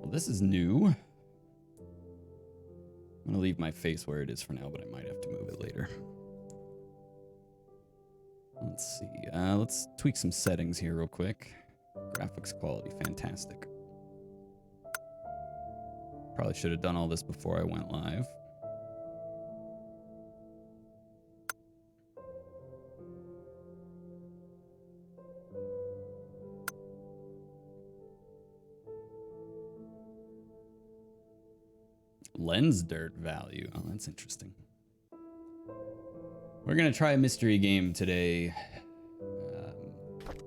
Well, this is new. I'm gonna leave my face where it is for now, but I might have to move it later. Let's see. Let's tweak some settings here real quick. Graphics quality, fantastic. Probably should have done all this before I went live. Lens dirt value. Oh, that's interesting. We're gonna try a mystery game today.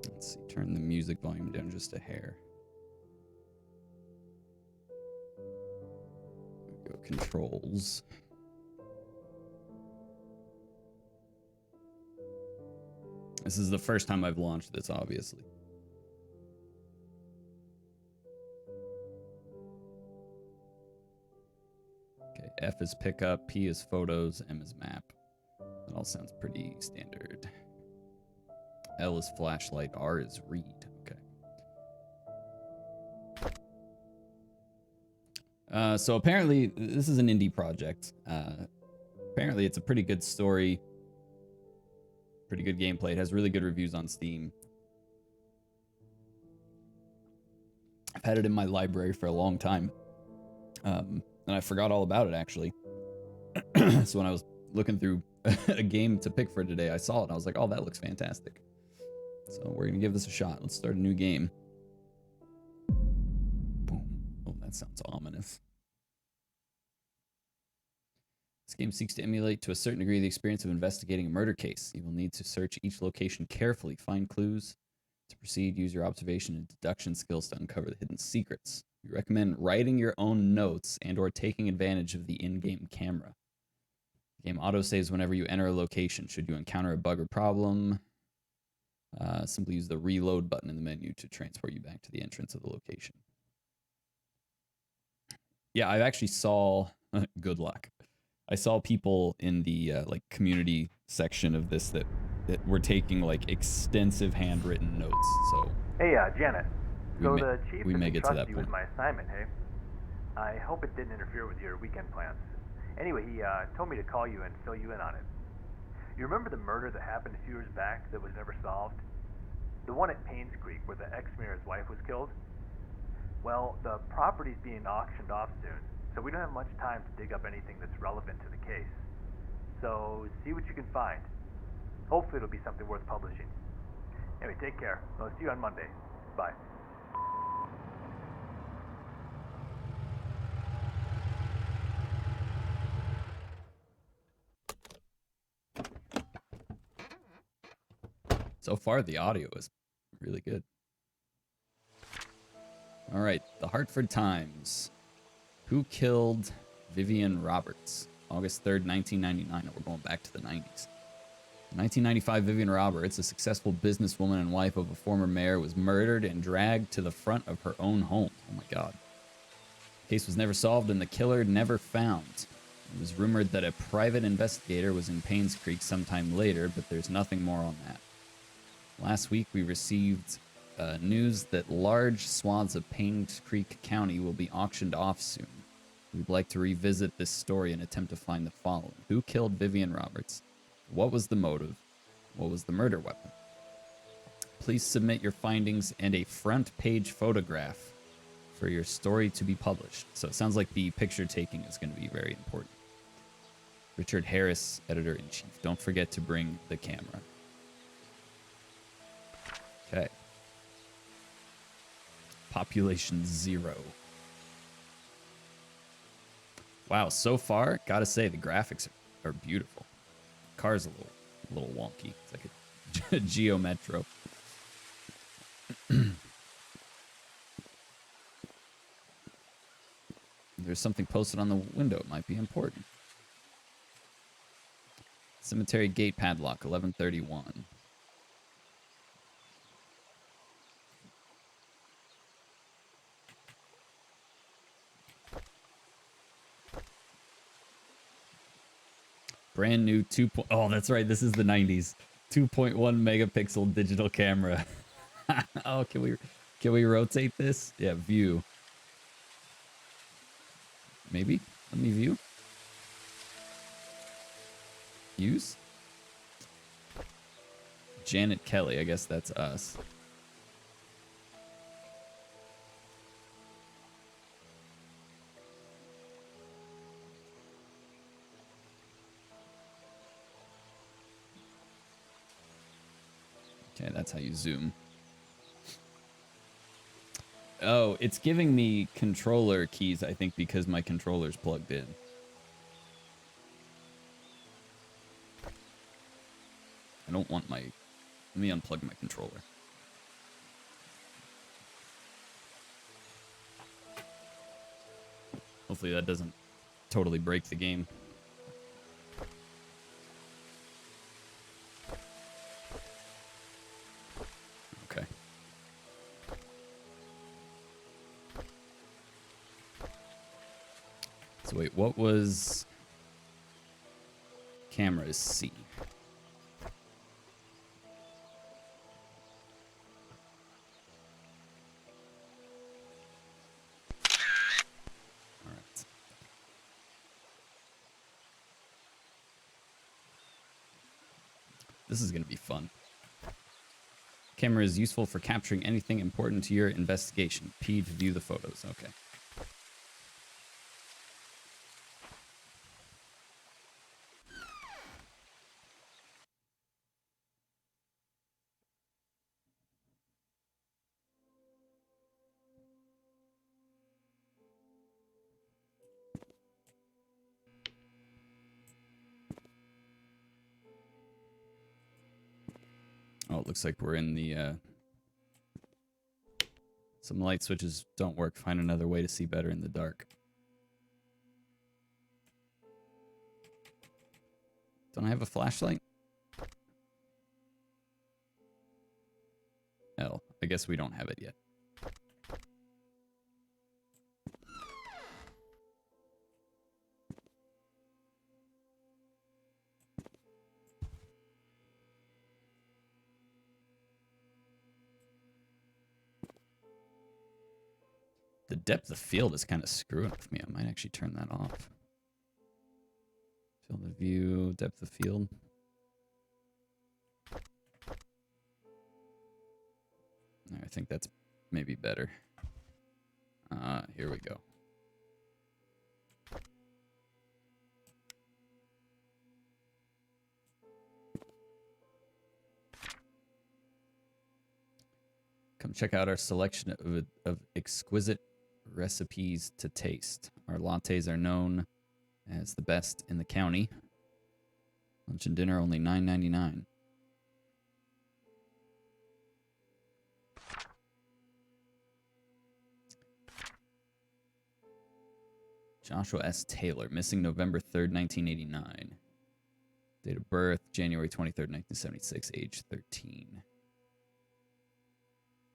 Let's see. Turn the music volume down just a hair. Go controls. This is the first time I've launched this, obviously. Okay, F is pickup, P is photos, M is map. That all sounds pretty standard. L is flashlight, R is read. Okay. So apparently, this is an indie project. Apparently, it's a pretty good story. Pretty good gameplay. It has really good reviews on Steam. I've had it in my library for a long time. And I forgot all about it, actually. So when I was looking through a game to pick for today, I saw it and I was like, oh, that looks fantastic. So we're going to give this a shot. Let's start a new game. Boom. Oh, that sounds ominous. This game seeks to emulate to a certain degree the experience of investigating a murder case. You will need to search each location carefully, find clues. To proceed, use your observation and deduction skills to uncover the hidden secrets. We recommend writing your own notes and or taking advantage of the in-game camera. The game autosaves whenever you enter a location. Should you encounter a bug or problem, simply use the reload button in the menu to transport you back to the entrance of the location. Yeah, I actually saw... good luck. I saw people in the like community section of this that were taking like extensive handwritten notes. So hey, Janet. So the chief we may get to that you point. with my assignment, hey? I hope it didn't interfere with your weekend plans. Anyway, he told me to call you and fill you in on it. You remember the murder that happened a few years back that was never solved? The one at Painscreek where the ex-mayor's wife was killed? Well, the property's being auctioned off soon, so we don't have much time to dig up anything that's relevant to the case. So, see what you can find. Hopefully it'll be something worth publishing. Anyway, take care. I'll see you on Monday. Bye. So far, the audio is really good. All right, the Hartford Times. Who killed Vivian Roberts? August 3rd, 1999. We're going back to the 90s. In 1995, Vivian Roberts, a successful businesswoman and wife of a former mayor, was murdered and dragged to the front of her own home. Oh my God. The case was never solved and the killer never found. It was rumored that a private investigator was in Painscreek sometime later, but there's nothing more on that. Last week, we received news that large swaths of Painscreek County will be auctioned off soon. We'd like to revisit this story and attempt to find the following. Who killed Vivian Roberts? What was the motive? What was the murder weapon? Please submit your findings and a front page photograph for your story to be published. So it sounds like the picture taking is going to be very important. Richard Harris, editor-in-chief. Don't forget to bring the camera. Okay. Population 0. Wow, so far, gotta say, the graphics are beautiful. Car's a little wonky. It's like a Geo Metro. There's something posted on the window. It might be important. Cemetery gate padlock, 1131. Brand new 2. Oh, that's right. This is the 90s. 2.1 megapixel digital camera. Oh, can we rotate this? Yeah, view. Maybe. Let me view. Use. Janet Kelly. I guess that's us. Okay, that's how you zoom. Oh, it's giving me controller keys, I think, because my controller's plugged in. I don't want my... Let me unplug my controller. Hopefully that doesn't totally break the game. Okay. So wait, what was... Camera is C. Alright. This is going to be fun. Camera is useful for capturing anything important to your investigation. P to view the photos. Okay. Oh, it looks like we're in the, some light switches don't work. Find another way to see better in the dark. Don't I have a flashlight? Hell, I guess we don't have it yet. The depth of field is kind of screwing with me. I might actually turn that off. Field of view, depth of field. I think that's maybe better. Here we go. Come check out our selection of exquisite recipes to taste. Our lattes are known as the best in the county. Lunch and dinner only $9.99. Joshua S. Taylor, missing November 3rd, 1989. Date of birth, January 23rd, 1976, age 13.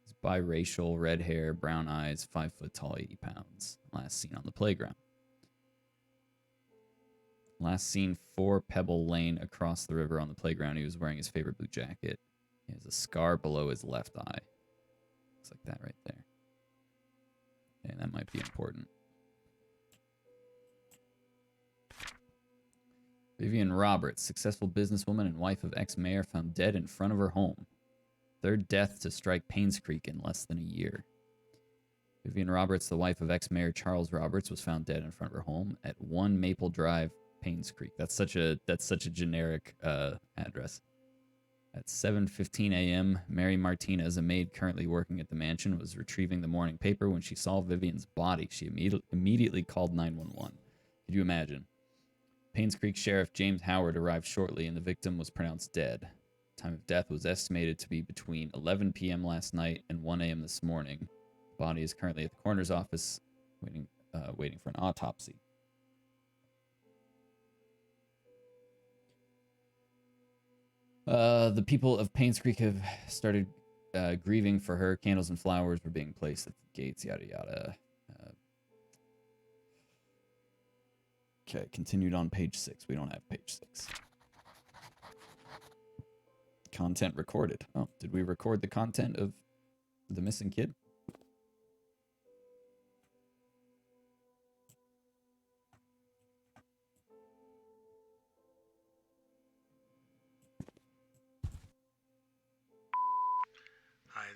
He's biracial, red hair, brown eyes, 5 foot tall, 80 pounds. Last seen on the playground. Last seen 4 Pebble Lane across the river on the playground. He was wearing his favorite blue jacket. He has a scar below his left eye. Looks like that right there. And that might be important. Vivian Roberts, successful businesswoman and wife of ex-mayor, found dead in front of her home. Third death to strike Painscreek in less than a year. Vivian Roberts, the wife of ex-mayor Charles Roberts, was found dead in front of her home at 1 Maple Drive, Painscreek. That's such a generic address. At 7:15 a.m., Mary Martinez, a maid currently working at the mansion, was retrieving the morning paper when she saw Vivian's body. She immediately called 911. Could you imagine? Painscreek Sheriff James Howard arrived shortly, and the victim was pronounced dead. Time of death was estimated to be between 11 p.m. last night and 1 a.m. this morning. The body is currently at the coroner's office, waiting for an autopsy. The people of Painscreek have started grieving for her. Candles and flowers were being placed at the gates, yada yada. Okay, continued on page 6. We don't have page 6. Content recorded. Oh, did we record the content of the missing kid?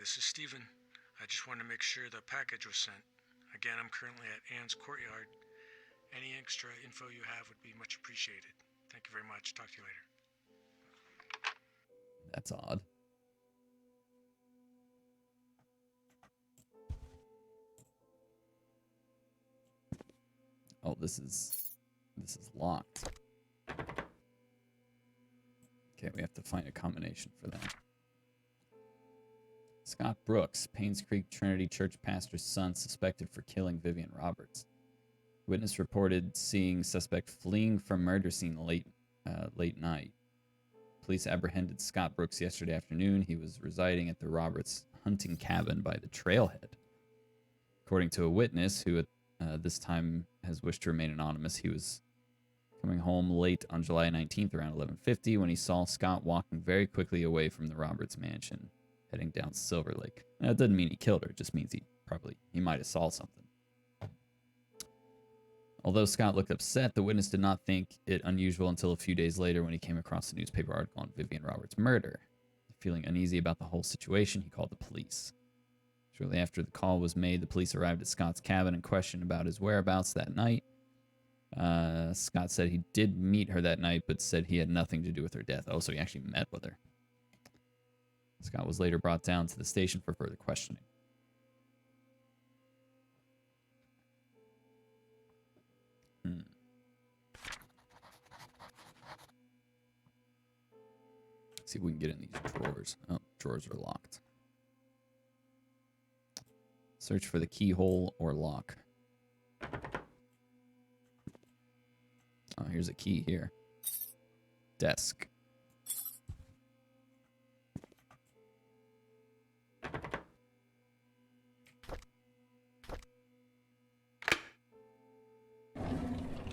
this is Steven. I just wanted to make sure the package was sent. Again, I'm currently at Anne's courtyard. Any extra info you have would be much appreciated. Thank you very much. Talk to you later. That's odd. Oh, this is locked. Okay, we have to find a combination for that. Scott Brooks, Painscreek Trinity Church pastor's son, suspected for killing Vivian Roberts. Witness reported seeing suspect fleeing from murder scene late night. Police apprehended Scott Brooks yesterday afternoon. He was residing at the Roberts hunting cabin by the trailhead. According to a witness who at this time has wished to remain anonymous, he was coming home late on July 19th around 11:50 when he saw Scott walking very quickly away from the Roberts mansion, heading down Silver Lake. Now, it doesn't mean he killed her. It just means he might have saw something. Although Scott looked upset, the witness did not think it unusual until a few days later when he came across a newspaper article on Vivian Roberts' murder. Feeling uneasy about the whole situation, he called the police. Shortly after the call was made, the police arrived at Scott's cabin and questioned about his whereabouts that night. Scott said he did meet her that night, but said he had nothing to do with her death. Oh, so he actually met with her. Scott was later brought down to the station for further questioning. See if we can get in these drawers. Oh, drawers are locked. Search for the keyhole or lock. Oh, here's a key here. Desk.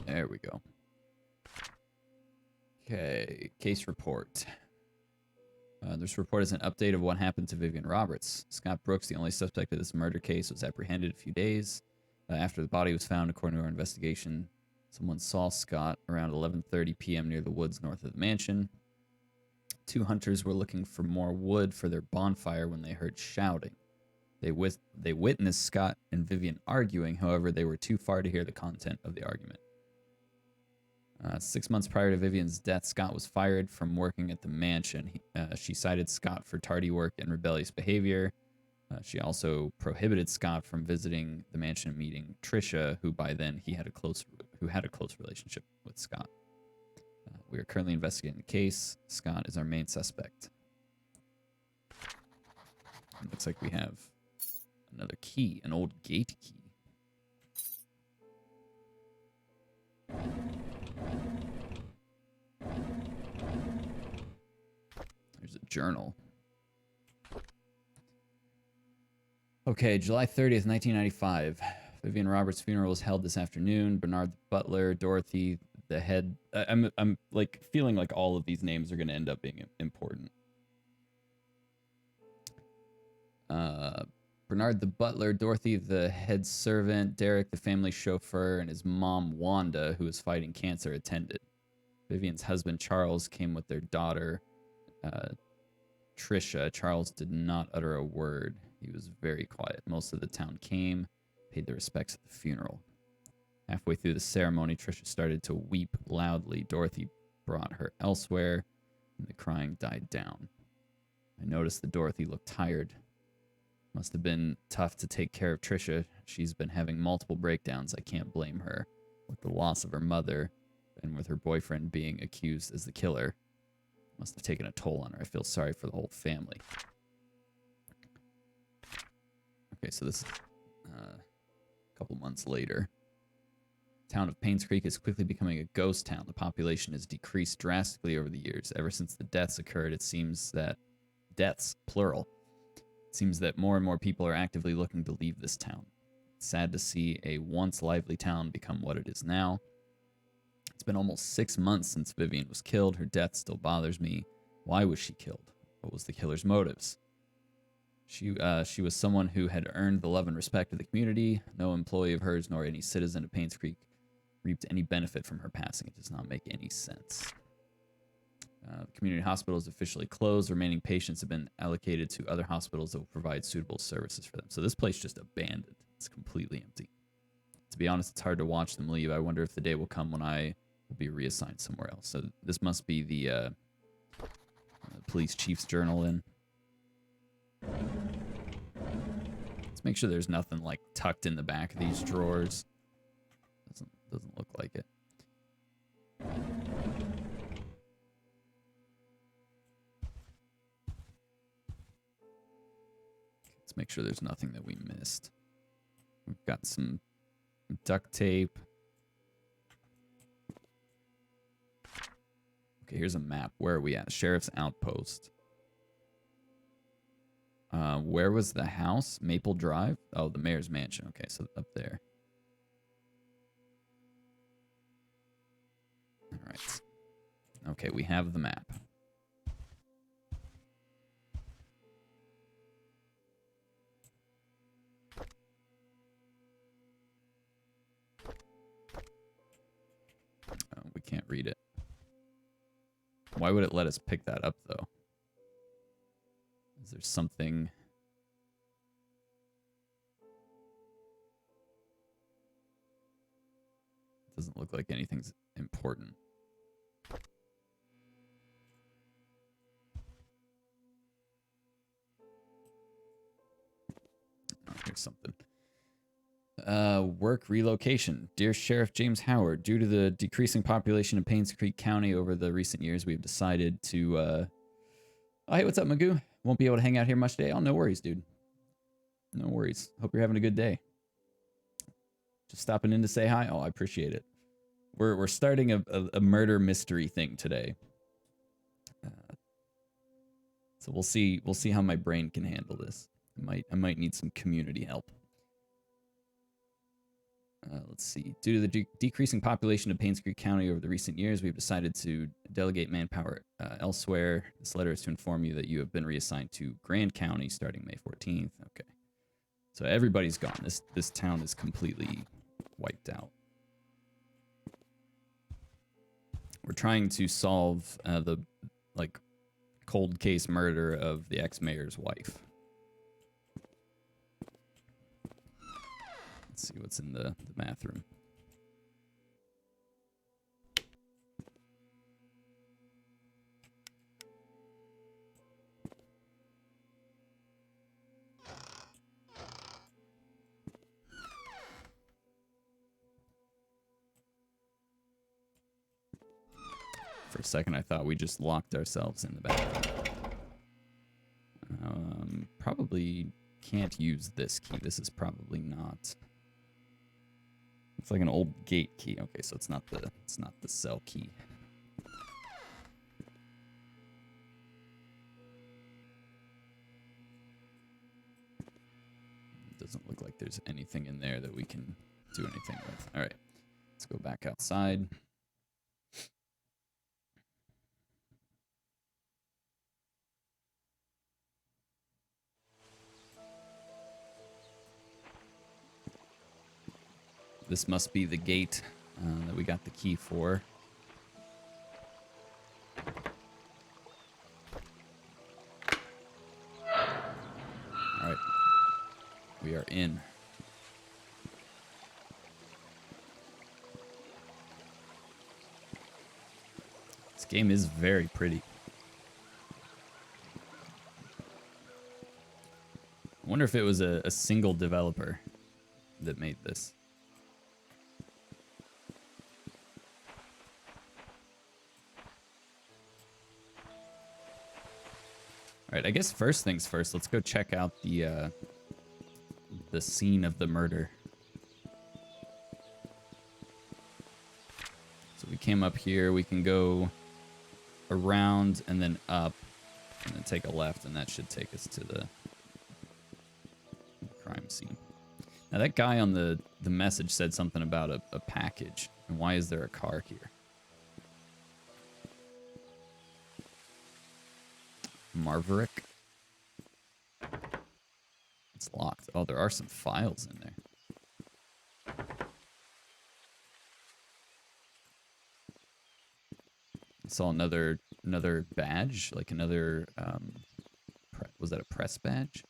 There we go. Okay, case report. This report is an update of what happened to Vivian Roberts. Scott Brooks, the only suspect of this murder case, was apprehended a few days after the body was found. According to our investigation, someone saw Scott around 11:30 p.m. near the woods north of the mansion. Two hunters were looking for more wood for their bonfire when they heard shouting. They witnessed Scott and Vivian arguing, however, they were too far to hear the content of the argument. 6 months prior to Vivian's death, Scott was fired from working at the mansion. She cited Scott for tardy work and rebellious behavior. She also prohibited Scott from visiting the mansion and meeting Trisha, who by then had a close relationship with Scott. We are currently investigating the case. Scott is our main suspect. It looks like we have another key, an old gate key. There's a journal. Okay, July 30th, 1995. Vivian Roberts' funeral was held this afternoon. Bernard the butler, Dorothy the head. I'm like feeling like all of these names are going to end up being important. Bernard the butler, Dorothy the head servant, Derek the family chauffeur, and his mom Wanda, who was fighting cancer, attended. Vivian's husband Charles came with their daughter Trisha. Charles did not utter a word. He was very quiet. Most of the town came, paid their respects at the funeral. Halfway through the ceremony, Trisha started to weep loudly. Dorothy brought her elsewhere, and the crying died down. I noticed that Dorothy looked tired. Must have been tough to take care of Trisha. She's been having multiple breakdowns. I can't blame her. With the loss of her mother, and with her boyfriend being accused as the killer, must have taken a toll on her. I feel sorry for the whole family. Okay, so this is a couple months later. The town of Painscreek is quickly becoming a ghost town. The population has decreased drastically over the years. Ever since the deaths occurred, it seems that deaths, plural, it seems that more and more people are actively looking to leave this town. It's sad to see a once lively town become what it is now. It's been almost 6 months since Vivian was killed. Her death still bothers me. Why was she killed? What was the killer's motives? She was someone who had earned the love and respect of the community. No employee of hers nor any citizen of Painscreek reaped any benefit from her passing. It does not make any sense. The community hospital is officially closed. Remaining patients have been allocated to other hospitals that will provide suitable services for them. So this place just abandoned. It's completely empty. To be honest, it's hard to watch them leave. I wonder if the day will come when I will be reassigned somewhere else. So this must be the police chief's journal in. Let's make sure there's nothing like tucked in the back of these drawers. Doesn't look like it. Let's make sure there's nothing that we missed. We've got some duct tape. Okay, here's a map. Where are we at? Sheriff's Outpost. Where was the house? Maple Drive? Oh, the mayor's mansion. Okay, so up there. All right. Okay, we have the map. Oh, we can't read it. Why would it let us pick that up, though? Is there something... Doesn't look like anything's important. Oh, here's something. Work relocation. Dear Sheriff James Howard, due to the decreasing population of Painscreek County over the recent years, we've decided to... Oh, hey, what's up, Magoo? Won't be able to hang out here much today. Oh, no worries, dude. No worries. Hope you're having a good day. Just stopping in to say hi. Oh, I appreciate it. We're starting a murder mystery thing today. So we'll see how my brain can handle this. I might need some community help. Let's see. Due to the decreasing population of Painscreek County over the recent years, we've decided to delegate manpower elsewhere. This letter is to inform you that you have been reassigned to Grand County starting May 14th. Okay. So everybody's gone. This town is completely wiped out. We're trying to solve the cold case murder of the ex-mayor's wife. Let's see what's in the bathroom. For a second, I thought we just locked ourselves in the bathroom. Probably can't use this key. This is probably not... It's like an old gate key. Okay, so it's not the cell key. It doesn't look like there's anything in there that we can do anything with. All right, let's go back outside. This must be the gate that we got the key for. All right. We are in. This game is very pretty. I wonder if it was a single developer that made this. All right, I guess first things first, let's go check out the scene of the murder. So we came up here, we can go around and then up and then take a left, and that should take us to the crime scene. Now that guy on the message said something about a package, and why is there a car here? Marverick. It's locked. Oh, there are some files in there. I saw another another badge, like another, was that a press badge?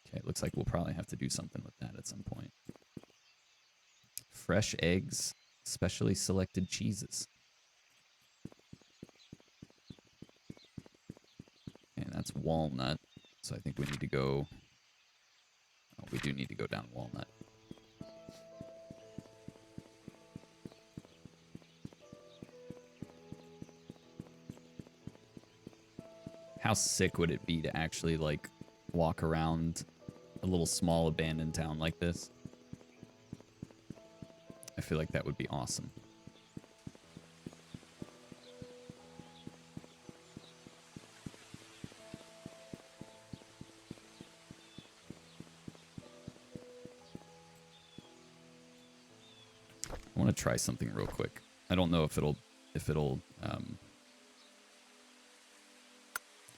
Okay, it looks like we'll probably have to do something with that at some point. Fresh eggs, specially selected cheeses. And that's walnut. So I think we need to go... Oh, we do need to go down walnut. How sick would it be to actually, like, walk around a little small abandoned town like this? I feel like that would be awesome. I want to try something real quick. I don't know if it'll I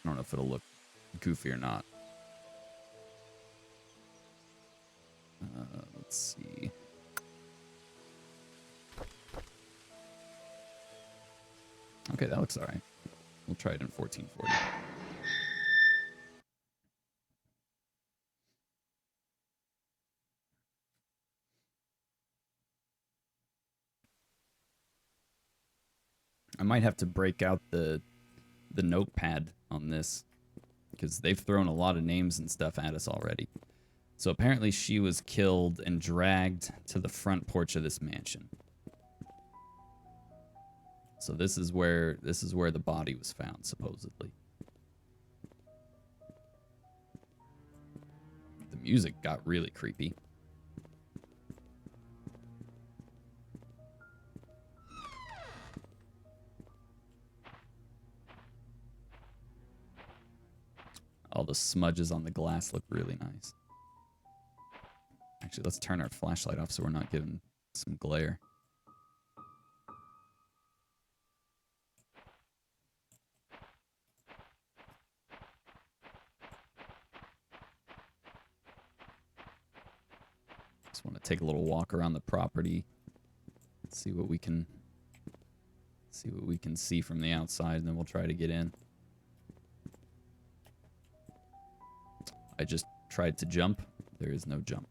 don't know if it'll look goofy or not. Let's see. Okay, that looks alright. We'll try it in 1440. I might have to break out the notepad on this because they've thrown a lot of names and stuff at us already. So apparently she was killed and dragged to the front porch of this mansion. So this is where the body was found, supposedly. The music got really creepy. All the smudges on the glass look really nice. Actually, let's turn our flashlight off so we're not giving some glare. Just want to take a little walk around the property. See what we can see from the outside, and then we'll try to get in. I just tried to jump. There is no jump.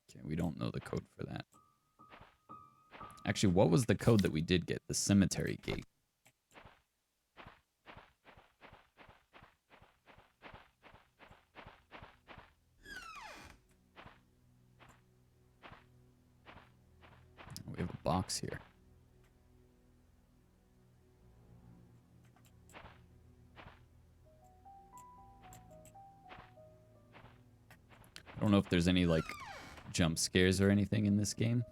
Okay, we don't know the code for that. Actually, what was the code that we did get? The cemetery gate. We have a box here. I don't know if there's any, like, jump scares or anything in this game.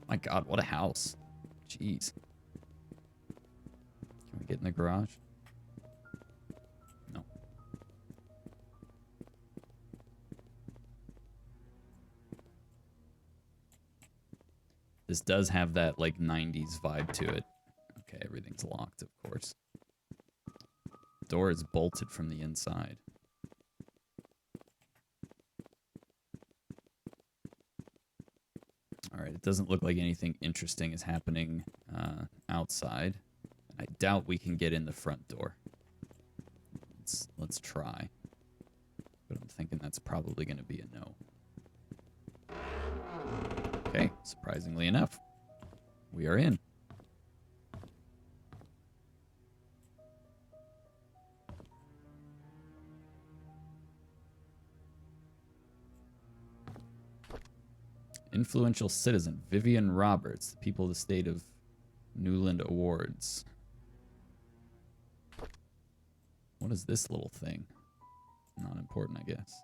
My god, what a house. Jeez. Can we get in the garage? No. This does have that, like, 90s vibe to it. Okay, everything's locked, of course. Door is bolted from the inside. Alright, it doesn't look like anything interesting is happening outside. I doubt we can get in the front door. Let's try. But I'm thinking that's probably going to be a no. Okay, surprisingly enough, we are in. Influential citizen, Vivian Roberts, the people of the state of Newland Awards. What is this little thing? Not important, I guess.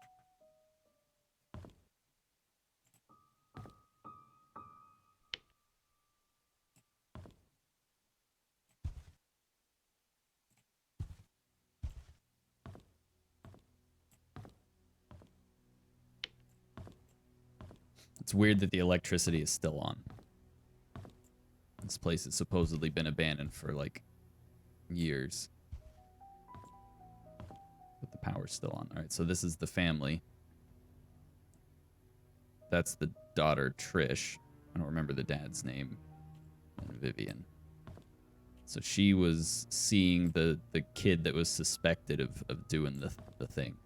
It's weird that the electricity is still on. This place has supposedly been abandoned for, like, years. But the power's still on. Alright, so this is the family. That's the daughter, Trish. I don't remember the dad's name. And Vivian. So she was seeing the kid that was suspected of doing the thing.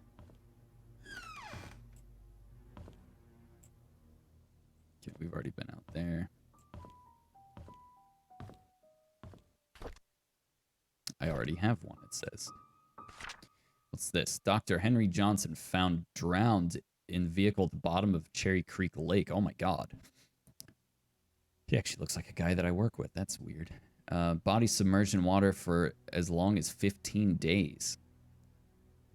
Okay, we've already been out there. I already have one, it says. What's this? Dr. Henry Johnson found drowned in vehicle at the bottom of Cherry Creek Lake. Oh my god. He actually looks like a guy that I work with. That's weird. Body submerged in water for as long as 15 days.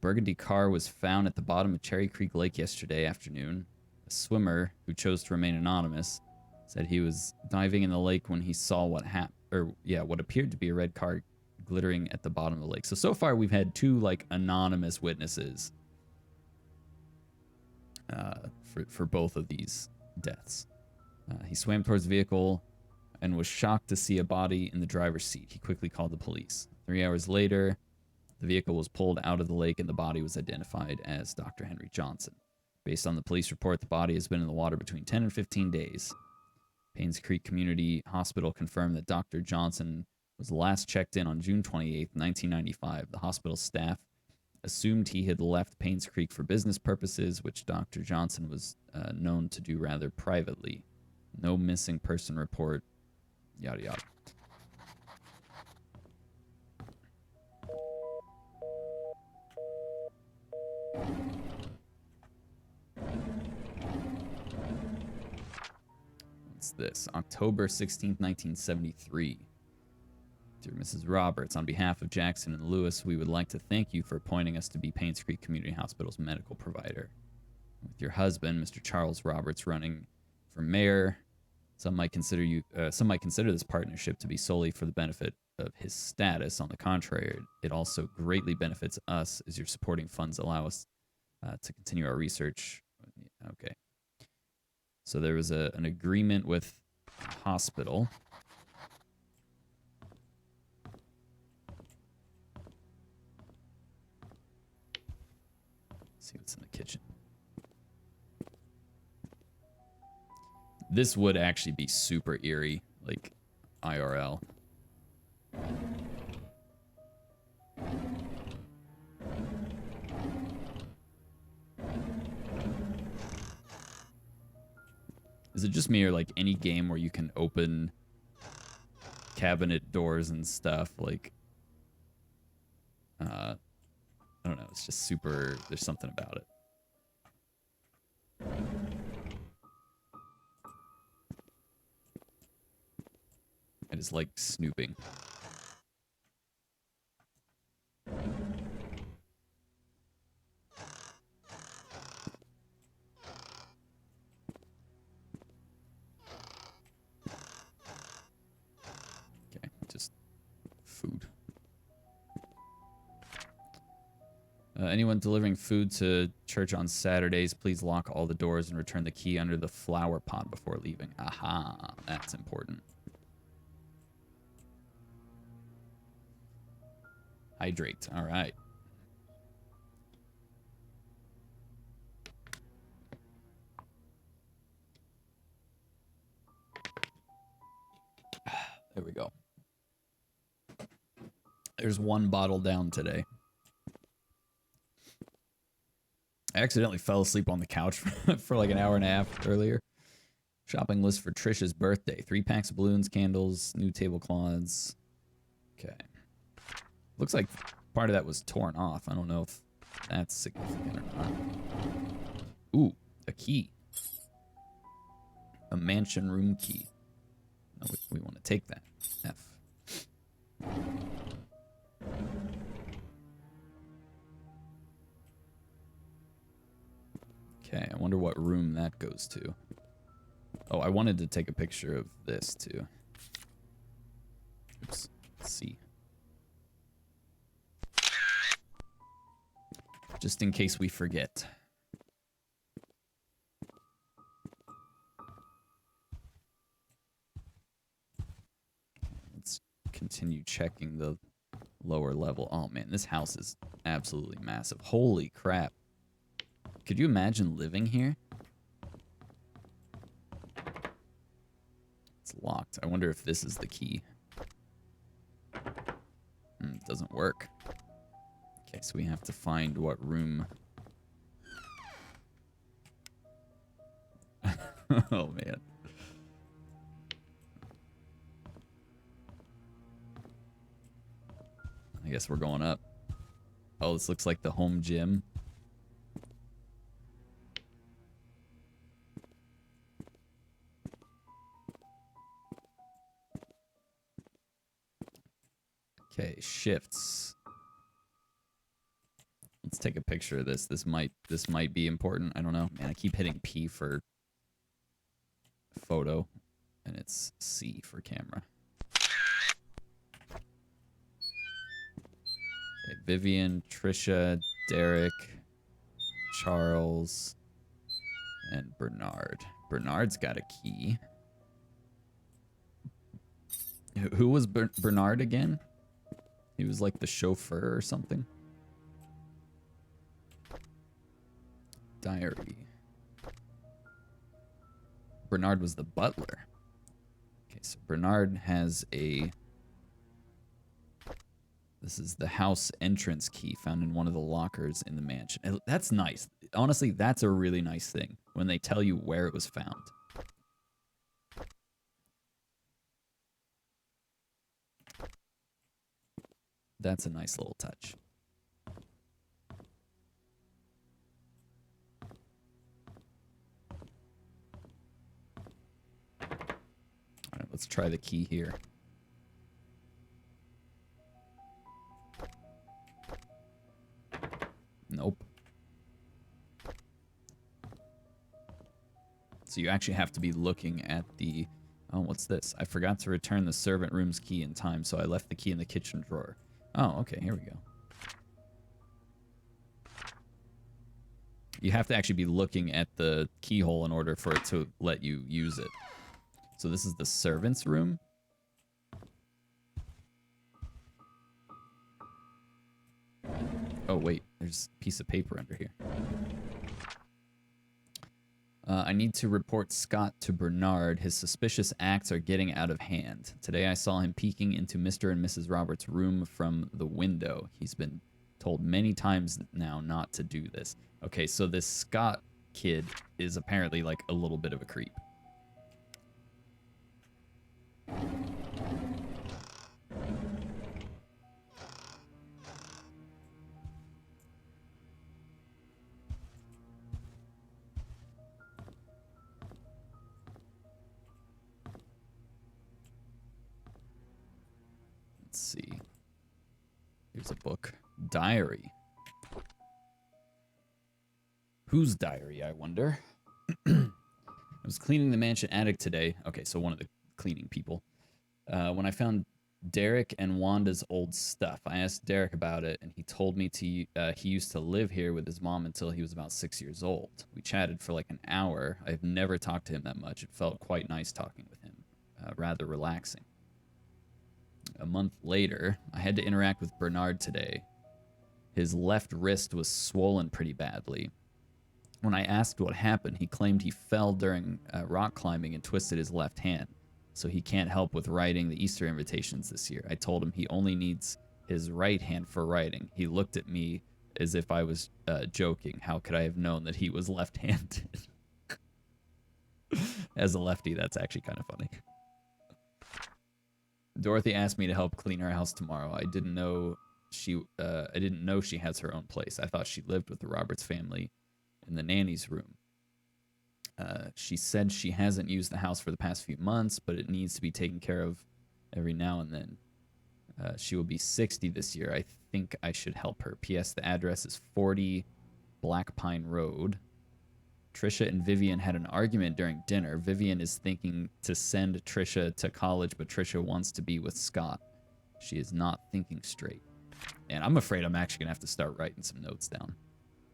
Burgundy car was found at the bottom of Cherry Creek Lake yesterday afternoon. A swimmer who chose to remain anonymous said he was diving in the lake when he saw what appeared to be a red car glittering at the bottom of the lake. So far we've had two, like, anonymous witnesses for both of these deaths. He swam towards the vehicle and was shocked to see a body in the driver's seat. He quickly called the police. 3 hours later, the vehicle was pulled out of the lake and the body was identified as Dr. Henry Johnson. Based on the police report, the body has been in the water between 10 and 15 days. Painscreek Community Hospital confirmed that Dr. Johnson was last checked in on June 28, 1995. The hospital staff assumed he had left Painscreek for business purposes, which Dr. Johnson was known to do rather privately. No missing person report, yada yada. What's this? October 16th, 1973. Dear Mrs. Roberts, on behalf of Jackson and Lewis, we would like to thank you for appointing us to be Painscreek Community Hospital's medical provider. With your husband, Mr. Charles Roberts, running for mayor, some might consider this partnership to be solely for the benefit of his status. On the contrary, it also greatly benefits us as your supporting funds allow us to continue our research. Okay. So there was an agreement with the hospital. Let's see what's in the kitchen. This would actually be super eerie, like IRL. Is it just me, or like any game where you can open cabinet doors and stuff, like I don't know, it's just super, there's something about it. I just like snooping. Okay, just food. Anyone delivering food to church on Saturdays, please lock all the doors and return the key under the flower pot before leaving. Aha, that's important. Hydrate, all right. There we go. There's one bottle down today. I accidentally fell asleep on the couch for like an hour and a half earlier. Shopping list for Trisha's birthday. 3 packs of balloons, candles, new tablecloths. Okay. Looks like part of that was torn off. I don't know if that's significant or not. Ooh, a key. A mansion room key. No, we want to take that. F. Okay, I wonder what room that goes to. Oh, I wanted to take a picture of this too. Oops. Let's see. Just in case we forget. continue checking the lower level. Oh man, this house is absolutely massive. Holy crap. Could you imagine living here? It's locked. I wonder if this is the key. Doesn't work. Okay, so we have to find what room. Oh man. I guess we're going up. Oh, this looks like the home gym. Okay, shifts. Let's take a picture of this. This might be important. I don't know. Man, I keep hitting P for photo, and it's C for camera. Okay, Vivian, Trisha, Derek, Charles, and Bernard. Bernard's got a key. Who was Bernard again? He was like the chauffeur or something. Diary. Bernard was the butler. Okay, so Bernard has a... This is the house entrance key found in one of the lockers in the mansion. That's nice. Honestly, that's a really nice thing when they tell you where it was found. That's a nice little touch. All right, let's try the key here. Nope. So you actually have to be looking at the... Oh, what's this? I forgot to return the servant room's key in time, so I left the key in the kitchen drawer. Oh, okay, here we go. You have to actually be looking at the keyhole in order for it to let you use it. So this is the servant's room. Oh, wait, there's a piece of paper under here. I need to report Scott to Bernard. His suspicious acts are getting out of hand. Today I saw him peeking into Mr. and Mrs. Roberts' room from the window. He's been told many times now not to do this. Okay, so this Scott kid is apparently like a little bit of a creep. Let's see. Here's a book. Diary. Whose diary, I wonder? I was cleaning the mansion attic today. Okay, so one of the cleaning people. When I found Derek and Wanda's old stuff, I asked Derek about it, and he told me he used to live here with his mom until he was about 6 years old. We chatted for like an hour. I've never talked to him that much. It felt quite nice talking with him. Rather relaxing. A month later, I had to interact with Bernard today. His left wrist was swollen pretty badly. When I asked what happened, he claimed he fell during rock climbing and twisted his left hand, so he can't help with writing the Easter invitations this year. I told him he only needs his right hand for writing. He looked at me as if I was joking. How could I have known that he was left-handed? As a lefty, that's actually kind of funny. Dorothy asked me to help clean her house tomorrow. I didn't know she has her own place. I thought she lived with the Roberts family in the nanny's room. She said she hasn't used the house for the past few months, but it needs to be taken care of every now and then. She will be 60 this year. I think I should help her. P.S. The address is 40 Black Pine Road. Trisha and Vivian had an argument during dinner. Vivian is thinking to send Trisha to college, but Trisha wants to be with Scott. She is not thinking straight. And I'm afraid I'm actually going to have to start writing some notes down.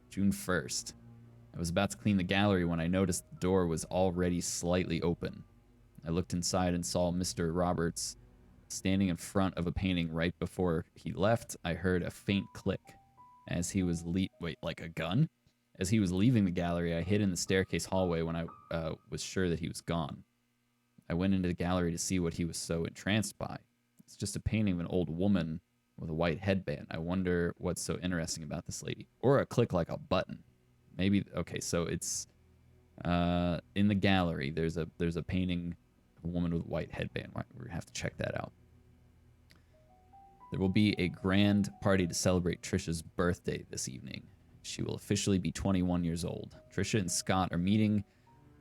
June 1st. I was about to clean the gallery when I noticed the door was already slightly open. I looked inside and saw Mr. Roberts Standing in front of a painting right before he left, I heard a faint click. As he was wait, like a gun? As he was leaving the gallery, I hid in the staircase hallway when I was sure that he was gone. I went into the gallery to see what he was so entranced by. It's just a painting of an old woman with a white headband. I wonder what's so interesting about this lady. Or a click like a button. Maybe, okay, so it's in the gallery. There's a painting of a woman with a white headband. We're going to have to check that out. There will be a grand party to celebrate Trisha's birthday this evening. She will officially be 21 years old. Trisha and Scott are meeting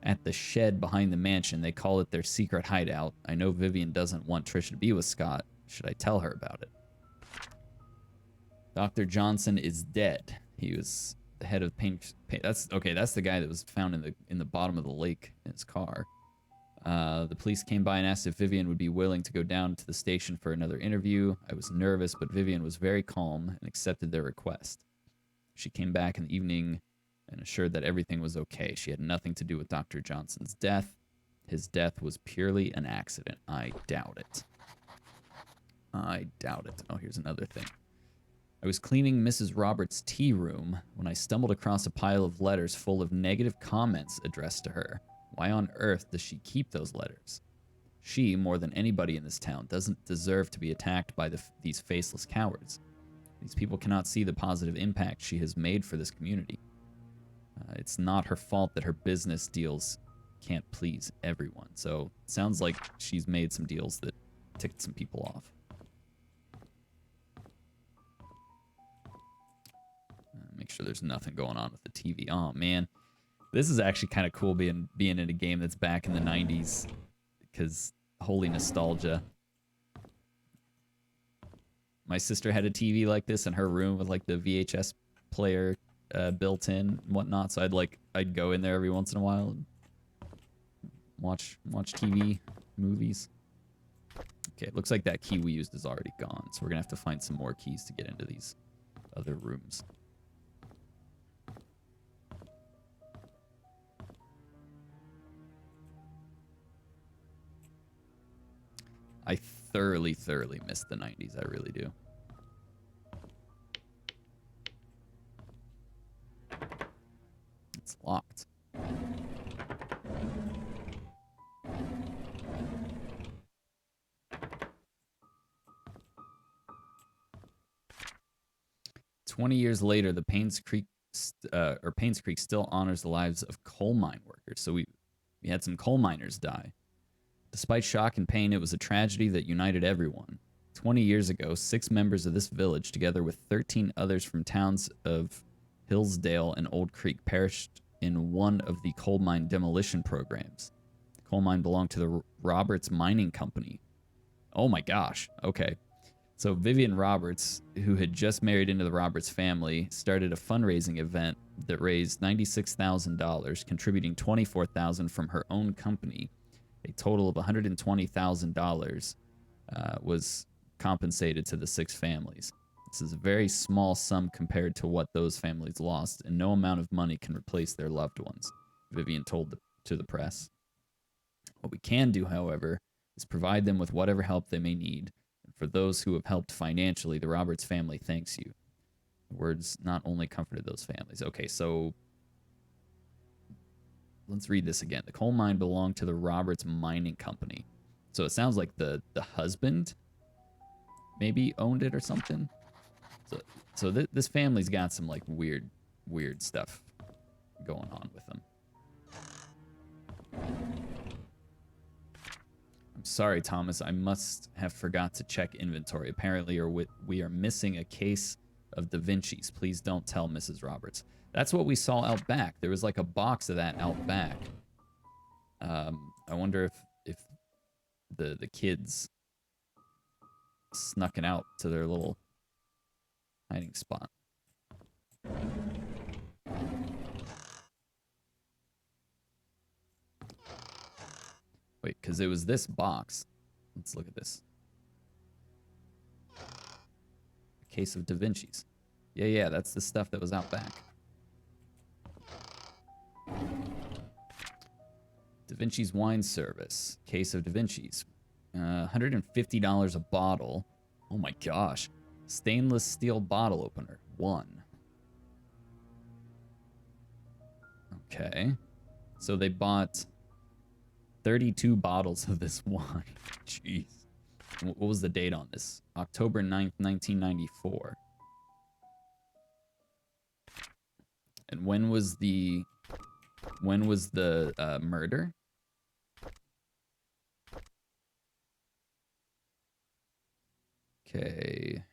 at the shed behind the mansion. They call it their secret hideout. I know Vivian doesn't want Trisha to be with Scott. Should I tell her about it? Dr. Johnson is dead. He was the head of that's the guy that was found in the bottom of the lake in his car. The police came by and asked if Vivian would be willing to go down to the station for another interview. I was nervous, but Vivian was very calm and accepted their request. She came back in the evening and assured that everything was okay. She had nothing to do with Dr. Johnson's death. His death was purely an accident. I doubt it. I doubt it. Oh, here's another thing. I was cleaning Mrs. Roberts' tea room when I stumbled across a pile of letters full of negative comments addressed to her. Why on earth does she keep those letters? She, more than anybody in this town, doesn't deserve to be attacked by these faceless cowards. These people cannot see the positive impact she has made for this community. It's not her fault that her business deals can't please everyone. So it sounds like she's made some deals that ticked some people off. Make sure there's nothing going on with the TV. Oh, man. This is actually kind of cool being in a game that's back in the 90s, because holy nostalgia. My sister had a TV like this in her room with like the VHS player built in and whatnot, so I'd go in there every once in a while and watch TV movies. Okay, it looks like that key we used is already gone, so we're gonna have to find some more keys to get into these other rooms. I thoroughly miss the 90s. I really do. It's locked. Years later, the Painscreek still honors the lives of coal mine workers. So we had some coal miners die. Despite shock and pain, it was a tragedy that united everyone. 20 years ago, 6 members of this village, together with 13 others from towns of Hillsdale and Old Creek, perished in one of the coal mine demolition programs. The coal mine belonged to the Roberts Mining Company. Oh my gosh. Okay. So Vivian Roberts, who had just married into the Roberts family, started a fundraising event that raised $96,000, contributing $24,000 from her own company. A total of $120,000 was compensated to the 6 families. This is a very small sum compared to what those families lost, and no amount of money can replace their loved ones, Vivian told to the press. What we can do, however, is provide them with whatever help they may need. And for those who have helped financially, the Roberts family thanks you. The words not only comforted those families. Okay, so let's read this again. The coal mine belonged to the Roberts Mining Company. So it sounds like the husband maybe owned it or something. So this family's got some like weird stuff going on with them. I'm sorry, Thomas. I must have forgot to check inventory. Apparently, we are missing a case of Da Vinci's. Please don't tell Mrs. Roberts. That's what we saw out back. There was like a box of that out back. I wonder if the kids snuck it out to their little hiding spot. Wait, because it was this box. Let's look at this. A case of Da Vinci's. Yeah, that's the stuff that was out back. Da Vinci's wine service. Case of Da Vinci's. $150 a bottle. Oh my gosh. Stainless steel bottle opener. 1. Okay. So they bought 32 bottles of this wine. Jeez. What was the date on this? October 9th, 1994. And when was the murder? Okay.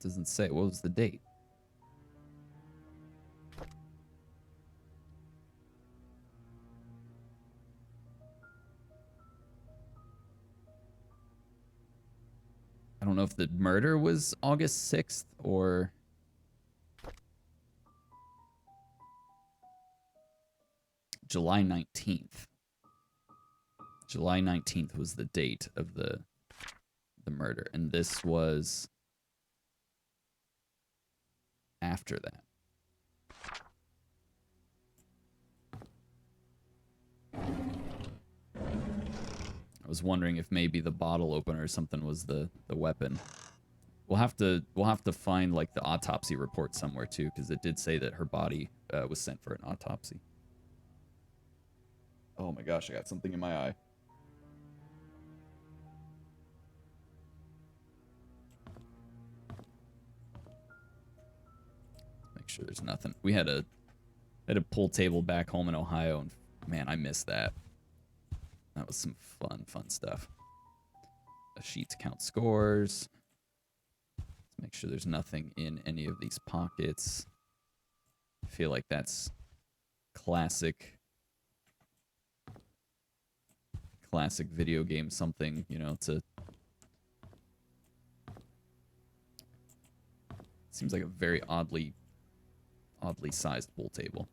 Doesn't say. What was the date? I don't know if the murder was August 6th or July 19th. July 19th was the date of the murder, and this was after that. I was wondering if maybe the bottle opener or something was the weapon. We'll have to find like the autopsy report somewhere too, because it did say that her body was sent for an autopsy. Oh my gosh, I got something in my eye. Make sure there's nothing. We had a pool table back home in Ohio, and man, I missed that. That was some fun stuff. A sheet to count scores. Let's make sure there's nothing in any of these pockets. I feel like that's classic video game something, you know, to... Seems like a very oddly sized pool table.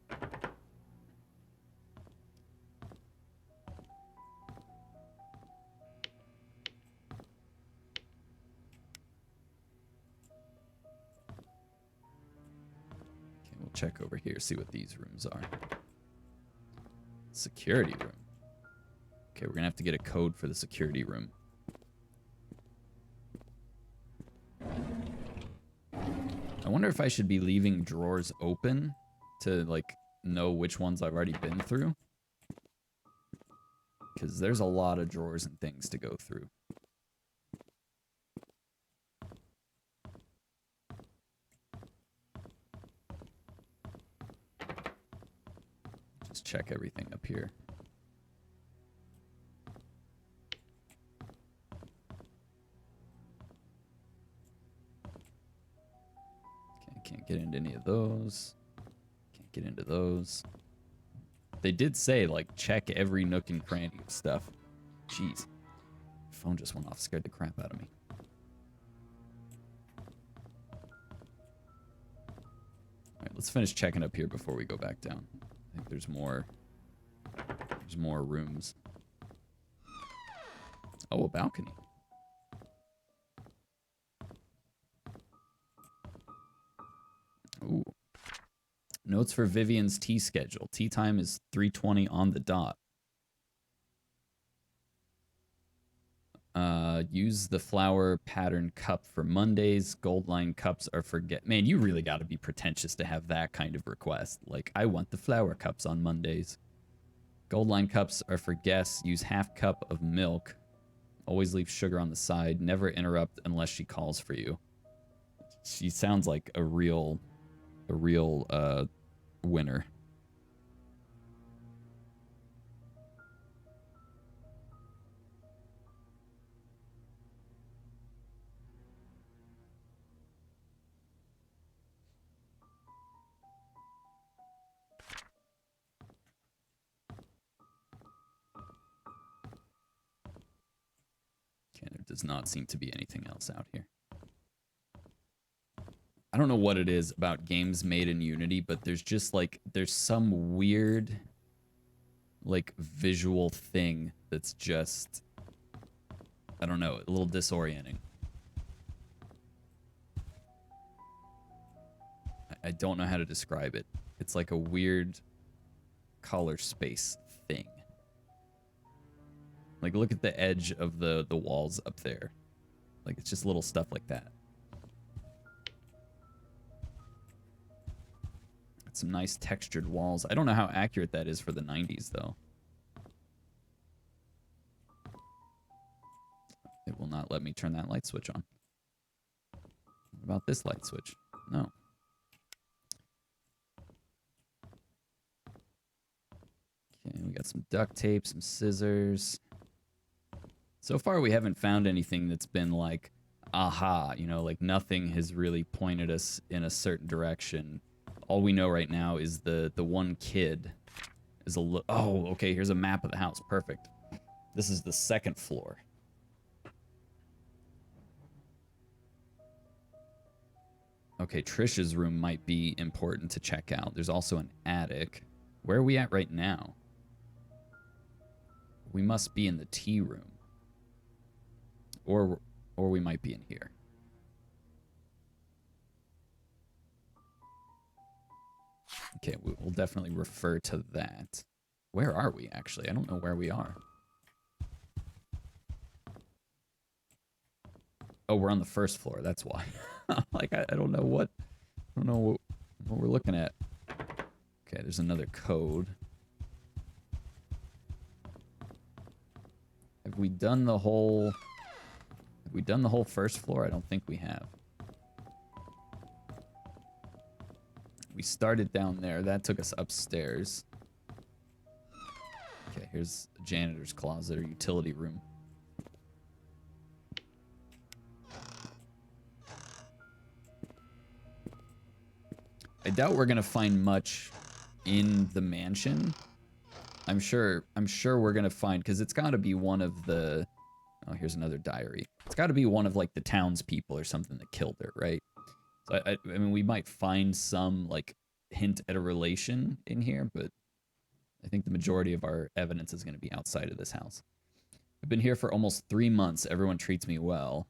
We'll check over here, see what these rooms are. Security room. Okay, we're gonna have to get a code for the security room. I wonder if I should be leaving drawers open to, like, know which ones I've already been through. Because there's a lot of drawers and things to go through. Just check everything up here. Can't get into any of those. Can't get into those. They did say, like, check every nook and cranny of stuff. Jeez. Phone just went off. Scared the crap out of me. Alright, let's finish checking up here before we go back down. I think there's more. There's more rooms. Oh, a balcony. Ooh. Notes for Vivian's tea schedule. Tea time is 3:20 on the dot. Use the flower pattern cup for Mondays. Gold line cups are for Man, you really got to be pretentious to have that kind of request. Like, I want the flower cups on Mondays. Gold line cups are for guests. Use half cup of milk. Always leave sugar on the side. Never interrupt unless she calls for you. She sounds like a real winner. Okay, there does not seem to be anything else out here. I don't know what it is about games made in Unity, but there's just like, there's some weird, like, visual thing that's just, I don't know, a little disorienting. I don't know how to describe it. It's like a weird color space thing. Like, look at the edge of the walls up there. Like, it's just little stuff like that. Some nice textured walls. I don't know how accurate that is for the 90s, though. It will not let me turn that light switch on. What about this light switch? No. Okay, we got some duct tape, some scissors. So far, we haven't found anything that's been like, aha, you know, like nothing has really pointed us in a certain direction. All we know right now is the one kid is oh, okay, here's a map of the house. Perfect. This is the second floor. Okay, Trisha's room might be important to check out. There's also an attic. Where are we at right now? We must be in the tea room. Or we might be in here. Okay, we'll definitely refer to that. Where are we, actually? I don't know where we are. Oh, we're on the first floor. That's why. Like, I don't know what... I don't know what we're looking at. Okay, there's another code. Have we done the whole... Have we done the whole first floor? I don't think we have. We started down there. That took us upstairs. Okay, here's a janitor's closet or utility room. I doubt we're gonna find much in the mansion. I'm sure we're gonna find, because it's gotta be one of the... Oh, here's another diary. It's gotta be one of, like, the townspeople or something that killed her, right? So, I mean, we might find some, like, hint at a relation in here, but I think the majority of our evidence is going to be outside of this house. I've been here for almost 3 months. Everyone treats me well.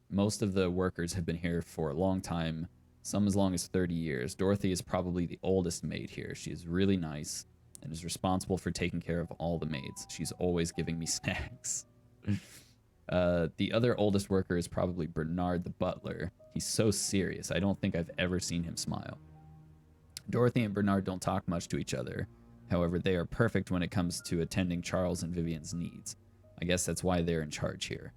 Most of the workers have been here for a long time, some as long as 30 years. Dorothy is probably the oldest maid here. She is really nice and is responsible for taking care of all the maids. She's always giving me snacks. The other oldest worker is probably Bernard the butler. He's so serious. I don't think I've ever seen him smile. Dorothy and Bernard don't talk much to each other. However, they are perfect when it comes to attending Charles and Vivian's needs. I guess that's why they're in charge here.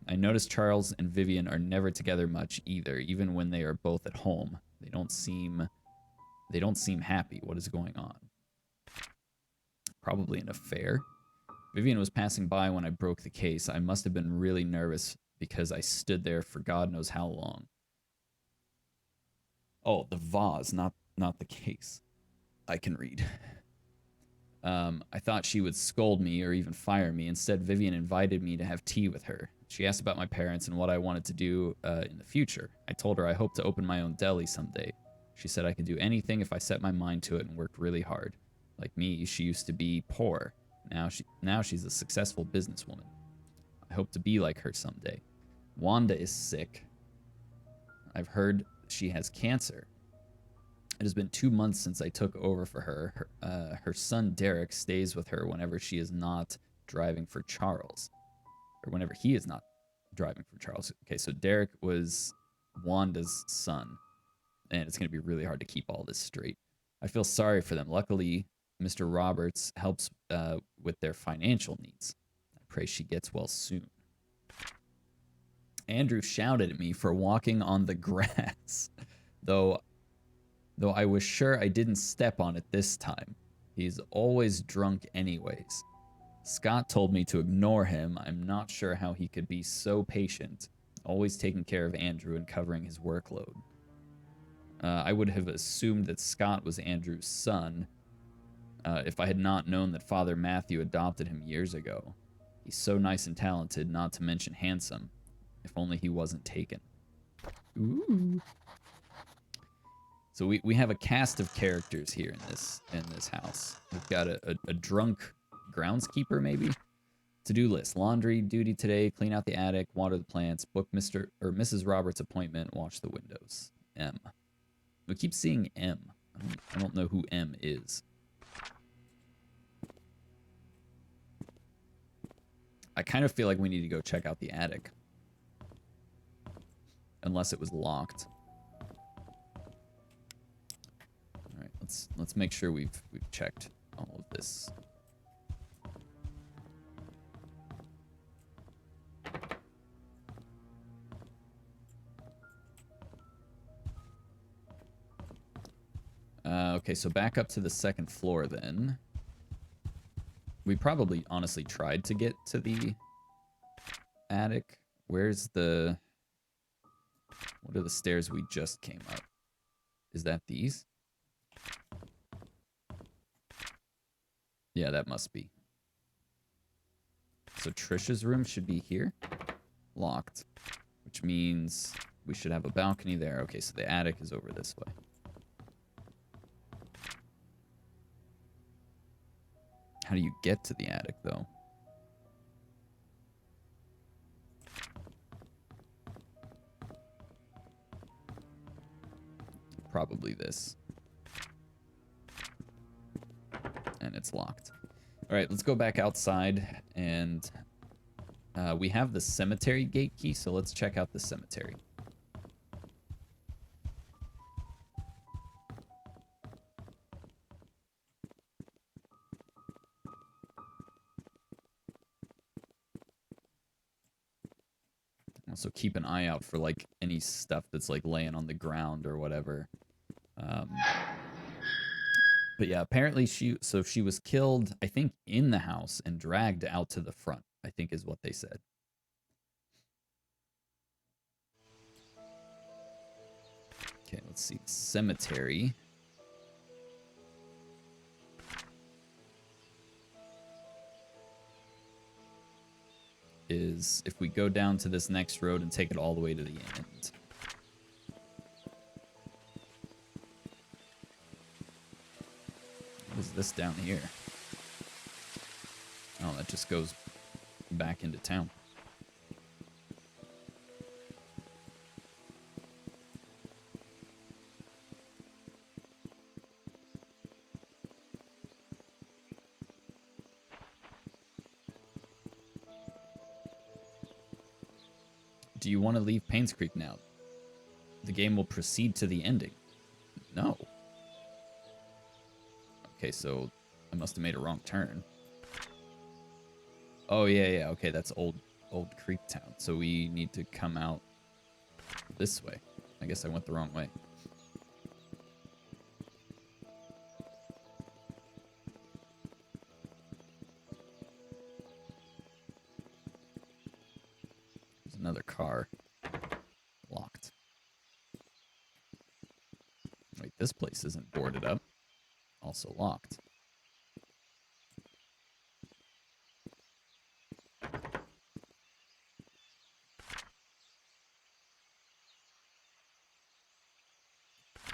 I notice Charles and Vivian are never together much either, even when they are both at home. They don't seem happy. What is going on? Probably an affair. Vivian was passing by when I broke the case. I must have been really nervous because I stood there for God knows how long. Oh, the vase, not the case. I can read. I thought she would scold me or even fire me. Instead, Vivian invited me to have tea with her. She asked about my parents and what I wanted to do in the future. I told her I hope to open my own deli someday. She said I could do anything if I set my mind to it and worked really hard. Like me, she used to be poor. Now she's a successful businesswoman. I hope to be like her someday. Wanda is sick. I've heard she has cancer. It has been 2 months since I took over for her. Her son Derek stays with her whenever she is not driving for Charles. Or whenever he is not driving for Charles. Okay, so Derek was Wanda's son. And it's going to be really hard to keep all this straight. I feel sorry for them. Luckily, Mr. Roberts helps with their financial needs. I pray she gets well soon. Andrew shouted at me for walking on the grass, though I was sure I didn't step on it this time. He's always drunk anyways. Scott told me to ignore him. I'm not sure how he could be so patient, always taking care of Andrew and covering his workload. I would have assumed that Scott was Andrew's son if I had not known that Father Matthew adopted him years ago. He's so nice and talented, not to mention handsome. If only he wasn't taken. Ooh. So we have a cast of characters here in this house. We've got a drunk groundskeeper, maybe? To-do list. Laundry duty today. Clean out the attic. Water the plants. Book Mr. or Mrs. Roberts' appointment. Wash the windows. M. We keep seeing M. I don't know who M is. I kind of feel like we need to go check out the attic. Unless it was locked. All right, let's make sure we've checked all of this. Okay, so back up to the second floor then. We probably honestly tried to get to the attic. Where's the... What are the stairs we just came up? Is that these? Yeah, that must be. So Trisha's room should be here. Locked. Which means we should have a balcony there. Okay, so the attic is over this way. How do you get to the attic, though? Probably this. And it's locked. All right, let's go back outside, and we have the cemetery gate key, so let's check out the cemetery. Also keep an eye out for like any stuff that's like laying on the ground or whatever. But yeah, apparently she was killed, I think, in the house and dragged out to the front, I think is what they said. Okay, let's see. Cemetery. Is if we go down to this next road and take it all the way to the end. What is this down here? Oh, that just goes back into town. Do you want to leave Painscreek now? The game will proceed to the ending. No. Okay, so I must have made a wrong turn. Oh, yeah. Okay, that's Old Creek Town. So we need to come out this way. I guess I went the wrong way. There's another car. Locked. Wait, this place isn't boarded up. Also locked.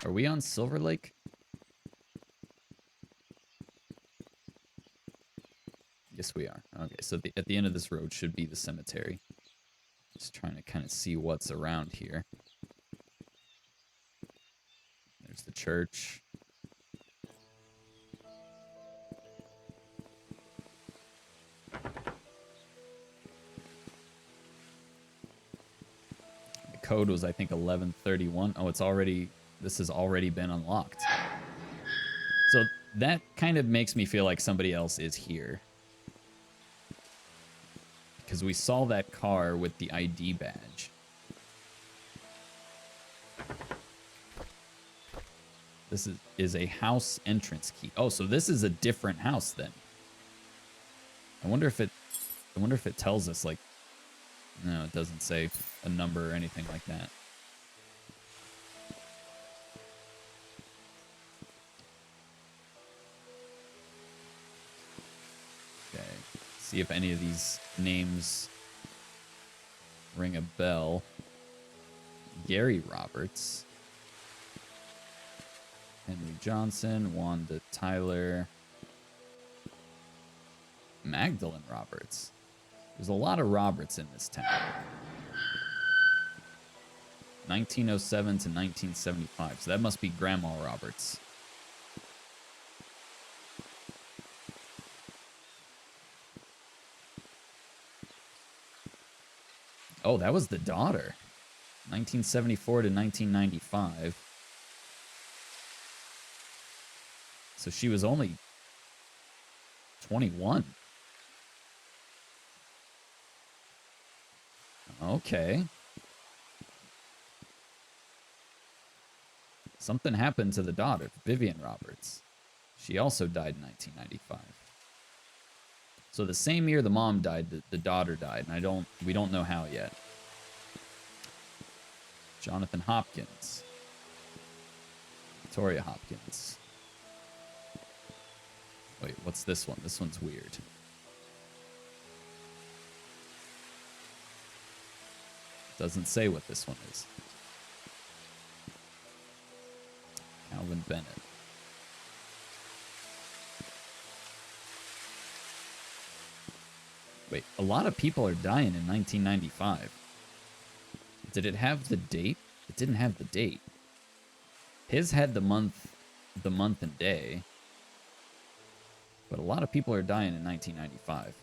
Are we on Silver Lake? Yes, we are. Okay, so at the end of this road should be the cemetery. Just trying to kind of see what's around here. There's the church. The code was, I think, 1131. Oh, this has already been unlocked. So that kind of makes me feel like somebody else is here. Because we saw that car with the ID badge. This is a house entrance key. Oh, so this is a different house then. I wonder if it tells us, like... No, it doesn't say a number or anything like that. Okay. See if any of these names ring a bell. Gary Roberts. Henry Johnson. Wanda Tyler. Magdalene Roberts. There's a lot of Roberts in this town. 1907 to 1975. So that must be Grandma Roberts. Oh, that was the daughter. 1974 to 1995. So she was only 21. Okay. Something happened to the daughter, Vivian Roberts. She also died in 1995. So the same year the mom died, the daughter died, and we don't know how yet. Jonathan Hopkins. Victoria Hopkins. Wait, what's this one? This one's weird. Doesn't say what this one is. Calvin Bennett. Wait, a lot of people are dying in 1995. Did it have the date? It didn't have the date. His had the month and day. But a lot of people are dying in 1995.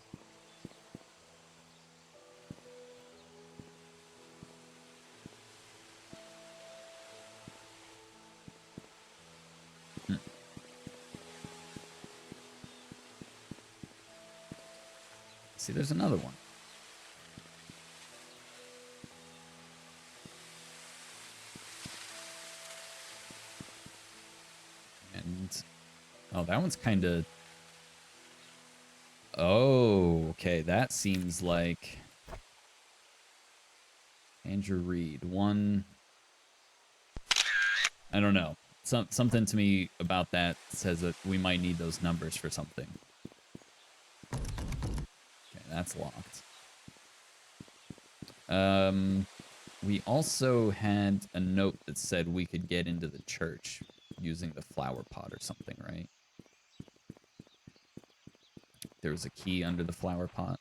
See, there's another one. And oh, that one's kind of. Oh, okay. That seems like Andrew Reed. One. I don't know. Something to me about that says that we might need those numbers for something. Okay, that's locked. We also had a note that said we could get into the church using the flower pot or something, right? There was a key under the flower pot.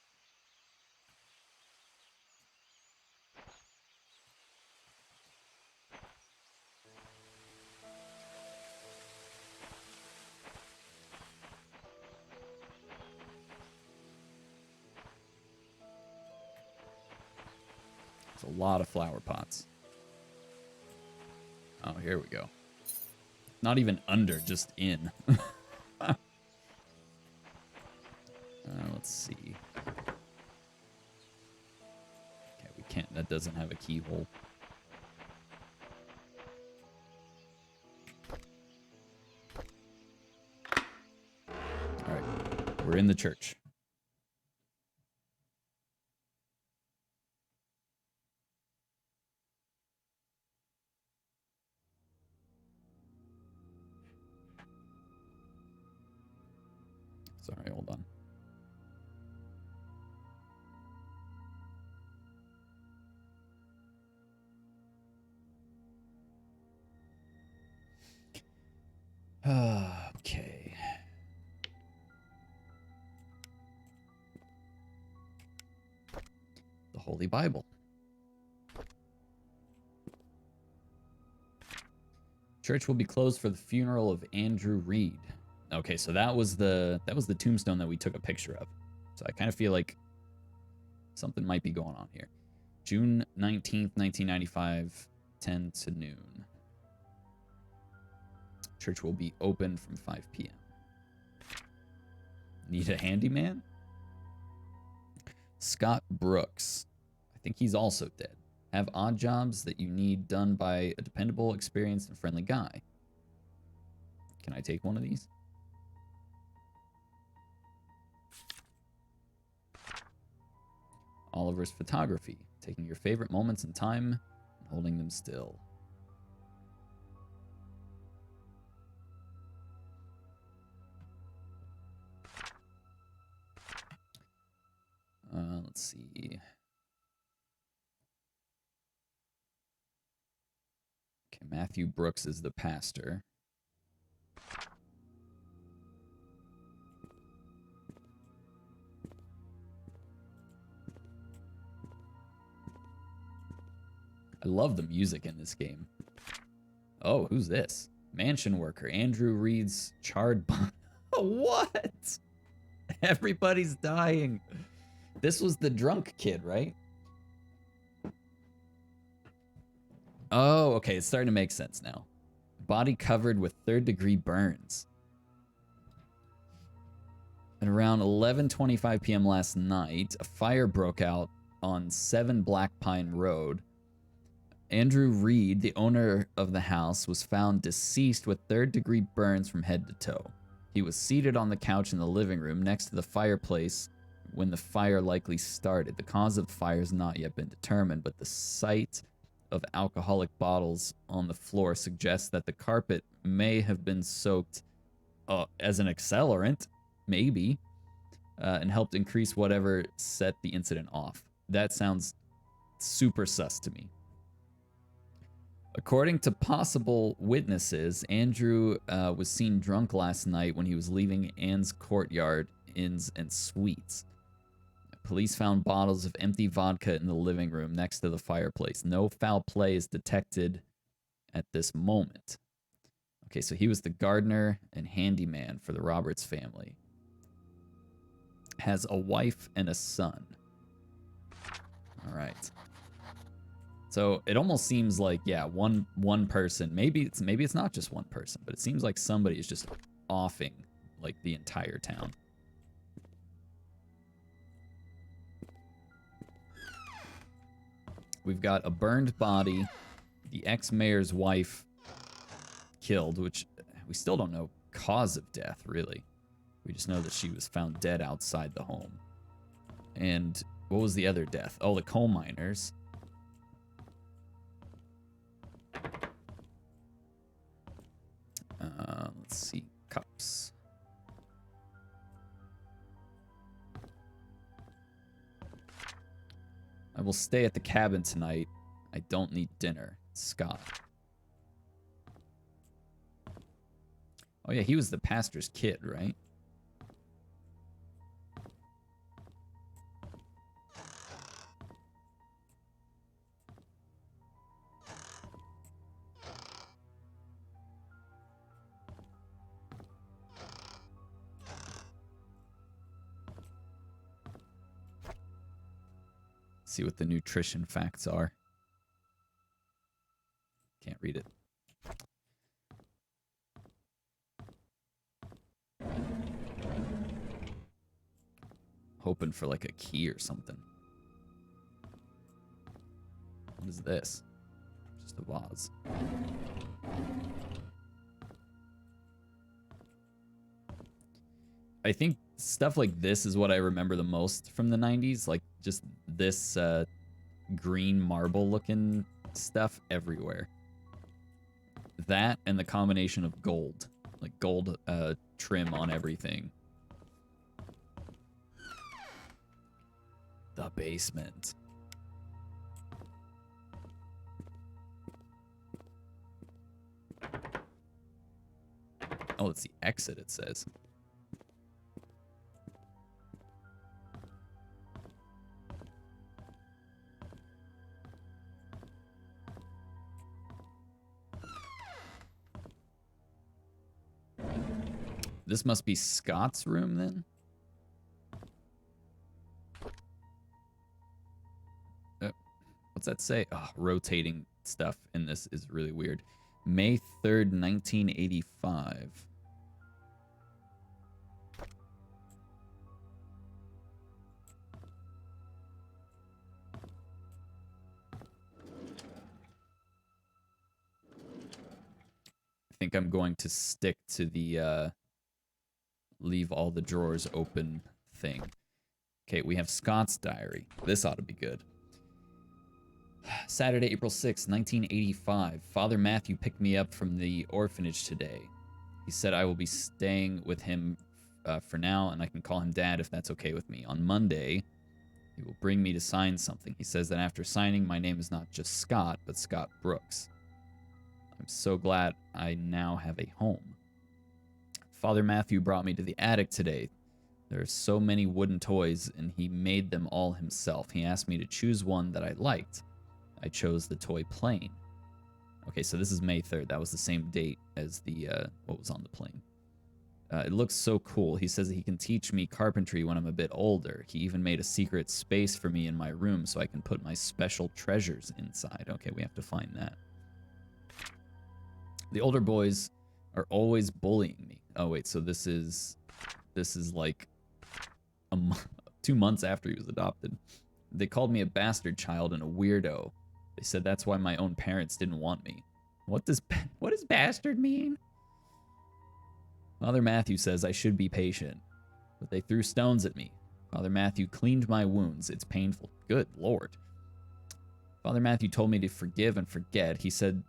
There's a lot of flower pots. Oh, here we go. Not even under, just in. Let's see. Okay, we can't. That doesn't have a keyhole. All right, we're in the church. Sorry, hold on. Okay. The Holy Bible. Church will be closed for the funeral of Andrew Reed. Okay, so that was the tombstone that we took a picture of. So I kind of feel like something might be going on here. June 19th, 1995, 10 to noon. Church will be open from 5 p.m. Need a handyman? Scott Brooks. I think he's also dead. Have odd jobs that you need done by a dependable, experienced, and friendly guy. Can I take one of these? Oliver's photography. Taking your favorite moments in time and holding them still. Let's see. Okay, Matthew Brooks is the pastor. I love the music in this game. Oh, who's this? Mansion worker. Andrew Reed's charred body. What? Everybody's dying. This was the drunk kid, right? Oh, okay. It's starting to make sense now. Body covered with third-degree burns. At around 11:25 p.m. last night, a fire broke out on 7 Black Pine Road. Andrew Reed, the owner of the house, was found deceased with third-degree burns from head to toe. He was seated on the couch in the living room next to the fireplace when the fire likely started. The cause of the fire has not yet been determined, but the sight of alcoholic bottles on the floor suggests that the carpet may have been soaked as an accelerant, maybe, and helped increase whatever set the incident off. That sounds super sus to me. According to possible witnesses, Andrew was seen drunk last night when he was leaving Anne's Courtyard Inns and Suites. Police found bottles of empty vodka in the living room next to the fireplace. No foul play is detected at this moment. Okay, so he was the gardener and handyman for the Roberts family. Has a wife and a son. All right. So it almost seems like, yeah, one person. Maybe it's not just one person, but it seems like somebody is just offing like the entire town. We've got a burned body, the ex-mayor's wife killed, which we still don't know cause of death, really. We just know that she was found dead outside the home. And what was the other death? Oh, the coal miners. Let's see. Cups. I will stay at the cabin tonight. I don't need dinner. Scott. Oh yeah, he was the pastor's kid, right? See what the nutrition facts are. Can't read it. Hoping for like a key or something. What is this? Just a vase. I think stuff like this is what I remember the most from the 90s. Like just this green marble looking stuff everywhere. That and the combination of gold. Like gold trim on everything. The basement. Oh, it's the exit, it says. This must be Scott's room, then? What's that say? Oh, rotating stuff in this is really weird. May 3rd, 1985. I think I'm going to stick to the leave all the drawers open thing. Okay, we have Scott's diary. This ought to be good. Saturday, April 6, 1985. Father Matthew picked me up from the orphanage today. He said I will be staying with him for now, and I can call him Dad if that's okay with me. On Monday, he will bring me to sign something. He says that after signing, my name is not just Scott, but Scott Brooks. I'm so glad I now have a home. Father Matthew brought me to the attic today. There are so many wooden toys, and he made them all himself. He asked me to choose one that I liked. I chose the toy plane. Okay, so this is May 3rd. That was the same date as the what was on the plane. It looks so cool. He says that he can teach me carpentry when I'm a bit older. He even made a secret space for me in my room so I can put my special treasures inside. Okay, we have to find that. The older boys are always bullying me. Oh, wait, so this is like 2 months after he was adopted. They called me a bastard child and a weirdo. They said that's why my own parents didn't want me. What does bastard mean? Father Matthew says I should be patient, but they threw stones at me. Father Matthew cleaned my wounds. It's painful. Good Lord. Father Matthew told me to forgive and forget. He said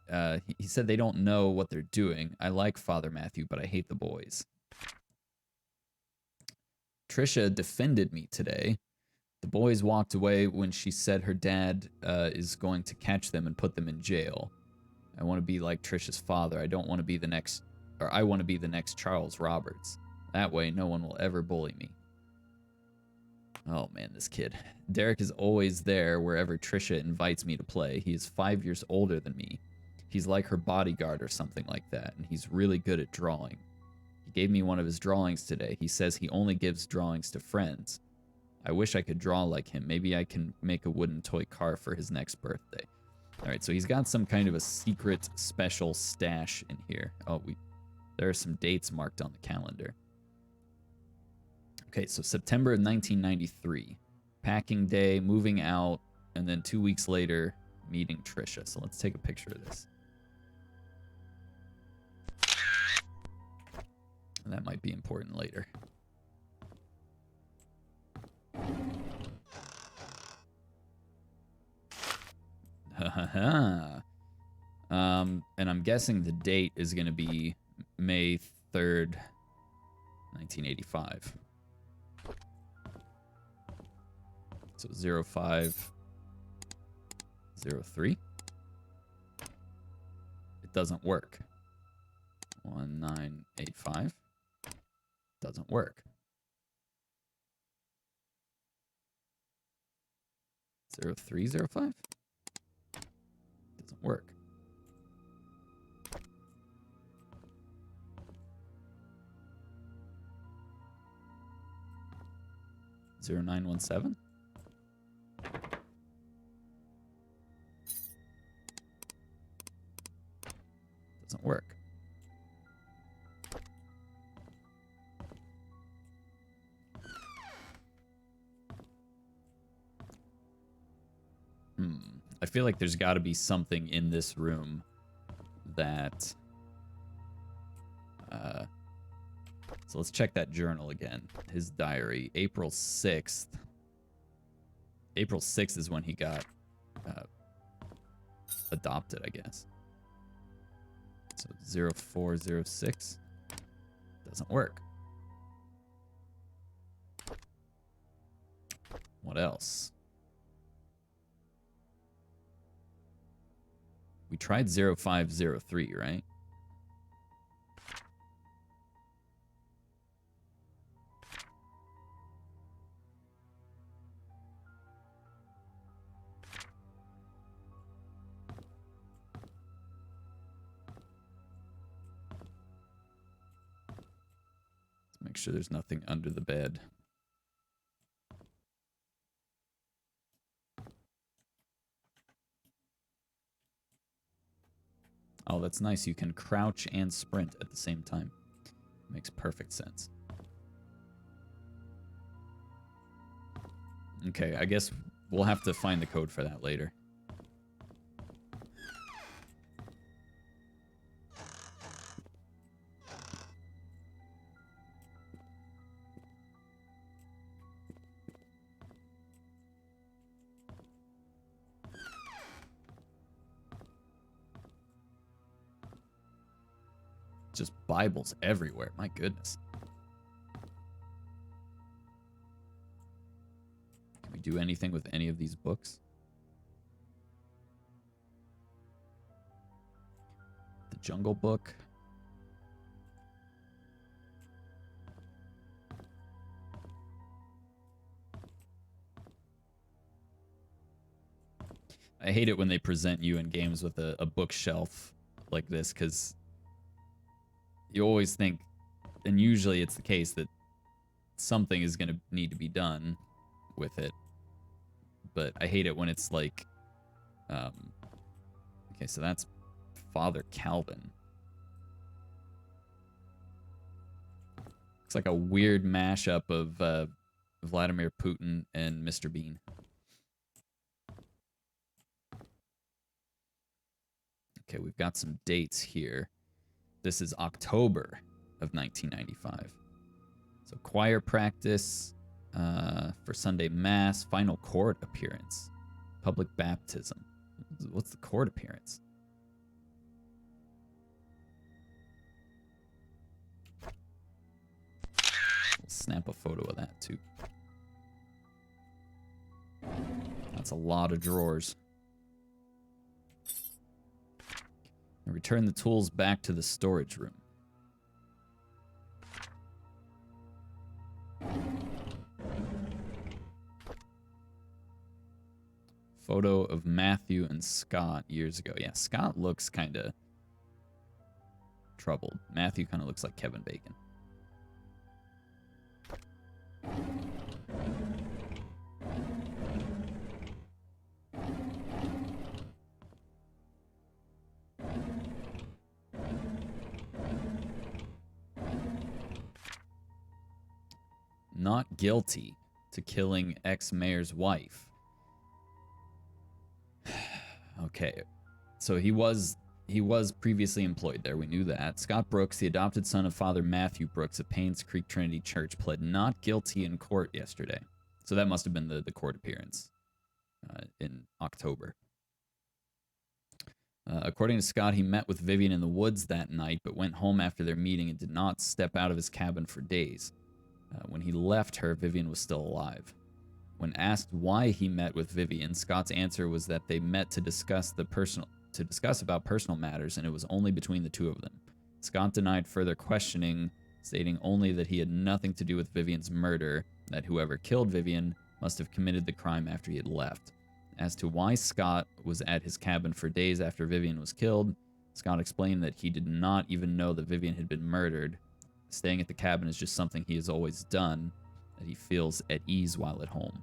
they don't know what they're doing. I like Father Matthew, but I hate the boys. Trisha defended me today. The boys walked away when she said her dad is going to catch them and put them in jail. I want to be like Trisha's father. I want to be the next Charles Roberts. That way, no one will ever bully me. Oh man, this kid. Derek is always there wherever Trisha invites me to play. He is 5 years older than me. He's like her bodyguard or something like that, and he's really good at drawing. He gave me one of his drawings today. He says he only gives drawings to friends. I wish I could draw like him. Maybe I can make a wooden toy car for his next birthday. All right, so he's got some kind of a secret special stash in here. Oh, there are some dates marked on the calendar. Okay, so September of 1993. Packing day, moving out, and then 2 weeks later, meeting Trisha. So let's take a picture of this. And that might be important later. And I'm guessing the date is going to be May 3rd, 1985. So 0503. It doesn't work. 1985. Doesn't work. 0305. Doesn't work. Zero 0917. Doesn't work. I feel like there's got to be something in this room that... so let's check that journal again. His diary, April 6th. April 6th is when he got adopted, I guess. So 0406 doesn't work. What else? We tried 0503, right? Let's make sure there's nothing under the bed. Oh, that's nice. You can crouch and sprint at the same time. Makes perfect sense. Okay, I guess we'll have to find the code for that later. Just Bibles everywhere. My goodness. Can we do anything with any of these books? The Jungle Book. I hate it when they present you in games with a bookshelf like this, because you always think, and usually it's the case, that something is going to need to be done with it. But I hate it when it's like, okay, so that's Father Calvin. It's like a weird mashup of Vladimir Putin and Mr. Bean. Okay, we've got some dates here. This is October of 1995. So choir practice for Sunday Mass, final court appearance, public baptism. What's the court appearance? We'll snap a photo of that too. That's a lot of drawers. And return the tools back to the storage room. Photo of Matthew and Scott years ago. Yeah, Scott looks kind of troubled. Matthew kind of looks like Kevin Bacon. Not guilty to killing ex-mayor's wife. Okay, so he was previously employed there. We knew that. Scott Brooks, the adopted son of Father Matthew Brooks of Painscreek Trinity Church, pled not guilty in court yesterday. So that must have been the court appearance in October. According to Scott, he met with Vivian in the woods that night, but went home after their meeting and did not step out of his cabin for days. When he left her, Vivian was still alive. When asked why he met with Vivian, Scott's answer was that they met to discuss about personal matters, and it was only between the two of them. Scott denied further questioning, stating only that he had nothing to do with Vivian's murder, that whoever killed Vivian must have committed the crime after he had left. As to why Scott was at his cabin for days after Vivian was killed, Scott explained that he did not even know that Vivian had been murdered. Staying at the cabin is just something he has always done, that he feels at ease while at home.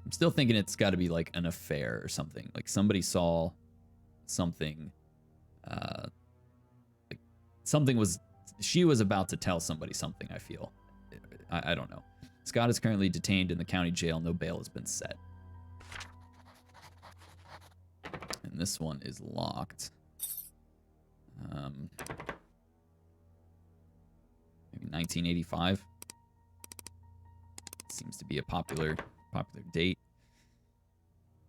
I'm still thinking it's got to be like an affair or something. Like somebody saw something, like something was, she was about to tell somebody something, I feel. I don't know. Scott is currently detained in the county jail. No bail has been set. And this one is locked. Maybe 1985. Seems to be a popular date.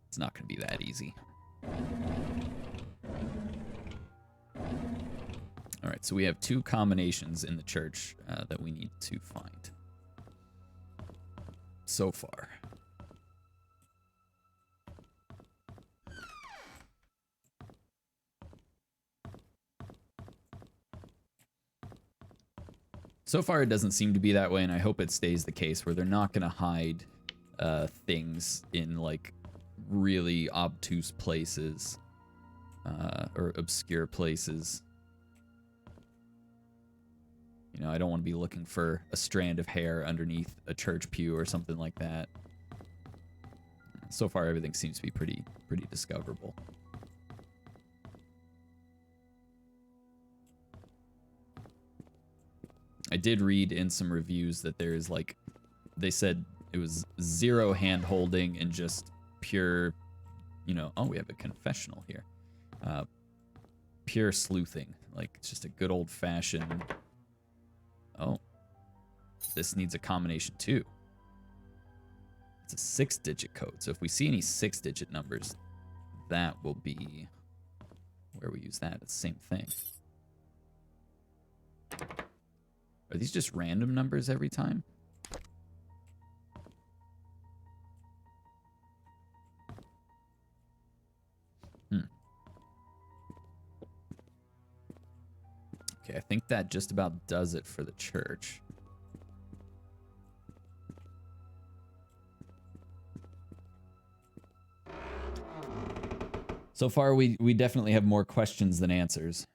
It's not going to be that easy. All right, so we have two combinations in the church that we need to find so far. So far, it doesn't seem to be that way, and I hope it stays the case where they're not going to hide things in, like, really obtuse places or obscure places. You know, I don't want to be looking for a strand of hair underneath a church pew or something like that. So far, everything seems to be pretty discoverable. I did read in some reviews that there is, like, they said it was zero hand holding and just pure, you know, oh, we have a confessional here. Pure sleuthing. Like, it's just a good old fashioned, oh, this needs a combination too. It's a 6-digit code. So if we see any 6-digit numbers, that will be where we use that. It's the same thing. Are these just random numbers every time? Okay, I think that just about does it for the church. So far, we definitely have more questions than answers.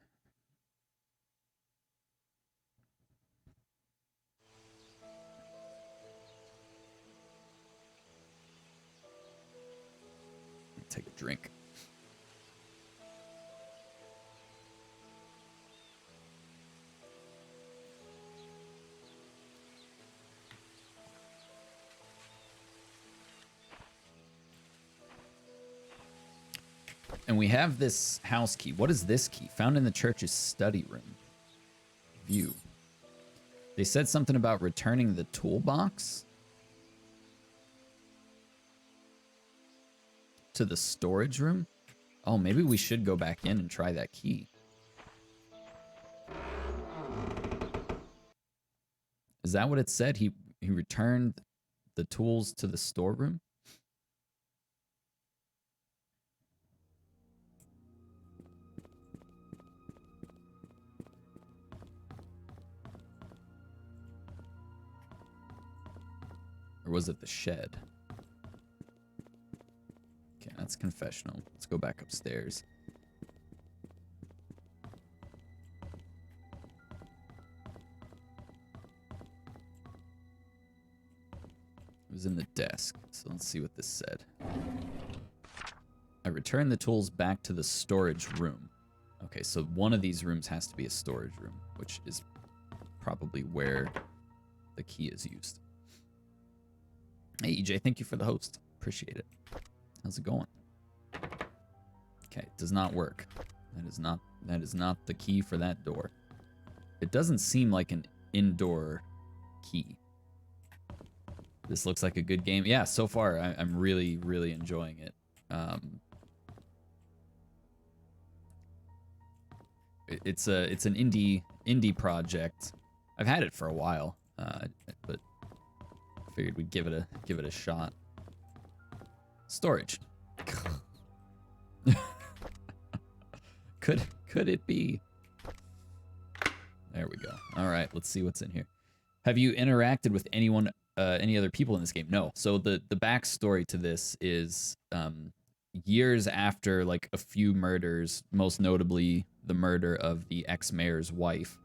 Take a drink. And we have this house key. What is this key? Found in the church's study room. View. They said something about returning the toolbox to the storage room. Oh, maybe we should go back in and try that key. Is that what it said? He returned the tools to the storeroom? Or was it the shed? Okay, that's confessional. Let's go back upstairs. It was in the desk, so let's see what this said. I returned the tools back to the storage room. Okay, so one of these rooms has to be a storage room, which is probably where the key is used. Hey, EJ, thank you for the host. Appreciate it. How's it going? Okay, it does not work. That is not the key for that door. It doesn't seem like an indoor key. This looks like a good game. Yeah, so far I'm really, really enjoying it. It's an indie project. I've had it for a while, but figured we'd give it a shot. Storage. Could it be? There we go. All right, let's see what's in here. Have you interacted with anyone, any other people in this game? No. So the backstory to this is years after like a few murders, most notably the murder of the ex-mayor's wife,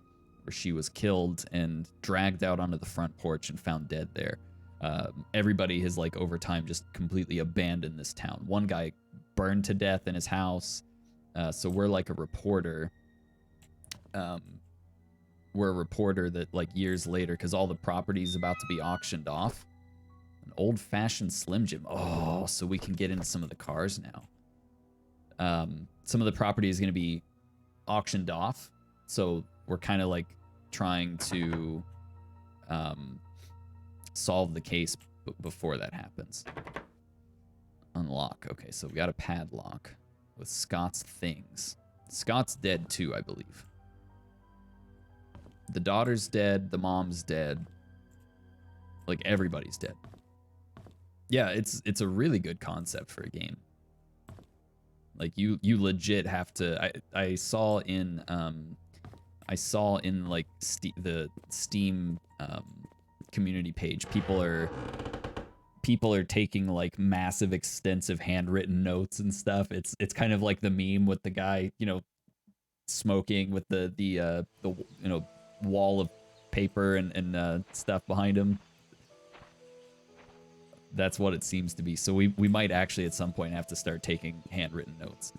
where she was killed and dragged out onto the front porch and found dead there. Everybody has like over time just completely abandoned this town. One guy burned to death in his house. So we're like a reporter. We're a reporter that like years later, because all the property's about to be auctioned off. An old-fashioned Slim Jim. Oh, so we can get into some of the cars now. Some of the property is going to be auctioned off. So we're kind of like trying to solve the case before that happens. Unlock. Okay, so we got a padlock with Scott's things. Scott's dead too, I believe. The daughter's dead, the mom's dead. Like everybody's dead. Yeah, it's a really good concept for a game. Like you legit have to. I saw in like the Steam community page, people are taking like massive extensive handwritten notes and stuff. It's kind of like the meme with the guy, you know, smoking with the you know, wall of paper and stuff behind him. That's what it seems to be. So we might actually at some point have to start taking handwritten notes.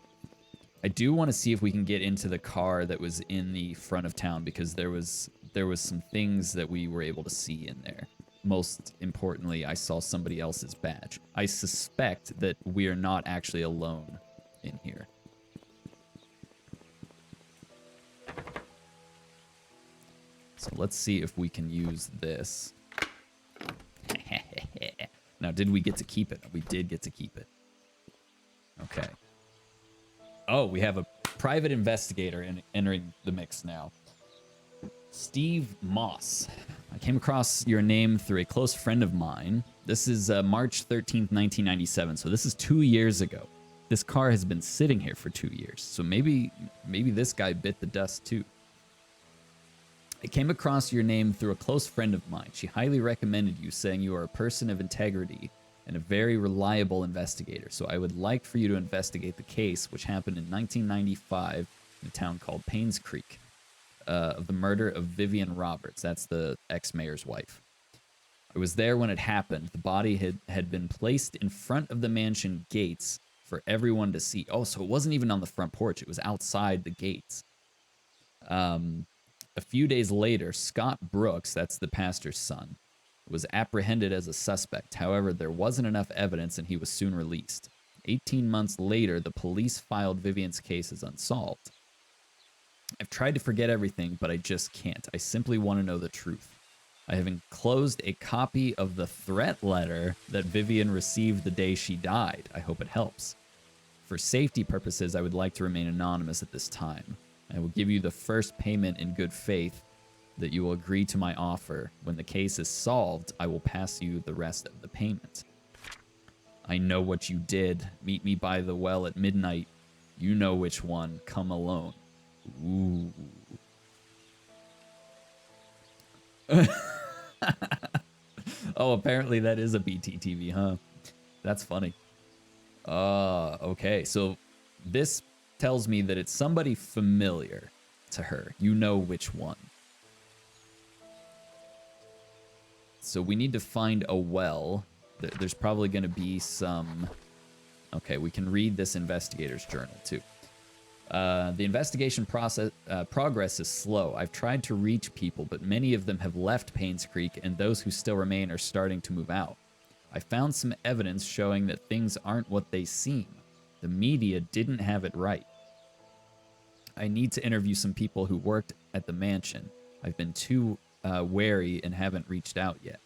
I do want to see if we can get into the car that was in the front of town, because there was some things that we were able to see in there. Most importantly, I saw somebody else's badge. I suspect that we are not actually alone in here. So let's see if we can use this. Now, did we get to keep it? We did get to keep it. Okay. Oh, we have a private investigator entering the mix now. Steve Moss. I came across your name through a close friend of mine. This is March 13th, 1997. So this is 2 years ago. This car has been sitting here for 2 years. So maybe this guy bit the dust too. I came across your name through a close friend of mine. She highly recommended you, saying you are a person of integrity and a very reliable investigator. So I would like for you to investigate the case, which happened in 1995 in a town called Painscreek, of the murder of Vivian Roberts. That's the ex-mayor's wife. I was there when it happened. The body had been placed in front of the mansion gates for everyone to see. Oh, so it wasn't even on the front porch. It was outside the gates. A few days later, Scott Brooks, that's the pastor's son, was apprehended as a suspect. However, there wasn't enough evidence and he was soon released. 18 months later, the police filed Vivian's case as unsolved. I've tried to forget everything, but I just can't. I simply want to know the truth. I have enclosed a copy of the threat letter that Vivian received the day she died. I hope it helps. For safety purposes, I would like to remain anonymous at this time. I will give you the first payment in good faith that you will agree to my offer. When the case is solved, I will pass you the rest of the payment. I know what you did. Meet me by the well at midnight. You know which one. Come alone. Ooh. Oh, apparently that is a BTTV, huh? That's funny. Okay. So this tells me that it's somebody familiar to her. You know which one. So we need to find a well. There's probably going to be some... Okay, we can read this investigator's journal, too. The investigation progress is slow. I've tried to reach people, but many of them have left Painscreek, and those who still remain are starting to move out. I found some evidence showing that things aren't what they seem. The media didn't have it right. I need to interview some people who worked at the mansion. I've been too wary and haven't reached out yet.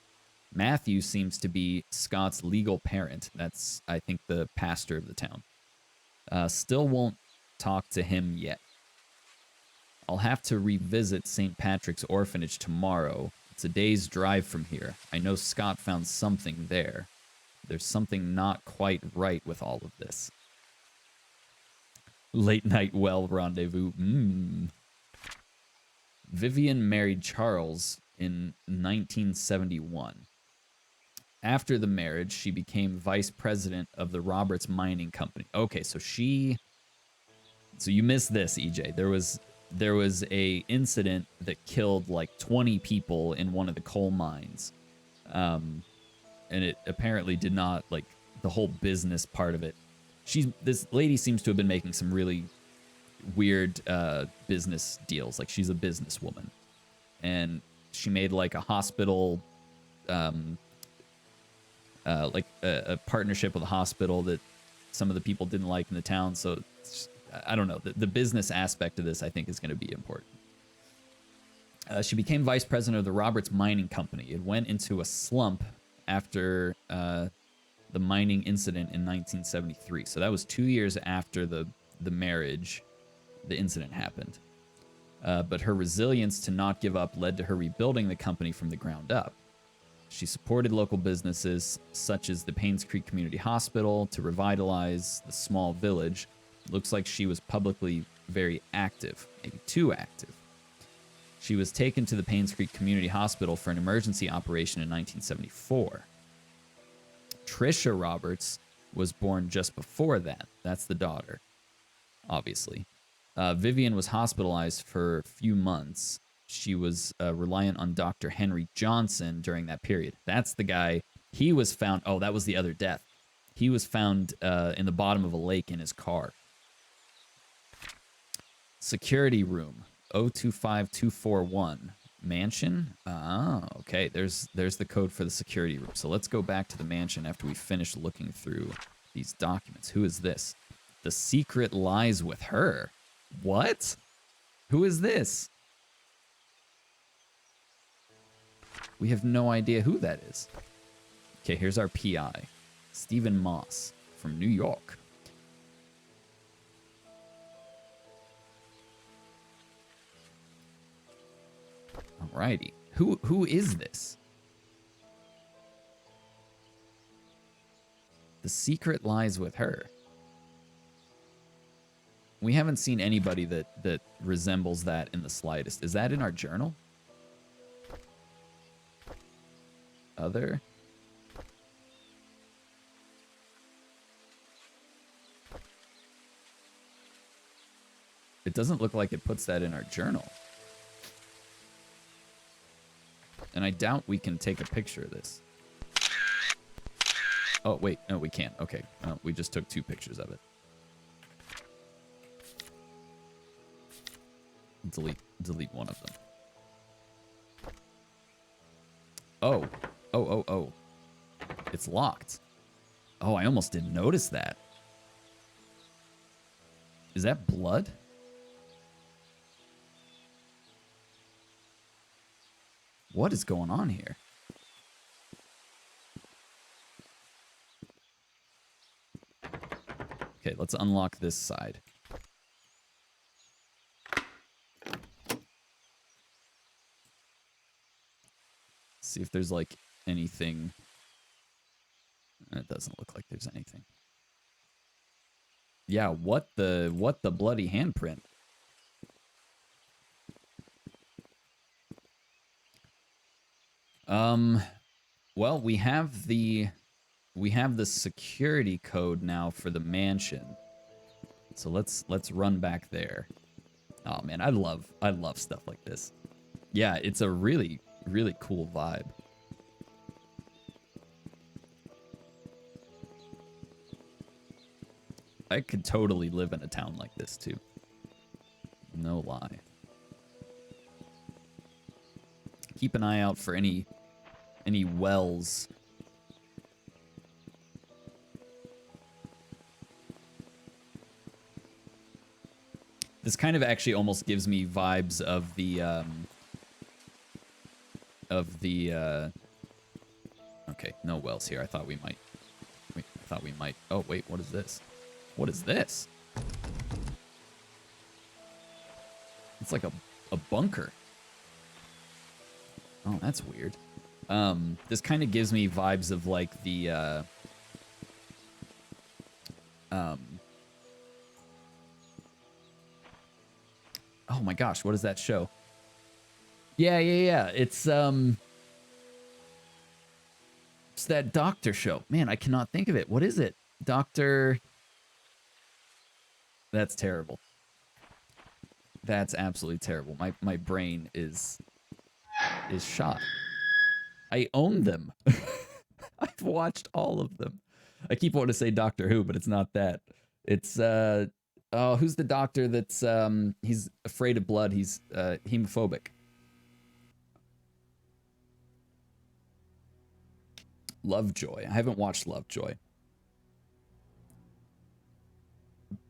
Matthew seems to be Scott's legal parent. That's, I think, the pastor of the town. Still won't talk to him yet. I'll have to revisit St. Patrick's Orphanage tomorrow. It's a day's drive from here. I know Scott found something there. There's something not quite right with all of this. Late night well rendezvous. Vivian married Charles in 1971. After the marriage, she became vice president of the Roberts Mining Company. Okay, so you missed this, EJ. There was a incident that killed like 20 people in one of the coal mines. And it apparently did not, like, the whole business part of it. This lady seems to have been making some really weird business deals. Like, she's a businesswoman. And she made like a hospital, like a partnership with a hospital that some of the people didn't like in the town. So I don't know. The business aspect of this, I think, is going to be important. She became vice president of the Roberts Mining Company. It went into a slump after the mining incident in 1973. So that was 2 years after the marriage, the incident happened. But her resilience to not give up led to her rebuilding the company from the ground up. She supported local businesses such as the Painscreek Community Hospital to revitalize the small village. Looks like she was publicly very active, maybe too active. She was taken to the Painscreek Community Hospital for an emergency operation in 1974. Trisha Roberts was born just before that. That's the daughter, obviously. Vivian was hospitalized for a few months. She was reliant on Dr. Henry Johnson during that period. That's the guy. He was found... Oh, that was the other death. He was found in the bottom of a lake in his car. Security room, 025241. Mansion? Ah, okay. There's the code for the security room. So let's go back to the mansion after we finish looking through these documents. Who is this? The secret lies with her. What? Who is this? We have no idea who that is. Okay, here's our PI. Stephen Moss from New York. Alrighty. Who is this? The secret lies with her. We haven't seen anybody that resembles that in the slightest. Is that in our journal? Other? It doesn't look like it puts that in our journal. And I doubt we can take a picture of this. Oh, wait. No, we can't. Okay. We just took 2 pictures of it. Delete one of them. Oh. Oh. It's locked. Oh, I almost didn't notice that. Is that blood? What is going on here? Okay, let's unlock this side. See if there's like anything. It doesn't look like there's anything. Yeah, what the bloody handprint? Well, we have the security code now for the mansion. So let's run back there. Oh man, I love stuff like this. Yeah, it's a really cool vibe. I could totally live in a town like this too. No lie. Keep an eye out for any wells. This kind of actually almost gives me vibes of the okay, no wells here. I thought we might. Oh, wait, what is this? What is this? It's like a bunker. Oh, that's weird. This kind of gives me vibes of like the oh my gosh, what is that show? Yeah. It's that doctor show. Man, I cannot think of it. What is it? Doctor. That's terrible. That's absolutely terrible. My brain is shot. I own them. I've watched all of them. I keep wanting to say Doctor Who, but it's not that. It's who's the doctor that's he's afraid of blood, he's hemophobic. Lovejoy. I haven't watched Lovejoy.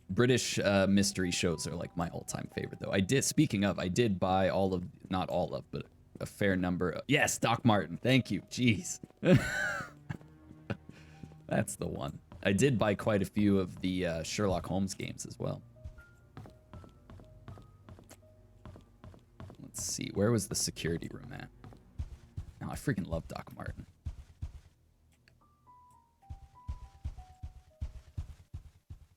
British mystery shows are like my all-time favorite, though. I did buy all of, not all of, but a fair number of, yes, Doc Martin. Thank you. Jeez. That's the one. I did buy quite a few of the Sherlock Holmes games as well. Let's see. Where was the security room at? Oh, I freaking love Doc Martin.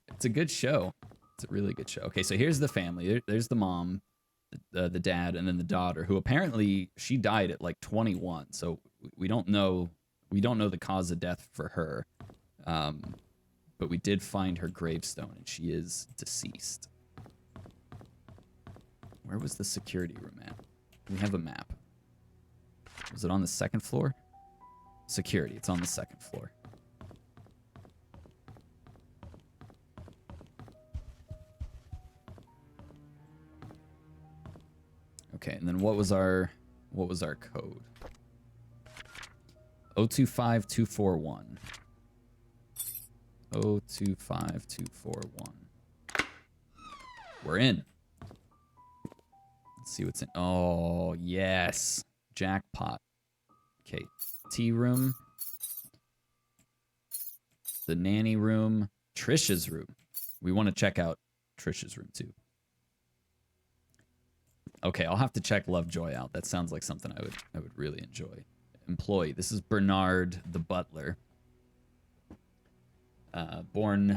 It's a good show. It's a really good show. Okay, so here's the family. There's the mom, the dad, and then the daughter, who apparently she died at like 21. So we don't know the cause of death for her. But we did find her gravestone, and she is deceased. Where was the security room at? We have a map. Was it on the 2nd floor? Security. It's on the 2nd floor. Okay, and then what was our code? 025241. 025241. We're in. Let's see what's in. Oh, yes. Jackpot. Okay. Tea room. The nanny room. Trisha's room. We want to check out Trisha's room too. Okay, I'll have to check Lovejoy out. That sounds like something I would really enjoy. Employee. This is Bernard the butler. Born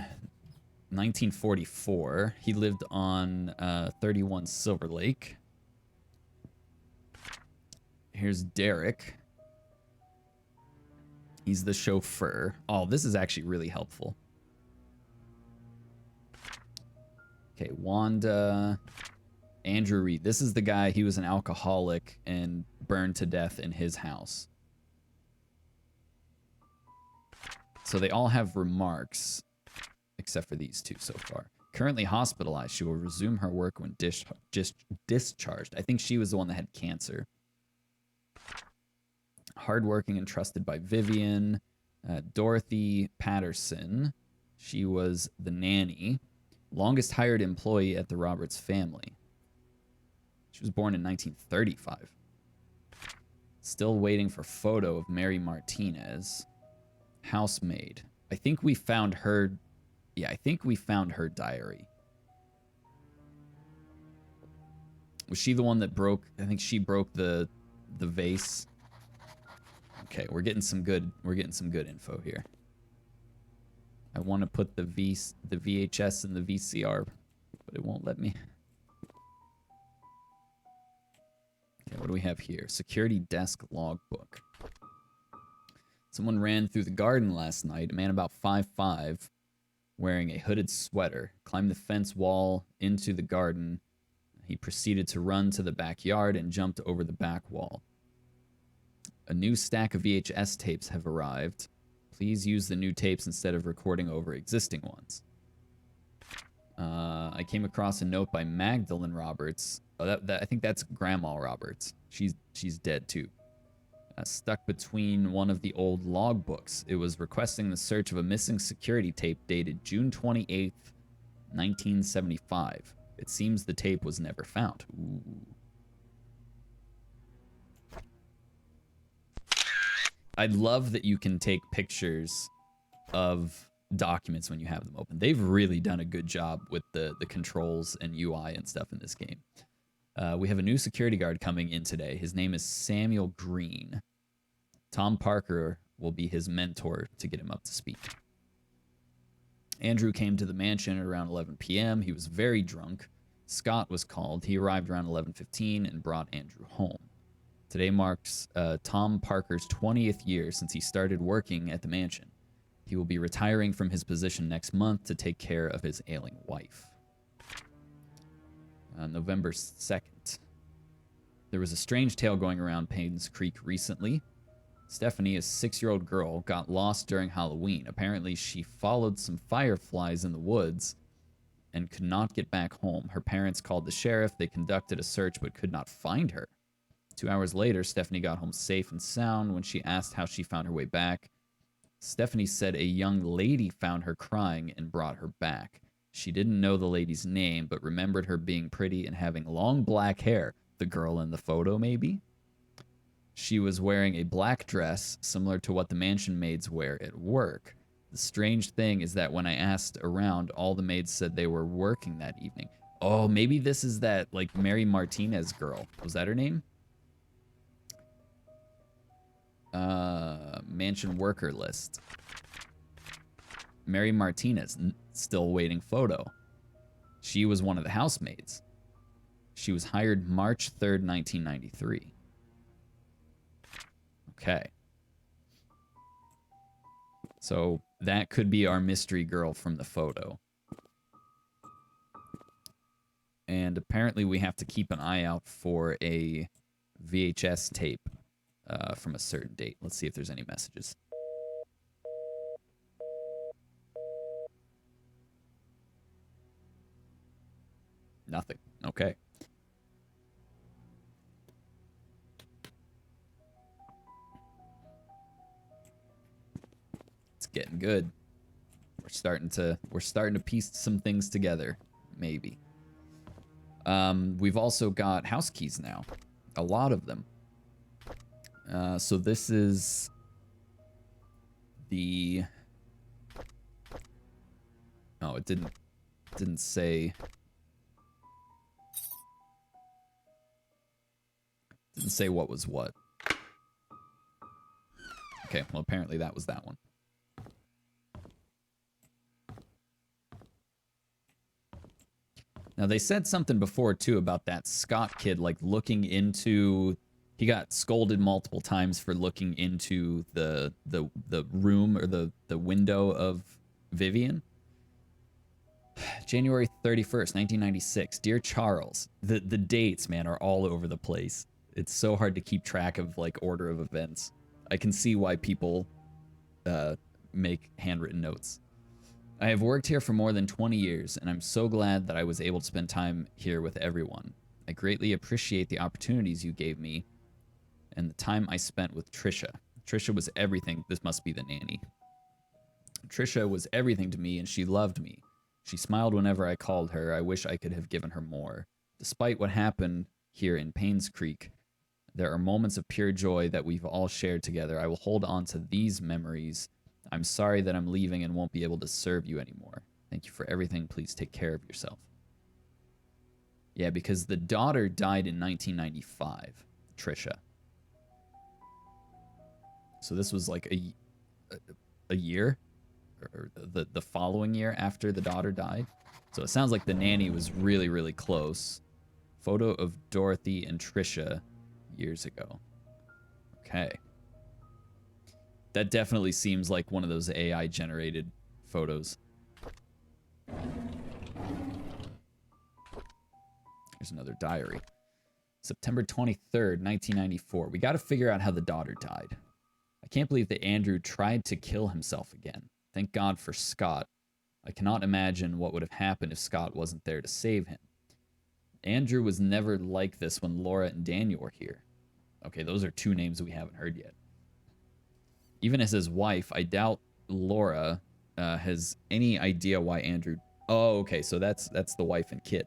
1944. He lived on 31 Silver Lake. Here's Derek. He's the chauffeur. Oh, this is actually really helpful. Okay, Wanda. Andrew Reed. This is the guy, he was an alcoholic and burned to death in his house. So they all have remarks, except for these two so far. Currently hospitalized. She will resume her work when discharged. I think she was the one that had cancer. Hardworking and trusted by Vivian. Dorothy Patterson. She was the nanny. Longest hired employee at the Roberts family. She was born in 1935. Still waiting for photo of Mary Martinez. Housemaid. I think we found her... Yeah, I think we found her diary. Was she the one that broke... I think she broke the vase. Okay, we're getting some good info here. I want to put the VHS in the VCR, but it won't let me. Okay, what do we have here? Security desk logbook. Someone ran through the garden last night. A man about 5'5", wearing a hooded sweater, climbed the fence wall into the garden. He proceeded to run to the backyard and jumped over the back wall. A new stack of VHS tapes have arrived. Please use the new tapes instead of recording over existing ones. I came across a note by Magdalene Roberts. Oh, I think that's Grandma Roberts. She's dead too. Stuck between one of the old logbooks. It was requesting the search of a missing security tape dated June 28th, 1975. It seems the tape was never found. Ooh. I love that you can take pictures of documents when you have them open. They've really done a good job with the controls and UI and stuff in this game. We have a new security guard coming in today. His name is Samuel Green. Tom Parker will be his mentor to get him up to speed. Andrew came to the mansion at around 11 p.m. He was very drunk. Scott was called. He arrived around 11:15 and brought Andrew home. Today marks Tom Parker's 20th year since he started working at the mansion. He will be retiring from his position next month to take care of his ailing wife. November 2nd. There was a strange tale going around Painscreek recently. Stephanie, a 6-year-old girl, got lost during Halloween. Apparently, she followed some fireflies in the woods and could not get back home. Her parents called the sheriff. They conducted a search but could not find her. 2 hours later, Stephanie got home safe and sound. When she asked how she found her way back, Stephanie said a young lady found her crying and brought her back. She didn't know the lady's name, but remembered her being pretty and having long black hair. The girl in the photo, maybe? She was wearing a black dress, similar to what the mansion maids wear at work. The strange thing is that when I asked around, all the maids said they were working that evening. Oh, maybe this is that, like, Mary Martinez girl. Was that her name? Mansion worker list. Mary Martinez, still waiting photo. She was one of the housemaids. She was hired March 3rd, 1993. Okay. So that could be our mystery girl from the photo. And apparently we have to keep an eye out for a VHS tape from a certain date. Let's see if there's any messages. Nothing. Okay. It's getting good. We're starting to piece some things together, maybe. We've also got house keys now. A lot of them. So this is the... Oh, it didn't say... Didn't say what was what. Okay, well, apparently that was that one. Now, they said something before, too, about that Scott kid, like, looking into... He got scolded multiple times for looking into the room or the window of Vivian. January 31st, 1996. Dear Charles, the dates, man, are all over the place. It's so hard to keep track of, like, order of events. I can see why people make handwritten notes. I have worked here for more than 20 years, and I'm so glad that I was able to spend time here with everyone. I greatly appreciate the opportunities you gave me and the time I spent with Trisha. Trisha was everything. This must be the nanny. Trisha was everything to me, and she loved me. She smiled whenever I called her. I wish I could have given her more. Despite what happened here in Painscreek, there are moments of pure joy that we've all shared together. I will hold on to these memories. I'm sorry that I'm leaving and won't be able to serve you anymore. Thank you for everything. Please take care of yourself. Yeah, because the daughter died in 1995, Trisha. So this was like a year, or the following year after the daughter died. So it sounds like the nanny was really, really close. Photo of Dorothy and Trisha years ago. Okay. That definitely seems like one of those AI generated photos. Here's another diary. September 23rd, 1994. We got to figure out how the daughter died. I can't believe that Andrew tried to kill himself again. Thank God for Scott. I cannot imagine what would have happened if Scott wasn't there to save him. Andrew was never like this when Laura and Daniel were here. Okay, those are two names we haven't heard yet. Even as his wife, I doubt Laura has any idea why Andrew... Oh, okay, so that's the wife and kid.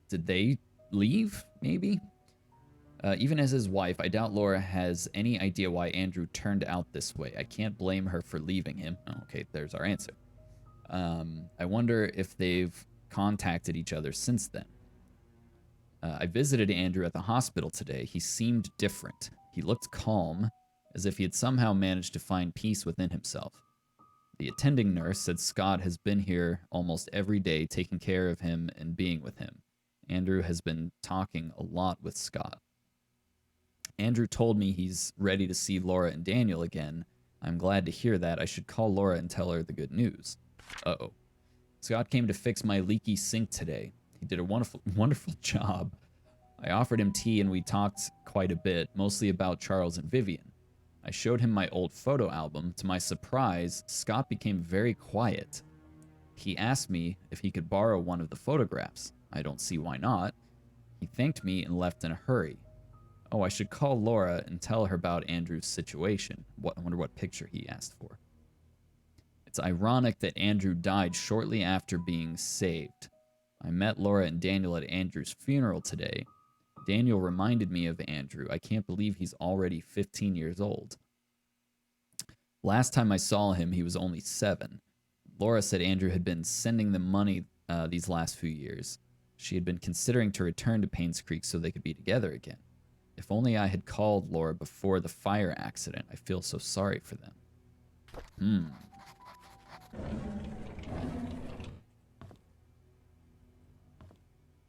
Did they leave, maybe? Even as his wife, I doubt Laura has any idea why Andrew turned out this way. I can't blame her for leaving him. Oh, okay, there's our answer. I wonder if they've contacted each other since then. I visited Andrew at the hospital today. He seemed different. He looked calm, as if he had somehow managed to find peace within himself. The attending nurse said Scott has been here almost every day, taking care of him and being with him. Andrew has been talking a lot with Scott. Andrew told me he's ready to see Laura and Daniel again. I'm glad to hear that. I should call Laura and tell her the good news. Uh-oh. Scott came to fix my leaky sink today. He did a wonderful job. I offered him tea and we talked quite a bit, mostly about Charles and Vivian. I showed him my old photo album. To my surprise, Scott became very quiet. He asked me if he could borrow one of the photographs. I don't see why not. He thanked me and left in a hurry. Oh, I should call Laura and tell her about Andrew's situation. I wonder what picture he asked for. It's ironic that Andrew died shortly after being saved. I met Laura and Daniel at Andrew's funeral today. Daniel reminded me of Andrew. I can't believe he's already 15 years old. Last time I saw him, he was only 7. Laura said Andrew had been sending them money these last few years. She had been considering to return to Painscreek so they could be together again. If only I had called Laura before the fire accident. I feel so sorry for them.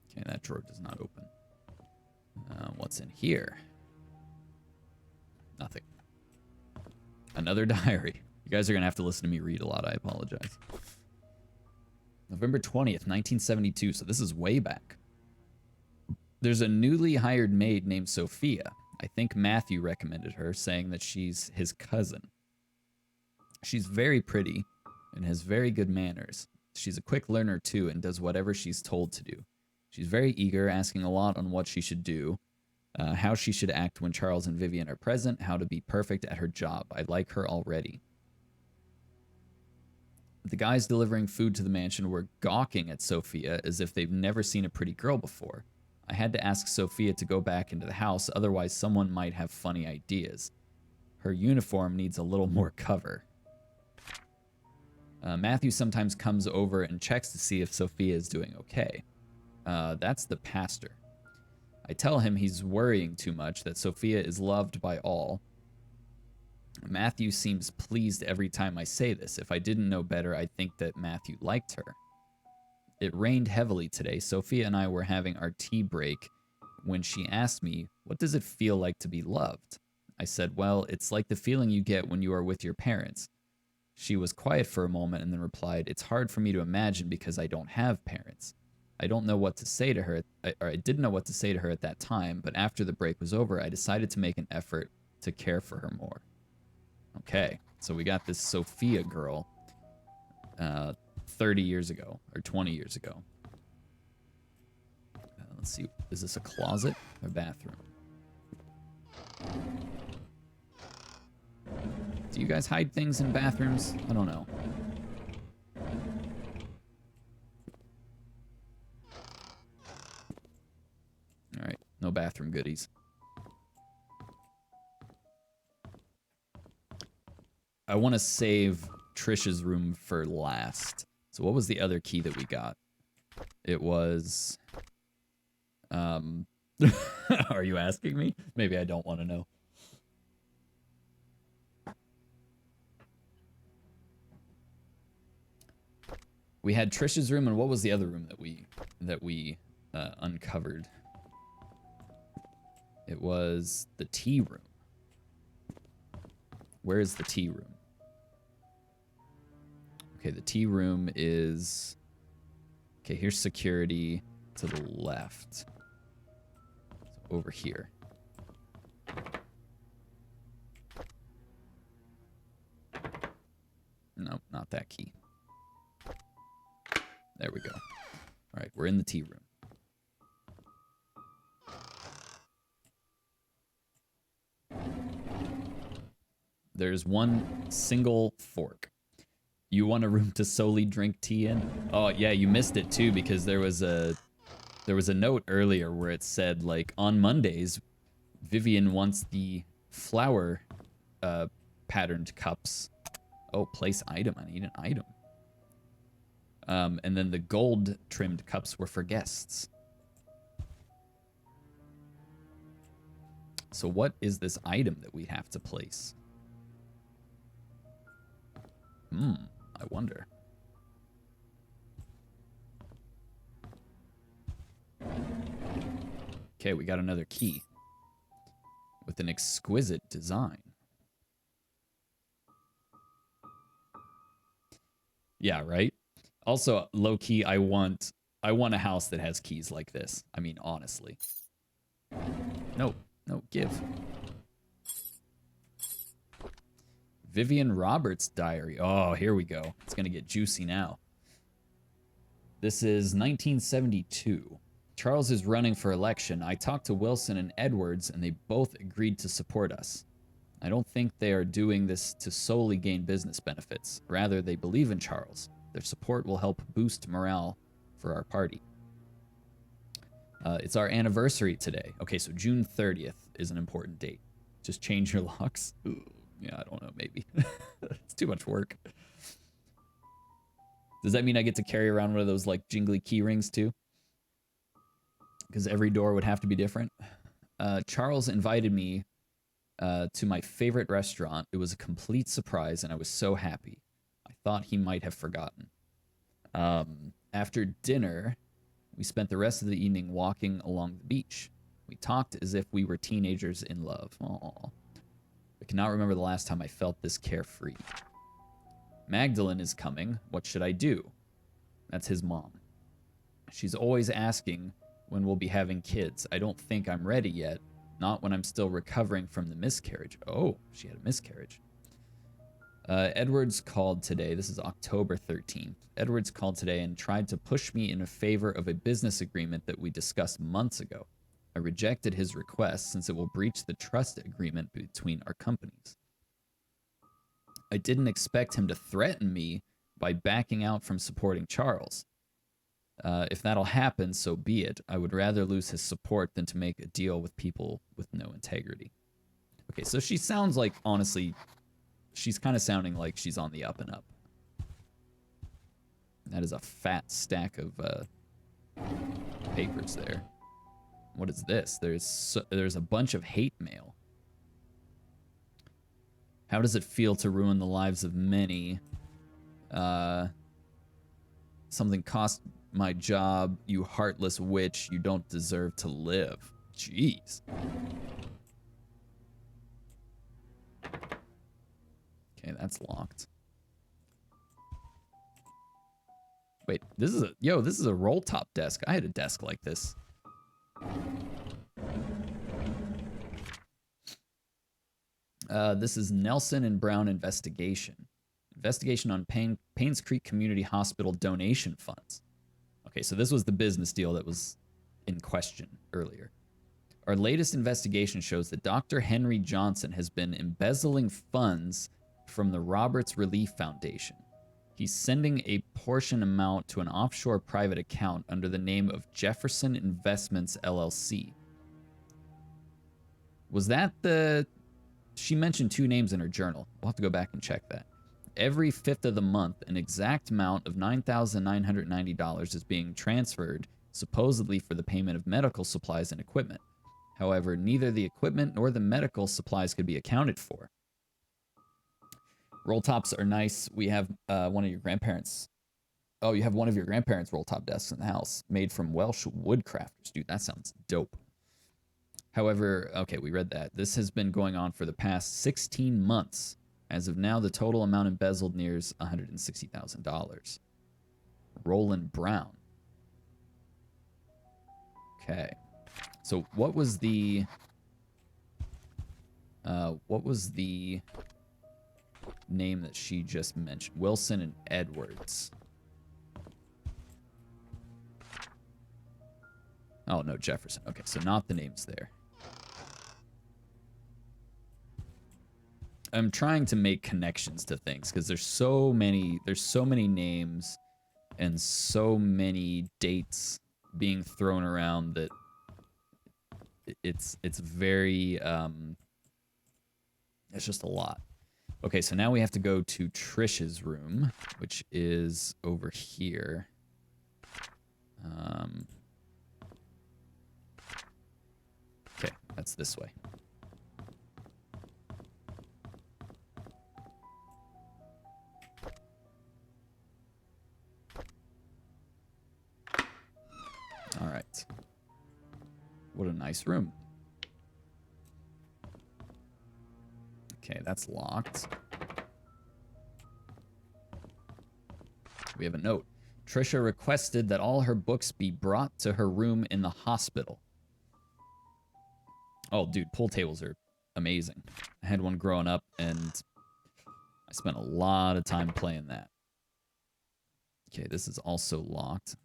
Okay, that drawer does not open. What's in here? Nothing. Another diary. You guys are going to have to listen to me read a lot. I apologize. November 20th, 1972. So this is way back. There's a newly hired maid named Sophia. I think Matthew recommended her, saying that she's his cousin. She's very pretty and has very good manners. She's a quick learner too and does whatever she's told to do. She's very eager, asking a lot on what she should do, how she should act when Charles and Vivian are present, how to be perfect at her job. I like her already. The guys delivering food to the mansion were gawking at Sophia as if they've never seen a pretty girl before. I had to ask Sophia to go back into the house, otherwise someone might have funny ideas. Her uniform needs a little more cover. Matthew sometimes comes over and checks to see if Sophia is doing okay. That's the pastor. I tell him he's worrying too much, that Sophia is loved by all. Matthew seems pleased every time I say this. If I didn't know better, I'd think that Matthew liked her. It rained heavily today. Sophia and I were having our tea break when she asked me, what does it feel like to be loved? I said, well, it's like the feeling you get when you are with your parents. She was quiet for a moment and then replied, "It's hard for me to imagine because I don't have parents. I don't know what to say to her, or I didn't know what to say to her at that time, but after the break was over, I decided to make an effort to care for her more." Okay, so we got this Sophia girl 30 years ago, or 20 years ago. Let's see, is this a closet or bathroom? Do you guys hide things in bathrooms? I don't know. Alright, no bathroom goodies. I want to save Trisha's room for last. So what was the other key that we got? It was... Are you asking me? Maybe I don't want to know. We had Trisha's room, and what was the other room that we uncovered? It was the tea room. Where is the tea room? Okay, the tea room is... Okay, here's security to the left. So over here. No, not that key. There we go. All right, we're in the tea room. There's one single fork. You want a room to solely drink tea in? Oh, yeah, you missed it too because there was a note earlier where it said, like, on Mondays, Vivian wants the flower patterned cups. Oh, place item. I need an item. And then the gold trimmed cups were for guests. So what is this item that we have to place? I wonder. Okay, we got another key with an exquisite design. Yeah, right? Also, low-key, I want a house that has keys like this. I mean, honestly. No, give. Vivian Roberts' diary. Oh, here we go. It's going to get juicy now. This is 1972. Charles is running for election. I talked to Wilson and Edwards, and they both agreed to support us. I don't think they are doing this to solely gain business benefits. Rather, they believe in Charles. Their support will help boost morale for our party. It's our anniversary today. Okay, so June 30th is an important date. Just change your locks. Ooh, yeah, I don't know, maybe. It's too much work. Does that mean I get to carry around one of those, like, jingly key rings, too? Because every door would have to be different. Charles invited me to my favorite restaurant. It was a complete surprise, and I was so happy. I thought he might have forgotten. After dinner, we spent the rest of the evening walking along the beach. We talked as if we were teenagers in love. Aww. I cannot remember the last time I felt this carefree. Magdalene is coming. What should I do? That's his mom. She's always asking when we'll be having kids. I don't think I'm ready yet. Not when I'm still recovering from the miscarriage. Oh, she had a miscarriage. Edwards called today. This is October 13th. Edwards called today and tried to push me in favor of a business agreement that we discussed months ago. I rejected his request since it will breach the trust agreement between our companies. I didn't expect him to threaten me by backing out from supporting Charles. If that'll happen, so be it. I would rather lose his support than to make a deal with people with no integrity. Okay, so she sounds like, honestly, she's kind of sounding like she's on the up and up. That is a fat stack of papers there. What is this? There's a bunch of hate mail. How does it feel to ruin the lives of many? Something cost my job, you heartless witch. You don't deserve to live. Jeez. Okay, that's locked. Wait, this is a roll top desk. I had a desk like this. This is Nelson and Brown investigation. Investigation on Painscreek Community Hospital donation funds. Okay, so this was the business deal that was in question earlier. Our latest investigation shows that Dr. Henry Johnson has been embezzling funds from the Roberts Relief Foundation. He's sending a portion amount to an offshore private account under the name of Jefferson Investments, LLC. Was that the... She mentioned 2 names in her journal. We'll have to go back and check that. Every 5th of the month, an exact amount of $9,990 is being transferred, supposedly for the payment of medical supplies and equipment. However, neither the equipment nor the medical supplies could be accounted for. Roll tops are nice. We have one of your grandparents. Oh, you have one of your grandparents' roll top desks in the house, made from Welsh woodcrafters. Dude, that sounds dope. However, okay, we read that. This has been going on for the past 16 months. As of now, the total amount embezzled nears $160,000. Roland Brown. Okay. So what was the name that she just mentioned? Wilson and Edwards. Oh, no, Jefferson. Okay, so not the names there. I'm trying to make connections to things because there's so many names and so many dates being thrown around that it's very it's just a lot. Okay, so now we have to go to Trish's room, which is over here. Okay, that's this way. All right. What a nice room. Okay, that's locked. We have a note. Trisha requested that all her books be brought to her room in the hospital. Oh, dude, pool tables are amazing. I had one growing up, and I spent a lot of time playing that. Okay, this is also locked.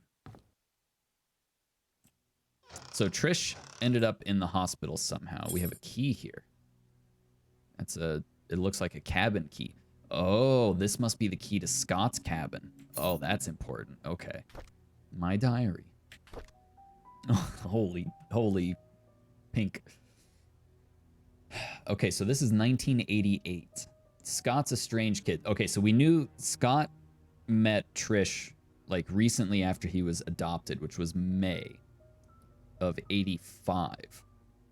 So Trish ended up in the hospital somehow. We have a key here. It looks like a cabin key. Oh, this must be the key to Scott's cabin. Oh, that's important. Okay. My diary. Oh, holy pink. Okay, so this is 1988. Scott's a strange kid. Okay, so we knew Scott met Trish like recently after he was adopted, which was May of 85.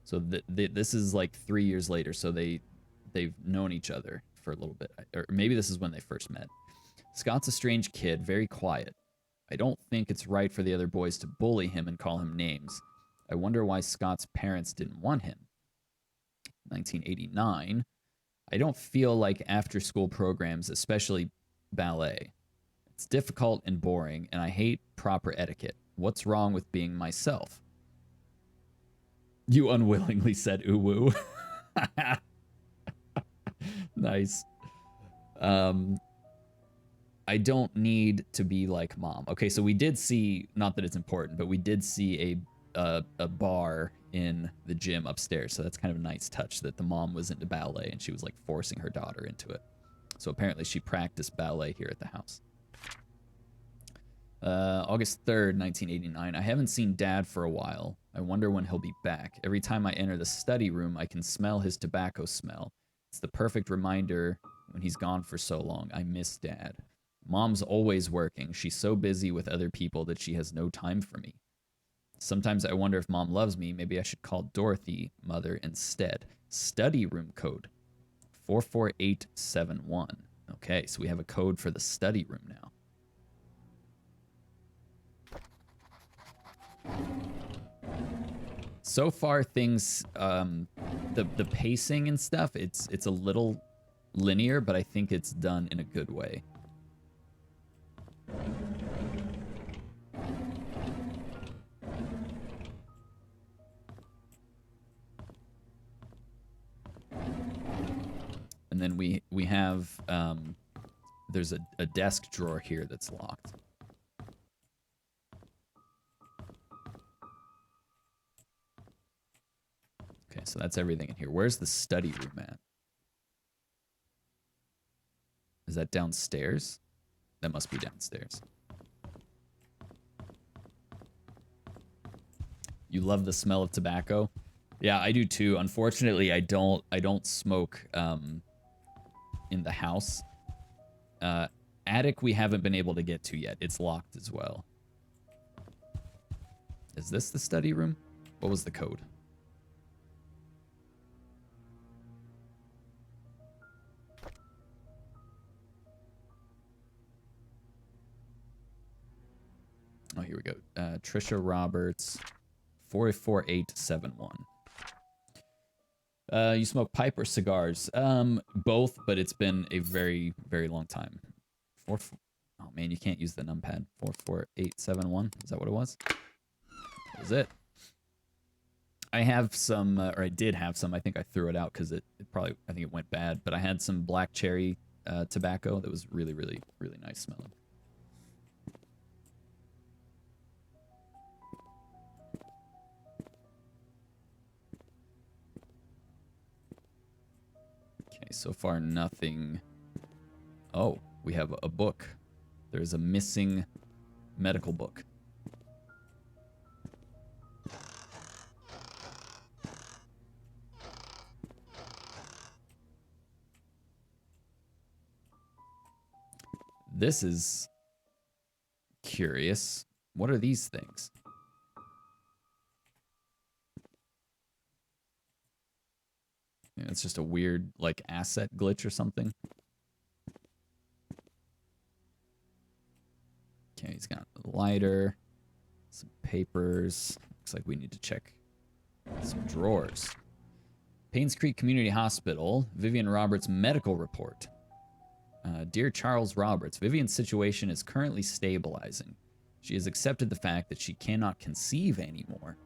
So this is like 3 years later. So they've known each other for a little bit, or maybe this is when they first met. Scott's a strange kid, very quiet. I don't think it's right for the other boys to bully him and call him names. I wonder why Scott's parents didn't want him. 1989. I don't feel like after-school programs, especially ballet. It's difficult and boring, and I hate proper etiquette. What's wrong with being myself? You unwillingly said ooh-woo. Nice. I don't need to be like mom. Okay, so we did see, not that it's important, but we did see a bar in the gym upstairs. So that's kind of a nice touch that the mom was into ballet and she was like forcing her daughter into it. So apparently she practiced ballet here at the house. August 3rd, 1989. I haven't seen Dad for a while. I wonder when he'll be back. Every time I enter the study room, I can smell his tobacco smell. It's the perfect reminder when he's gone for so long. I miss Dad. Mom's always working. She's so busy with other people that she has no time for me. Sometimes I wonder if Mom loves me. Maybe I should call Dorothy Mother instead. Study room code 44871. Okay, so we have a code for the study room now. So far, things, the pacing and stuff, it's a little linear, but I think it's done in a good way. And then we have there's a desk drawer here that's locked. Okay, so that's everything in here. Where's the study room at? Is that downstairs? That must be downstairs. You love the smell of tobacco? Yeah, I do too. Unfortunately, I don't smoke in the house. Attic we haven't been able to get to yet. It's locked as well. Is this the study room? What was the code? Oh, here we go. Trisha Roberts, 44871. You smoke pipe or cigars? Both, but it's been a very, very long time. Oh man, you can't use the numpad. 44871. Is that what it was? That was it. I have some, or I did have some. I think I threw it out because it probably, I think it went bad. But I had some black cherry tobacco that was really, really, really nice smelling. Okay, so far nothing. Oh, we have a book. There's a missing medical book. This is curious. What are these things? Yeah, it's just a weird, like, asset glitch or something. Okay, he's got a lighter, some papers. Looks like we need to check some drawers. Painscreek Community Hospital, Vivian Roberts' medical report. Dear Charles Roberts, Vivian's situation is currently stabilizing. She has accepted the fact that she cannot conceive anymore.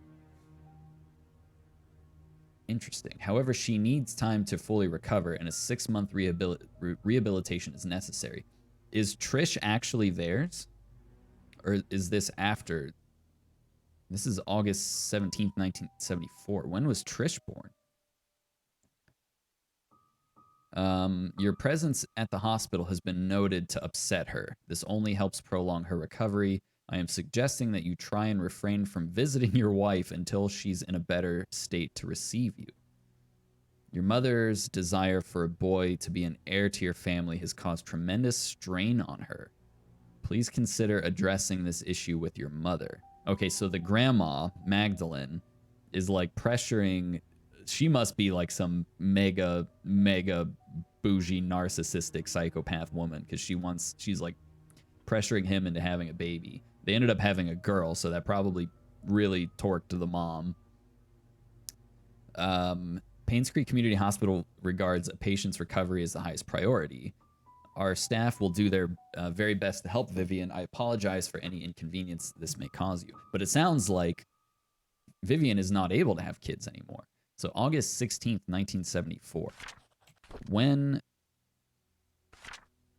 Interesting. However, she needs time to fully recover, and a 6-month rehabilitation is necessary. Is Trish actually theirs? Or is this after? This is August 17th, 1974. When was Trish born? Your presence at the hospital has been noted to upset her. This only helps prolong her recovery. I am suggesting that you try and refrain from visiting your wife until she's in a better state to receive you. Your mother's desire for a boy to be an heir to your family has caused tremendous strain on her. Please consider addressing this issue with your mother. Okay, so the grandma, Magdalene, is like pressuring. She must be like some mega bougie narcissistic psychopath woman, because she's like pressuring him into having a baby. They ended up having a girl, so that probably really torqued the mom. Painscreek Community Hospital regards a patient's recovery as the highest priority. Our staff will do their very best to help Vivian. I apologize for any inconvenience this may cause you. But it sounds like Vivian is not able to have kids anymore. So August 16th, 1974. When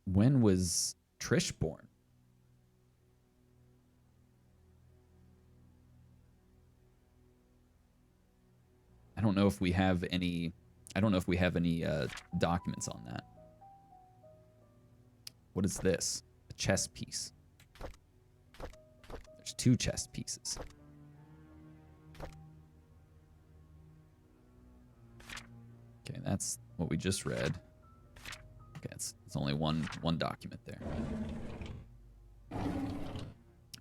was Trish born? I don't know if we have any documents on that. What is this? A chess piece. There's 2 chess pieces. Okay, that's what we just read. Okay, it's only one document there.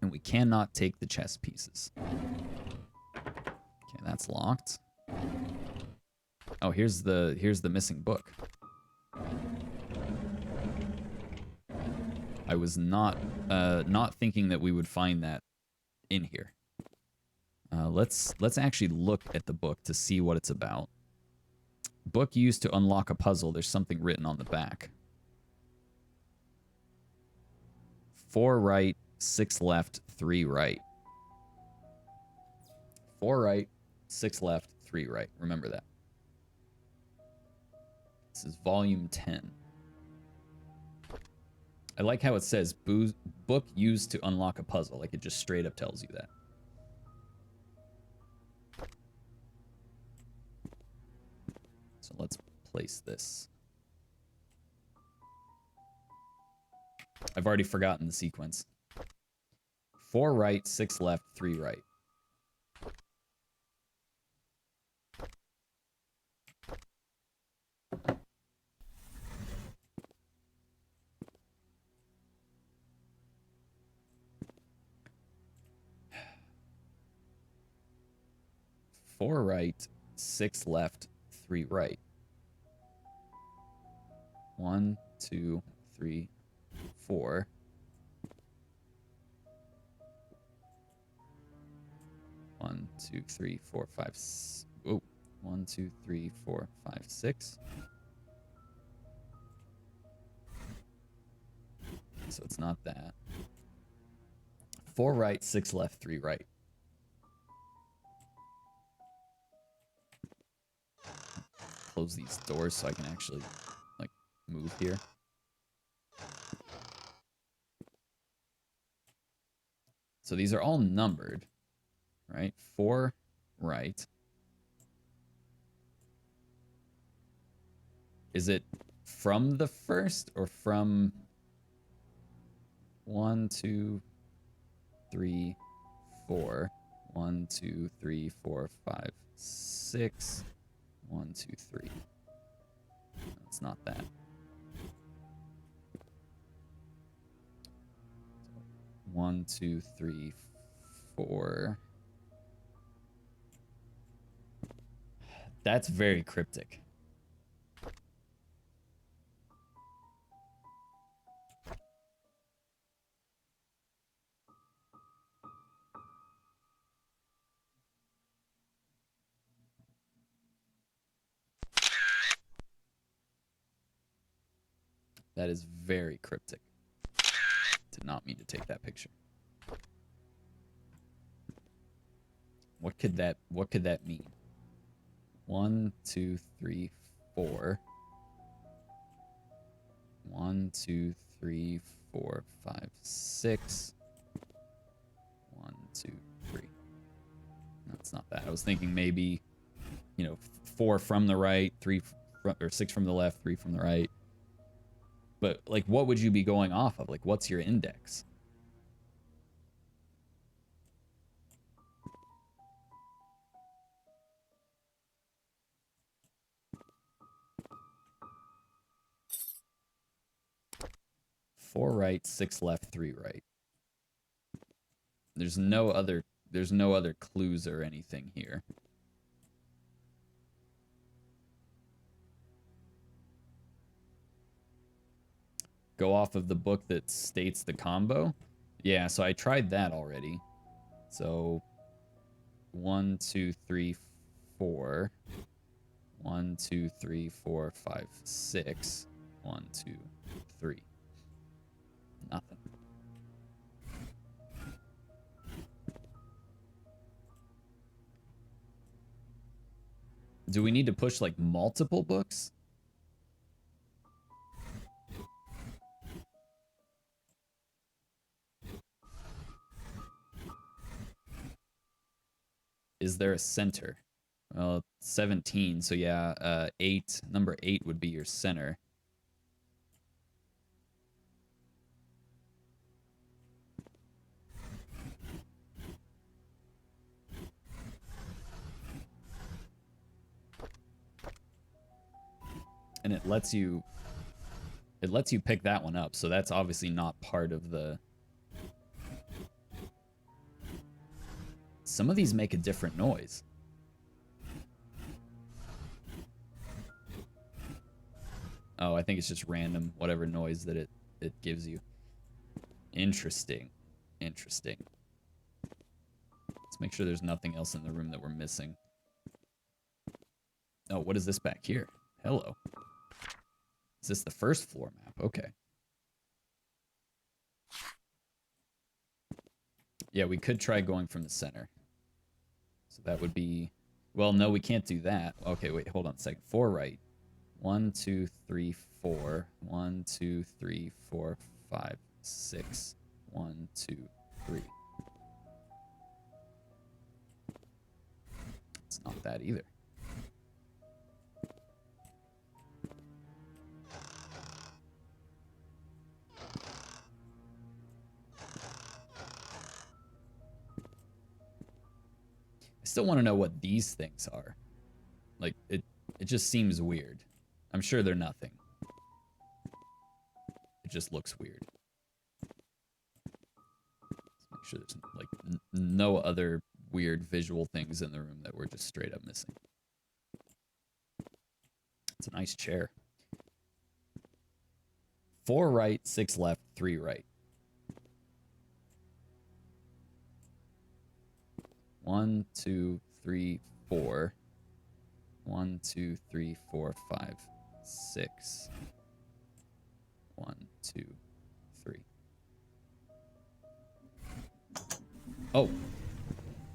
And we cannot take the chess pieces. Okay, that's locked. Oh, here's the missing book. I was not thinking that we would find that in here. Let's actually look at the book to see what it's about. Book used to unlock a puzzle. There's something written on the back. 4 right, 6 left, 3 right. 4 right, 6 left, 3 right. Remember that. This is volume 10. I like how it says book used to unlock a puzzle. Like, it just straight up tells you that. So let's place this. I've already forgotten the sequence. 4 right, 6 left, 3 right. Four right, 6 left, 3 right. 1, 2, 3, 4. One, two, three, four, five. Oh, 1, 2, 3, 4, 5, 6. So it's not that. 4 right, 6 left, 3 right. Close these doors so I can actually, like, move here. So these are all numbered, right? 4 right. Is it from the first or from 1, 2, 3, 4? 1, 2, 3, 4, 5, 6. 1, 2, 3. No, it's not that. 1, 2, 3, 4. That's very cryptic. That is very cryptic. Did not mean to take that picture. What could that mean? 1, 2, 3, 4. 1, 2, 3, 4, 5, 6. 1, 2, 3. No, it's not that. I was thinking maybe, 4 from the right, 3 or 6 from the left, 3 from the right. But, like, what would you be going off of? Like, what's your index? Four right, 6 left, 3 right. There's no other clues or anything here. Go off of the book that states the combo. Yeah, so I tried that already. So 1, 2, 3, 4. 1, 2, 3, 4, 5, 6. 1, 2, 3. Nothing. Do we need to push, like, multiple books? Is there a center? Well, 17, so yeah, 8. Number 8 would be your center. And it lets you pick that one up, so that's obviously not part of the... Some of these make a different noise. Oh, I think it's just random, whatever noise that it gives you. Interesting. Interesting. Let's make sure there's nothing else in the room that we're missing. Oh, what is this back here? Hello. Is this the first floor map? Okay. Yeah, we could try going from the center. So that would be... Well, no, we can't do that. Okay, wait, hold on a second. 4 right. 1, 2, 3, 4. 1, 2, 3, 4, 5, 6. 1, 2, 3. It's not that either. I still want to know what these things are. Like, it just seems weird. I'm sure they're nothing. It just looks weird. Let's make sure there's, like, no other weird visual things in the room that we're just straight up missing. It's a nice chair. 4 right, 6 left, 3 right. 1, 2, 3, 4. 1, 2, 3, 4, 5, 6. 1, 2, 3. Oh,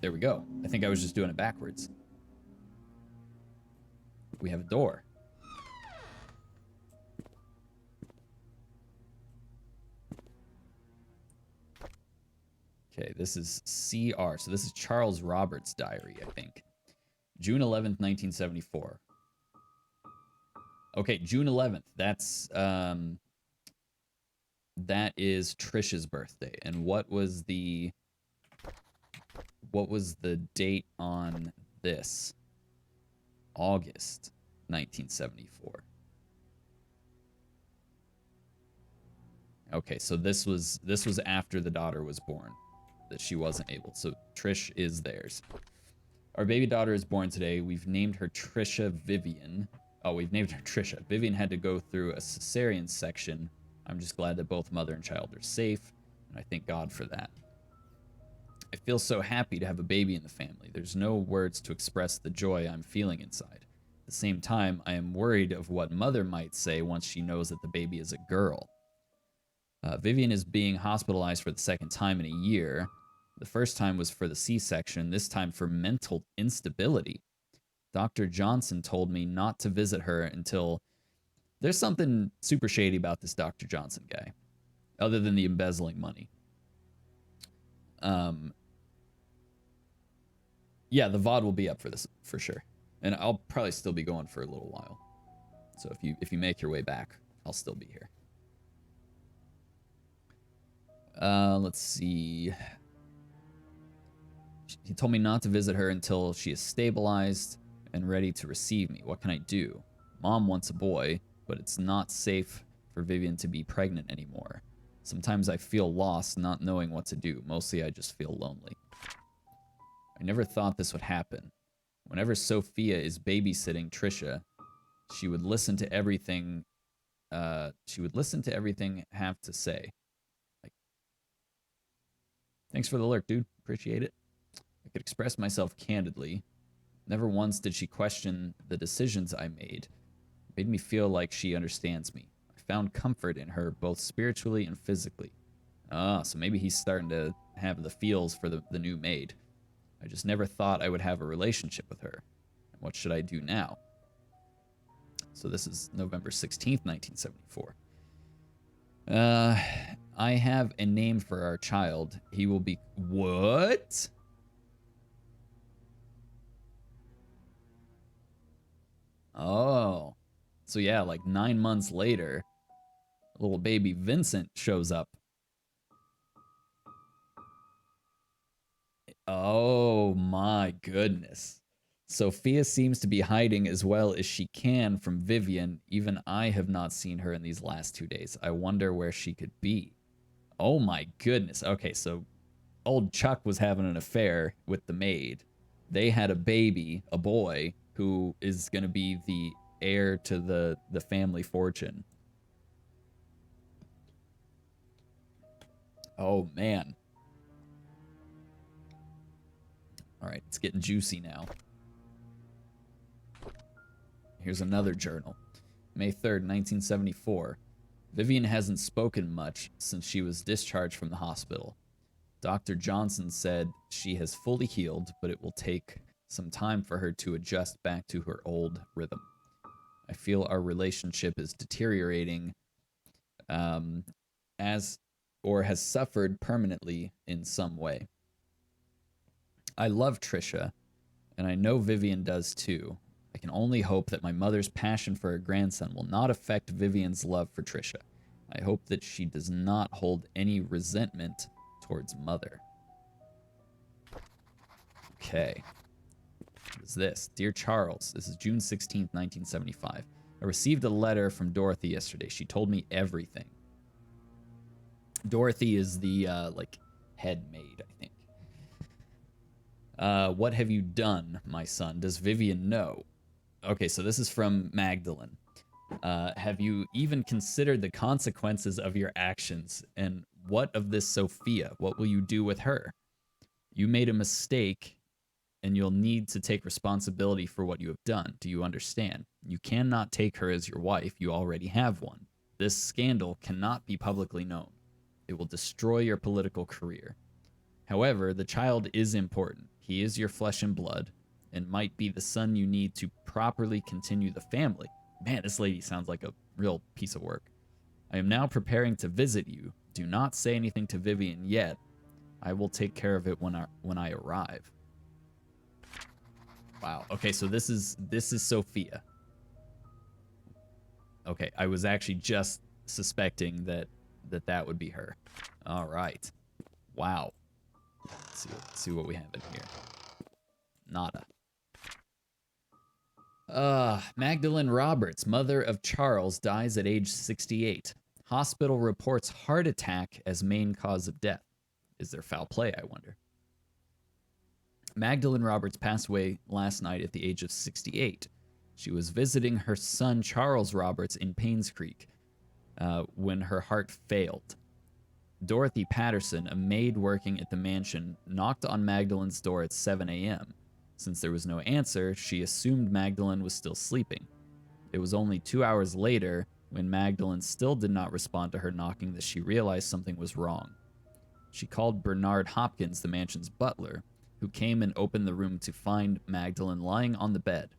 there we go. I think I was just doing it backwards. We have a door. Okay, this is CR. So this is Charles Roberts' diary, I think. June 11th, 1974. Okay, June 11th. That is Trisha's birthday. And what was the date on this? August 1974. Okay, so this was after the daughter was born, that she wasn't able. So Trish is theirs. Our baby daughter is born today. We've named her Trisha Vivian. Oh, we've named her Trisha. Vivian had to go through a cesarean section. I'm just glad that both mother and child are safe, and I thank God for that. I feel so happy to have a baby in the family. There's no words to express the joy I'm feeling inside. At the same time, I am worried of what mother might say once she knows that the baby is a girl. Vivian is being hospitalized for the second time in a year. The first time was for the C-section, this time for mental instability. Dr. Johnson told me not to visit her until... There's something super shady about this Dr. Johnson guy, other than the embezzling money. Yeah, the VOD will be up for this, for sure. And I'll probably still be going for a little while. So if you make your way back, I'll still be here. Let's see... He told me not to visit her until she is stabilized and ready to receive me. What can I do? Mom wants a boy, but it's not safe for Vivian to be pregnant anymore. Sometimes I feel lost, not knowing what to do. Mostly I just feel lonely. I never thought this would happen. Whenever Sophia is babysitting Trisha, she would listen to everything I have to say. Like, thanks for the lurk, dude. Appreciate it. I could express myself candidly. Never once did she question the decisions I made. It made me feel like she understands me. I found comfort in her both spiritually and physically. Ah, so maybe he's starting to have the feels for the new maid. I just never thought I would have a relationship with her. What should I do now? So this is November 16th, 1974. I have a name for our child. He will be... What? Oh. So yeah, like 9 months later, little baby Vincent shows up. Oh my goodness. Sophia seems to be hiding as well as she can from Vivian. Even I have not seen her in these last 2 days. I wonder where she could be. Oh my goodness. Okay, so old Chuck was having an affair with the maid. They had a baby, a boy, who is going to be the heir to the family fortune. Oh, man. All right, it's getting juicy now. Here's another journal. May 3rd, 1974. Vivian hasn't spoken much since she was discharged from the hospital. Dr. Johnson said she has fully healed, but it will take some time for her to adjust back to her old rhythm. I feel our relationship is deteriorating as or has suffered permanently in some way. I love Trisha, and I know Vivian does too. I can only hope that my mother's passion for her grandson will not affect Vivian's love for Trisha. I hope that she does not hold any resentment towards Mother. Okay. What is this? Dear Charles, this is June 16th, 1975. I received a letter from Dorothy yesterday. She told me everything. Dorothy is the, head maid, I think. What have you done, my son? Does Vivian know? Okay, so this is from Magdalene. Have you even considered the consequences of your actions? And what of this Sophia? What will you do with her? You made a mistake, and you'll need to take responsibility for what you have done. Do you understand? You cannot take her as your wife. You already have one. This scandal cannot be publicly known. It will destroy your political career. However, the child is important. He is your flesh and blood, and might be the son you need to properly continue the family. Man, this lady sounds like a real piece of work. I am now preparing to visit you. Do not say anything to Vivian yet. I will take care of it when I arrive. Wow. Okay, so this is Sophia. Okay, I was actually just suspecting that would be her. All right. Wow. Let's see what we have in here. Nada. Magdalene Roberts, mother of Charles, dies at age 68. Hospital reports heart attack as main cause of death. Is there foul play, I wonder? Magdalene Roberts passed away last night at the age of 68. She was visiting her son Charles Roberts in Painscreek when her heart failed. Dorothy Patterson, a maid working at the mansion, knocked on Magdalene's door at 7 a.m. Since there was no answer, she assumed Magdalene was still sleeping. It was only 2 hours later, when Magdalene still did not respond to her knocking, that she realized something was wrong. She called Bernard Hopkins, the mansion's butler, who came and opened the room to find Magdalene lying on the bed.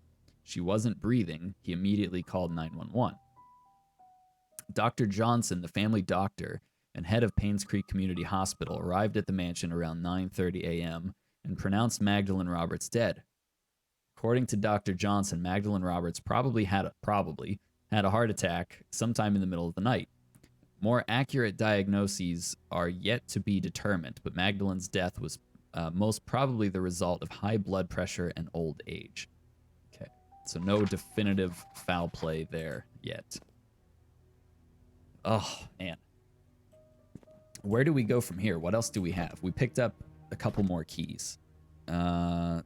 She wasn't breathing. He immediately called 911. Dr. Johnson, the family doctor and head of Painscreek Community Hospital, arrived at the mansion around 9:30 a.m. and pronounced Magdalene Roberts dead. According to Dr. Johnson, Magdalene Roberts probably had a heart attack sometime in the middle of the night. More accurate diagnoses are yet to be determined, but Magdalene's death was most probably the result of high blood pressure and old age. Okay, so no definitive foul play there yet. Oh, man. Where do we go from here? What else do we have? We picked up a couple more keys. A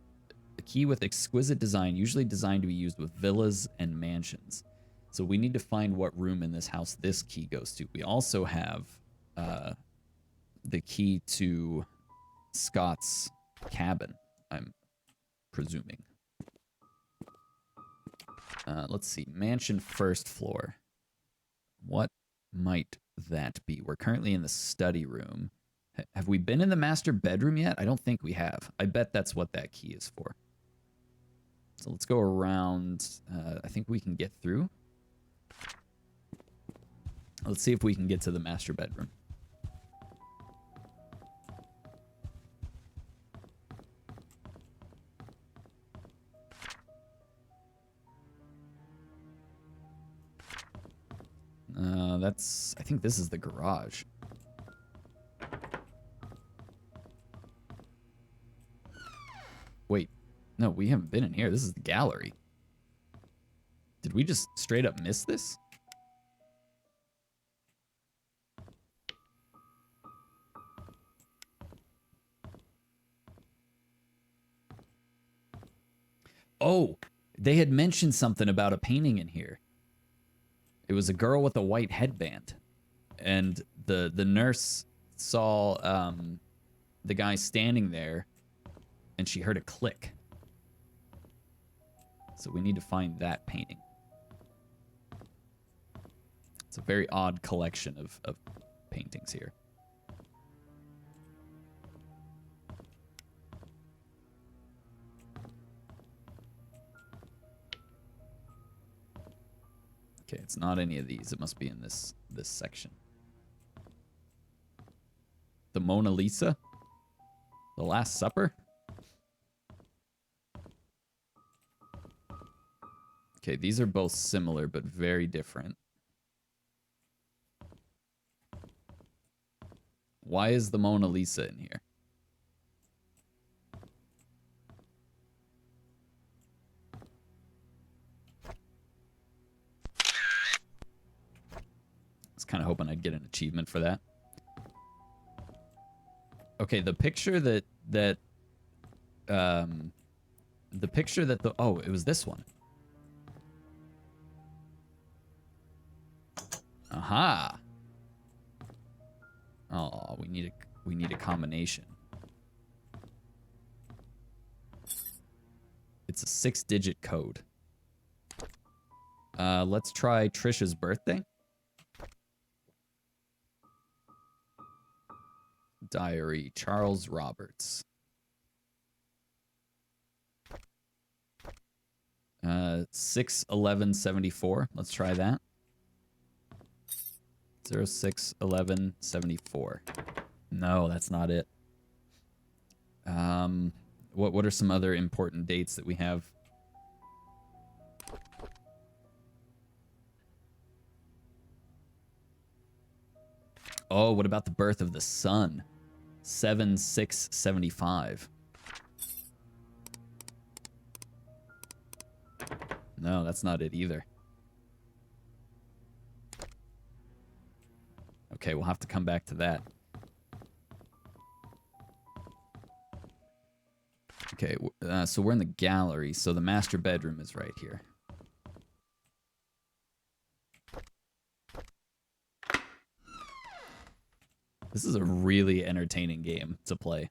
key with exquisite design, usually designed to be used with villas and mansions. So we need to find what room in this house this key goes to. We also have the key to Scott's cabin, I'm presuming. Let's see. Mansion first floor. What might that be? We're currently in the study room. Have we been in the master bedroom yet? I don't think we have. I bet that's what that key is for. So let's go around. I think we can get through. Let's see if we can get to the master bedroom. I think this is the garage. Wait, no, we haven't been in here. This is the gallery. Did we just straight up miss this? Oh, they had mentioned something about a painting in here. It was a girl with a white headband. And the nurse saw the guy standing there, and she heard a click. So we need to find that painting. It's a very odd collection of paintings here. Okay, it's not any of these. It must be in this section. The Mona Lisa? The Last Supper? Okay, these are both similar but very different. Why is the Mona Lisa in here? I was kind of hoping I'd get an achievement for that. Okay, the picture that oh, it was this one. Aha. Oh, we need a combination. It's a 6-digit code. Let's try Trisha's birthday. Diary, Charles Roberts. 6/11/74. Let's try that. 06/11/74. No, that's not it. What are some other important dates that we have? Oh, what about the birth of the sun? 7/6/75. No, that's not it either. Okay, we'll have to come back to that. Okay, so we're in the gallery, so the master bedroom is right here. This is a really entertaining game to play.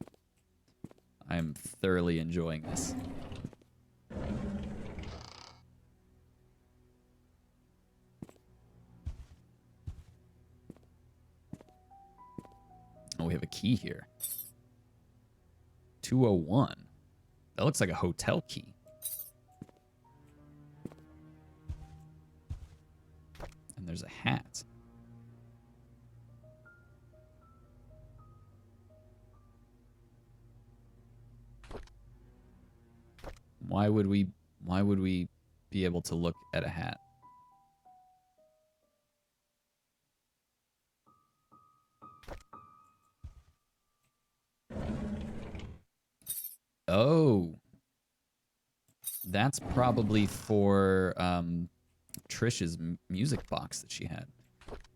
I'm thoroughly enjoying this. Oh, we have a key here. 201. That looks like a hotel key. And there's a hat. Why would we be able to look at a hat? Oh. That's probably for Trish's music box that she had.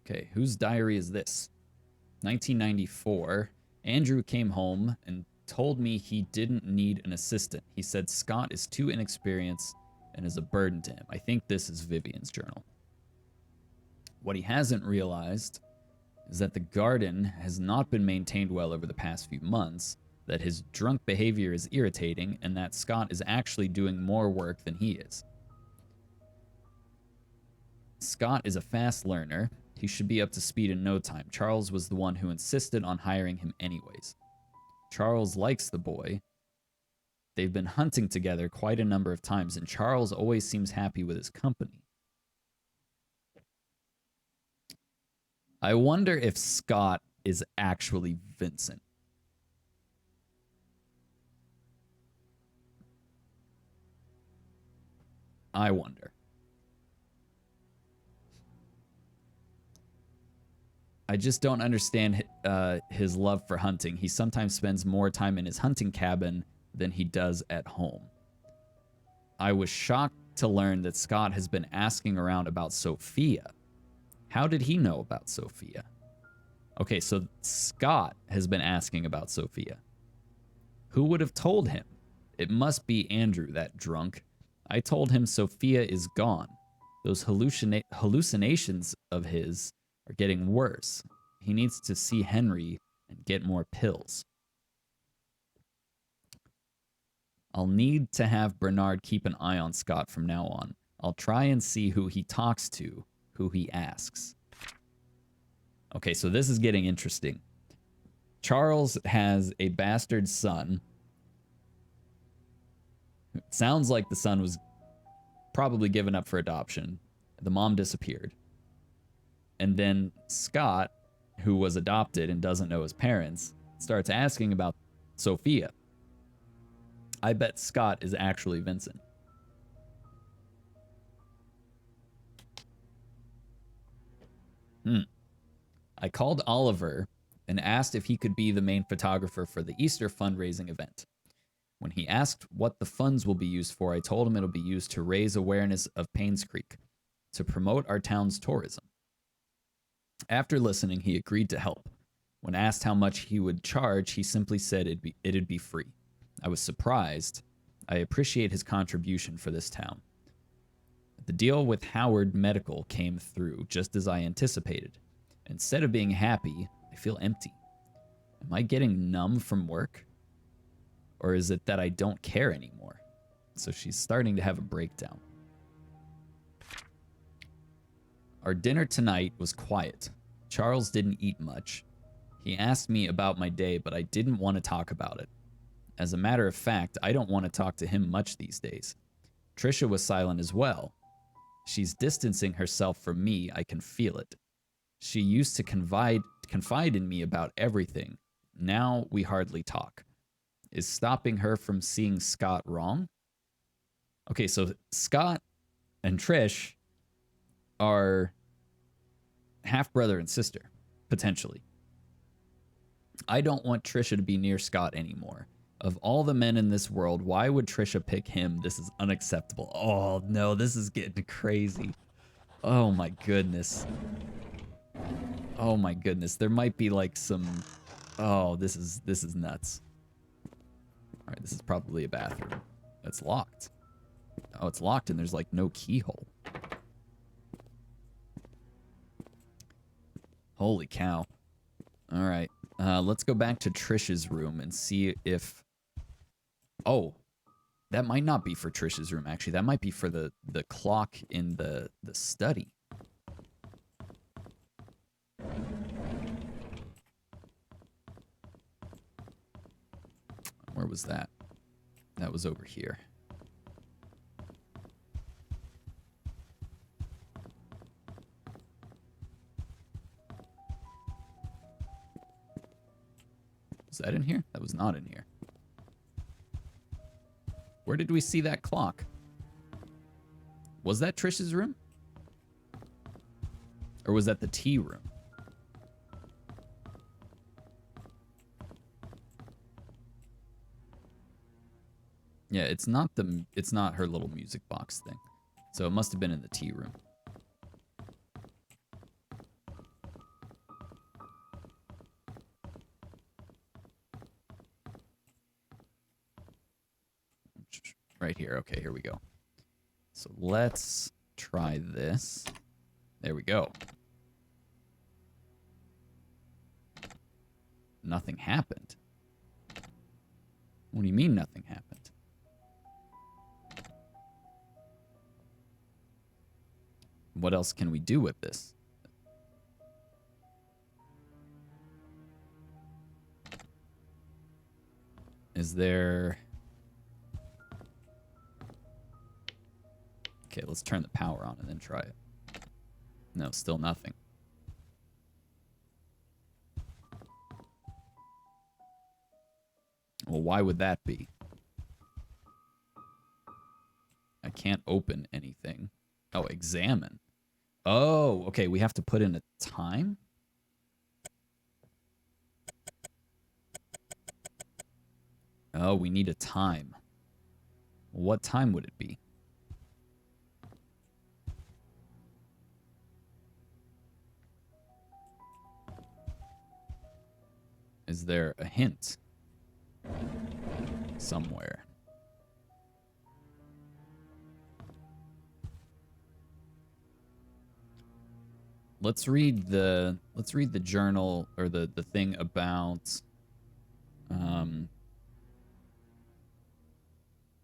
Okay, whose diary is this? 1994. Andrew came home and told me he didn't need an assistant. He said Scott is too inexperienced and is a burden to him. I think this is Vivian's journal. What he hasn't realized is that the garden has not been maintained well over the past few months, that his drunk behavior is irritating, and that Scott is actually doing more work than he is. Scott is a fast learner. He should be up to speed in no time. Charles was the one who insisted on hiring him anyways. Charles likes the boy. They've been hunting together quite a number of times, and Charles always seems happy with his company. I wonder if Scott is actually Vincent. I wonder. I just don't understand his love for hunting. He sometimes spends more time in his hunting cabin than he does at home. I was shocked to learn that Scott has been asking around about Sophia. How did he know about Sophia? Okay, so Scott has been asking about Sophia. Who would have told him? It must be Andrew, that drunk. I told him Sophia is gone. Those hallucinations of his are getting worse. He needs to see Henry and get more pills. I'll need to have Bernard keep an eye on Scott from now on. I'll try and see who he talks to, who he asks. Okay, so this is getting interesting. Charles has a bastard son. It sounds like the son was probably given up for adoption. The mom disappeared. And then Scott, who was adopted and doesn't know his parents, starts asking about Sophia. I bet Scott is actually Vincent. I called Oliver and asked if he could be the main photographer for the Easter fundraising event. When he asked what the funds will be used for, I told him it'll be used to raise awareness of Painscreek, to promote our town's tourism. After listening, he agreed to help. When asked how much he would charge, he simply said it'd be free. I was surprised. I appreciate his contribution for this town. The deal with Howard Medical came through just as I anticipated. Instead of being happy, I feel empty. Am I getting numb from work? Or is it that I don't care anymore? So she's starting to have a breakdown. Our dinner tonight was quiet. Charles didn't eat much. He asked me about my day, but I didn't want to talk about it. As a matter of fact, I don't want to talk to him much these days. Trisha was silent as well. She's distancing herself from me. I can feel it. She used to confide in me about everything. Now we hardly talk. Is stopping her from seeing Scott wrong? Okay, so Scott and Trish are half brother and sister, potentially. I don't want Trisha to be near Scott anymore. Of all the men in this world, why would Trisha pick him? This is unacceptable. Oh no, this is getting crazy. Oh my goodness. Oh my goodness. There might be like some... Oh, this is nuts. Alright, this is probably a bathroom. It's locked. Oh, it's locked and there's like no keyhole. Holy cow. Alright. Let's go back to Trish's room and see if... Oh, that might not be for Trish's room, actually. That might be for the clock in the study. Where was that? That was over here. Was that in here? That was not in here. Where did we see that clock? Was that Trish's room? Or was that the tea room? Yeah, it's not her little music box thing. So it must have been in the tea room. Right here. Okay, here we go. So let's try this. There we go. Nothing happened. What do you mean nothing happened? What else can we do with this? Is there... Okay, let's turn the power on and then try it. No, still nothing. Well, why would that be? I can't open anything. Oh, examine. Oh, okay, we have to put in a time? Oh, we need a time. What time would it be? Is there a hint somewhere? Let's read the journal or the thing about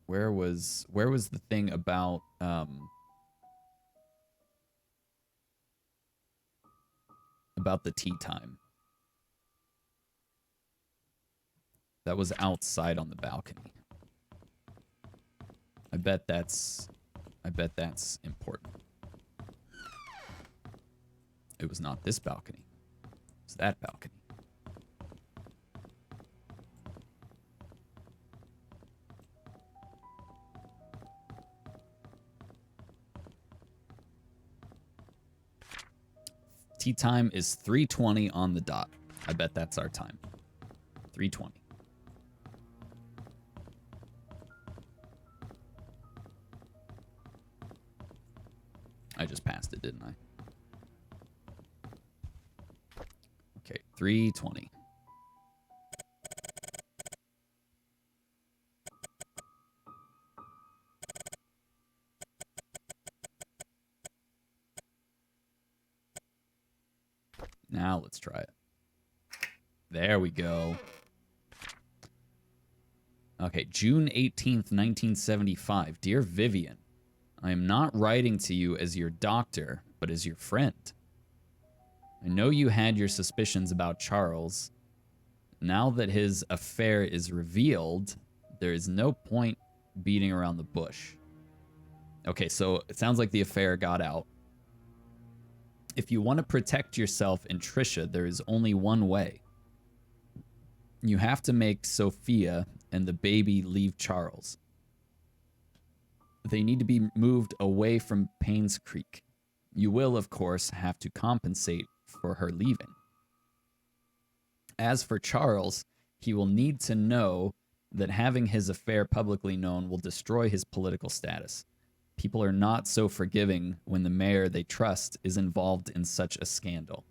where was the thing about the tea time? That was outside on the balcony. I bet that's important. it was not this balcony. It was that balcony. Tea time is 3:20 on the dot. I bet that's our time. 3:20. I just passed it, didn't I? Okay, 3:20. Now let's try it. There we go. Okay, June 18th, 1975. Dear Vivian, I am not writing to you as your doctor, but as your friend. I know you had your suspicions about Charles. Now that his affair is revealed, there is no point beating around the bush. Okay, so it sounds like the affair got out. If you want to protect yourself and Trisha, there is only one way. You have to make Sophia and the baby leave Charles. They need to be moved away from Painscreek. You will, of course, have to compensate for her leaving. As for Charles, he will need to know that having his affair publicly known will destroy his political status. People are not so forgiving when the mayor they trust is involved in such a scandal.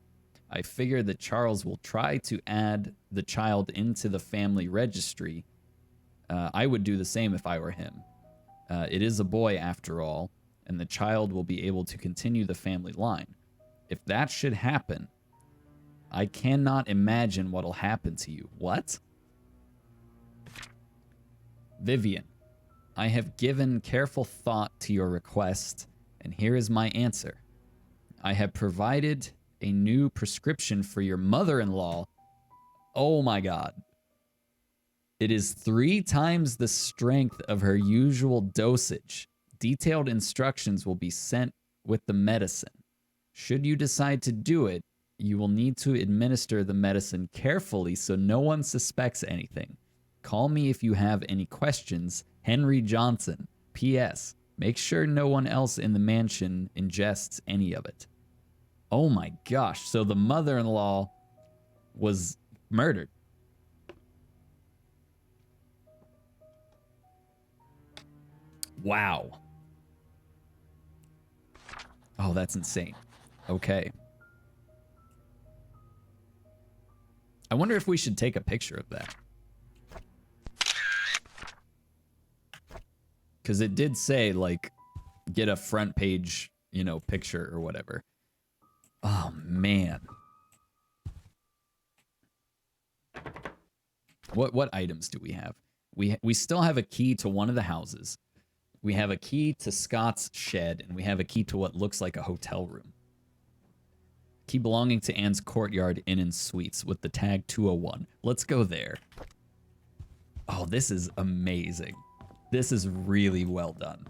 I figure that Charles will try to add the child into the family registry. I would do the same if I were him. It is a boy after all, and the child will be able to continue the family line. If that should happen, I cannot imagine what'll happen to you. What? Vivian, I have given careful thought to your request, and here is my answer. I have provided a new prescription for your mother-in-law. Oh my God. It is 3 times the strength of her usual dosage. Detailed instructions will be sent with the medicine. Should you decide to do it, you will need to administer the medicine carefully so no one suspects anything. Call me if you have any questions. Henry Johnson. P.S. Make sure no one else in the mansion ingests any of it. Oh my gosh. So the mother-in-law was murdered. Wow. Oh, that's insane. Okay. I wonder if we should take a picture of that. Because it did say, like, get a front page, you know, picture or whatever. Oh, man. What items do we have? We still have a key to one of the houses. We have a key to Scott's shed, and we have a key to what looks like a hotel room. Key belonging to Anne's Courtyard Inn and Suites with the tag 201. Let's go there. Oh, this is amazing. This is really well done.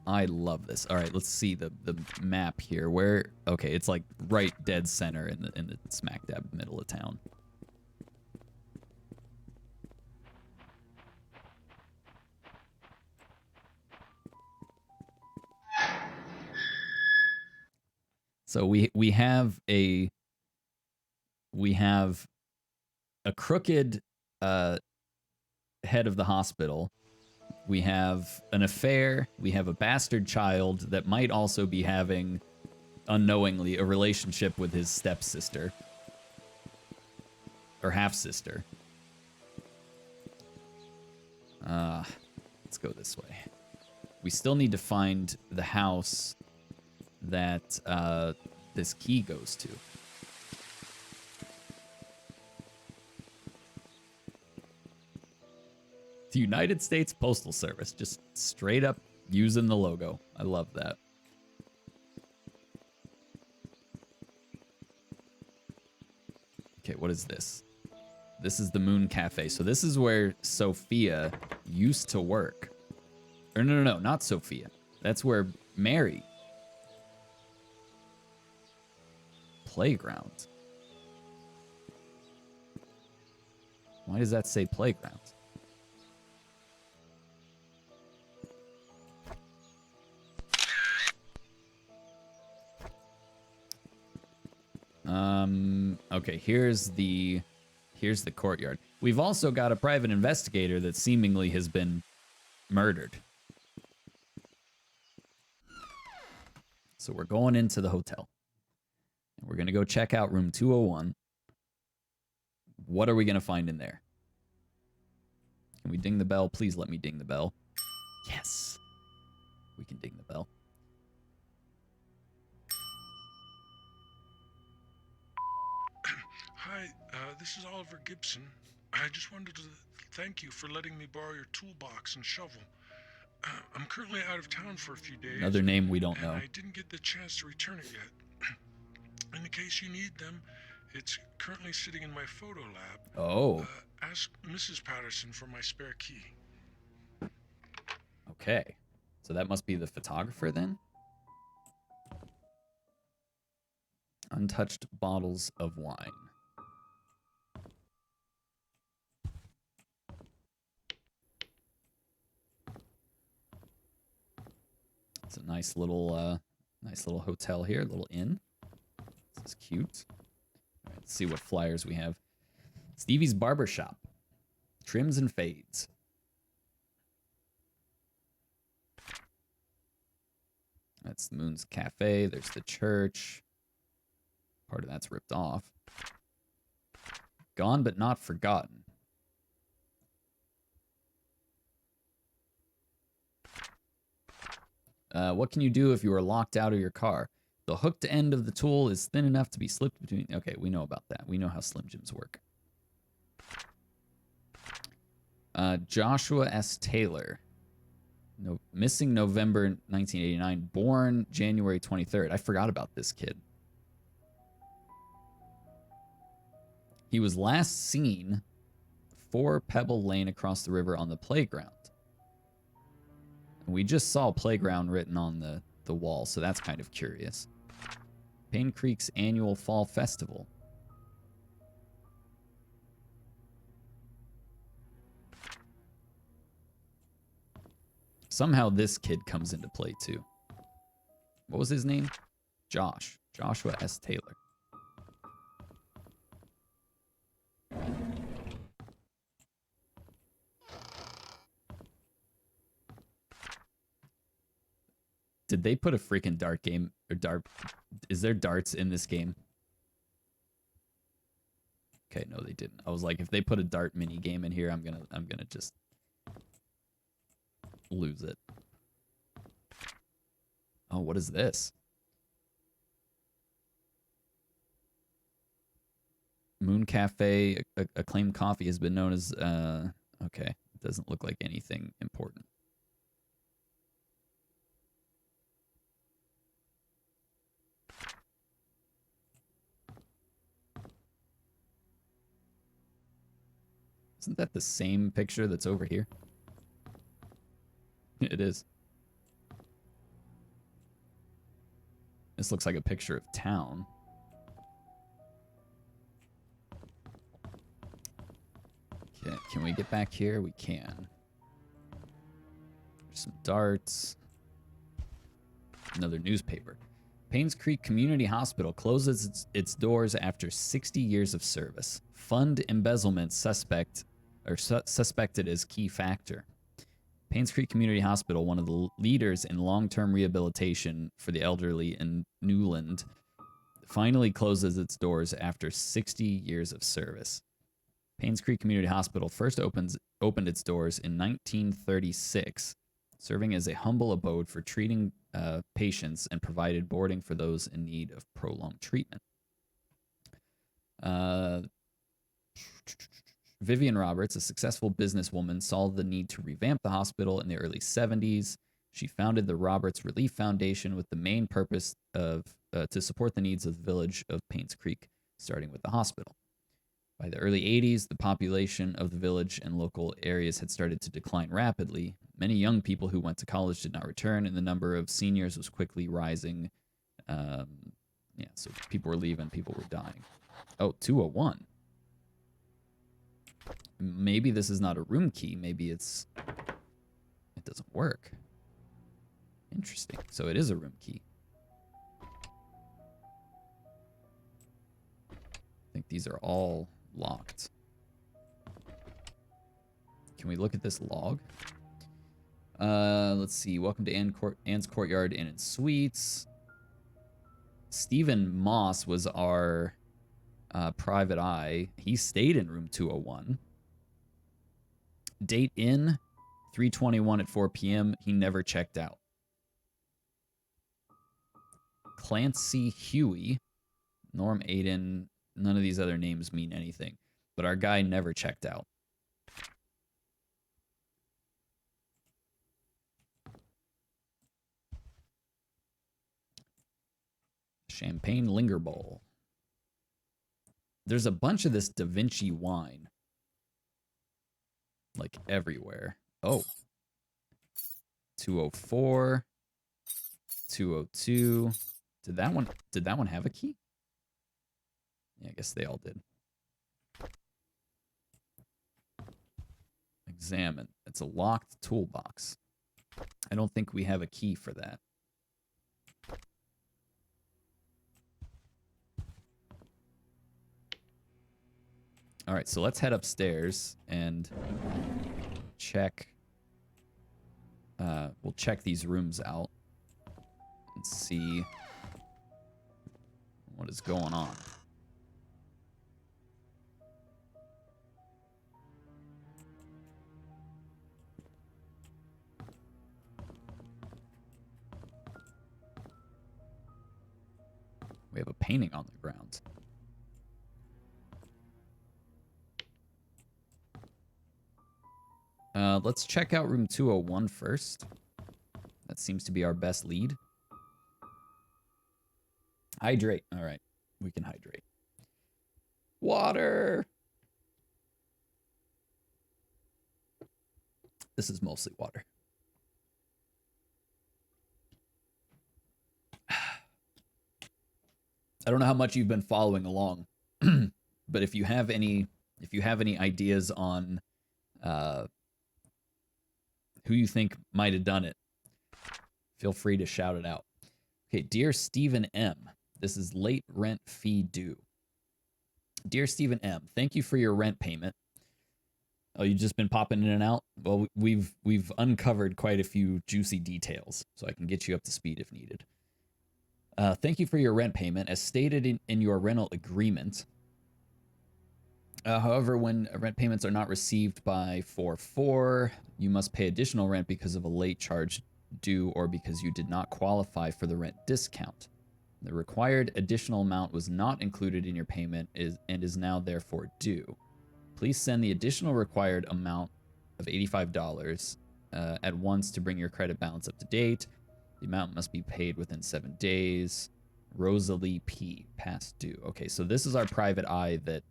I love this. All right, let's see the map here. Where? Okay, it's like right dead center in the smack dab middle of town. So we have a crooked head of the hospital. We have an affair. We have a bastard child that might also be having, unknowingly, a relationship with his stepsister. Or half-sister. Let's go this way. We still need to find the house that this key goes to. The United States Postal Service, just straight up using the logo. I love that. Okay, what is this? This is the Moon Cafe. So this is where Sophia used to work. Or no, not Sophia. That's where Mary. Playground. Why does that say playground? Okay, here's the courtyard. We've also got a private investigator that seemingly has been murdered. So we're going into the hotel. We're going to go check out room 201. What are we going to find in there? Can we ding the bell? Please let me ding the bell. Yes. We can ding the bell. Hi, this is Oliver Gibson. I just wanted to thank you for letting me borrow your toolbox and shovel. I'm currently out of town for a few days. Another name we don't know. I didn't get the chance to return it yet. In the case you need them, it's currently sitting in my photo lab. Oh. Ask Mrs. Patterson for my spare key. Okay. So that must be the photographer then? Untouched bottles of wine. It's a nice little hotel here, little inn. This is cute. All right, let's see what flyers we have. Stevie's Barbershop. Trims and fades. That's the Moon's Cafe. There's the church. Part of that's ripped off. Gone but not forgotten. What can you do if you are locked out of your car? The hooked end of the tool is thin enough to be slipped between... Okay, we know about that. We know how Slim Jims work. Joshua S. Taylor. Missing November 1989. Born January 23rd. I forgot about this kid. He was last seen 4 Pebble Lane across the river on the playground. We just saw playground written on the wall, so that's kind of curious. Painscreek's annual fall festival. Somehow this kid comes into play too. What was his name? Josh. Joshua S. Taylor. Did they put a freaking dart game or dart? Is there darts in this game? Okay, no, they didn't. I was like, if they put a dart mini game in here, I'm gonna just lose it. Oh, what is this? Moon Cafe acclaimed coffee has been known as okay, it doesn't look like anything important. Isn't that the same picture that's over here? It is. This looks like a picture of town. Okay, can we get back here? We can. There's some darts. Another newspaper. Painscreek Community Hospital closes its doors after 60 years of service. Fund embezzlement suspected as key factor. Painscreek Community Hospital, one of the leaders in long-term rehabilitation for the elderly in Newland, finally closes its doors after 60 years of service. Painscreek Community Hospital first opened its doors in 1936, serving as a humble abode for treating patients and provided boarding for those in need of prolonged treatment. Vivian Roberts, a successful businesswoman, saw the need to revamp the hospital in the early 70s. She founded the Roberts Relief Foundation with the main purpose of to support the needs of the village of Painscreek, starting with the hospital. By the early 80s, the population of the village and local areas had started to decline rapidly. Many young people who went to college did not return, and the number of seniors was quickly rising. Yeah, so people were leaving, people were dying. Oh, 201. Maybe this is not a room key. Maybe it doesn't work. Interesting. So it is a room key. I think these are all locked. Can we look at this log? Let's see. Welcome to Anne's Courtyard Inn and Suites. Stephen Moss was our private eye. He stayed in room 201. Date in 3/21 at 4 p.m. He never checked out. Clancy Huey, Norm Aiden. None of these other names mean anything, but our guy never checked out. Champagne Linger Bowl. There's a bunch of this Da Vinci wine. Like everywhere. Oh. 204. 202. Did that one have a key? Yeah, I guess they all did. Examine. It's a locked toolbox. I don't think we have a key for that. All right, so let's head upstairs and check. We'll check these rooms out and see what is going on. We have a painting on the ground. Let's check out room 201 first. That seems to be our best lead. Hydrate. All right, we can hydrate. Water. This is mostly water. I don't know how much you've been following along, but if you have any ideas on who you think might have done it, feel free to shout it out. Okay, dear Stephen M. This is late rent fee due. Dear Stephen M., thank you for your rent payment. Oh, you've just been popping in and out? Well, we've uncovered quite a few juicy details, so I can get you up to speed if needed. Thank you for your rent payment. As stated in your rental agreement, however, when rent payments are not received by 4/4, you must pay additional rent because of a late charge due or because you did not qualify for the rent discount. The required additional amount was not included in your payment and is now therefore due. Please send the additional required amount of $85 at once to bring your credit balance up to date. The amount must be paid within 7 days. Rosalie P. Past due. Okay, so this is our private eye that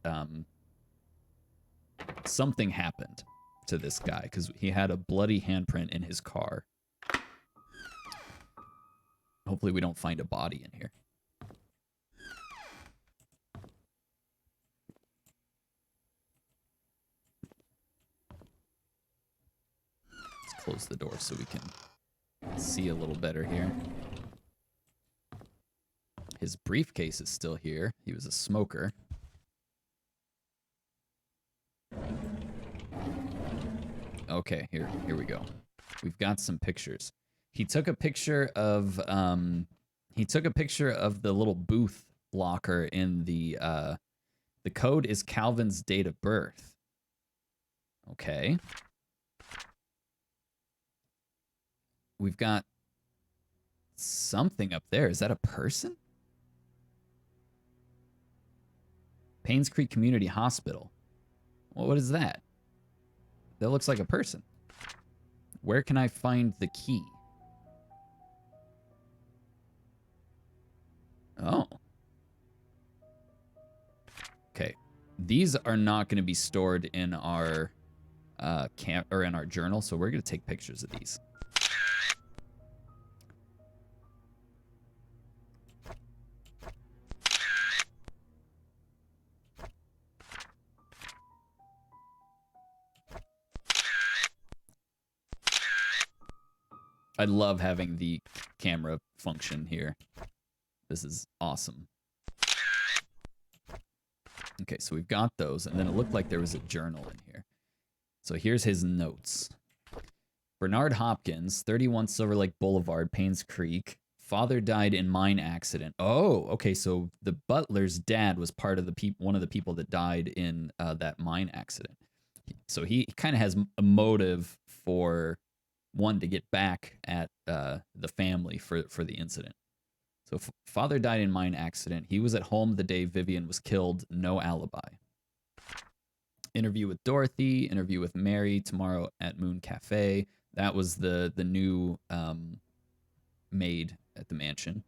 something happened to this guy because he had a bloody handprint in his car. Hopefully we don't find a body in here. Let's close the door so we can see a little better here. His briefcase is still here. He was a smoker. Okay, here we go. We've got some pictures. He took a picture of the little booth locker in the code is Calvin's date of birth. Okay. We've got something up there. Is that a person? Painscreek Community Hospital. Well, what is that? That looks like a person. Where can I find the key? Oh. Okay. These are not going to be stored in our in our journal, so we're going to take pictures of these. I love having the camera function here. This is awesome. Okay, so we've got those, and then it looked like there was a journal in here. So here's his notes. Bernard Hopkins, 31 Silver Lake Boulevard, Painscreek. Father died in mine accident. Oh, okay, so the butler's dad was part of the one of the people that died in that mine accident. So he kind of has a motive for one to get back at the family for the incident. So father died in mine accident. He was at home the day Vivian was killed. No alibi. Interview with Dorothy. Interview with Mary tomorrow at Moon Cafe. That was the new maid at the mansion.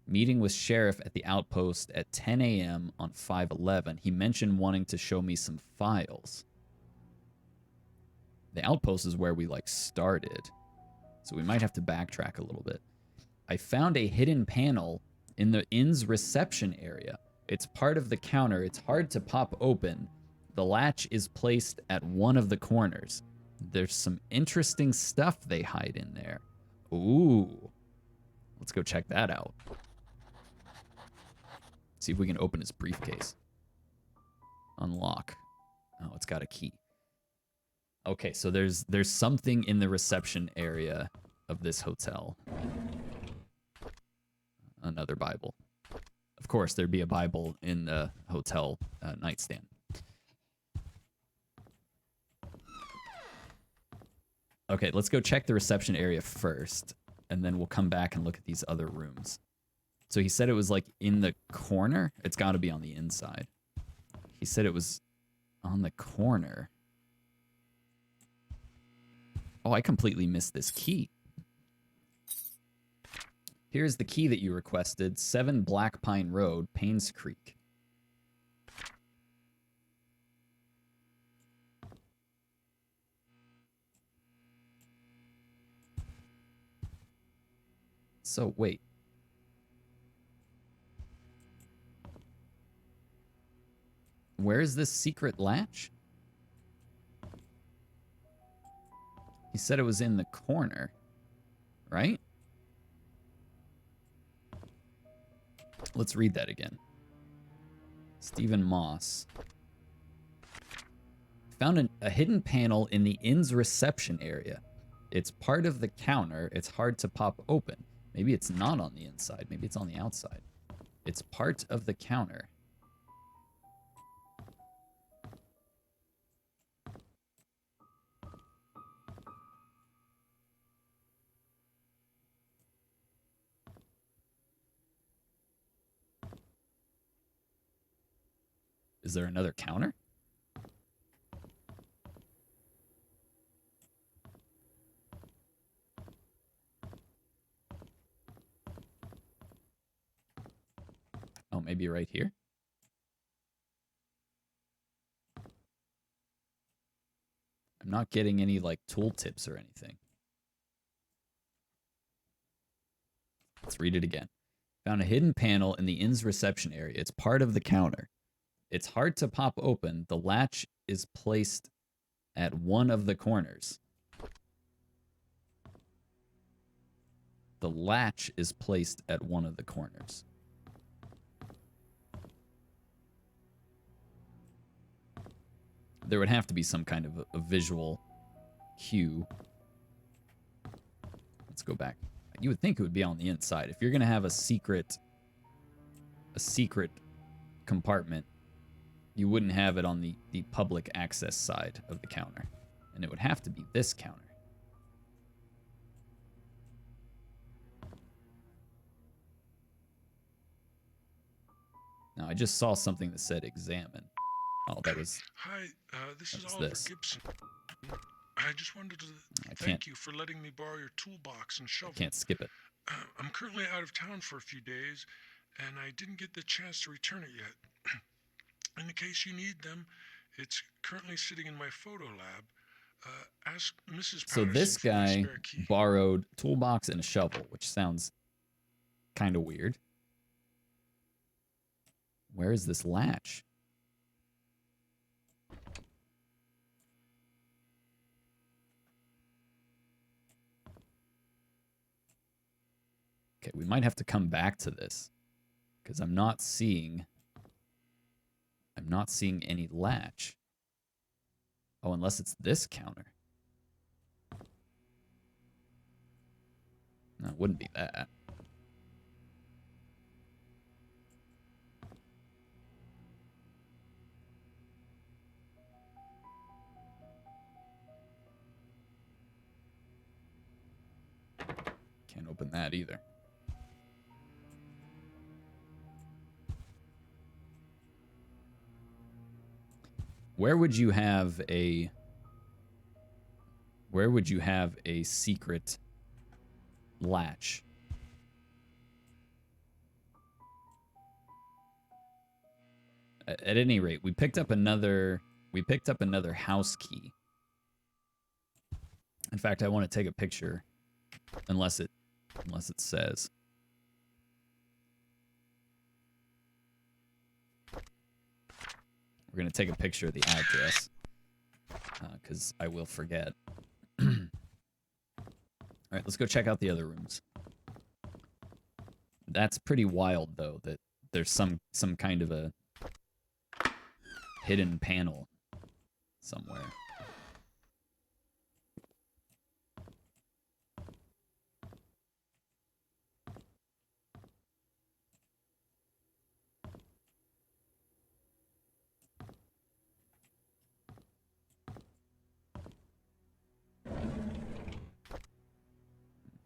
Meeting with sheriff at the outpost at 10 a.m. on 5/11. He mentioned wanting to show me some files. The outpost is where we started. So we might have to backtrack a little bit. I found a hidden panel in the inn's reception area. It's part of the counter. It's hard to pop open. The latch is placed at one of the corners. There's some interesting stuff they hide in there. Ooh. Let's go check that out. See if we can open his briefcase. Unlock. Oh, it's got a key. Okay, so there's something in the reception area of this hotel. Another Bible. Of course, there'd be a Bible in the hotel nightstand. Okay, let's go check the reception area first, and then we'll come back and look at these other rooms. So he said it was in the corner? It's got to be on the inside. He said it was on the corner. Oh, I completely missed this key. Here's the key that you requested. 7 Black Pine Road, Painscreek. So, wait. Where's this secret latch? He said it was in the corner, right? Let's read that again. Stephen Moss. Found a hidden panel in the inn's reception area. It's part of the counter. It's hard to pop open. Maybe it's not on the inside. Maybe it's on the outside. It's part of the counter. Is there another counter? Oh, maybe right here? I'm not getting any, tool tips or anything. Let's read it again. Found a hidden panel in the inn's reception area. It's part of the counter. It's hard to pop open. The latch is placed at one of the corners. The latch is placed at one of the corners. There would have to be some kind of a visual cue. Let's go back. You would think it would be on the inside. If you're going to have a secret compartment, you wouldn't have it on the public access side of the counter. And it would have to be this counter. Now, I just saw something that said examine. Oh, that was... Hi, this is was Oliver this. Gibson. I just wanted to thank you for letting me borrow your toolbox and shovel. Can't skip it. I'm currently out of town for a few days, and I didn't get the chance to return it yet. In the case you need them, it's currently sitting in my photo lab. Ask Mrs. So Patterson this for my guy spare key. borrowed toolbox and a shovel, which sounds kind of weird. Where is this latch? Okay, we might have to come back to this because I'm not seeing any latch. Oh, unless it's this counter. No, it wouldn't be that. Can't open that either. Where would you have a secret latch? At any rate, we picked up another house key. In fact, I want to take a picture unless it says. We're going to take a picture of the address because I will forget. All right, let's go check out the other rooms. That's pretty wild, though, that there's some kind of a hidden panel somewhere.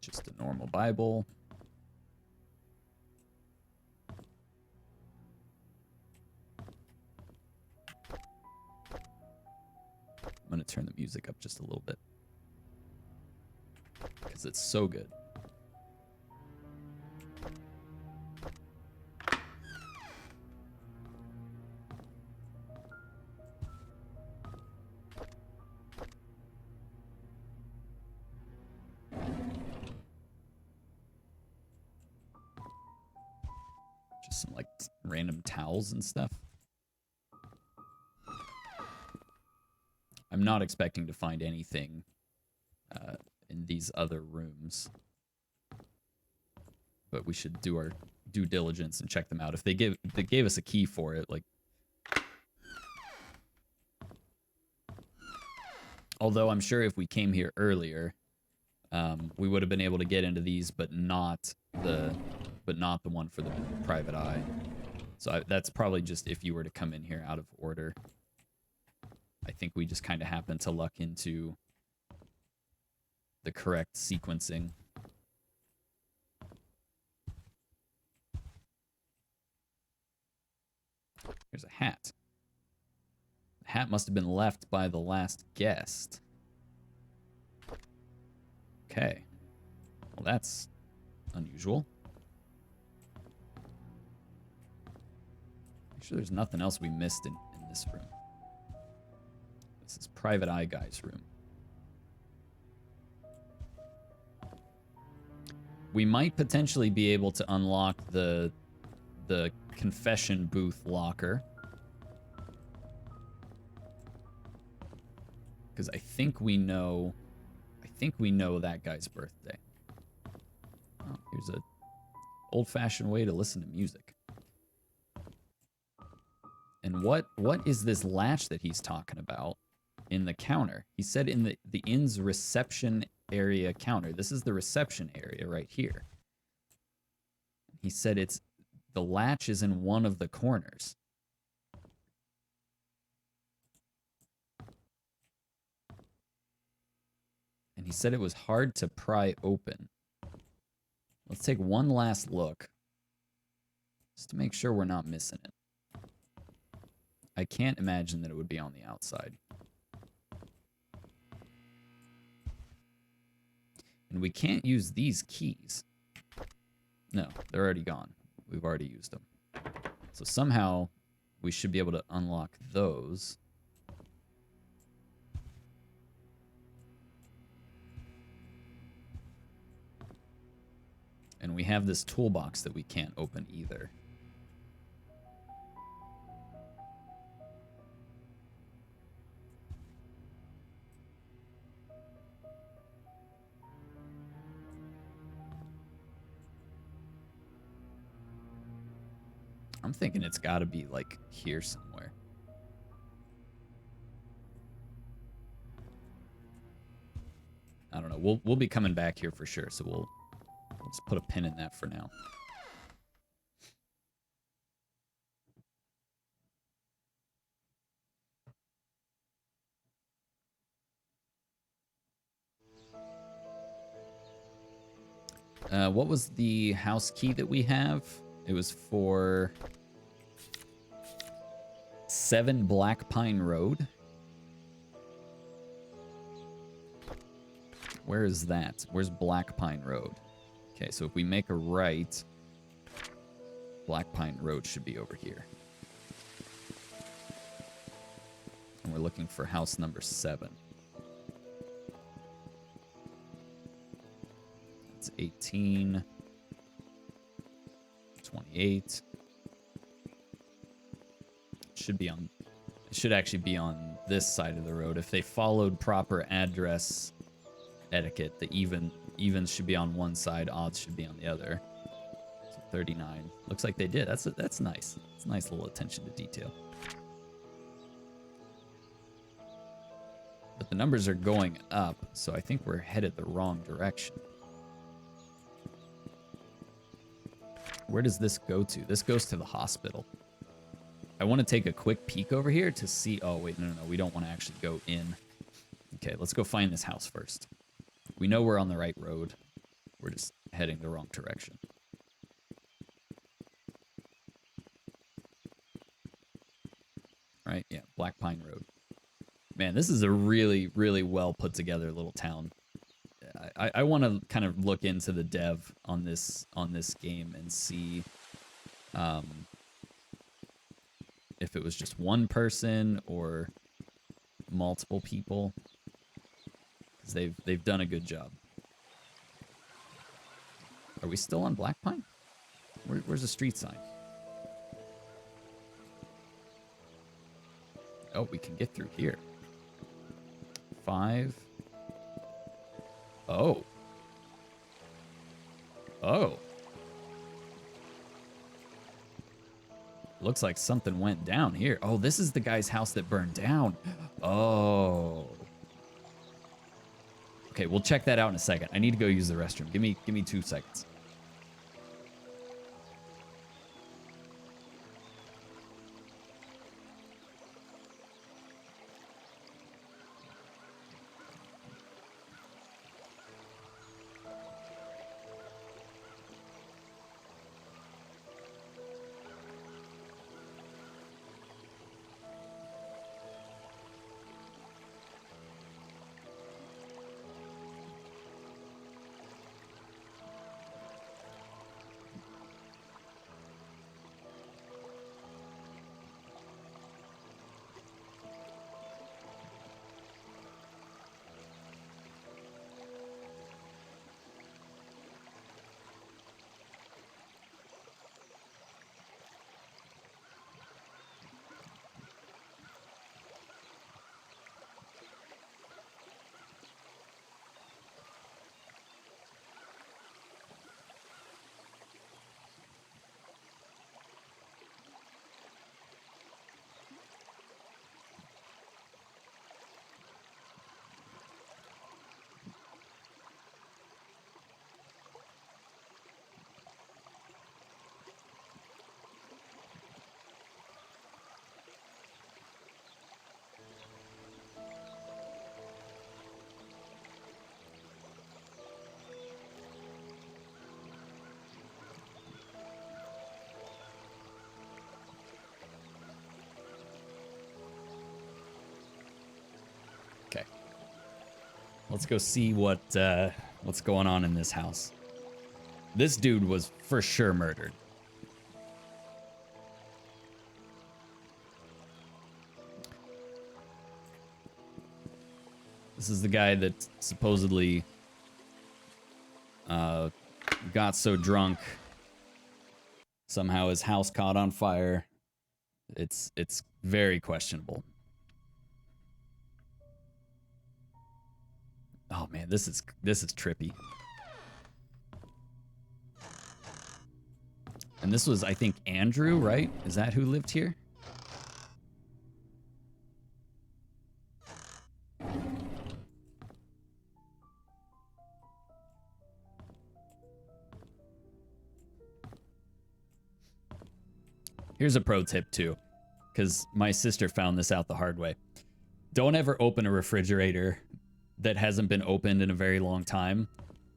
Just a normal Bible. I'm going to turn the music up just a little bit because it's so good. Just some like random towels and stuff. I'm not expecting to find anything in these other rooms, but we should do our due diligence and check them out. If they gave us a key for it, like, although I'm sure if we came here earlier, we would have been able to get into these, but not the one for the private eye. So that's probably just if you were to come in here out of order. I think we just kind of happened to luck into the correct sequencing. Here's a hat. The hat must have been left by the last guest. Okay. Well, that's unusual. Make sure there's nothing else we missed in this room. This is Private Eye Guy's room. We might potentially be able to unlock the confession booth locker. Because I think we know that guy's birthday. Oh, here's a old-fashioned way to listen to music. And what is this latch that he's talking about in the counter? He said in the inn's reception area counter. This is the reception area right here. He said the latch is in one of the corners. And he said it was hard to pry open. Let's take one last look just to make sure we're not missing it. I can't imagine that it would be on the outside. And we can't use these keys. No, they're already gone. We've already used them. So somehow we should be able to unlock those. And we have this toolbox that we can't open either. I'm thinking it's got to be like here somewhere. I don't know. We'll be coming back here for sure, so we'll just put a pin in that for now. What was the house key that we have? It was for 7 Black Pine Road. Where is that? Where's Black Pine Road? Okay, so if we make a right, Black Pine Road should be over here. And we're looking for house number 7. That's 18. 28. Should be on. It should actually be on this side of the road. If they followed proper address etiquette, the evens should be on one side, odds should be on the other. So 39. Looks like they did. That's nice. It's a nice little attention to detail. But the numbers are going up, so I think we're headed the wrong direction. Where does this go to? This goes to the hospital. I want to take a quick peek over here to see... Oh, wait, no. We don't want to actually go in. Okay, let's go find this house first. We know we're on the right road. We're just heading the wrong direction. Right? Yeah, Black Pine Road. Man, this is a really, really well put together little town. I want to kind of look into the dev on this game and see if it was just one person or multiple people, because they've done a good job. Are we still on Black Pine? Where's the street sign? Oh, we can get through here. 5. Oh. Oh. Looks like something went down here. Oh, this is the guy's house that burned down. Oh. Okay, we'll check that out in a second. I need to go use the restroom. Give me 2 seconds. Let's go see what's going on in this house. This dude was for sure murdered. This is the guy that supposedly got so drunk. Somehow his house caught on fire. It's very questionable. Oh man, this is trippy. And this was, I think, Andrew, right? Is that who lived here? Here's a pro tip too, because my sister found this out the hard way. Don't ever open a refrigerator that hasn't been opened in a very long time.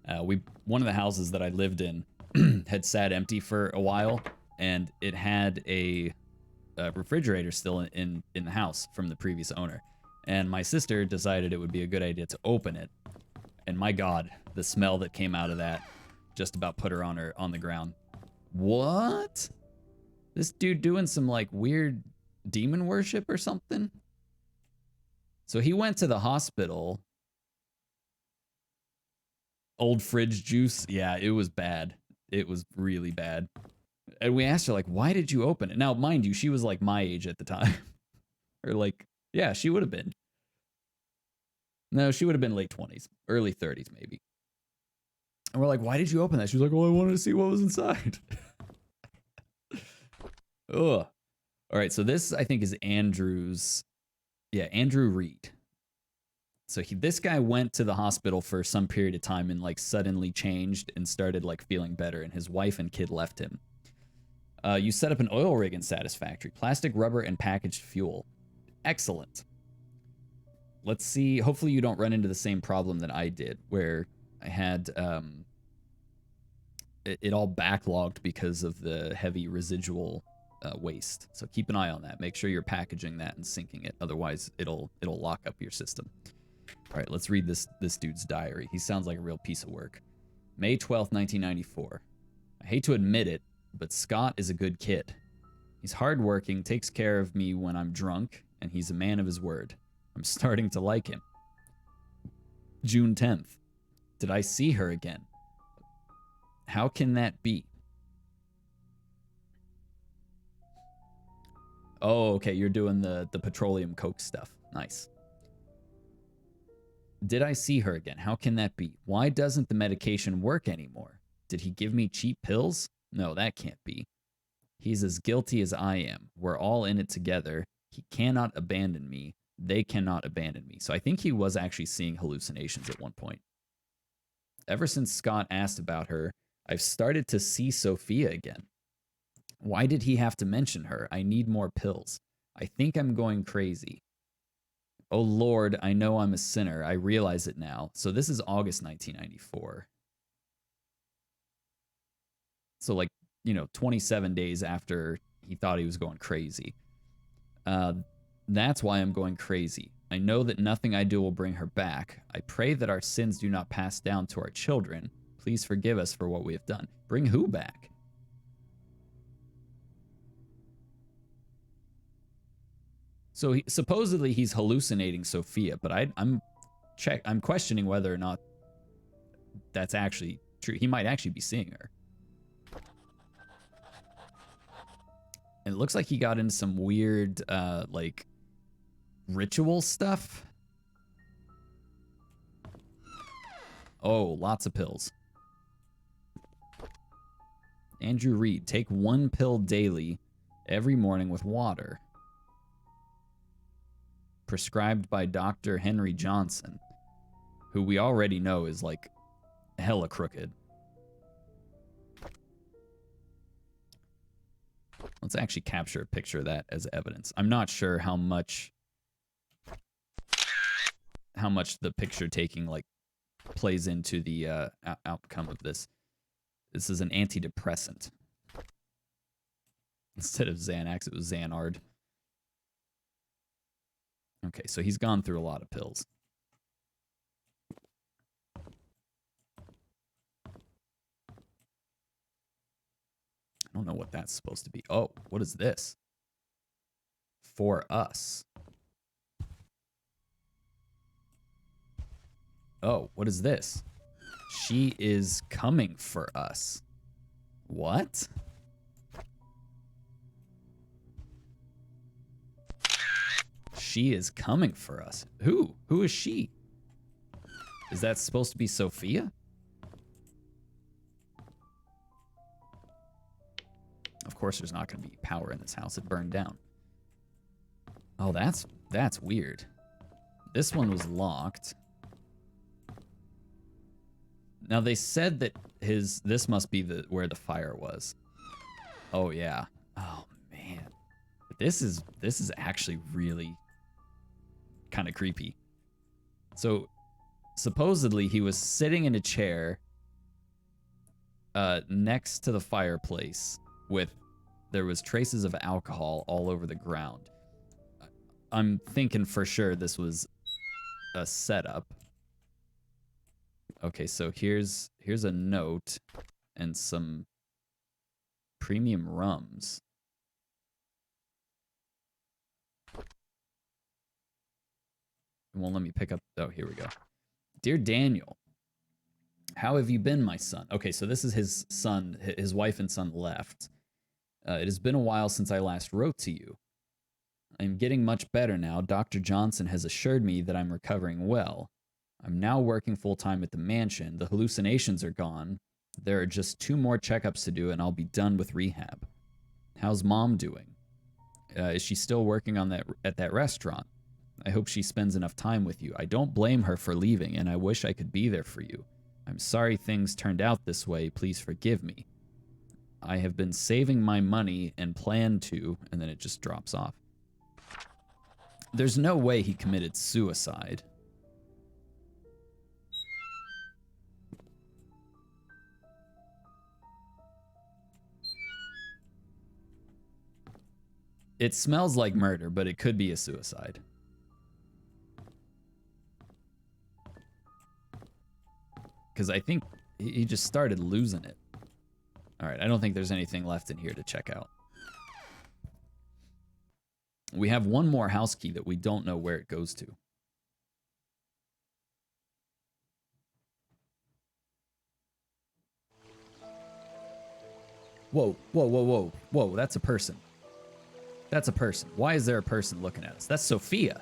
One of the houses that I lived in had sat empty for a while, and it had a refrigerator still in the house from the previous owner. And my sister decided it would be a good idea to open it. And my God, the smell that came out of that just about put her on the ground. What? This dude doing some like weird demon worship or something? So he went to the hospital. Old fridge juice. Yeah, it was bad. It was really bad. And we asked her, like, why did you open it? Now, mind you, she was like my age at the time. Or like, yeah, she would have been. No, she would have been late 20s, early 30s maybe. And we're like, why did you open that? She was like, well, I wanted to see what was inside. Ugh. All right, so this, I think, is Andrew's. Yeah, Andrew Reed. So this guy went to the hospital for some period of time and like suddenly changed and started like feeling better, and his wife and kid left him. You set up an oil rig in Satisfactory. Plastic, rubber, and packaged fuel. Excellent. Let's see. Hopefully you don't run into the same problem that I did, where I had it all backlogged because of the heavy residual waste. So keep an eye on that. Make sure you're packaging that and syncing it. Otherwise, it'll lock up your system. All right, let's read this dude's diary. He sounds like a real piece of work. May 12th, 1994. I hate to admit it, but Scott is a good kid. He's hardworking, takes care of me when I'm drunk, and he's a man of his word. I'm starting to like him. June 10th. Did I see her again? How can that be? Oh, okay, you're doing the petroleum coke stuff. Nice. Did I see her again? How can that be? Why doesn't the medication work anymore? Did he give me cheap pills? No, that can't be. He's as guilty as I am. We're all in it together. He cannot abandon me. They cannot abandon me. So I think he was actually seeing hallucinations at one point. Ever since Scott asked about her, I've started to see Sophia again. Why did he have to mention her? I need more pills. I think I'm going crazy. Oh Lord, I know I'm a sinner. I realize it now. So this is August 1994. So like, 27 days after he thought he was going crazy. That's why I'm going crazy. I know that nothing I do will bring her back. I pray that our sins do not pass down to our children. Please forgive us for what we have done. Bring who back? So supposedly he's hallucinating Sophia, but I'm questioning whether or not that's actually true. He might actually be seeing her. And it looks like he got into some weird like ritual stuff. Oh, lots of pills. Andrew Reed, take 1 pill daily every morning with water. Prescribed by Dr. Henry Johnson, who we already know is like hella crooked. Let's actually capture a picture of that as evidence. I'm not sure how much the picture taking like plays into the outcome of this. This is an antidepressant. Instead of Xanax, it was Xanard. Okay, so he's gone through a lot of pills. I don't know what that's supposed to be. Oh, what is this? For us. Oh, what is this? She is coming for us. What? She is coming for us. Who? Who is she? Is that supposed to be Sophia? Of course there's not going to be power in this house. It burned down. Oh, that's weird. This one was locked. Now they said that this must be where the fire was. Oh yeah. Oh man. This is actually really kind of creepy. So supposedly he was sitting in a chair next to the fireplace there was traces of alcohol all over the ground. I'm thinking for sure this was a setup. Okay, so here's a note and some premium rums. It won't let me pick up. Oh, here we go. Dear Daniel, how have you been, my son? Okay, so this is his son. His wife and son left. It has been a while since I last wrote to you. I'm getting much better now. Dr. Johnson has assured me that I'm recovering well. I'm now working full-time at the mansion. The hallucinations are gone. There are just 2 more checkups to do, and I'll be done with rehab. How's Mom doing? Is she still working on at that restaurant? I hope she spends enough time with you. I don't blame her for leaving, and I wish I could be there for you. I'm sorry things turned out this way. Please forgive me. I have been saving my money and plan to, and then it just drops off. There's no way he committed suicide. It smells like murder, but it could be a suicide. Because I think he just started losing it. All right, I don't think there's anything left in here to check out. We have one more house key that we don't know where it goes to. Whoa, whoa, whoa, whoa, whoa, that's a person. That's a person. Why is there a person looking at us? That's Sophia.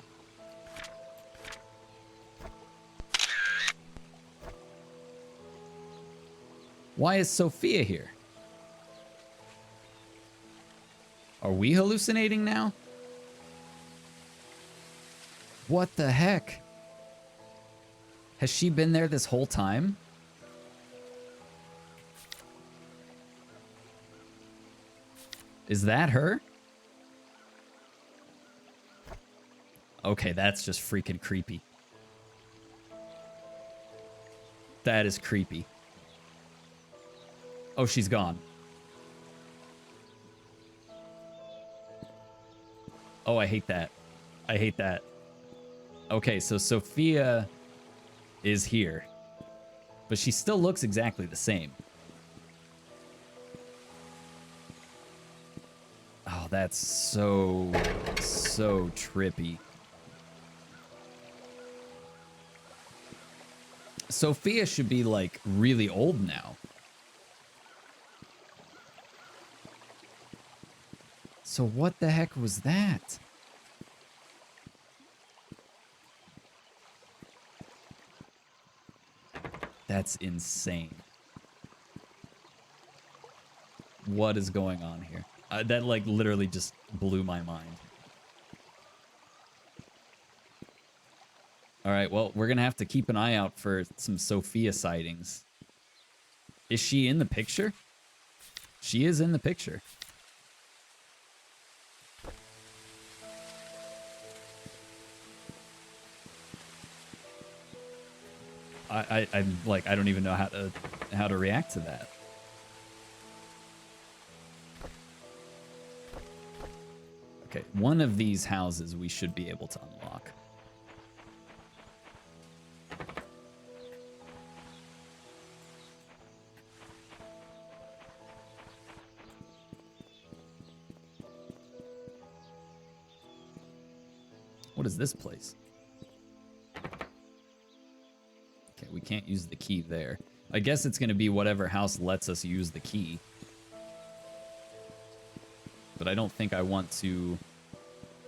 Why is Sophia here? Are we hallucinating now? What the heck? Has she been there this whole time? Is that her? Okay, that's just freaking creepy. That is creepy. Oh, she's gone. Oh, I hate that. I hate that. Okay, so Sophia is here. But she still looks exactly the same. Oh, that's so trippy. Sophia should be, like, really old now. So what the heck was that? That's insane. What is going on here? That, like, literally just blew my mind. Alright, well, we're gonna have to keep an eye out for some Sophia sightings. Is she in the picture? She is in the picture. I'm like, I don't even know how to react to that. Okay, one of these houses we should be able to unlock. What is this place? Okay, we can't use the key there. I guess it's going to be whatever house lets us use the key. But I don't think I want to...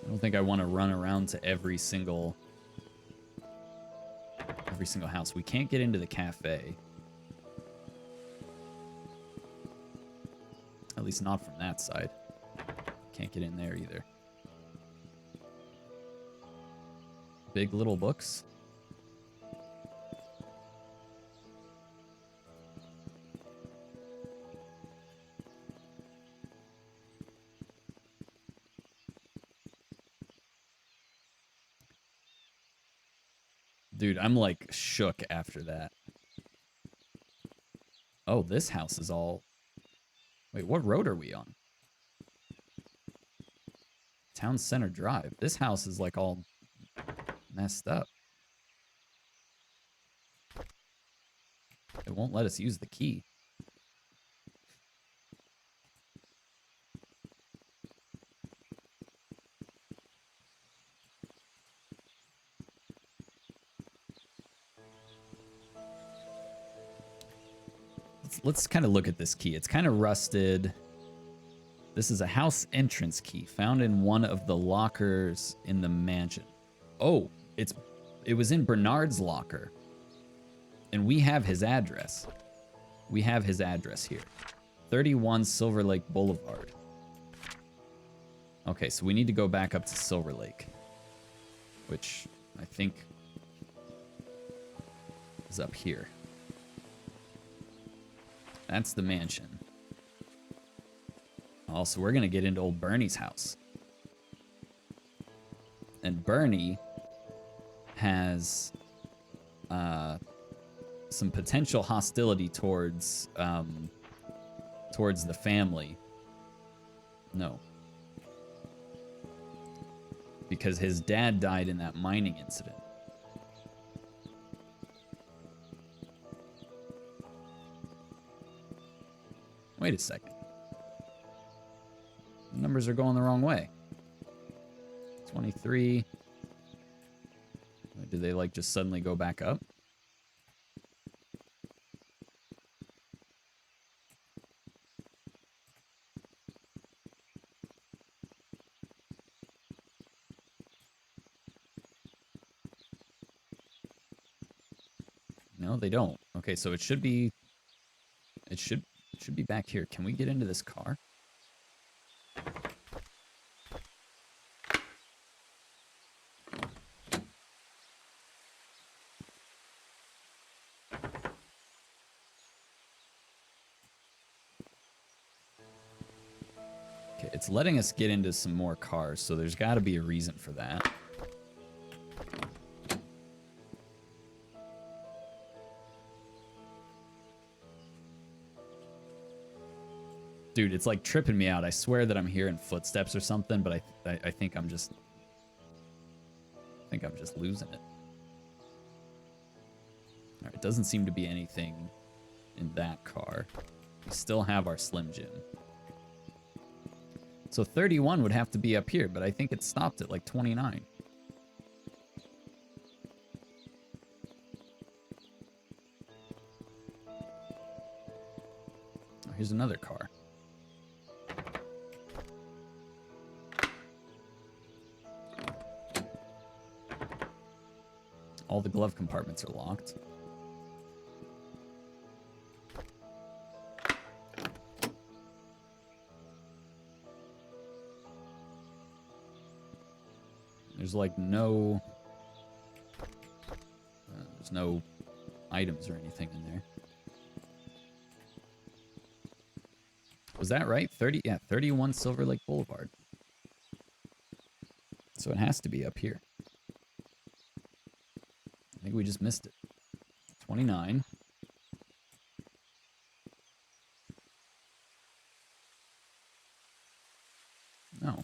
I don't think I want to run around to every single house. We can't get into the cafe. At least not from that side. Can't get in there either. Big little books. Dude, I'm like shook after that. Oh, this house is all... Wait, what road are we on? Town Center Drive. This house is like all messed up. It won't let us use the key. Let's kind of look at this key. It's kind of rusted. This is a house entrance key found in one of the lockers in the mansion. Oh, it was in Bernard's locker. And we have his address. We have his address here. 31 Silver Lake Boulevard. Okay, so we need to go back up to Silver Lake, which I think is up here. That's the mansion. Also, we're going to get into old Bernie's house. And Bernie has some potential hostility towards the family. No. Because his dad died in that mining incident. Wait a second. The numbers are going the wrong way. 23. Did they like just suddenly go back up? No, they don't. Okay, so it should be back here. Can we get into this car? Okay, it's letting us get into some more cars, so there's got to be a reason for that. Dude, it's like tripping me out. I swear that I'm hearing footsteps or something, but I think I'm just losing it. All right, doesn't seem to be anything in that car. We still have our Slim Jim. So 31 would have to be up here, but I think it stopped at like 29. Oh, here's another car. All the glove compartments are locked. There's like no... there's no items or anything in there. Was that right? 30? Yeah, 31 Silver Lake Boulevard. So it has to be up here. I think we just missed it. 29. No.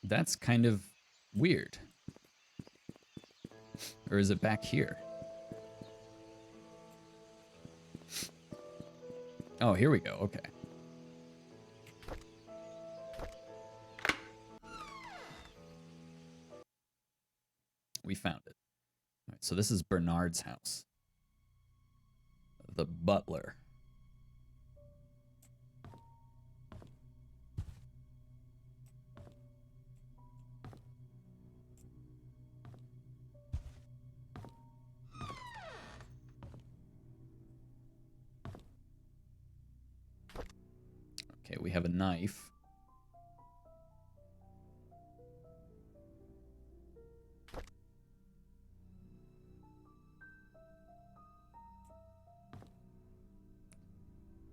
That's kind of weird. Or is it back here? Oh, here we go. Okay. We found it. All right, so this is Bernard's house. The butler. Okay, we have a knife.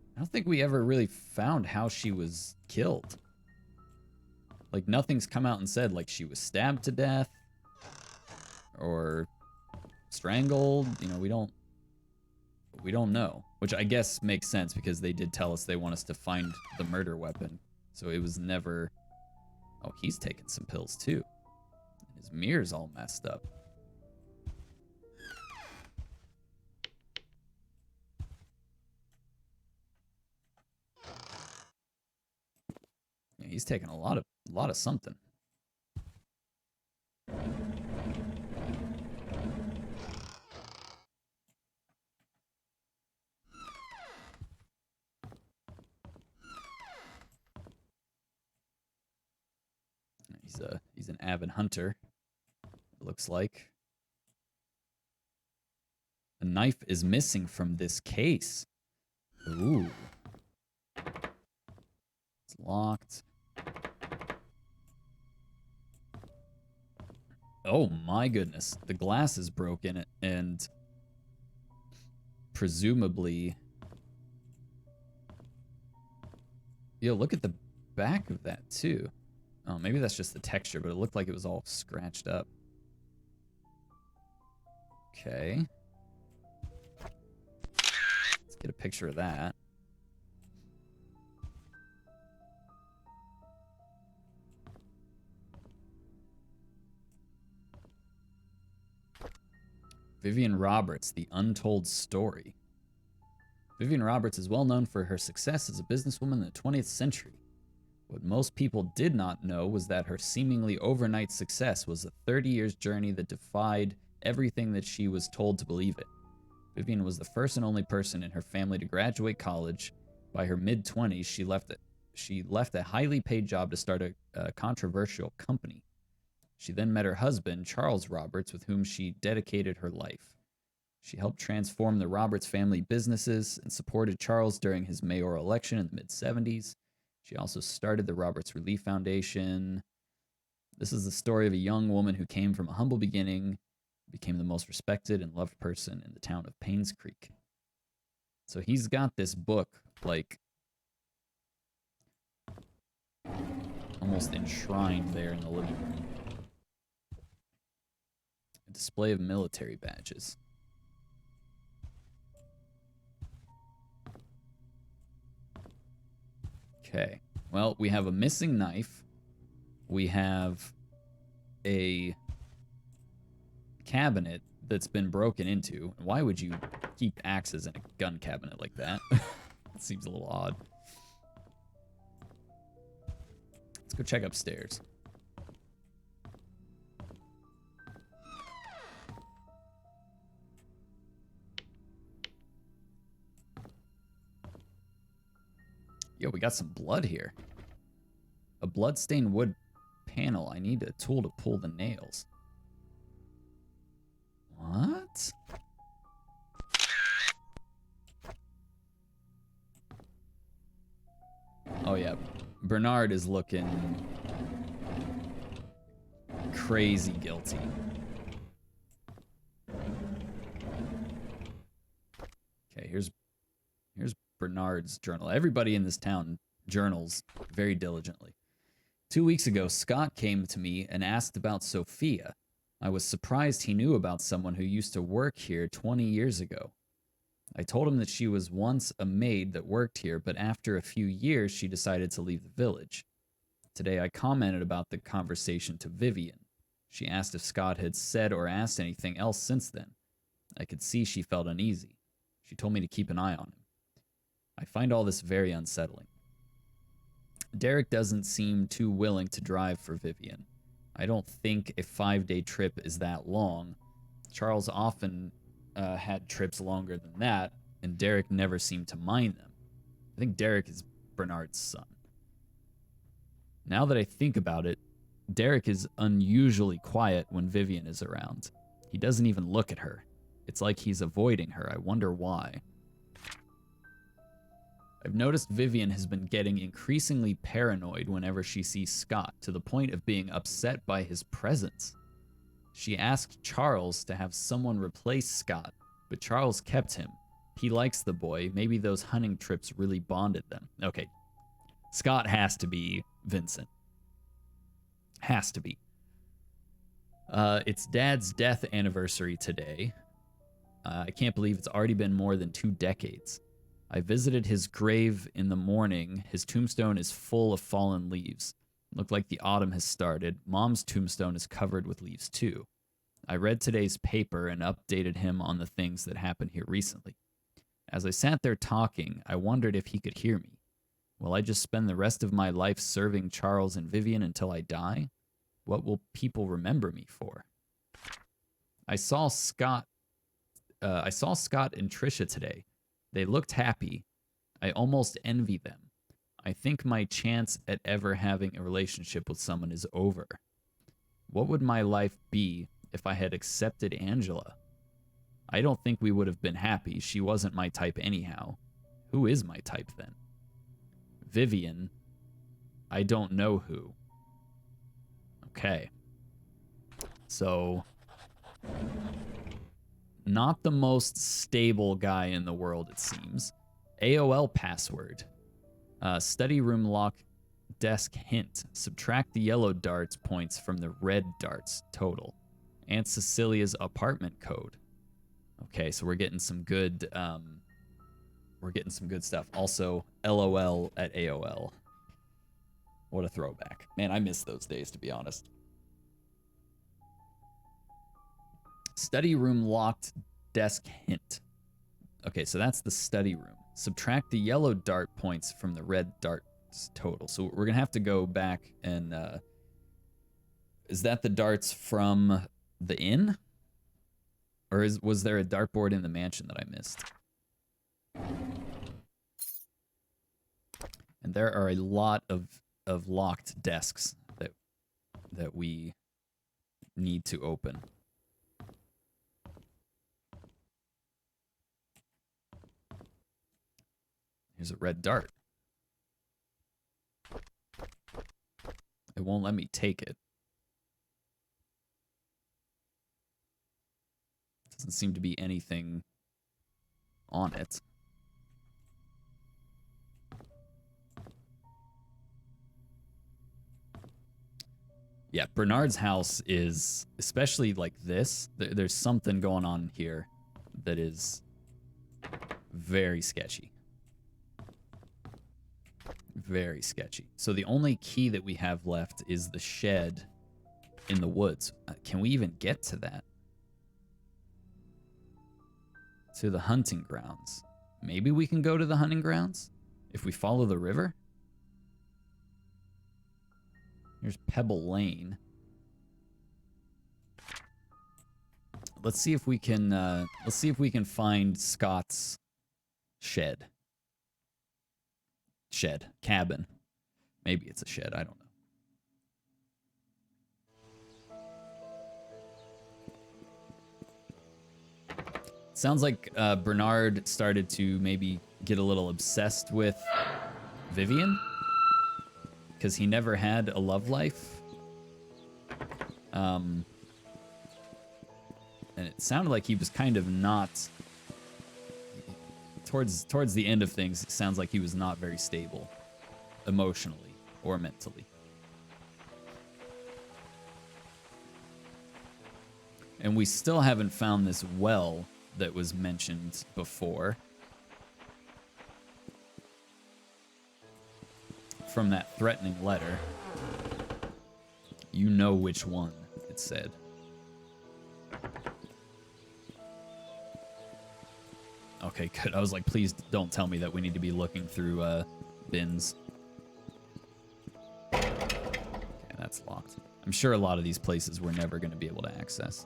I don't think we ever really found how she was killed. Like, nothing's come out and said, like, she was stabbed to death or strangled. You know, we don't know. Which I guess makes sense because they did tell us they want us to find the murder weapon. So it was never... Oh, he's taking some pills too. His mirror's all messed up. Yeah, he's taking a lot of something. He's an avid hunter, it looks like. A knife is missing from this case. Ooh. It's locked. Oh my goodness. The glass is broken and presumably... Yo, look at the back of that too. Oh, maybe that's just the texture, but it looked like it was all scratched up. Okay. Let's get a picture of that. Vivian Roberts, The Untold Story. Vivian Roberts is well known for her success as a businesswoman in the 20th century. What most people did not know was that her seemingly overnight success was a 30 years journey that defied everything that she was told to believe it. Vivian was the first and only person in her family to graduate college. By her mid-20s, she left a highly paid job to start a controversial company. She then met her husband, Charles Roberts, with whom she dedicated her life. She helped transform the Roberts family businesses and supported Charles during his mayoral election in the mid-70s. She also started the Roberts Relief Foundation. This is the story of a young woman who came from a humble beginning, became the most respected and loved person in the town of Painscreek. So he's got this book, like, almost enshrined there in the living room. A display of military badges. Okay. Well, we have a missing knife. We have a cabinet that's been broken into. Why would you keep axes in a gun cabinet like that? It seems a little odd. Let's go check upstairs. Yo, we got some blood here. A blood-stained wood panel. I need a tool to pull the nails. What? Oh, yeah. Bernard is looking crazy guilty. Okay, here's Bernard's journal. Everybody in this town journals very diligently. 2 weeks ago, Scott came to me and asked about Sophia. I was surprised he knew about someone who used to work here 20 years ago. I told him that she was once a maid that worked here, but after a few years, she decided to leave the village. Today, I commented about the conversation to Vivian. She asked if Scott had said or asked anything else since then. I could see she felt uneasy. She told me to keep an eye on him. I find all this very unsettling. Derek doesn't seem too willing to drive for Vivian. I don't think a 5-day trip is that long. Charles often had trips longer than that, and Derek never seemed to mind them. I think Derek is Bernard's son. Now that I think about it, Derek is unusually quiet when Vivian is around. He doesn't even look at her. It's like he's avoiding her. I wonder why. I've noticed Vivian has been getting increasingly paranoid whenever she sees Scott, to the point of being upset by his presence. She asked Charles to have someone replace Scott, but Charles kept him. He likes the boy. Maybe those hunting trips really bonded them. Okay, Scott has to be Vincent. Has to be. It's Dad's death anniversary today. I can't believe it's already been more than 2 decades. I visited his grave in the morning. His tombstone is full of fallen leaves. Looked like the autumn has started. Mom's tombstone is covered with leaves too. I read today's paper and updated him on the things that happened here recently. As I sat there talking, I wondered if he could hear me. Will I just spend the rest of my life serving Charles and Vivian until I die? What will people remember me for? I saw Scott and Trisha today. They looked happy. I almost envy them. I think my chance at ever having a relationship with someone is over. What would my life be if I had accepted Angela? I don't think we would have been happy. She wasn't my type anyhow. Who is my type then? Vivian. I don't know who. Okay. So, not the most stable guy in the world, it seems. AOL password. Study room lock desk hint. Subtract the yellow darts points from the red darts total. Aunt Cecilia's apartment code. Okay, so we're getting some good stuff. Also, LOL at AOL. What a throwback. Man, I miss those days, to be honest. Study room locked desk hint. Okay, so that's the study room. Subtract the yellow dart points from the red darts total. So we're going to have to go back and... is that the darts from the inn? Or was there a dartboard in the mansion that I missed? And there are a lot of locked desks that we need to open. Here's a red dart. It won't let me take it. Doesn't seem to be anything on it. Yeah, Bernard's house is, especially like this, there's something going on here that is very sketchy. Very sketchy. So the only key that we have left is the shed in the woods. Can we even get to that? To the hunting grounds. Maybe we can go to the hunting grounds if we follow the river. Here's Pebble Lane. Let's see if we can find Scott's shed. Cabin. Maybe it's a shed, I don't know. Sounds like Bernard started to maybe get a little obsessed with Vivian, because he never had a love life. And it sounded like he was kind of not... Towards the end of things, it sounds like he was not very stable, emotionally or mentally. And we still haven't found this well that was mentioned before. From that threatening letter. You know which one, it said. Okay, good. I was like, please don't tell me that we need to be looking through bins. Okay, that's locked. I'm sure a lot of these places we're never going to be able to access.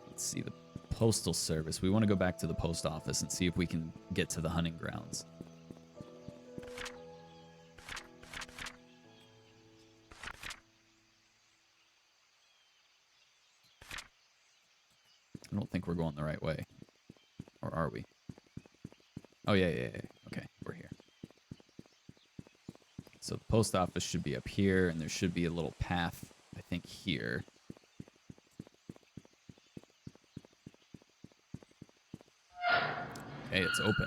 Let's see, the postal service. We want to go back to the post office and see if we can get to the hunting grounds. I don't think we're going the right way. Or are we? Oh, yeah. Okay, we're here. So the post office should be up here, and there should be a little path, I think, here. Okay, it's open.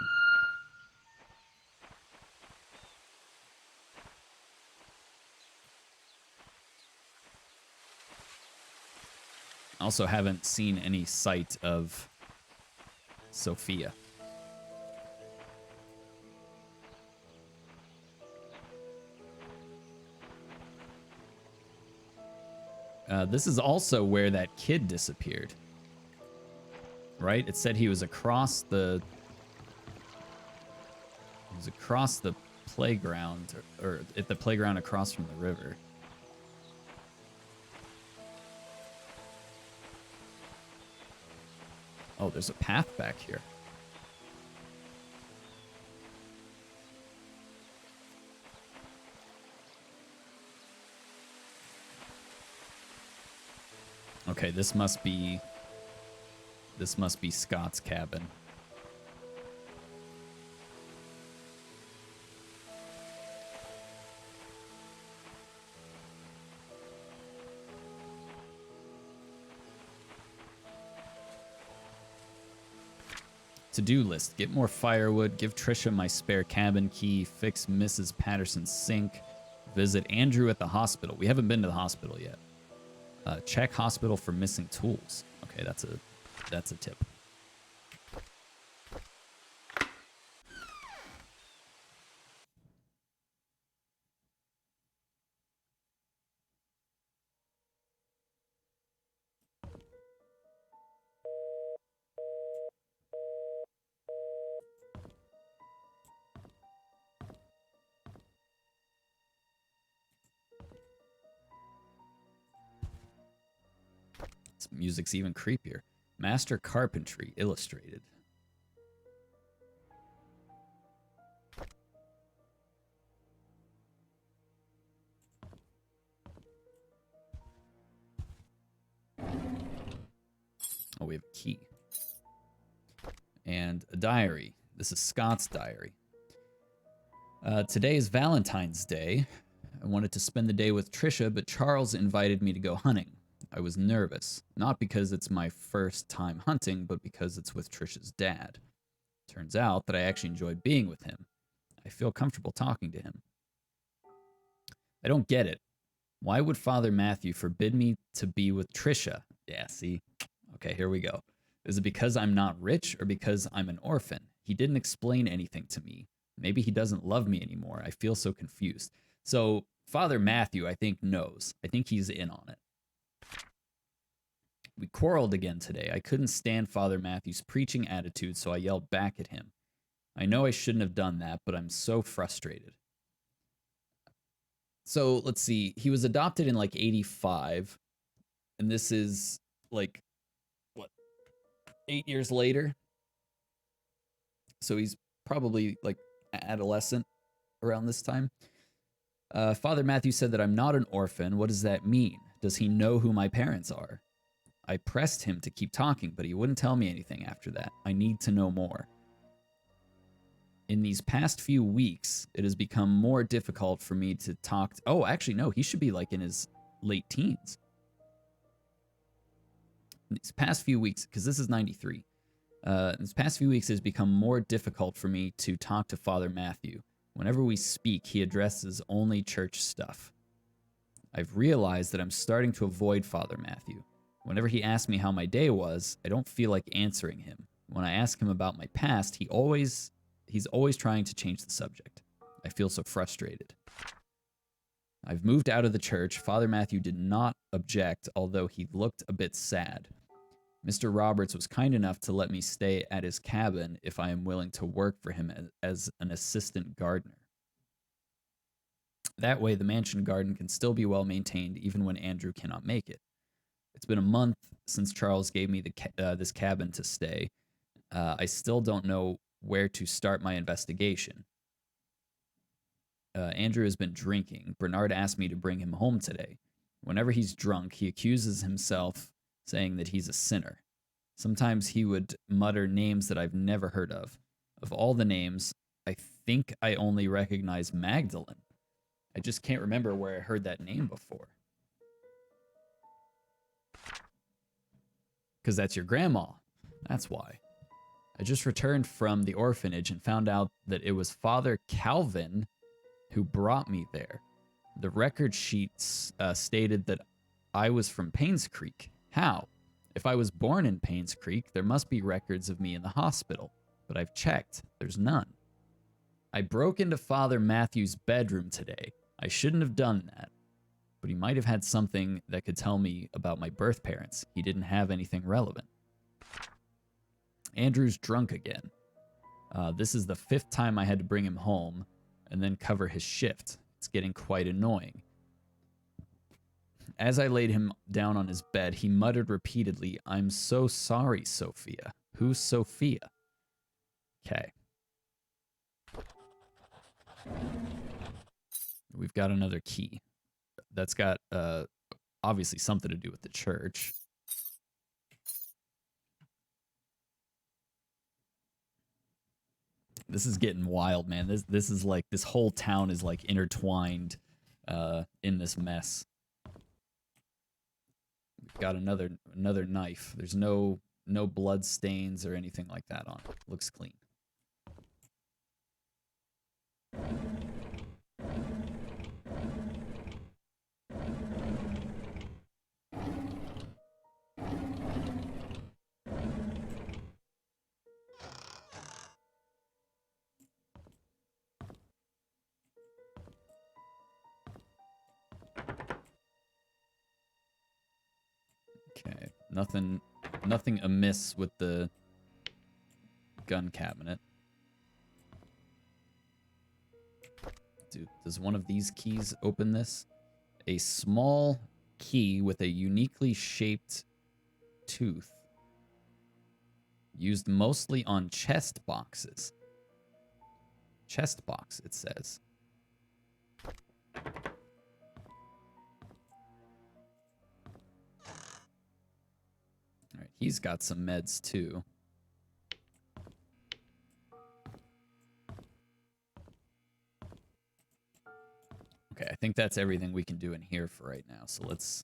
Also haven't seen any sight of Sophia. This is also where that kid disappeared. Right? It said he was across the... He was across the playground, or at the playground across from the river. Oh, there's a path back here. Okay, this must be Scott's cabin. To-do list. Get more firewood. Give Trisha my spare cabin key. Fix Mrs. Patterson's sink. Visit Andrew at the hospital. We haven't been to the hospital yet. Check hospital for missing tools. Okay, that's a tip. This music's even creepier. Master Carpentry Illustrated. Oh, we have a key. And a diary. This is Scott's diary. Today is Valentine's Day. I wanted to spend the day with Trisha, but Charles invited me to go hunting. I was nervous, not because it's my first time hunting, but because it's with Trisha's dad. Turns out that I actually enjoyed being with him. I feel comfortable talking to him. I don't get it. Why would Father Matthew forbid me to be with Trisha? Yeah, see? Okay, here we go. Is it because I'm not rich or because I'm an orphan? He didn't explain anything to me. Maybe he doesn't love me anymore. I feel so confused. So Father Matthew, I think, knows. I think he's in on it. We quarreled again today. I couldn't stand Father Matthew's preaching attitude, so I yelled back at him. I know I shouldn't have done that, but I'm so frustrated. So let's see. He was adopted in like 85, and this is like, what, 8 years later? So he's probably like adolescent around this time. Father Matthew said that I'm not an orphan. What does that mean? Does he know who my parents are? I pressed him to keep talking, but he wouldn't tell me anything after that. I need to know more. In these past few weeks, it has become more difficult for me to talk. Oh, actually, no, he should be like in his late teens. In these past few weeks, because this is 93. In these past few weeks, it has become more difficult for me to talk to Father Matthew. Whenever we speak, he addresses only church stuff. I've realized that I'm starting to avoid Father Matthew. Whenever he asks me how my day was, I don't feel like answering him. When I ask him about my past, he's always trying to change the subject. I feel so frustrated. I've moved out of the church. Father Matthew did not object, although he looked a bit sad. Mr. Roberts was kind enough to let me stay at his cabin if I am willing to work for him as an assistant gardener. That way, the mansion garden can still be well maintained even when Andrew cannot make it. It's been a month since Charles gave me this cabin to stay. I still don't know where to start my investigation. Andrew has been drinking. Bernard asked me to bring him home today. Whenever he's drunk, he accuses himself, saying that he's a sinner. Sometimes he would mutter names that I've never heard of. Of all the names, I think I only recognize Magdalene. I just can't remember where I heard that name before. Because that's your grandma. That's why. I just returned from the orphanage and found out that it was Father Calvin who brought me there. The record sheets stated that I was from Painscreek. How? If I was born in Painscreek, there must be records of me in the hospital, but I've checked. There's none. I broke into Father Matthew's bedroom today. I shouldn't have done that, but he might have had something that could tell me about my birth parents. He didn't have anything relevant. Andrew's drunk again. This is the 5th time I had to bring him home and then cover his shift. It's getting quite annoying. As I laid him down on his bed, he muttered repeatedly, "I'm so sorry, Sophia." Who's Sophia? Okay. We've got another key. That's got obviously something to do with the church. This is getting wild, man. This is like, this whole town is like intertwined in this mess. We've got another knife. There's no blood stains or anything like that on it. Looks clean. Okay, nothing amiss with the gun cabinet. Dude, does one of these keys open this? A small key with a uniquely shaped tooth. Used mostly on chest boxes. Chest box, it says. Alright, he's got some meds too. Okay, I think that's everything we can do in here for right now. So let's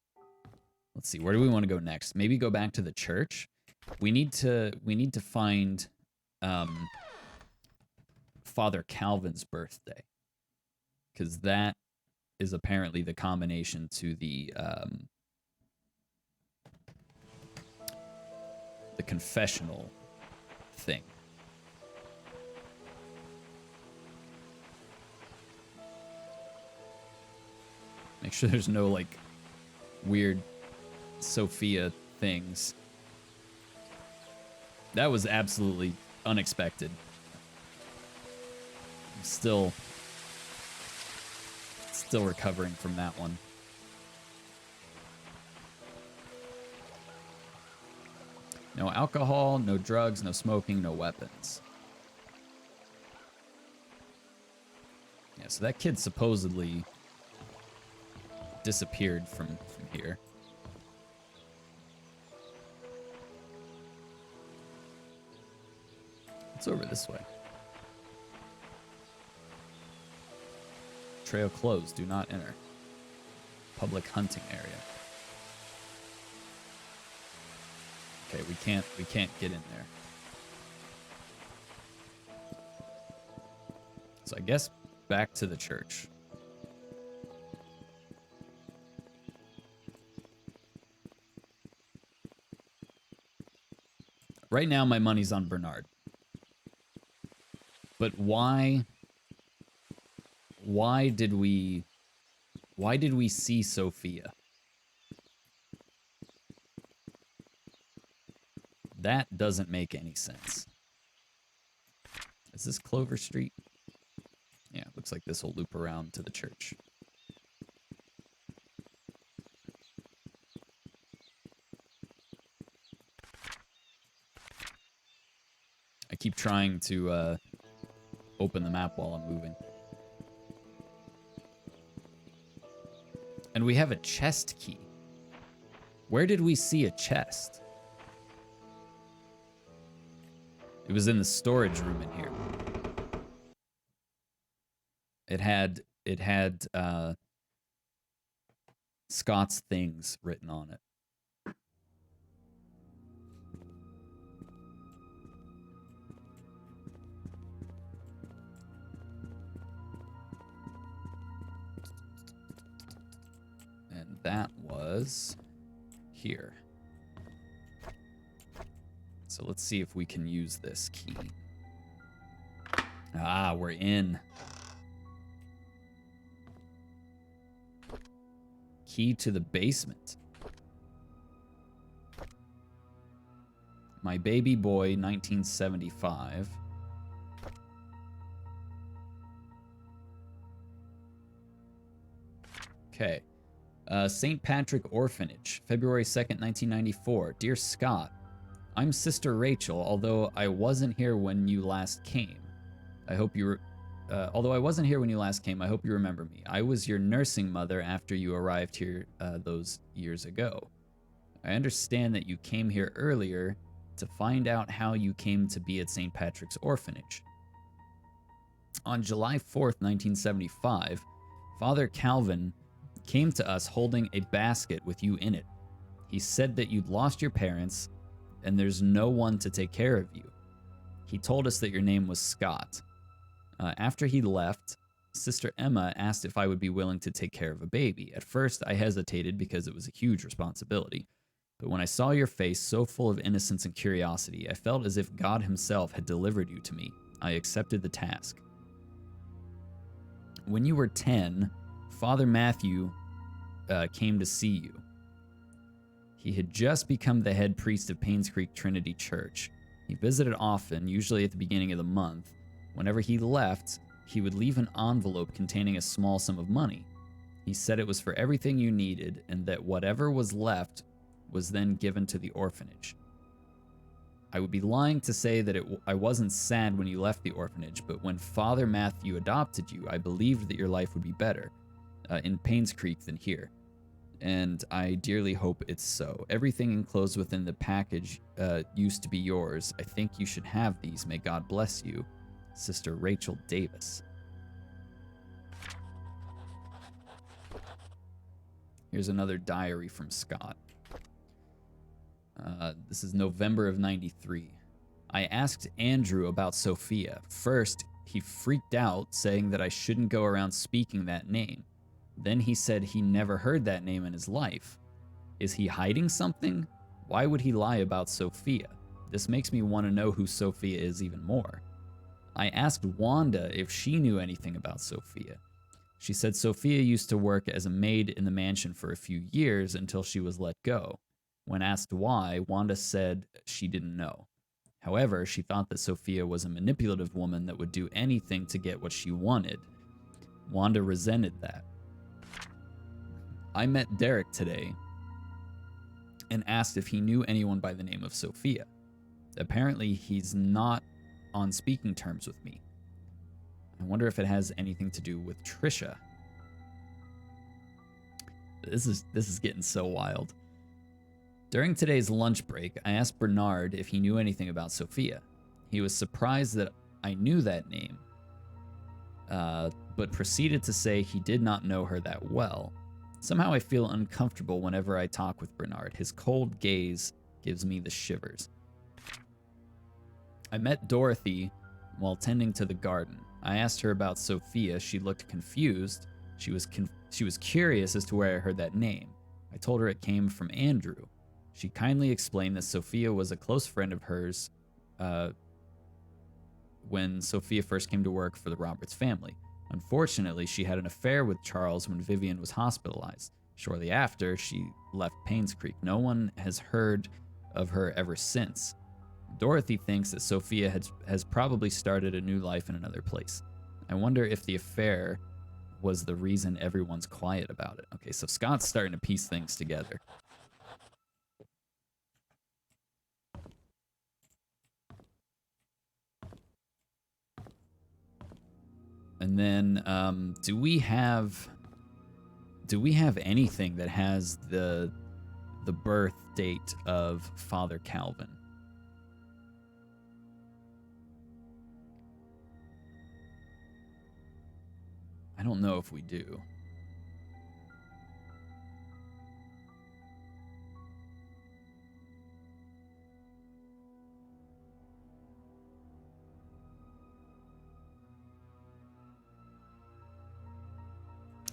see. Where do we want to go next? Maybe go back to the church. We need to find Father Calvin's birthday, because that is apparently the combination to the confessional thing. Make sure there's no, like, weird Sophia things. That was absolutely unexpected. I'm still recovering from that one. No alcohol, no drugs, no smoking, no weapons. Yeah, so that kid supposedly disappeared from here. It's over this way. Trail closed. Do not enter. Public hunting area. Okay, we can't get in there. So I guess back to the church. Right now my money's on Bernard. But why did we see Sophia? That doesn't make any sense. Is this Clover Street? Yeah, looks like this will loop around to the church. I keep trying to open the map while I'm moving. And we have a chest key. Where did we see a chest? It was in the storage room in here. It had Scott's things written on it. And that was here. So let's see if we can use this key. Ah, we're in. Key to the basement. My Baby Boy, 1975. Okay. St. Patrick Orphanage, February 2nd, 1994. Dear Scott, I'm Sister Rachel, although I wasn't here when you last came. I hope you although I wasn't here when you last came, I hope you remember me. I was your nursing mother after you arrived here those years ago. I understand that you came here earlier to find out how you came to be at St. Patrick's Orphanage. On July 4th, 1975, Father Calvin came to us holding a basket with you in it. He said that you'd lost your parents and there's no one to take care of you. He told us that your name was Scott. After he left, Sister Emma asked if I would be willing to take care of a baby. At first, I hesitated because it was a huge responsibility. But when I saw your face so full of innocence and curiosity, I felt as if God himself had delivered you to me. I accepted the task. When you were 10, Father Matthew came to see you. He had just become the head priest of Painscreek Trinity Church. He visited often, usually at the beginning of the month. Whenever he left, he would leave an envelope containing a small sum of money. He said it was for everything you needed and that whatever was left was then given to the orphanage. I would be lying to say that I wasn't sad when you left the orphanage, but when Father Matthew adopted you, I believed that your life would be better in Painscreek than here. And I dearly hope it's so. Everything enclosed within the package used to be yours. I think you should have these. May God bless you. Sister Rachel Davis. Here's another diary from Scott. This is November of 93. I asked Andrew about Sophia. First, he freaked out, saying that I shouldn't go around speaking that name. Then he said he never heard that name in his life. Is he hiding something? Why would he lie about Sophia? This makes me want to know who Sophia is even more. I asked Wanda if she knew anything about Sophia. She said Sophia used to work as a maid in the mansion for a few years until she was let go. When asked why, Wanda said she didn't know. However, she thought that Sophia was a manipulative woman that would do anything to get what she wanted. Wanda resented that. I met Derek today and asked if he knew anyone by the name of Sophia. Apparently, he's not on speaking terms with me. I wonder if it has anything to do with Trisha. This is getting so wild. During today's lunch break, I asked Bernard if he knew anything about Sophia. He was surprised that I knew that name, but proceeded to say he did not know her that well. Somehow I feel uncomfortable whenever I talk with Bernard. His cold gaze gives me the shivers. I met Dorothy while tending to the garden. I asked her about Sophia. She looked confused. She was curious as to where I heard that name. I told her it came from Andrew. She kindly explained that Sophia was a close friend of hers when Sophia first came to work for the Roberts family. Unfortunately, she had an affair with Charles when Vivian was hospitalized. Shortly after, she left Painscreek. No one has heard of her ever since. Dorothy thinks that Sophia has probably started a new life in another place. I wonder if the affair was the reason everyone's quiet about it. Okay, so Scott's starting to piece things together. And then, do we have anything that has the birth date of Father Calvin? I don't know if we do.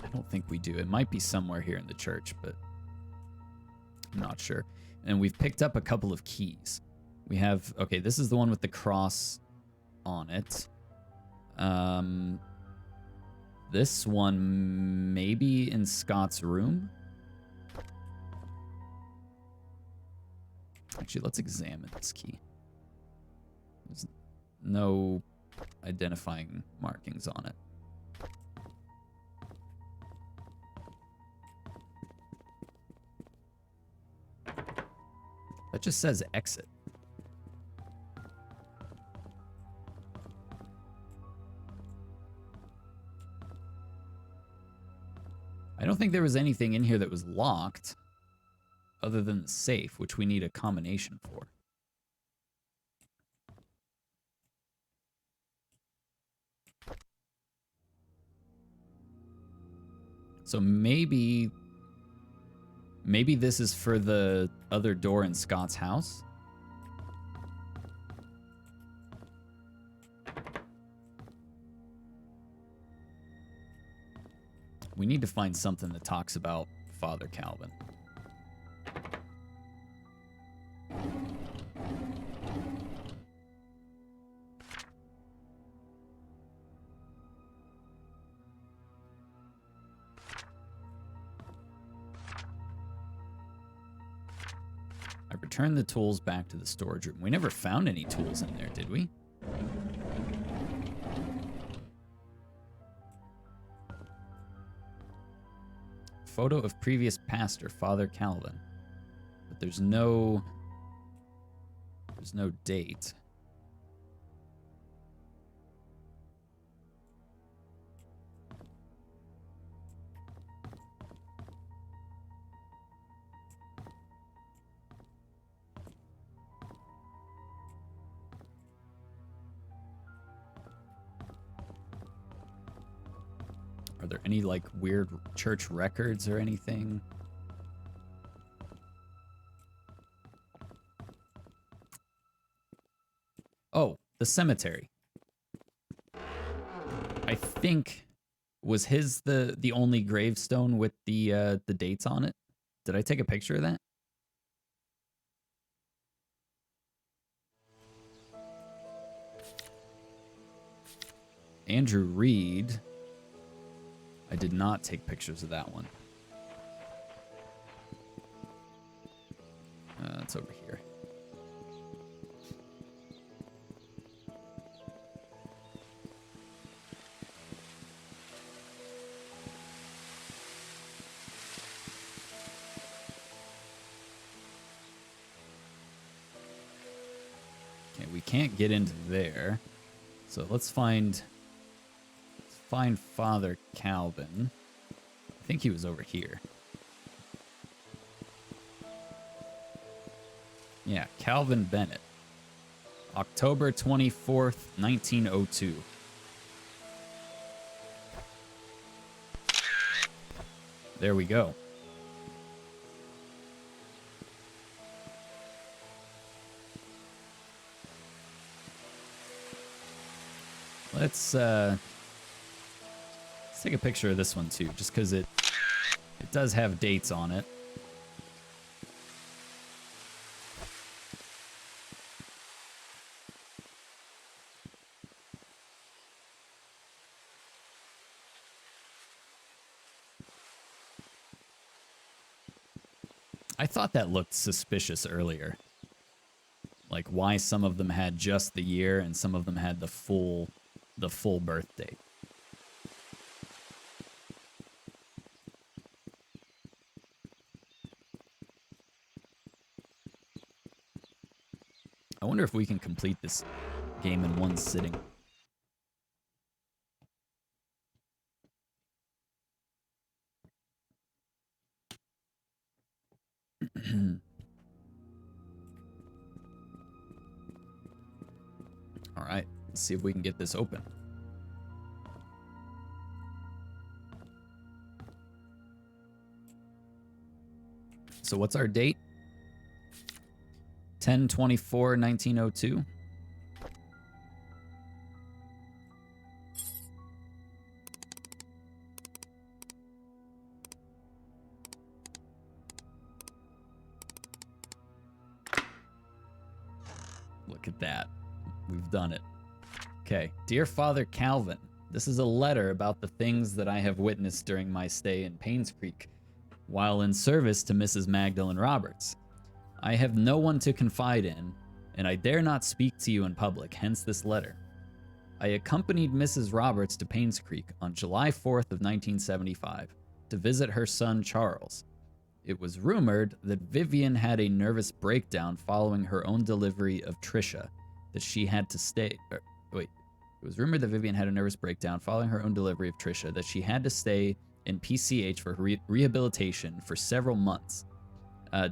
I don't think we do. It might be somewhere here in the church, but I'm not sure. And we've picked up a couple of keys. We have, okay, this is the one with the cross on it. This one maybe in Scott's room. Actually, let's examine this key. There's no identifying markings on it. That just says exit. I don't think there was anything in here that was locked other than the safe, which we need a combination for. So maybe this is for the other door in Scott's house. We need to find something that talks about Father Calvin. I returned the tools back to the storage room. We never found any tools in there, did we? Photo of previous pastor, Father Calvin. But there's no date. Are there any, like, weird church records or anything? Oh, the cemetery. I think, was his the only gravestone with the dates on it? Did I take a picture of that? Andrew Reed. I did not take pictures of that one. It's over here. Okay, we can't get into there. So let's find Father Calvin. I think he was over here. Yeah, Calvin Bennett. October 24th, 1902. There we go. Let's take a picture of this one too, just because it does have dates on it. I thought that looked suspicious earlier. Like why some of them had just the year and some of them had the full birth date. I wonder if we can complete this game in one sitting. All right, let's see if we can get this open. So what's our date? 10/24/1902. Look at that. We've done it. Okay. Dear Father Calvin, this is a letter about the things that I have witnessed during my stay in Painscreek while in service to Mrs. Magdalen Roberts. I have no one to confide in, and I dare not speak to you in public, hence this letter. I accompanied Mrs. Roberts to Painscreek on July 4th of 1975 to visit her son Charles. It was rumored that Vivian had a nervous breakdown following her own delivery of Tricia, that she had to stay. It was rumored that Vivian had a nervous breakdown following her own delivery of Tricia, that she had to stay in PCH for rehabilitation for several months.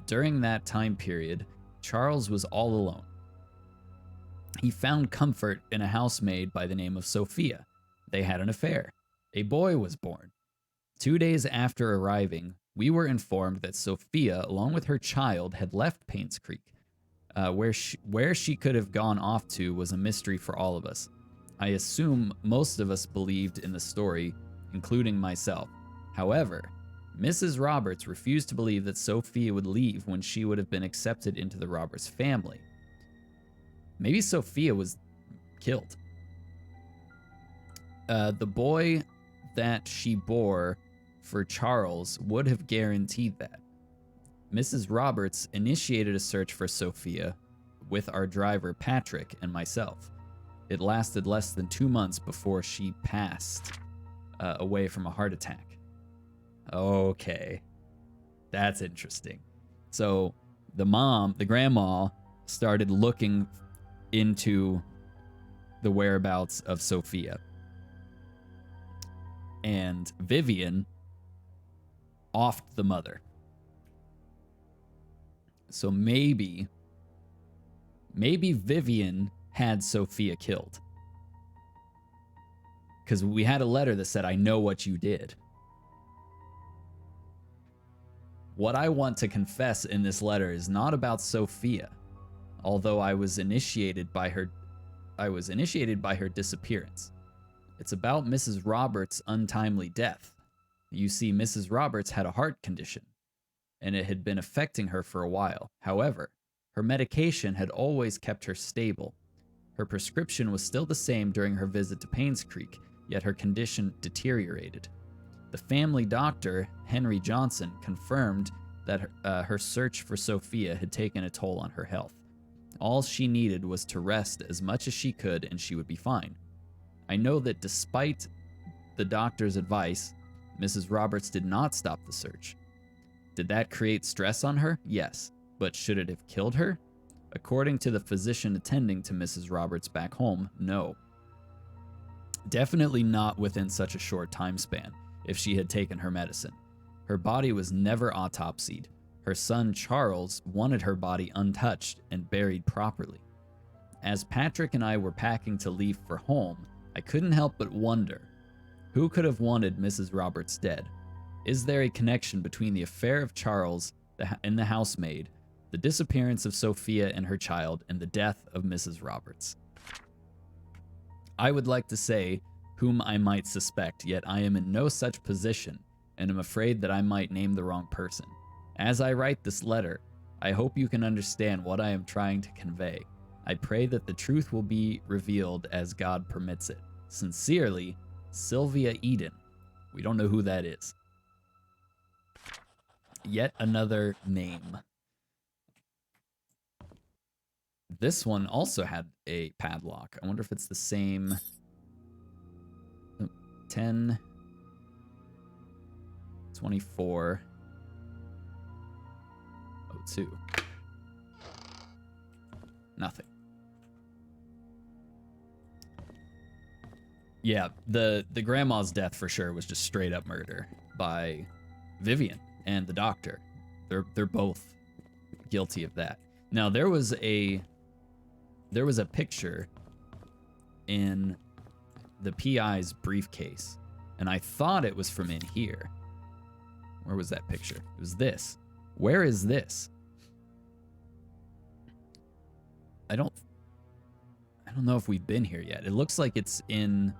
During that time period, Charles was all alone. He found comfort in a housemaid by the name of Sophia. They had an affair. A boy was born. 2 days after arriving, we were informed that Sophia, along with her child, had left Painscreek. Where she could have gone off to was a mystery for all of us. I assume most of us believed in the story, including myself. However, Mrs. Roberts refused to believe that Sophia would leave when she would have been accepted into the Roberts family. Maybe Sophia was killed. The boy that she bore for Charles would have guaranteed that. Mrs. Roberts initiated a search for Sophia with our driver Patrick and myself. It lasted less than 2 months before she passed away from a heart attack. Okay, that's interesting. So the grandma, started looking into the whereabouts of Sophia. And Vivian offed the mother. So maybe Vivian had Sophia killed. Because we had a letter that said, I know what you did. What I want to confess in this letter is not about Sophia, although I was initiated by her disappearance. It's about Mrs. Roberts' untimely death. You see, Mrs. Roberts had a heart condition, and it had been affecting her for a while. However, her medication had always kept her stable. Her prescription was still the same during her visit to Painscreek, yet her condition deteriorated. The family doctor, Henry Johnson, confirmed that her search for Sophia had taken a toll on her health. All she needed was to rest as much as she could and she would be fine. I know that despite the doctor's advice, Mrs. Roberts did not stop the search. Did that create stress on her? Yes. But should it have killed her? According to the physician attending to Mrs. Roberts back home, no. Definitely not within such a short time span, if she had taken her medicine. Her body was never autopsied. Her son Charles wanted her body untouched and buried properly. As Patrick and I were packing to leave for home, I couldn't help but wonder, who could have wanted Mrs. Roberts dead? Is there a connection between the affair of Charles and the housemaid, the disappearance of Sophia and her child, and the death of Mrs. Roberts? I would like to say whom I might suspect, yet I am in no such position, and am afraid that I might name the wrong person. As I write this letter, I hope you can understand what I am trying to convey. I pray that the truth will be revealed as God permits it. Sincerely, Sylvia Eden. We don't know who that is. Yet another name. This one also had a padlock. I wonder if it's the same. 10, 24, 02. Nothing. Yeah, the grandma's death for sure was just straight up murder by Vivian and the doctor. They're both guilty of that. Now there was a picture in the PI's briefcase, and I thought it was from in here. Where was that picture? It was this. Where is this? I don't know if we've been here yet. It looks like it's in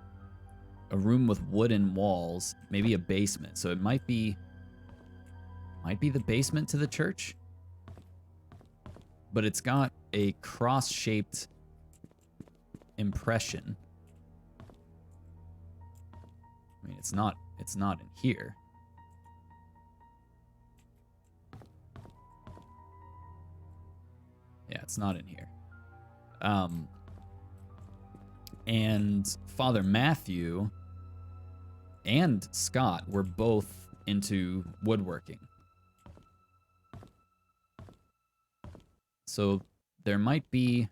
a room with wooden walls, maybe a basement. So it might be the basement to the church. But it's got a cross-shaped impression. I mean, it's not in here. Yeah, it's not in here. And Father Matthew and Scott were both into woodworking. So that might be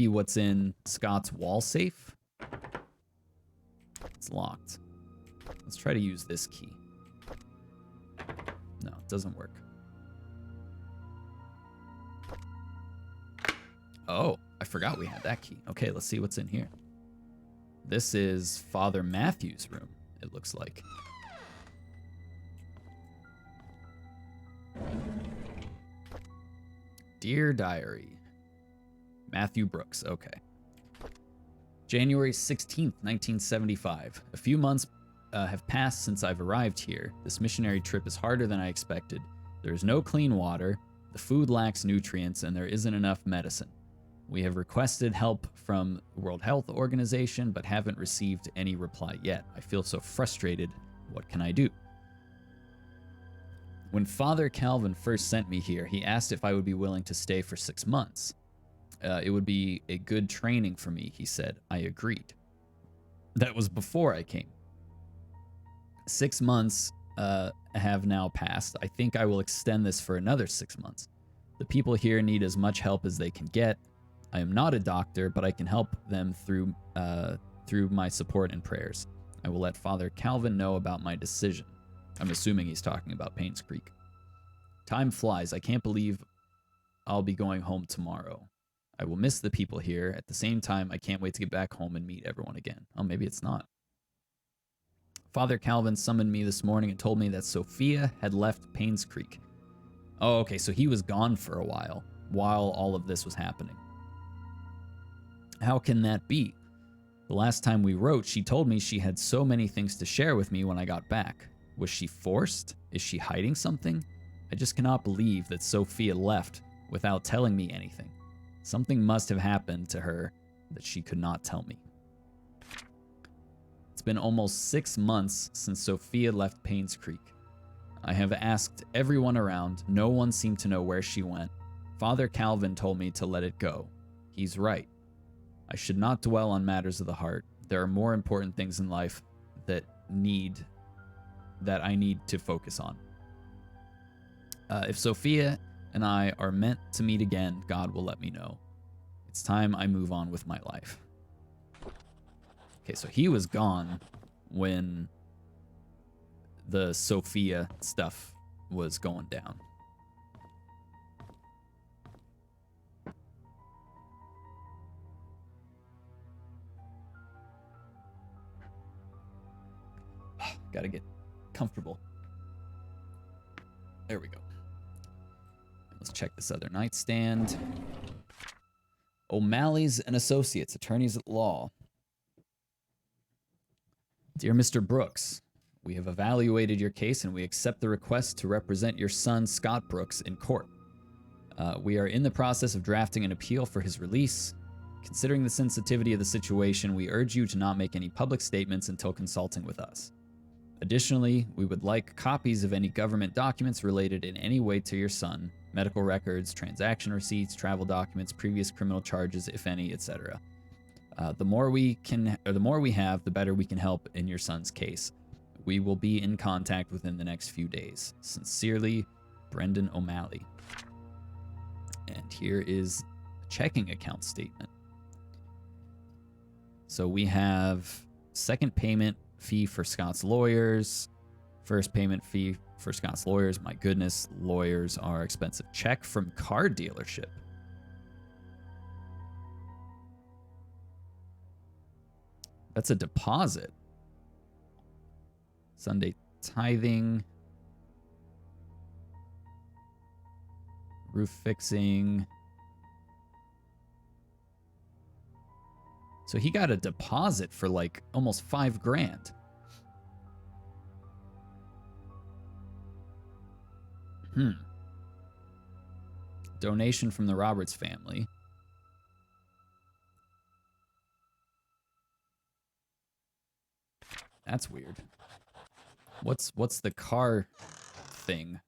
what's in Scott's wall safe. It's locked. Let's try to use this key. No, it doesn't work. Oh, I forgot we had that key. Okay, let's see what's in here. This is Father Matthew's room, it looks like. Dear Diary. Matthew Brooks, okay. January 16th, 1975. A few months have passed since I've arrived here. This missionary trip is harder than I expected. There is no clean water, the food lacks nutrients, and there isn't enough medicine. We have requested help from the World Health Organization, but haven't received any reply yet. I feel so frustrated. What can I do? When Father Calvin first sent me here, he asked if I would be willing to stay for 6 months. It would be a good training for me, he said. I agreed. That was before I came. 6 months have now passed. I think I will extend this for another 6 months. The people here need as much help as they can get. I am not a doctor, but I can help them through my support and prayers. I will let Father Calvin know about my decision. I'm assuming he's talking about Painscreek. Time flies. I can't believe I'll be going home tomorrow. I will miss the people here. At the same time, I can't wait to get back home and meet everyone again. Oh, maybe it's not. Father Calvin summoned me this morning and told me that Sophia had left Painscreek. Oh, okay, so he was gone for a while all of this was happening. How can that be? The last time we wrote, she told me she had so many things to share with me when I got back. Was she forced? Is she hiding something? I just cannot believe that Sophia left without telling me anything. Something must have happened to her that she could not tell me. It's been almost 6 months since Sophia left Painscreek. I have asked everyone around. No one seemed to know where she went. Father Calvin told me to let it go. He's right. I should not dwell on matters of the heart. There are more important things in life that I need to focus on. If Sophia and I are meant to meet again, God will let me know. It's time I move on with my life. Okay, so he was gone when the Sophia stuff was going down. Gotta get comfortable. There we go. Let's check this other nightstand. O'Malley's and Associates, attorneys at law. Dear Mr. Brooks, we have evaluated your case and we accept the request to represent your son, Scott Brooks, in court. We are in the process of drafting an appeal for his release. Considering the sensitivity of the situation, we urge you to not make any public statements until consulting with us. Additionally, we would like copies of any government documents related in any way to your son, medical records, transaction receipts, travel documents, previous criminal charges, if any, etc. The more we have, the better we can help in your son's case. We will be in contact within the next few days. Sincerely, Brendan O'Malley. And here is a checking account statement. So we have second payment fee for Scott's lawyers, first payment fee for Scott's lawyers. My goodness, lawyers are expensive. Check from car dealership. That's a deposit. Sunday tithing. Roof fixing. So he got a deposit for like almost $5,000. Donation from the Roberts family. That's weird. What's the car thing?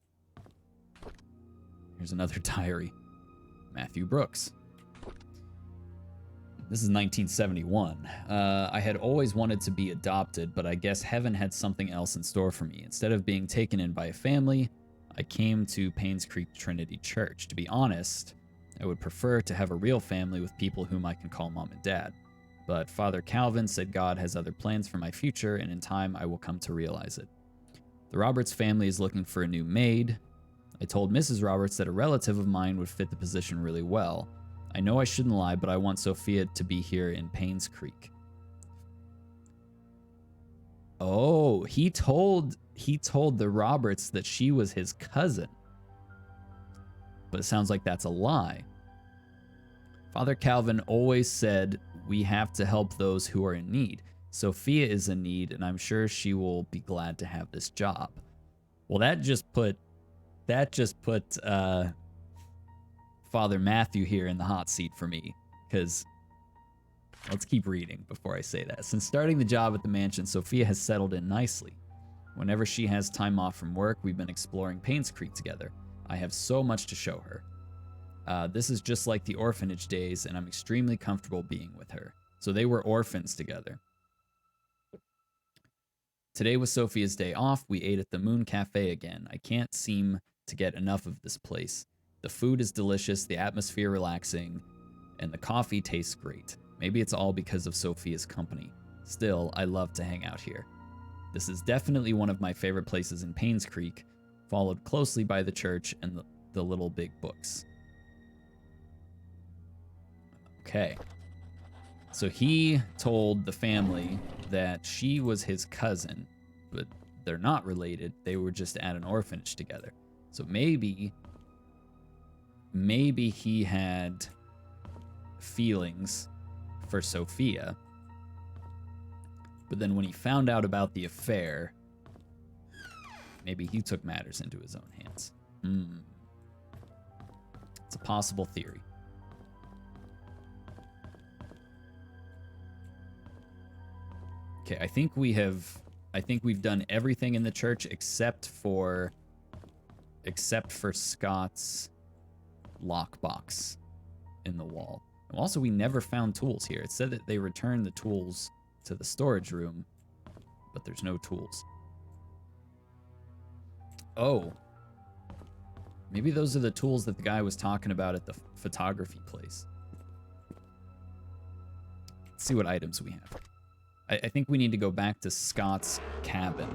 Here's another diary. Matthew Brooks. This is 1971. I had always wanted to be adopted, but I guess heaven had something else in store for me. Instead of being taken in by a family, I came to Painscreek Trinity Church. To be honest, I would prefer to have a real family with people whom I can call mom and dad. But Father Calvin said God has other plans for my future, and in time I will come to realize it. The Roberts family is looking for a new maid. I told Mrs. Roberts that a relative of mine would fit the position really well. I know I shouldn't lie, but I want Sophia to be here in Painscreek. Oh, he told the Roberts that she was his cousin. But it sounds like that's a lie. Father Calvin always said we have to help those who are in need. Sophia is in need, and I'm sure she will be glad to have this job. Well, that just put Father Matthew here in the hot seat for me, because let's keep reading before I say that. Since starting the job at the mansion, Sophia has settled in nicely. Whenever she has time off from work, we've been exploring Painscreek together. I have so much to show her. This is just like the orphanage days, and I'm extremely comfortable being with her. So they were orphans together. Today was Sophia's day off. We ate at the Moon Cafe again. I can't seem to get enough of this place. The food is delicious, the atmosphere relaxing, and the coffee tastes great. Maybe it's all because of Sophia's company. Still, I love to hang out here. This is definitely one of my favorite places in Painscreek, followed closely by the church and the Little Big Books. Okay. So he told the family that she was his cousin, but they're not related. They were just at an orphanage together. So maybe he had feelings for Sophia, but then when he found out about the affair, maybe he took matters into his own hands. It's a possible theory. Okay, I think we've done everything in the church except for Scott's lockbox in the wall. And also, we never found tools here. It said that they returned the tools to the storage room, but there's no tools. Oh. Maybe those are the tools that the guy was talking about at the photography place. Let's see what items we have. I think we need to go back to Scott's cabin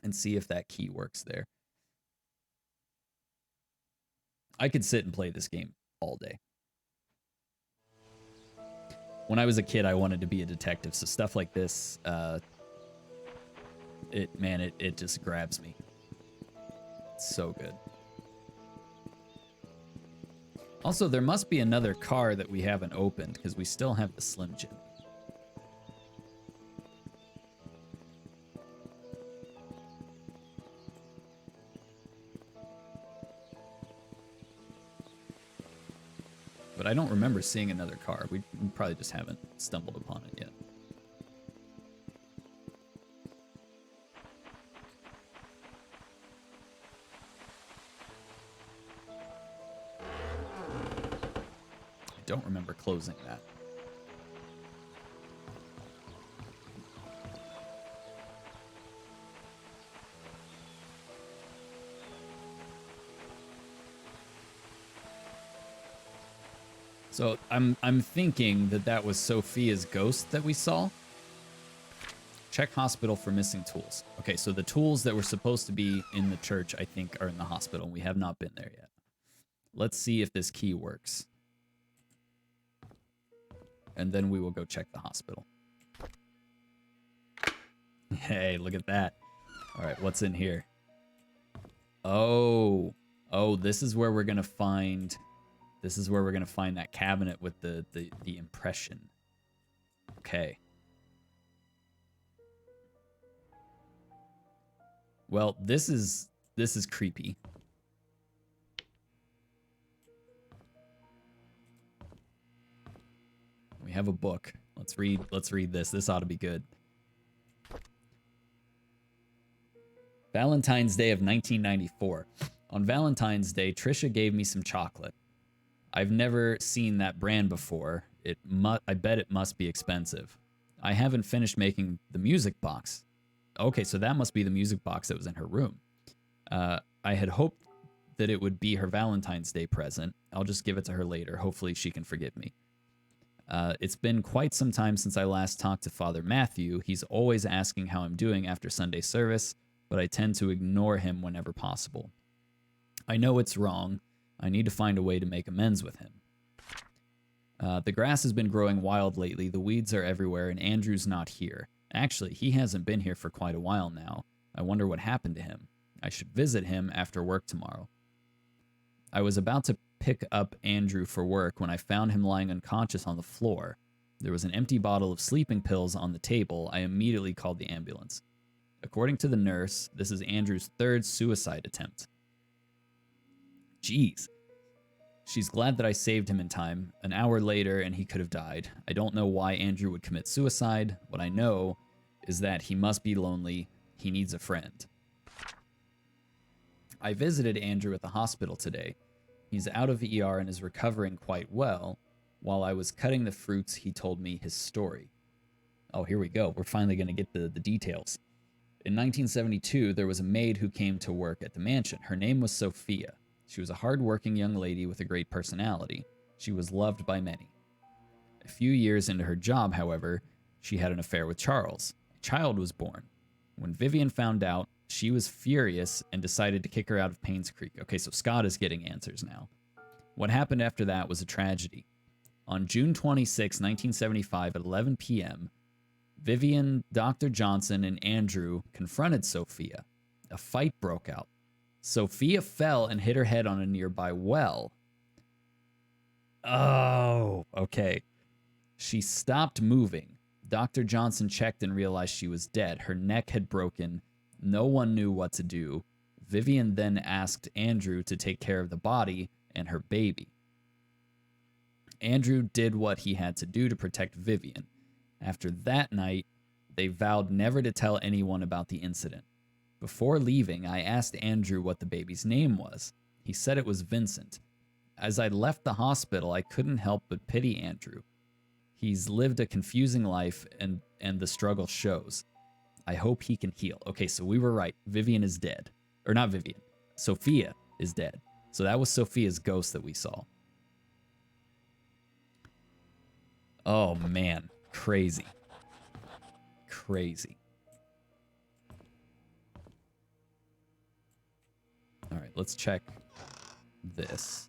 and see if that key works there. I could sit and play this game all day. When I was a kid, I wanted to be a detective, so stuff like this, it just grabs me. It's so good. Also, there must be another car that we haven't opened, because we still have the Slim Jim. But I don't remember seeing another car. We probably just haven't stumbled upon it yet. don't remember closing that. So I'm thinking that was Sophia's ghost that we saw. Check hospital for missing tools. Okay, so the tools that were supposed to be in the church, I think, are in the hospital. We have not been there yet. Let's see if this key works. And then we will go check the hospital. Hey, look at that. All right, what's in here? Oh, this is where we're gonna find. This is where we're gonna find that cabinet with the impression. Okay. Well, this is creepy. We have a book. Let's read this. This ought to be good. Valentine's Day of 1994. On Valentine's Day, Trisha gave me some chocolate. I've never seen that brand before. I bet it must be expensive. I haven't finished making the music box. Okay, so that must be the music box that was in her room. I had hoped that it would be her Valentine's Day present. I'll just give it to her later. Hopefully she can forgive me. It's been quite some time since I last talked to Father Matthew. He's always asking how I'm doing after Sunday service, but I tend to ignore him whenever possible. I know it's wrong. I need to find a way to make amends with him. The grass has been growing wild lately. The weeds are everywhere, and Andrew's not here. Actually, he hasn't been here for quite a while now. I wonder what happened to him. I should visit him after work tomorrow. I was about to pick up Andrew for work when I found him lying unconscious on the floor. There was an empty bottle of sleeping pills on the table. I immediately called the ambulance. According to the nurse, this is Andrew's third suicide attempt. Jeez. She's glad that I saved him in time. An hour later, and he could have died. I don't know why Andrew would commit suicide. What I know is that he must be lonely. He needs a friend. I visited Andrew at the hospital today. He's out of the ER and is recovering quite well. While I was cutting the fruits, he told me his story. Oh, here we go. We're finally going to get the details. In 1972, there was a maid who came to work at the mansion. Her name was Sophia. She was a hard-working young lady with a great personality. She was loved by many. A few years into her job, however, she had an affair with Charles. A child was born. When Vivian found out, she was furious and decided to kick her out of Painscreek. Okay, so Scott is getting answers now. What happened after that was a tragedy. On June 26, 1975, at 11 p.m., Vivian, Dr. Johnson, and Andrew confronted Sophia. A fight broke out. Sophia fell and hit her head on a nearby well. Oh, okay. She stopped moving. Dr. Johnson checked and realized she was dead. Her neck had broken. No one knew what to do. Vivian then asked Andrew to take care of the body and her baby. Andrew did what he had to do to protect Vivian. After that night, they vowed never to tell anyone about the incident. Before leaving, I asked Andrew what the baby's name was. He said it was Vincent. As I left the hospital, I couldn't help but pity Andrew. He's lived a confusing life, and the struggle shows. I hope he can heal. Okay, so we were right. Vivian is dead. Or not Vivian. Sophia is dead. So that was Sophia's ghost that we saw. Oh, man. Crazy. Crazy. All right, let's check this.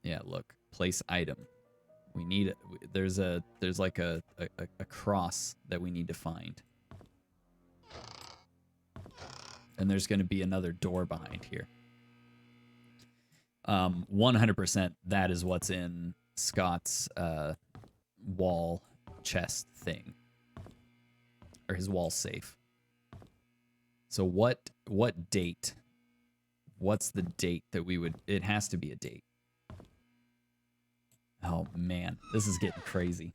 Yeah, look, place item. We need there's like a cross that we need to find. And there's going to be another door behind here. 100% that is what's in Scott's wall chest thing. Or his wall safe. So what date? What's the date that we would... It has to be a date. Oh, man. This is getting crazy.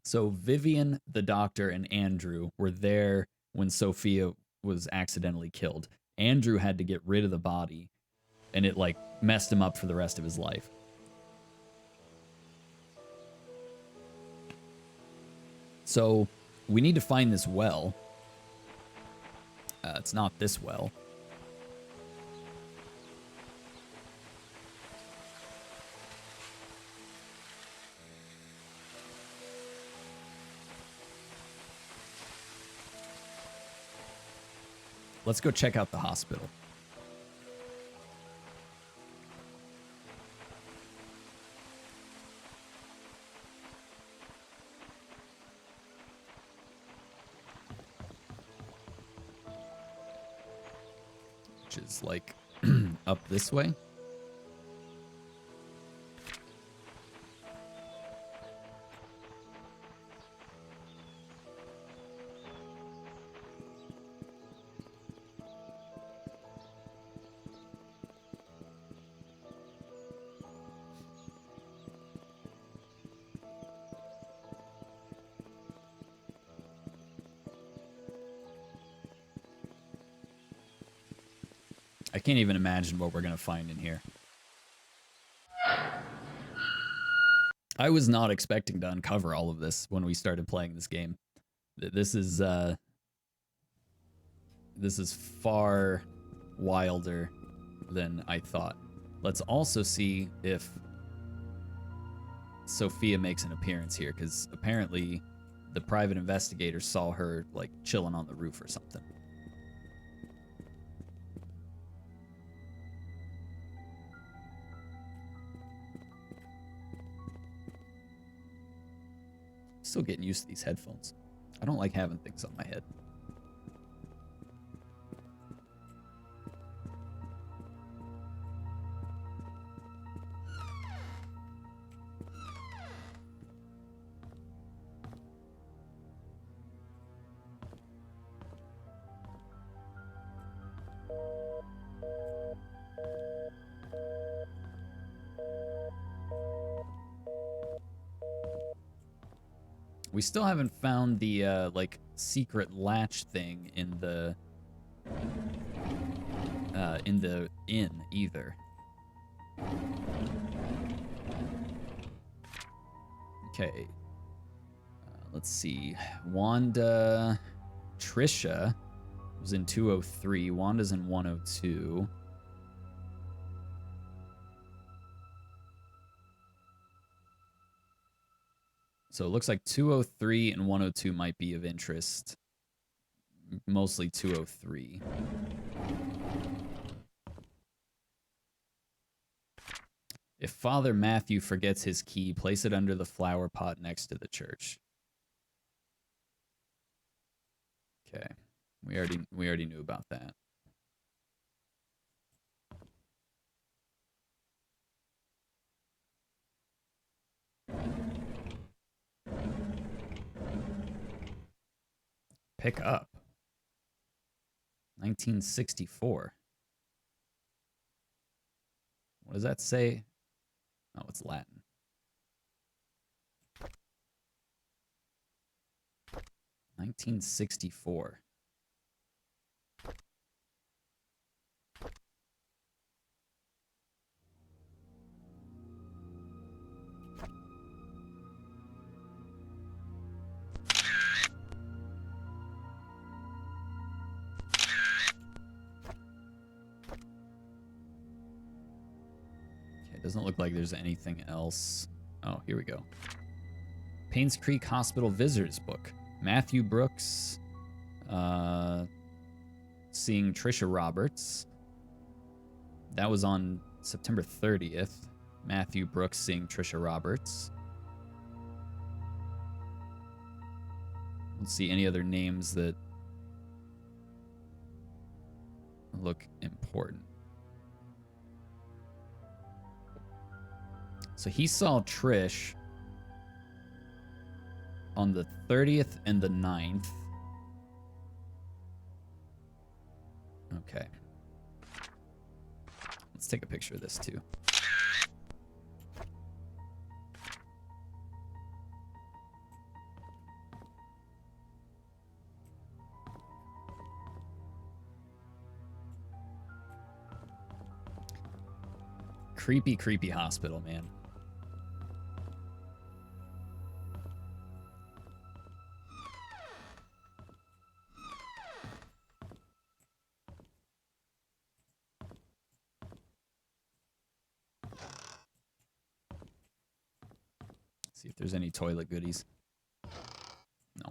So Vivian, the doctor, and Andrew were there when Sophia was accidentally killed. Andrew had to get rid of the body, and it like messed him up for the rest of his life. So we need to find this well. It's not this well. Let's go check out the hospital. Which is like up this way. I can't even imagine what we're going to find in here. I was not expecting to uncover all of this when we started playing this game. This is far wilder than I thought. Let's also see if Sophia makes an appearance here, because apparently the private investigator saw her like chilling on the roof or something. Still getting used to these headphones. I don't like having things on my head. We still haven't found the, like, secret latch thing in the inn either. Okay. Let's see. Wanda... Trisha was in 203. Wanda's in 102. So it looks like 203 and 102 might be of interest. Mostly 203. If Father Matthew forgets his key, place it under the flower pot next to the church. Okay. We already knew about that. Pick up. 1964. What does that say? Oh, it's Latin. $1964. Doesn't look like there's anything else. Oh, here we go. Painscreek Hospital Visitors Book. Matthew Brooks seeing Trisha Roberts. That was on September 30th. Matthew Brooks seeing Trisha Roberts. Let's see any other names that look important. So he saw Trish on the 30th and the 9th. Okay. Let's take a picture of this too. Creepy, creepy hospital, man. See if there's any toilet goodies. No.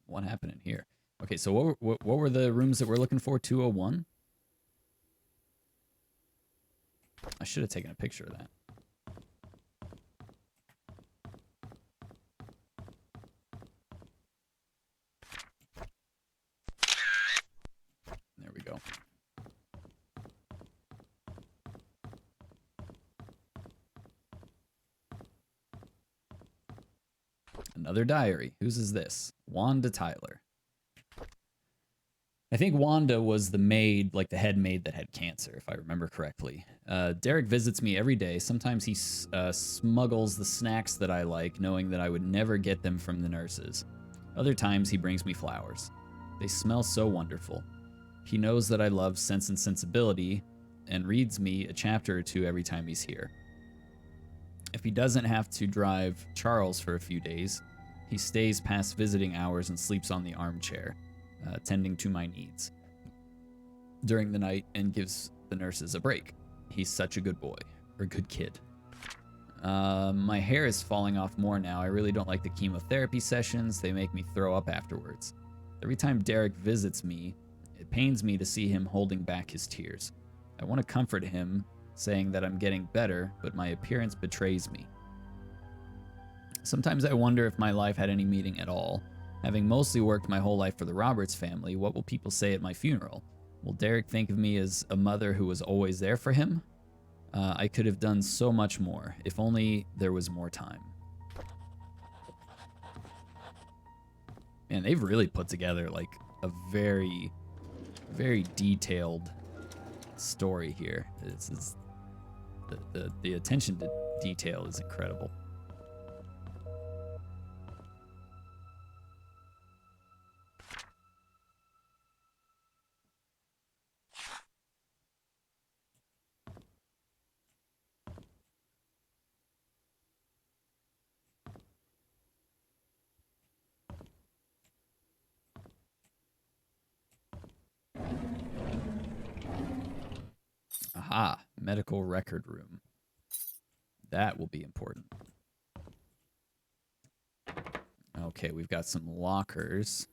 What happened in here? Okay, so what were the rooms that we're looking for? 201? I should have taken a picture of that. There we go. Another diary. Whose is this? Wanda Tyler. I think Wanda was the maid, like the head maid that had cancer, if I remember correctly. Derek visits me every day. Sometimes he smuggles the snacks that I like, knowing that I would never get them from the nurses. Other times he brings me flowers. They smell so wonderful. He knows that I love Sense and Sensibility and reads me a chapter or two every time he's here. If he doesn't have to drive Charles for a few days, he stays past visiting hours and sleeps on the armchair, tending to my needs during the night and gives the nurses a break. He's such a good boy, or good kid. My hair is falling off more now. I really don't like the chemotherapy sessions. They make me throw up afterwards. Every time Derek visits me, it pains me to see him holding back his tears. I want to comfort him, saying that I'm getting better, but my appearance betrays me. Sometimes I wonder if my life had any meaning at all. Having mostly worked my whole life for the Roberts family, what will people say at my funeral? Will Derek think of me as a mother who was always there for him? I could have done so much more, if only there was more time. Man, they've really put together like a very, very detailed story here. This is the attention to detail is incredible. Aha, medical record room. That will be important. Okay, we've got some lockers.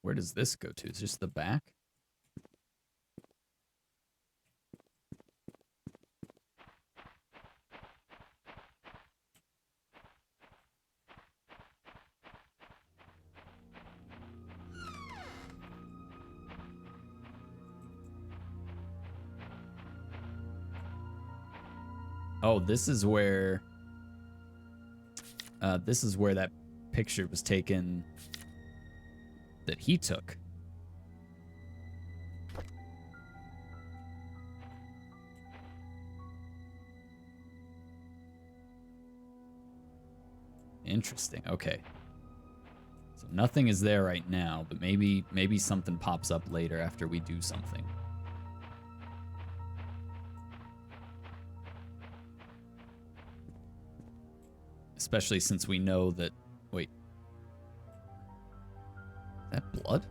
Where does this go to? Is just the back? Oh, this is where that picture was taken that he took. Interesting. Okay. So nothing is there right now, but maybe something pops up later after we do something. Especially since we know that... Wait. Is that blood?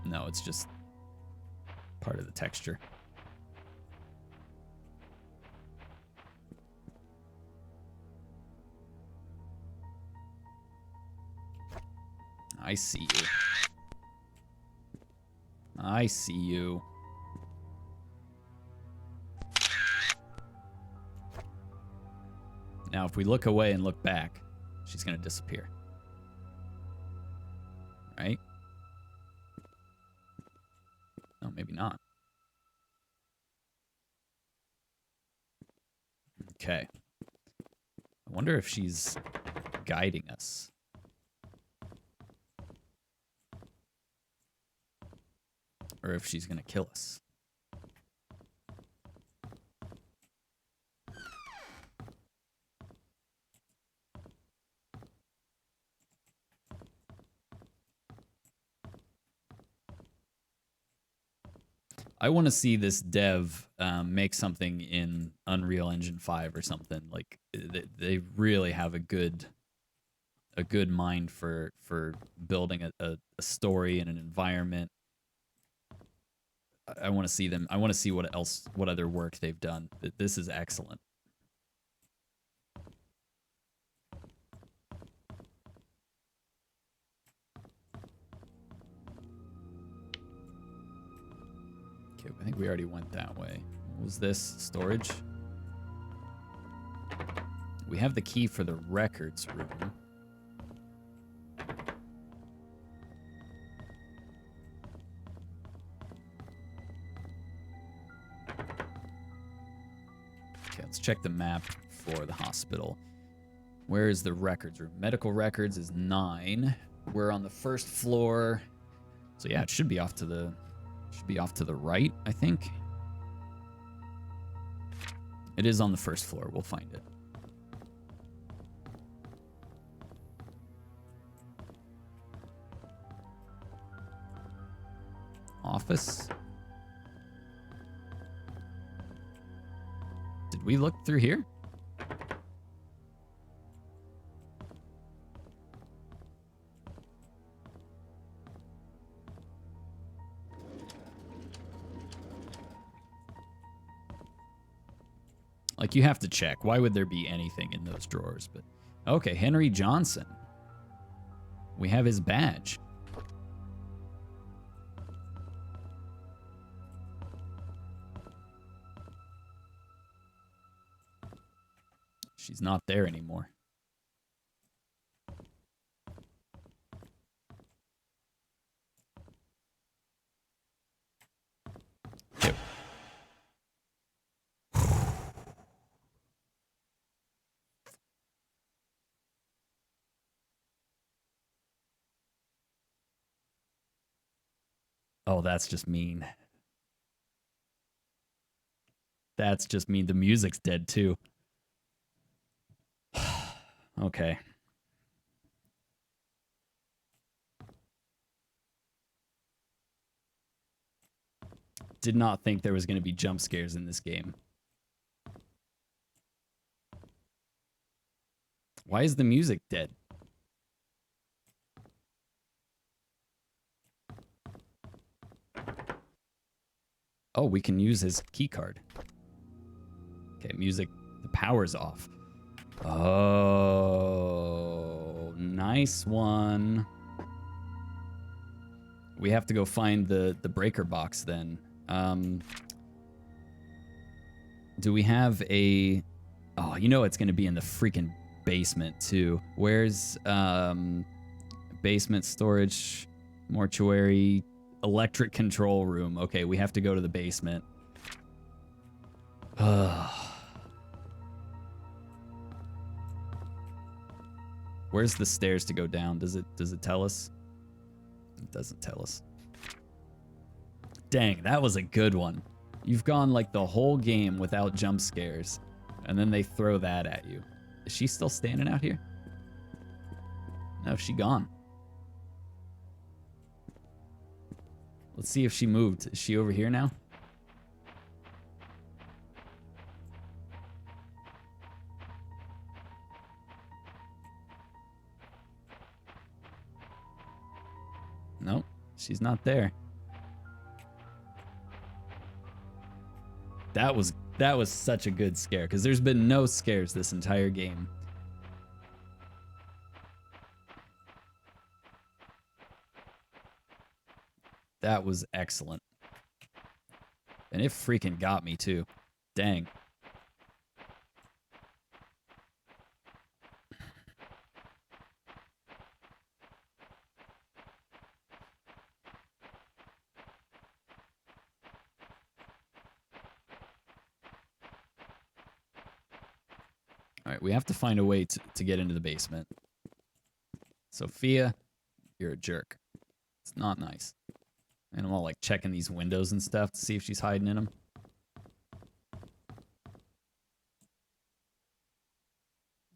No, it's just part of the texture. I see you. I see you. Now, if we look away and look back, she's going to disappear. Right? No, maybe not. Okay. I wonder if she's guiding us. or if she's gonna kill us. I want to see this dev make something in Unreal Engine 5 or something. Like they really have a good mind for building a story and an environment. I want to see them. I want to see what other work they've done. This is excellent. Okay, I think we already went that way. What was this? Storage? We have the key for the records room. Okay, let's check the map for the hospital. Where is the records room? Medical records is 9. We're on the first floor. So yeah, it should be off to the right, I think. It is on the first floor. We'll find it. Office. Did we look through here? Like, you have to check. Why would there be anything in those drawers? But okay, Henry Johnson. We have his badge. She's not there anymore. Yep. Oh, that's just mean. That's just mean. The music's dead, too. Okay. Did not think there was going to be jump scares in this game. Why is the music dead? Oh, we can use his key card. Okay, music. The power's off. Oh, nice one. We have to go find the breaker box then. Do we have a... Oh, you know it's going to be in the freaking basement too. Where's basement storage, mortuary, electric control room? Okay, we have to go to the basement. Where's the stairs to go down? Does it tell us? It doesn't tell us. Dang, that was a good one. You've gone like the whole game without jump scares, and then they throw that at you. Is she still standing out here? No, she gone. Let's see if she moved. Is she over here now? Nope, she's not there. That was such a good scare, because there's been no scares this entire game. That was excellent. And it freaking got me too. Dang. All right, we have to find a way to get into the basement. Sophia, you're a jerk. It's not nice. And I'm all like checking these windows and stuff to see if she's hiding in them.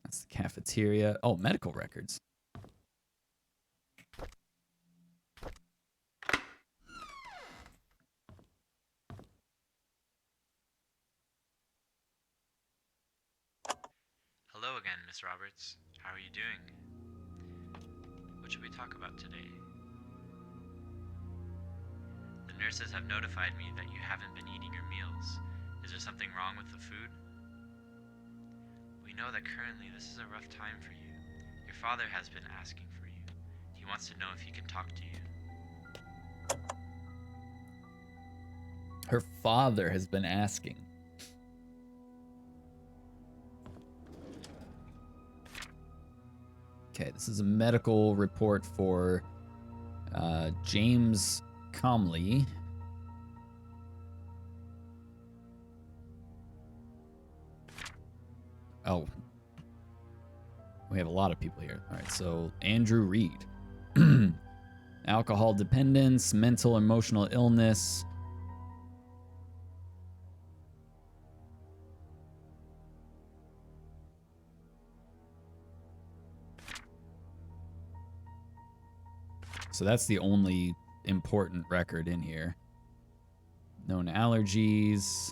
That's the cafeteria. Oh, medical records. Hello again, Miss Roberts. How are you doing? What should we talk about today? The nurses have notified me that you haven't been eating your meals. Is there something wrong with the food? We know that currently this is a rough time for you. Your father has been asking for you. He wants to know if he can talk to you. Her father has been asking. Okay, this is a medical report for James Comley. Oh. We have a lot of people here. All right, so Andrew Reed. Alcohol dependence, mental emotional illness. So that's the only important record in here. Known allergies.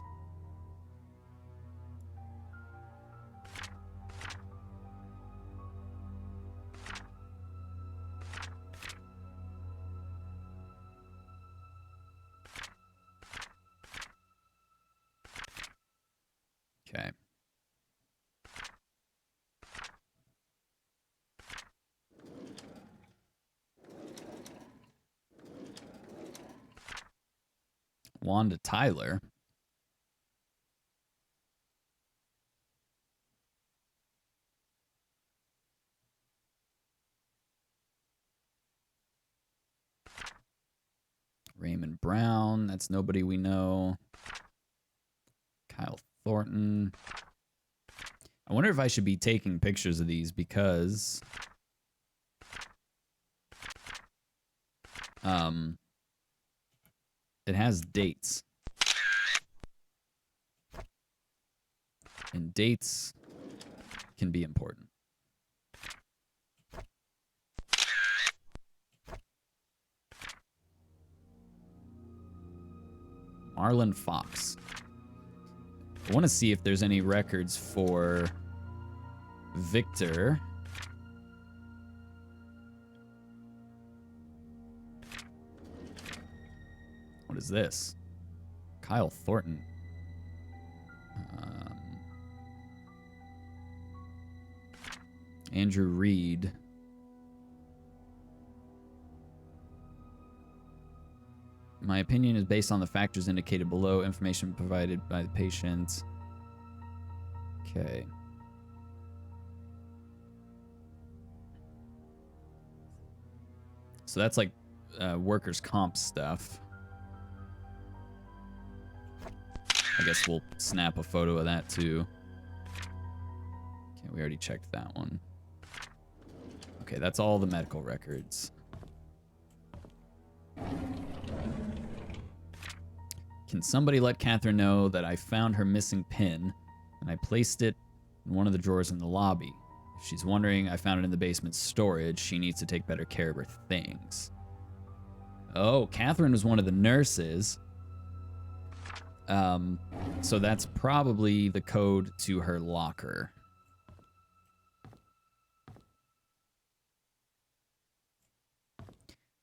Okay. Wanda Tyler. Raymond Brown. That's nobody we know. Kyle Thornton. I wonder if I should be taking pictures of these because it has dates. And dates can be important. Marlon Fox. I want to see if there's any records for Victor. What is this? Kyle Thornton. Andrew Reed. My opinion is based on the factors indicated below, information provided by the patient. Okay. So that's like workers' comp stuff. I guess we'll snap a photo of that too. Okay, we already checked that one. Okay, that's all the medical records. Can somebody let Catherine know that I found her missing pin and I placed it in one of the drawers in the lobby? If she's wondering, I found it in the basement storage. She needs to take better care of her things. Oh, Catherine was one of the nurses. So that's probably the code to her locker.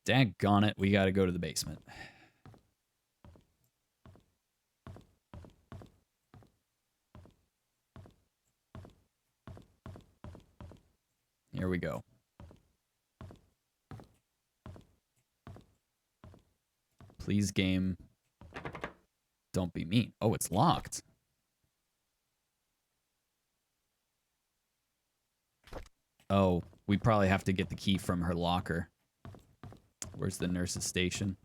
Daggone it, we gotta go to the basement. Here we go. Please, game. Don't be mean. Oh, it's locked. Oh, we probably have to get the key from her locker. Where's the nurse's station?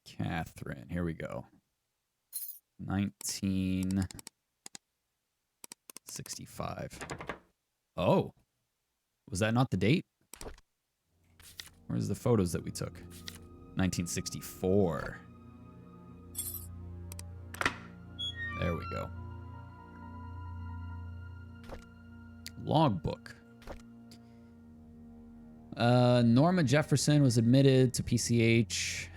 Catherine, here we go. 19 1965. Oh, was that not the date? Where's the photos that we took? 1964. There we go. Logbook. Norma Jefferson was admitted to PCH.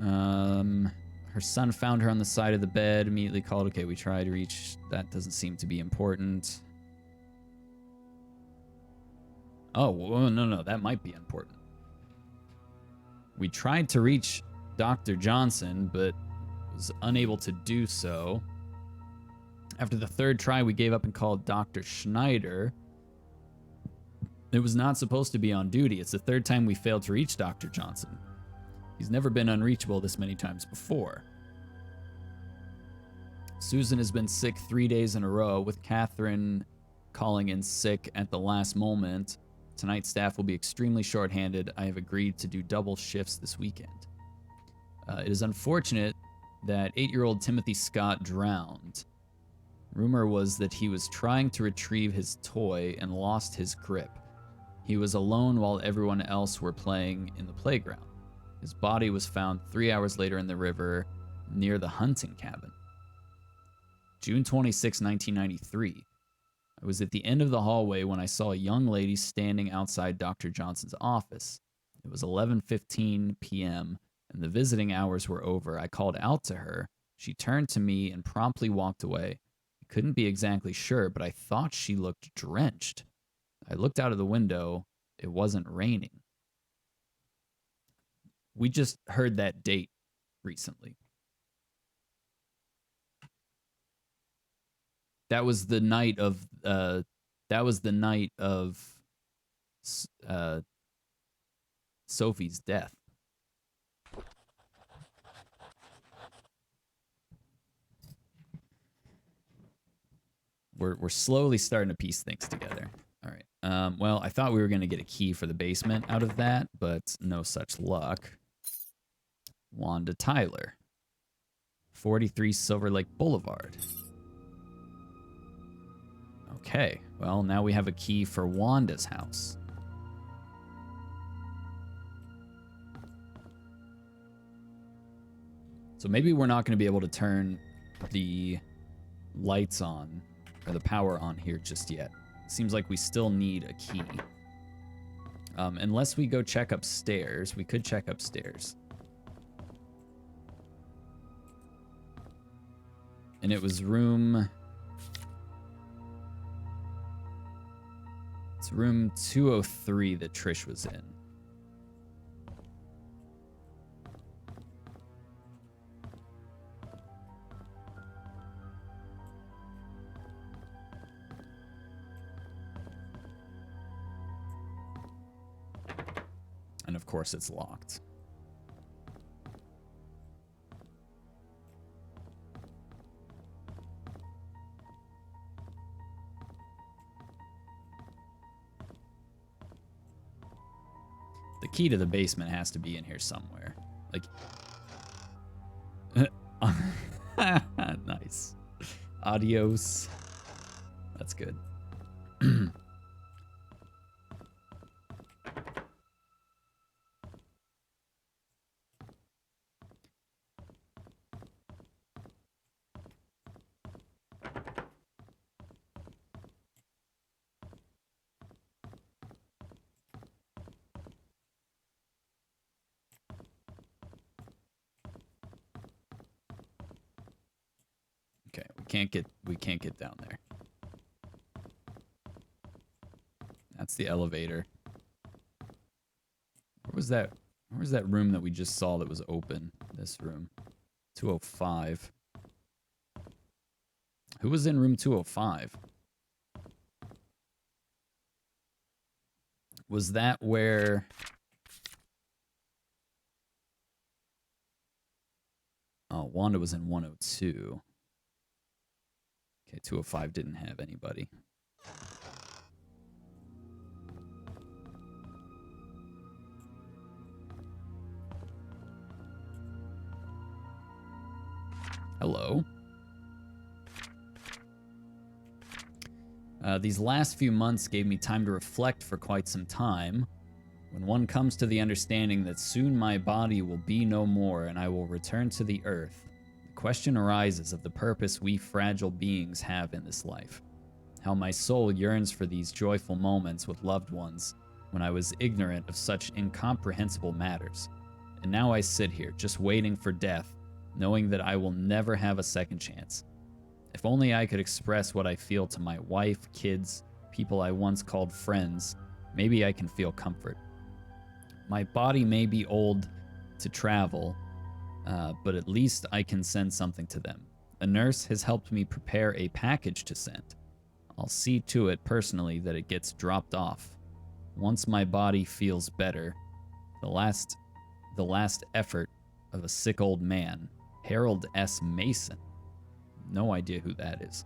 Her son found her on the side of the bed, immediately called. Okay, we tried to reach. That doesn't seem to be important. Oh, well, no, that might be important. We tried to reach Dr. Johnson, but was unable to do so. After the third try, we gave up and called Dr. Schneider. It was not supposed to be on duty. It's the third time we failed to reach Dr. Johnson. He's never been unreachable this many times before. Susan has been sick 3 days in a row, with Catherine calling in sick at the last moment. Tonight's staff will be extremely short-handed. I have agreed to do double shifts this weekend. It is unfortunate that 8-year-old Timothy Scott drowned. Rumor was that he was trying to retrieve his toy and lost his grip. He was alone while everyone else were playing in the playground. His body was found 3 hours later in the river near the hunting cabin. June 26, 1993. I was at the end of the hallway when I saw a young lady standing outside Dr. Johnson's office. It was 11:15 p.m., and the visiting hours were over. I called out to her. She turned to me and promptly walked away. I couldn't be exactly sure, but I thought she looked drenched. I looked out of the window. It wasn't raining. We just heard that date recently. That was the night of Sophie's death. We're slowly starting to piece things together. All right. Well, I thought we were going to get a key for the basement out of that, but no such luck. Wanda Tyler, 43 Silver Lake Boulevard. Okay, well, now we have a key for Wanda's house. So maybe we're not going to be able to turn the lights on, or the power on here just yet. Seems like we still need a key. Unless we go check upstairs. We could check upstairs. And it was room... It's room 203 that Trish was in. And of course it's locked. The key to the basement has to be in here somewhere. Like... Nice. Adios. That's good. Okay, we can't get down there. That's the elevator. Where was that room that we just saw that was open? This room. 205. Who was in room 205? Was that where... Oh, Wanda was in 102. Okay, 205 didn't have anybody. Hello. These last few months gave me time to reflect for quite some time. When one comes to the understanding that soon my body will be no more and I will return to the earth, the question arises of the purpose we fragile beings have in this life. How my soul yearns for these joyful moments with loved ones when I was ignorant of such incomprehensible matters. And now I sit here, just waiting for death, knowing that I will never have a second chance. If only I could express what I feel to my wife, kids, people I once called friends, maybe I can feel comfort. My body may be old to travel, but at least I can send something to them. A nurse has helped me prepare a package to send. I'll see to it personally that it gets dropped off. Once my body feels better, the last effort of a sick old man, Harold S. Mason. No idea who that is.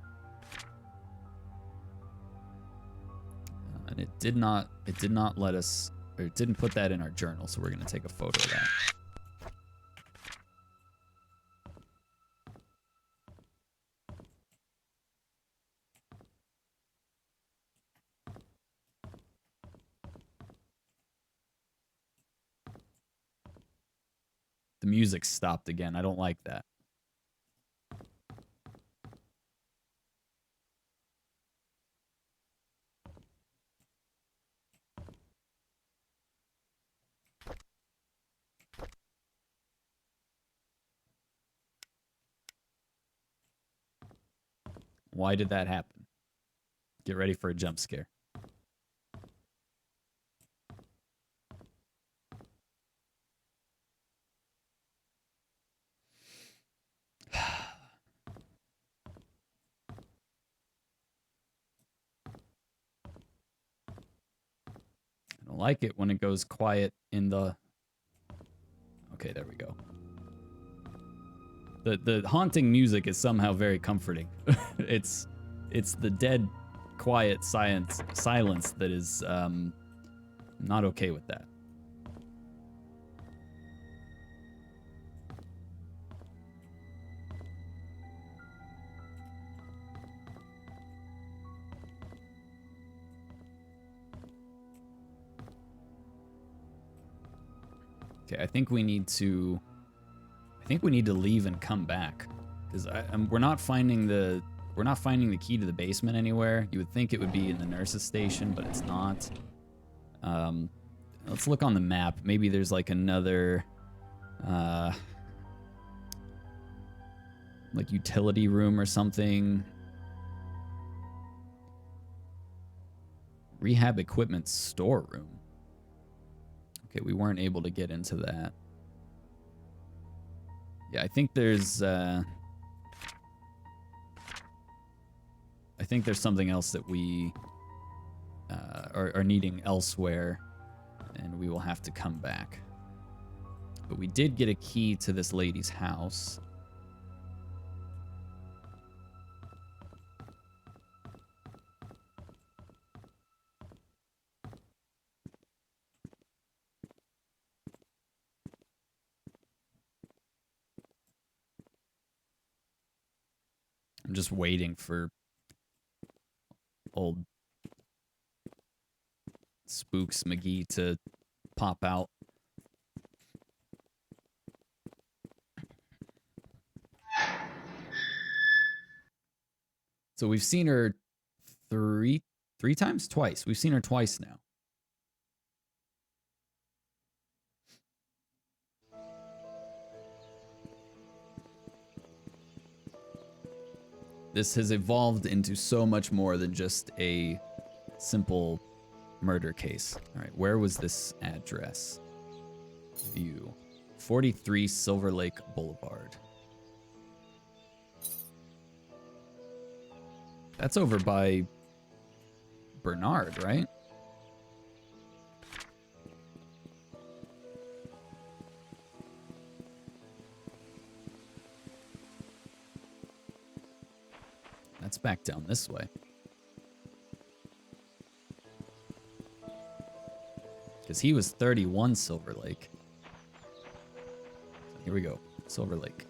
And it did not let us, or it didn't put that in our journal, so we're going to take a photo of that. The music stopped again. I don't like that. Why did that happen? Get ready for a jump scare. I don't like it when it goes quiet in the... Okay, there we go. The haunting music is somehow very comforting. it's the dead, quiet silence that is not okay with that. Okay, I think we need to leave and come back, because we're not finding the key to the basement anywhere. You would think it would be in the nurse's station, but it's not. Let's look on the map. Maybe there's like another like utility room or something. Rehab equipment storeroom. Okay, we weren't able to get into that. Yeah, I think there's something else that we are needing elsewhere, and we will have to come back. But we did get a key to this lady's house. I'm just waiting for old Spooks McGee to pop out. So we've seen her three times? Twice. We've seen her twice now. This has evolved into so much more than just a simple murder case. All right, where was this address? View. 43 Silver Lake Boulevard. That's over by Bernard, right? That's back down this way. Because he was 31 Silver Lake. So here we go. Silver Lake.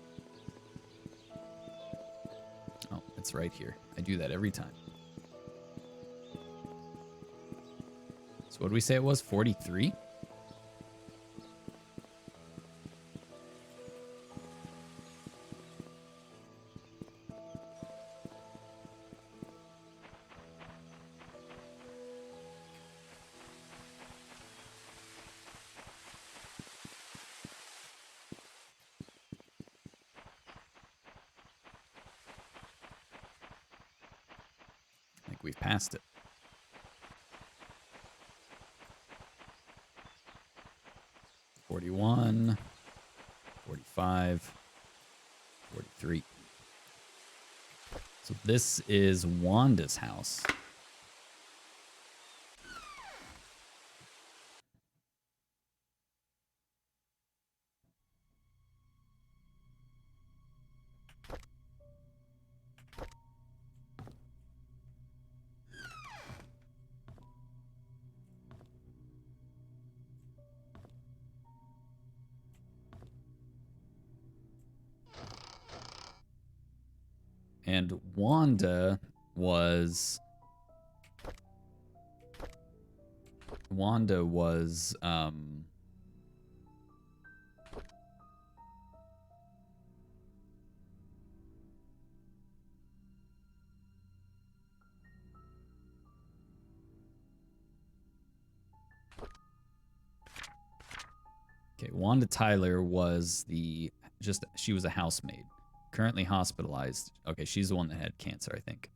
Oh, it's right here. I do that every time. So what did we say it was? 43? I think we've passed it. 41, 45, 43. So this is Wanda's house. And Wanda was okay, Wanda Tyler was she was a housemaid. Currently hospitalized. Okay, she's the one that had cancer, I think.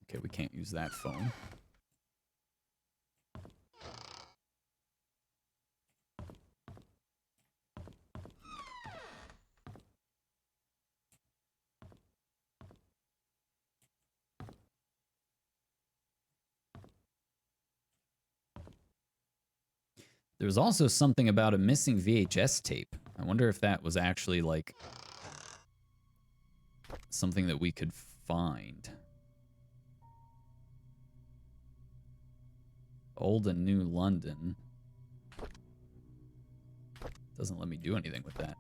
Okay, we can't use that phone. There was also something about a missing VHS tape. I wonder if that was actually like something that we could find. Old and New London. Doesn't let me do anything with that.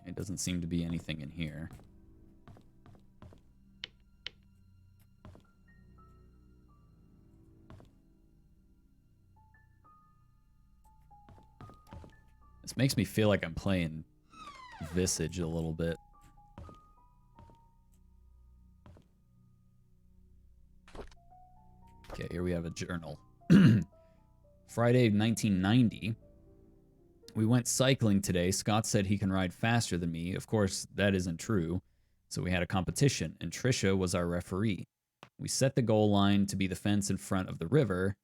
It doesn't seem to be anything in here. This makes me feel like I'm playing Visage a little bit. Okay, here we have a journal. Friday, 1990. We went cycling today. Scott said he can ride faster than me. Of course, that isn't true. So we had a competition, and Trisha was our referee. We set the goal line to be the fence in front of the river.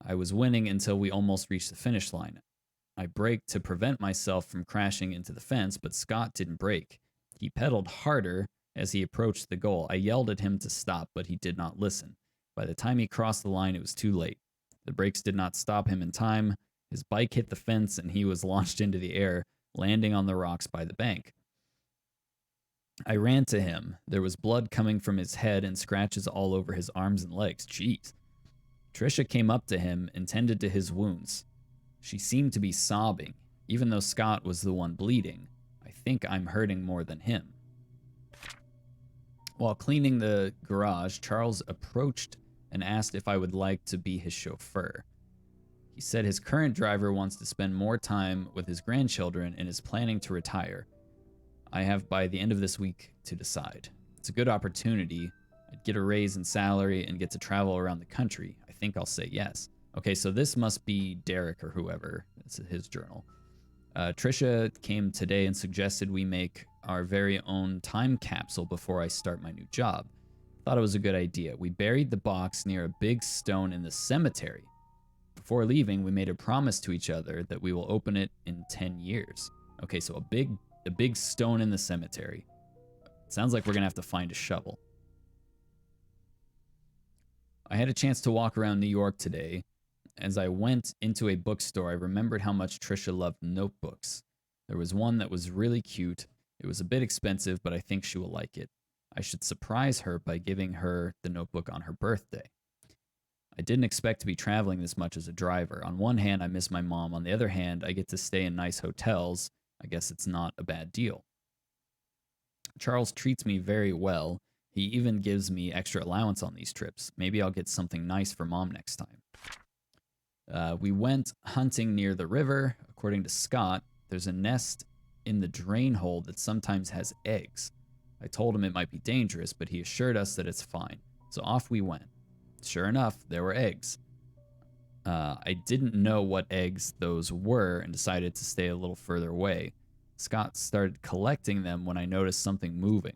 I was winning until we almost reached the finish line. I braked to prevent myself from crashing into the fence, but Scott didn't brake. He pedaled harder as he approached the goal. I yelled at him to stop, but he did not listen. By the time he crossed the line, it was too late. The brakes did not stop him in time. His bike hit the fence and he was launched into the air, landing on the rocks by the bank. I ran to him. There was blood coming from his head and scratches all over his arms and legs. Jeez. Trisha came up to him and tended to his wounds. She seemed to be sobbing, even though Scott was the one bleeding. I think I'm hurting more than him. While cleaning the garage, Charles approached and asked if I would like to be his chauffeur. He said his current driver wants to spend more time with his grandchildren and is planning to retire. I have by the end of this week to decide. It's a good opportunity. I'd get a raise in salary and get to travel around the country. I think I'll say yes. Okay, so this must be Derek or whoever. It's his journal. Trisha came today and suggested we make our very own time capsule before I start my new job. Thought it was a good idea. We buried the box near a big stone in the cemetery. Before leaving, we made a promise to each other that we will open it in 10 years. Okay, so a big stone in the cemetery. Sounds like we're going to have to find a shovel. I had a chance to walk around New York today. As I went into a bookstore, I remembered how much Trisha loved notebooks. There was one that was really cute. It was a bit expensive, but I think she will like it. I should surprise her by giving her the notebook on her birthday. I didn't expect to be traveling this much as a driver. On one hand, I miss my mom. On the other hand, I get to stay in nice hotels. I guess it's not a bad deal. Charles treats me very well. He even gives me extra allowance on these trips. Maybe I'll get something nice for Mom next time. We went hunting near the river. According to Scott, there's a nest in the drain hole that sometimes has eggs. I told him it might be dangerous, but he assured us that it's fine. So off we went. Sure enough, there were eggs. I didn't know what eggs those were and decided to stay a little further away. Scott started collecting them when I noticed something moving.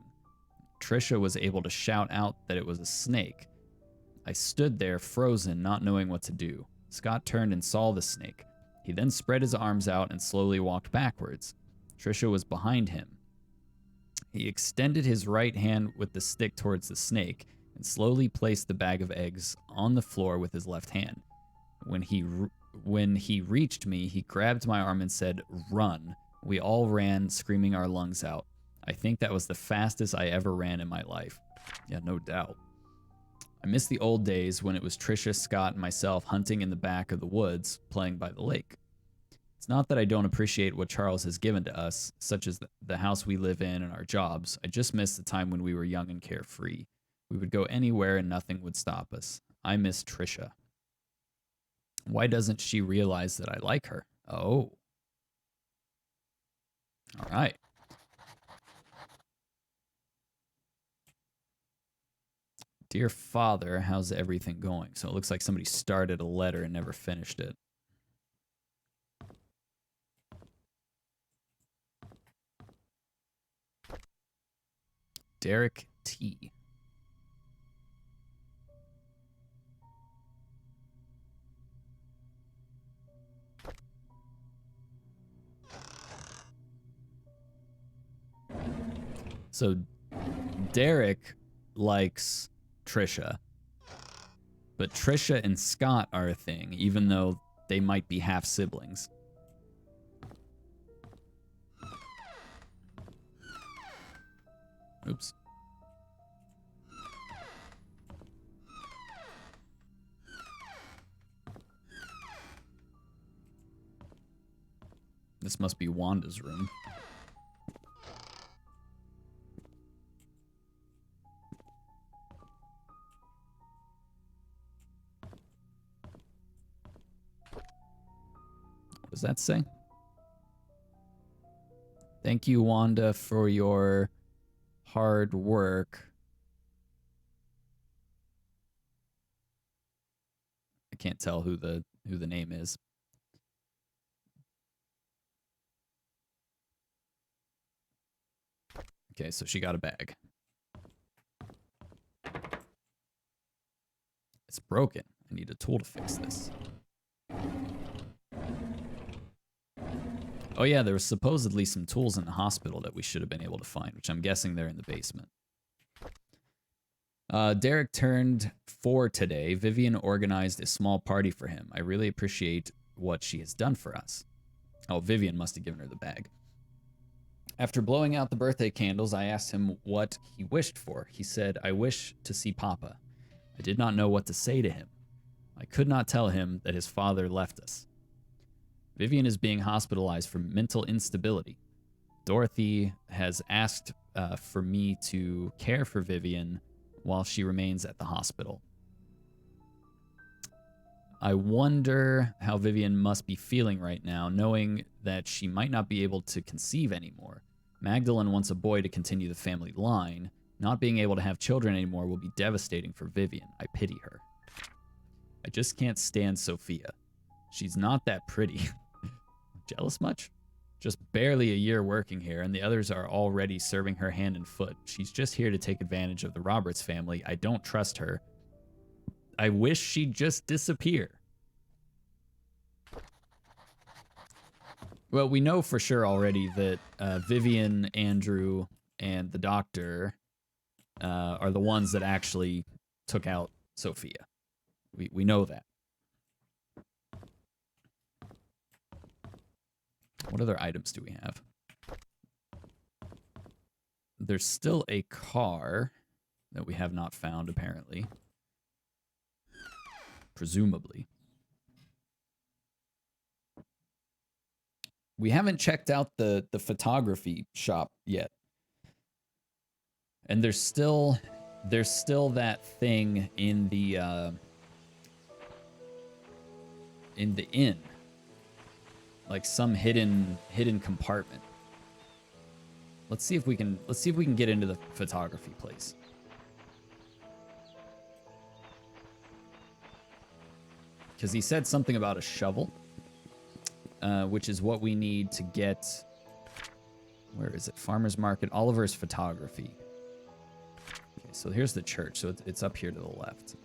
Trisha was able to shout out that it was a snake. I stood there frozen, not knowing what to do. Scott turned and saw the snake. He then spread his arms out and slowly walked backwards. Trisha was behind him. He extended his right hand with the stick towards the snake and slowly placed the bag of eggs on the floor with his left hand. When he reached me, he grabbed my arm and said, "Run." We all ran, screaming our lungs out. I think that was the fastest I ever ran in my life. Yeah, no doubt. I miss the old days when it was Trisha, Scott, and myself hunting in the back of the woods, playing by the lake. It's not that I don't appreciate what Charles has given to us, such as the house we live in and our jobs. I just miss the time when we were young and carefree. We would go anywhere and nothing would stop us. I miss Trisha. Why doesn't she realize that I like her? Oh. All right. Dear Father, how's everything going? So it looks like somebody started a letter and never finished it. Derek T. So Derek likes Trisha, but Trisha and Scott are a thing, even though they might be half siblings. Oops. This must be Wanda's room. What does that say? Thank you, Wanda, for your hard work. I can't tell who the name is. Okay, so she got a bag. It's broken. I need a tool to fix this. Oh yeah, there was supposedly some tools in the hospital that we should have been able to find, which I'm guessing they're in the basement. Derek turned 4 today. Vivian organized a small party for him. I really appreciate what she has done for us. Oh, Vivian must have given her the bag. After blowing out the birthday candles, I asked him what he wished for. He said, "I wish to see Papa." I did not know what to say to him. I could not tell him that his father left us. Vivian is being hospitalized for mental instability. Dorothy has asked for me to care for Vivian while she remains at the hospital. I wonder how Vivian must be feeling right now, knowing that she might not be able to conceive anymore. Magdalene wants a boy to continue the family line. Not being able to have children anymore will be devastating for Vivian. I pity her. I just can't stand Sophia. She's not that pretty. Jealous much? Just barely a year working here, and the others are already serving her hand and foot. She's just here to take advantage of the Roberts family. I don't trust her. I wish she'd just disappear. Well, we know for sure already that Vivian, Andrew, and the doctor are the ones that actually took out Sophia. We know that. What other items do we have? There's still a car that we have not found, apparently. Presumably. We haven't checked out the photography shop yet. And there's still that thing in the inn. Like some hidden compartment. Let's see if we can get into the photography place. Because he said something about a shovel, which is what we need to get. Where is it? Farmer's Market, Oliver's Photography. Okay, so here's the church. So it's up here to the left.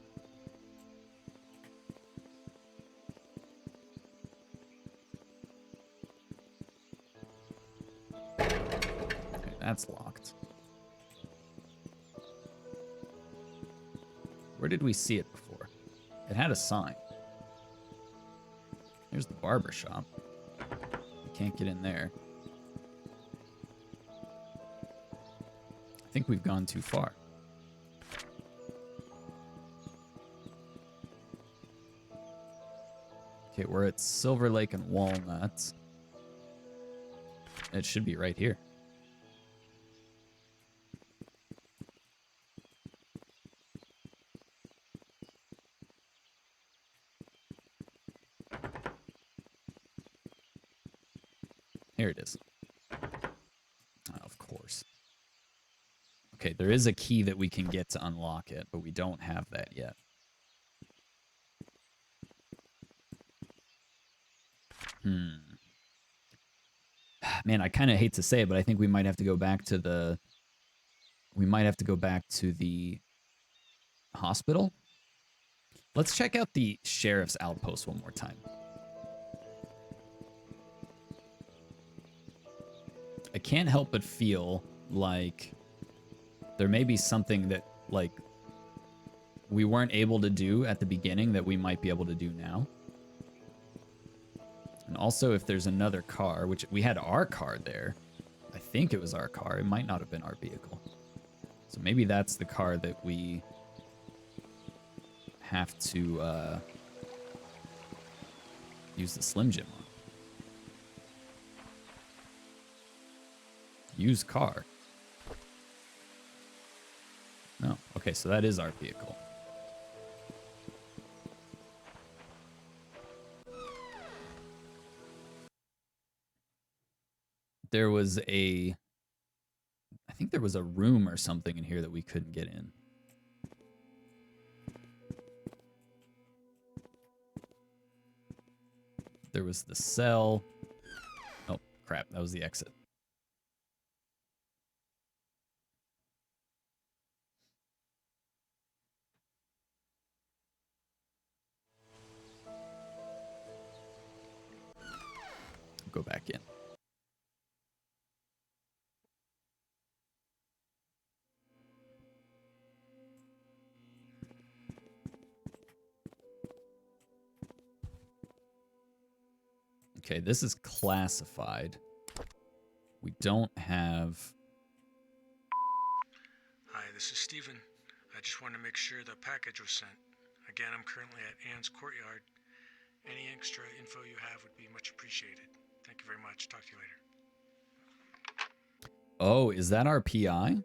Okay, that's locked. Where did we see it before? It had a sign. Here's the barber shop. We can't get in there. I think we've gone too far. Okay, we're at Silver Lake and Walnut. It should be right here. Here it is. Oh, of course. Okay, there is a key that we can get to unlock it, but we don't have that yet. Man, I kind of hate to say it, but I think we might have to go back to the... We might have to go back to the hospital. Let's check out the sheriff's outpost one more time. I can't help but feel like there may be something that, like, we weren't able to do at the beginning that we might be able to do now. And also, if there's another car, which we had our car there. I think it was our car. It might not have been our vehicle. So maybe that's the car that we have to use the Slim Jim on. Use car. No. Okay, so that is our vehicle. There was a... I think there was a room or something in here that we couldn't get in. There was the cell. Oh, crap. That was the exit. Go back in. Okay, this is classified. We don't have... Hi, this is Steven. I just wanted to make sure the package was sent. Again, I'm currently at Anne's courtyard. Any extra info you have would be much appreciated. Thank you very much. Talk to you later. Oh, is that our PI?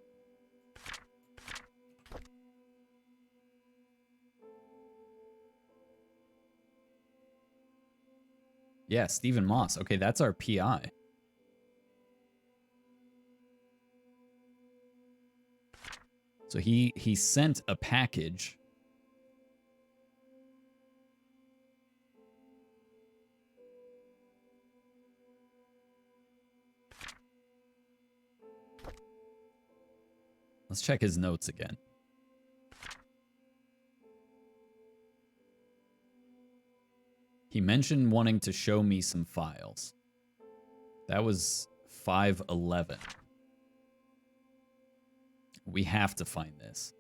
Yeah, Stephen Moss. Okay, that's our PI. So he sent a package. Let's check his notes again. He mentioned wanting to show me some files. That was 5/11. We have to find this.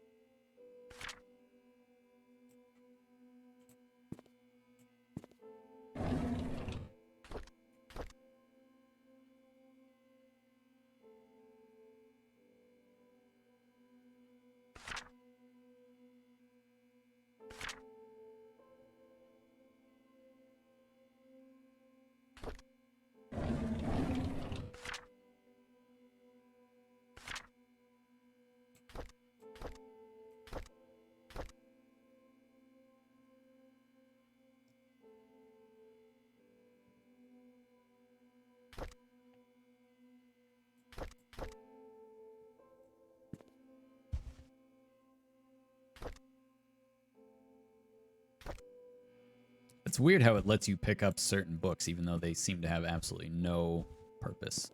It's weird how it lets you pick up certain books, even though they seem to have absolutely no purpose.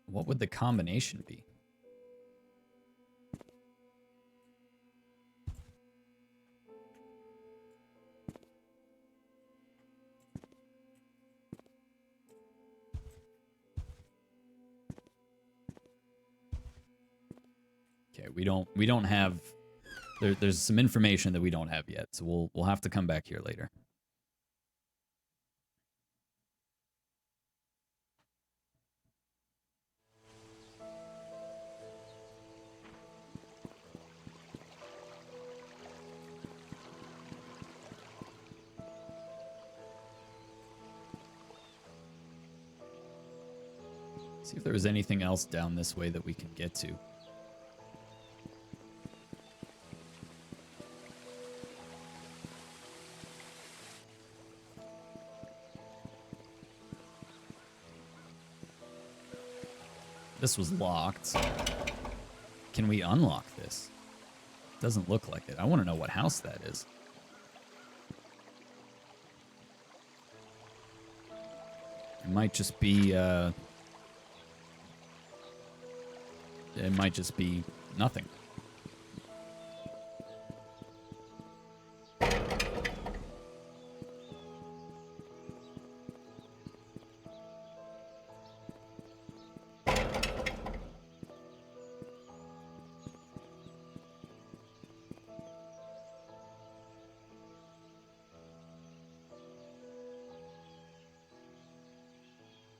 What would the combination be? Okay, we don't have there's some information that we don't have yet, so we'll have to come back here later. See if there was anything else down this way that we can get to. This was locked. Can we unlock this? Doesn't look like it. I want to know what house that is. It might just be, it might just be nothing.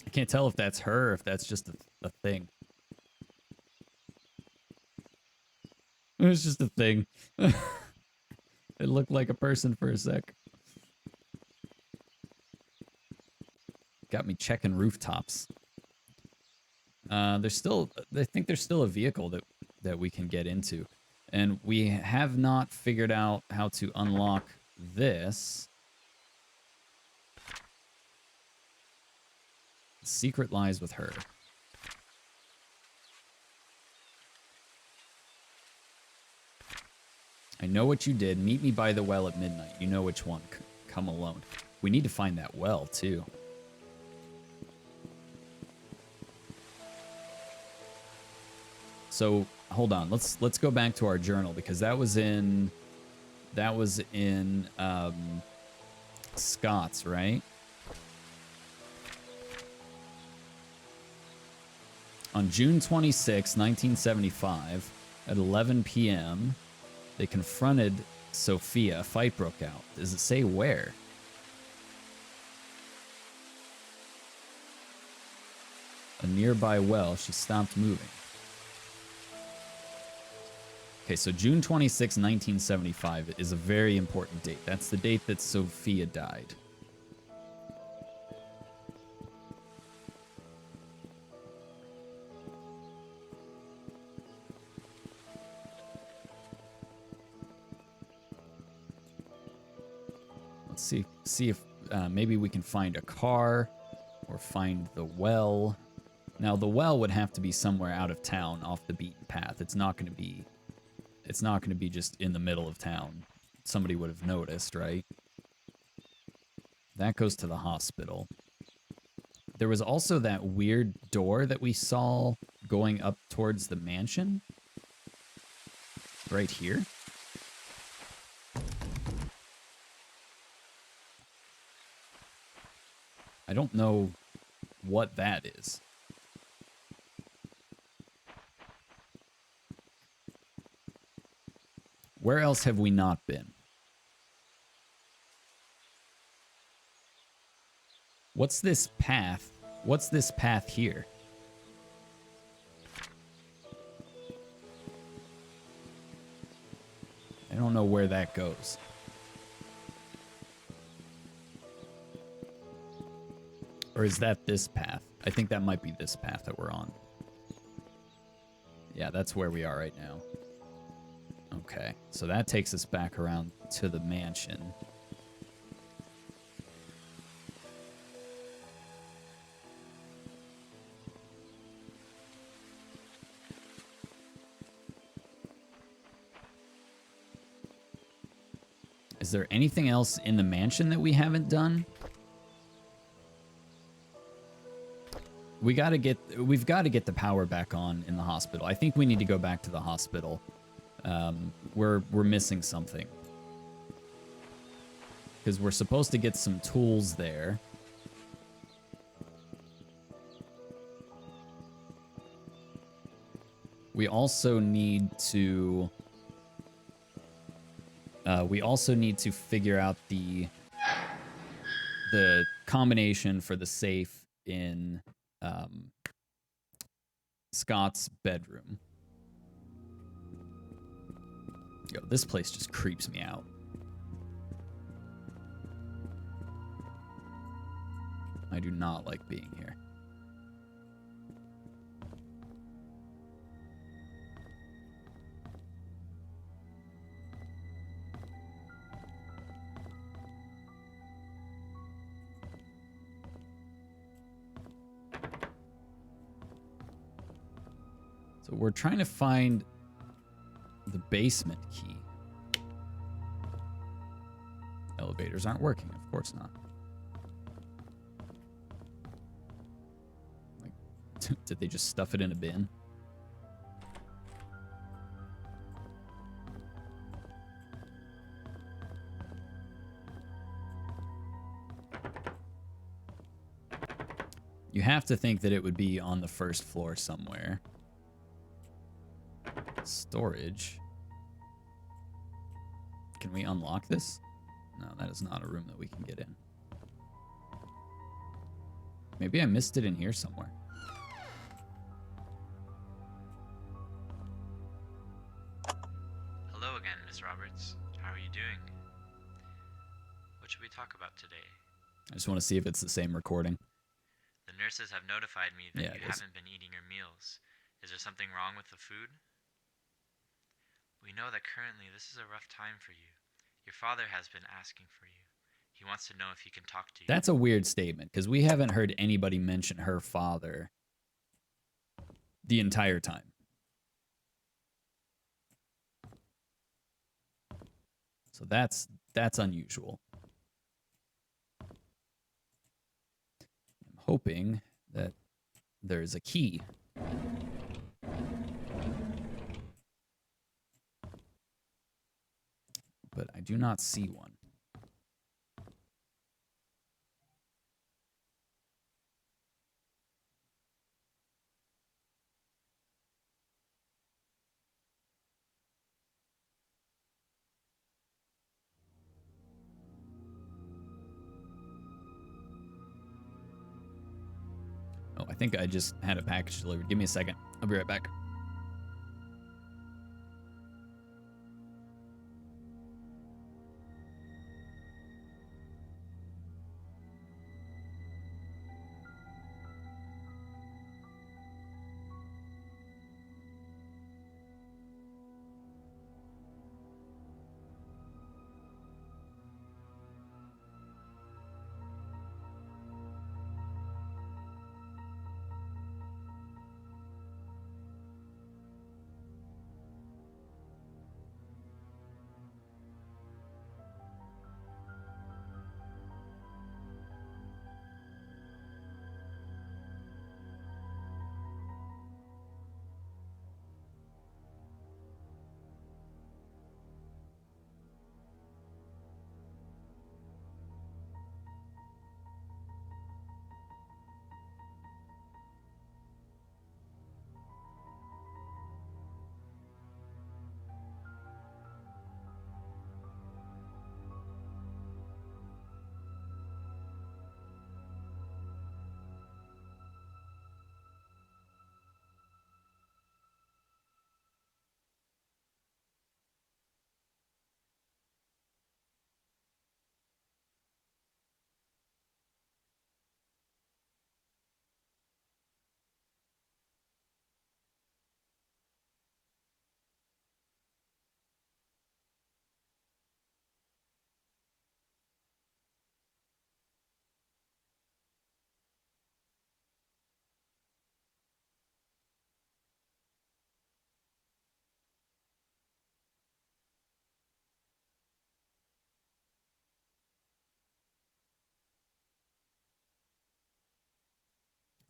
I can't tell if that's her or if that's just a thing. It was just a thing. It looked like a person for a sec. Got me checking rooftops. There's still, I think there's still a vehicle that we can get into. And we have not figured out how to unlock this. The secret lies with her. I know what you did. Meet me by the well at midnight. You know which one. Come alone. We need to find that well, too. So, hold on. Let's go back to our journal, because that was in Scott's, right? On June 26, 1975, at 11 p.m., they confronted Sophia. A fight broke out. Does it say where? A nearby well. She stopped moving. Okay, so June 26, 1975 is a very important date. That's the date that Sophia died. See if maybe we can find a car or find the well. Now the well would have to be somewhere out of town, off the beaten path. It's not going to be just in the middle of town. Somebody would have noticed, right? That goes to the hospital. There was also that weird door that we saw going up towards the mansion. Right here? I don't know what that is. Where else have we not been? What's this path? What's this path here? I don't know where that goes. Or is that this path? I think that might be this path that we're on. Yeah, that's where we are right now. Okay, so that takes us back around to the mansion. Is there anything else in the mansion that we haven't done? We've got to get the power back on in the hospital. I think we need to go back to the hospital. We're missing something. Because we're supposed to get some tools there. We also need to figure out the combination for the safe in Scott's bedroom. Yo, this place just creeps me out. I do not like being here. So we're trying to find the basement key. Elevators aren't working, of course not. Like, did they just stuff it in a bin? You have to think that it would be on the first floor somewhere. Storage. Can we unlock this? No, that is not a room that we can get in. Maybe I missed it in here somewhere. Hello again, Miss Roberts. How are you doing? What should we talk about today? I just want to see if it's the same recording. The nurses have notified me that Yeah, you it is. haven't been eating your meals. Is there something wrong with the food? We know that currently this is a rough time for you. Your father has been asking for you. He wants to know if he can talk to you. That's a weird statement, because we haven't heard anybody mention her father the entire time. So that's unusual. I'm hoping that there's a key. But I do not see one. Oh, I think I just had a package delivered. Give me a second. I'll be right back.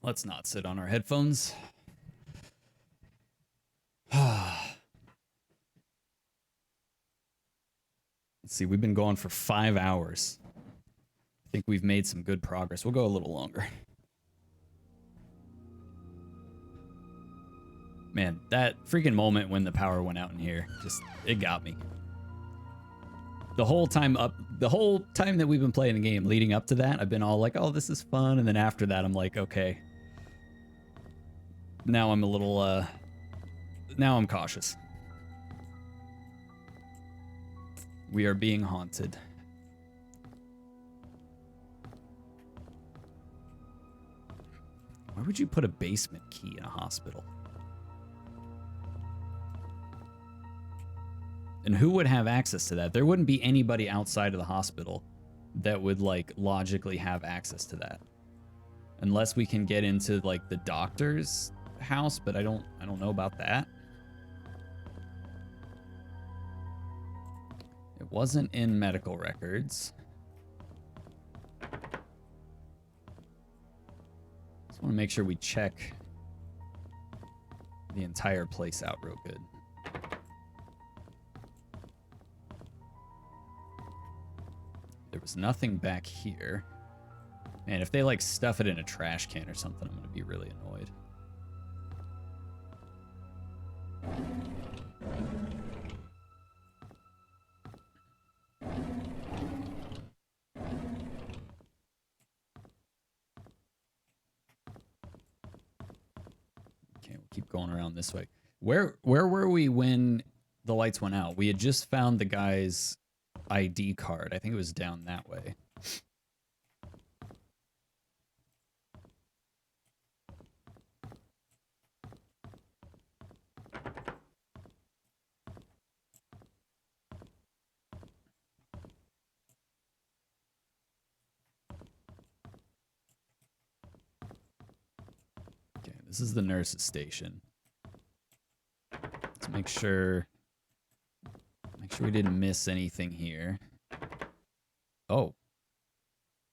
Let's not sit on our headphones. Let's see, we've been going for 5 hours. I think we've made some good progress. We'll go a little longer. Man, that freaking moment when the power went out in here, it got me. The whole time that we've been playing the game leading up to that, I've been all like, oh, this is fun. And then after that, I'm like, okay. Now I'm a little, now I'm cautious. We are being haunted. Why would you put a basement key in a hospital? And who would have access to that? There wouldn't be anybody outside of the hospital that would, like, logically have access to that. Unless we can get into, like, the doctor's house, but I don't know about that. It wasn't in medical records. Just want to make sure we check the entire place out real good. There was nothing back here. Man, if they like stuff it in a trash can or something, I'm gonna be really annoyed. Okay, we'll keep going around this way. Where were we when the lights went out? We had just found the guy's ID card. I think it was down that way. Okay, this is the nurse's station. Let's make sure we didn't miss anything here. Oh.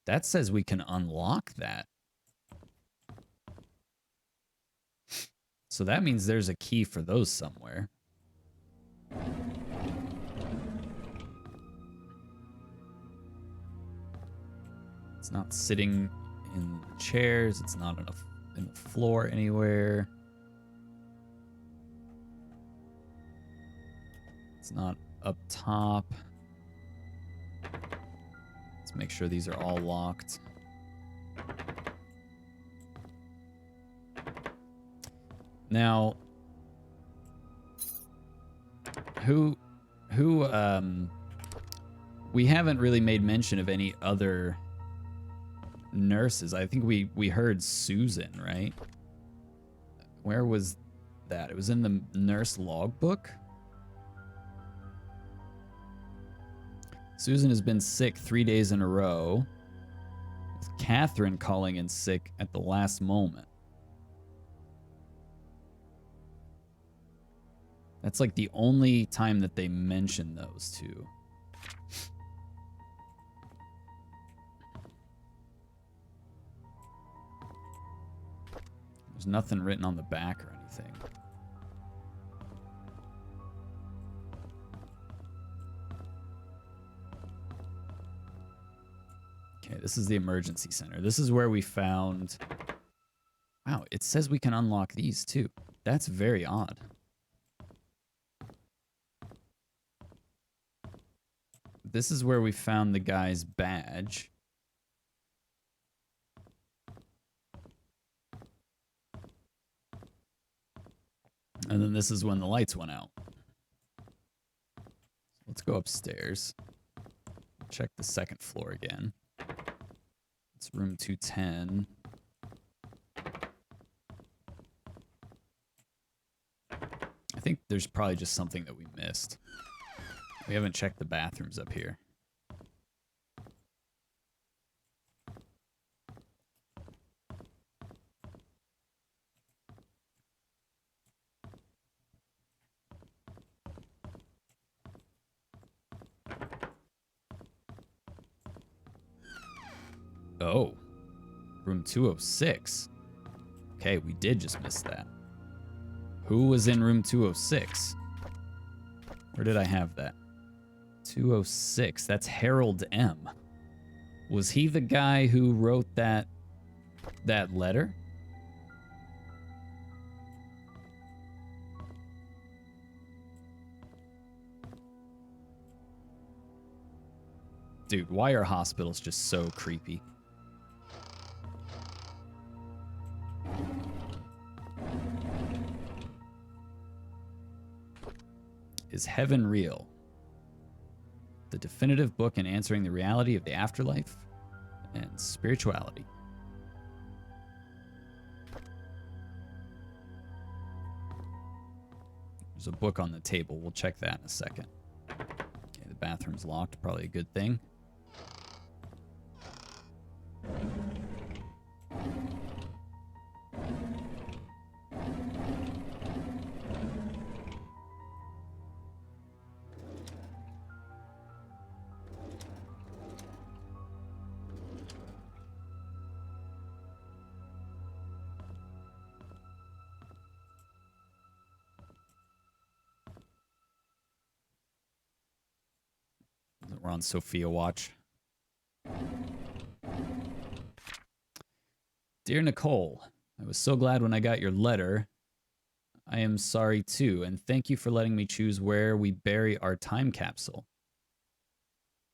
That says we can unlock that. So that means there's a key for those somewhere. It's not sitting in chairs. It's not in the floor anywhere. It's not up top. Let's make sure these are all locked. Now, we haven't really made mention of any other nurses. I think we heard Susan, right? Where was that? It was in the nurse logbook. Susan has been sick 3 days in a row, with Catherine calling in sick at the last moment. That's like the only time that they mention those two. There's nothing written on the back or anything. Okay, this is the emergency center. This is where we found... Wow, it says we can unlock these too. That's very odd. This is where we found the guy's badge. And then this is when the lights went out. Let's go upstairs. Check the second floor again. It's room 210. I think there's probably just something that we missed. We haven't checked the bathrooms up here. Oh. Room 206. Okay, we did just miss that. Who was in room 206? Where did I have that? 206. That's Harold M. Was he the guy who wrote that letter? Dude, why are hospitals just so creepy? Is heaven real? The definitive book in answering the reality of the afterlife and spirituality. There's a book on the table. We'll check that in a second. Okay, the bathroom's locked. Probably a good thing. We're on Sophia watch. Dear Nicole, I was so glad when I got your letter. I am sorry too, and thank you for letting me choose where we bury our time capsule.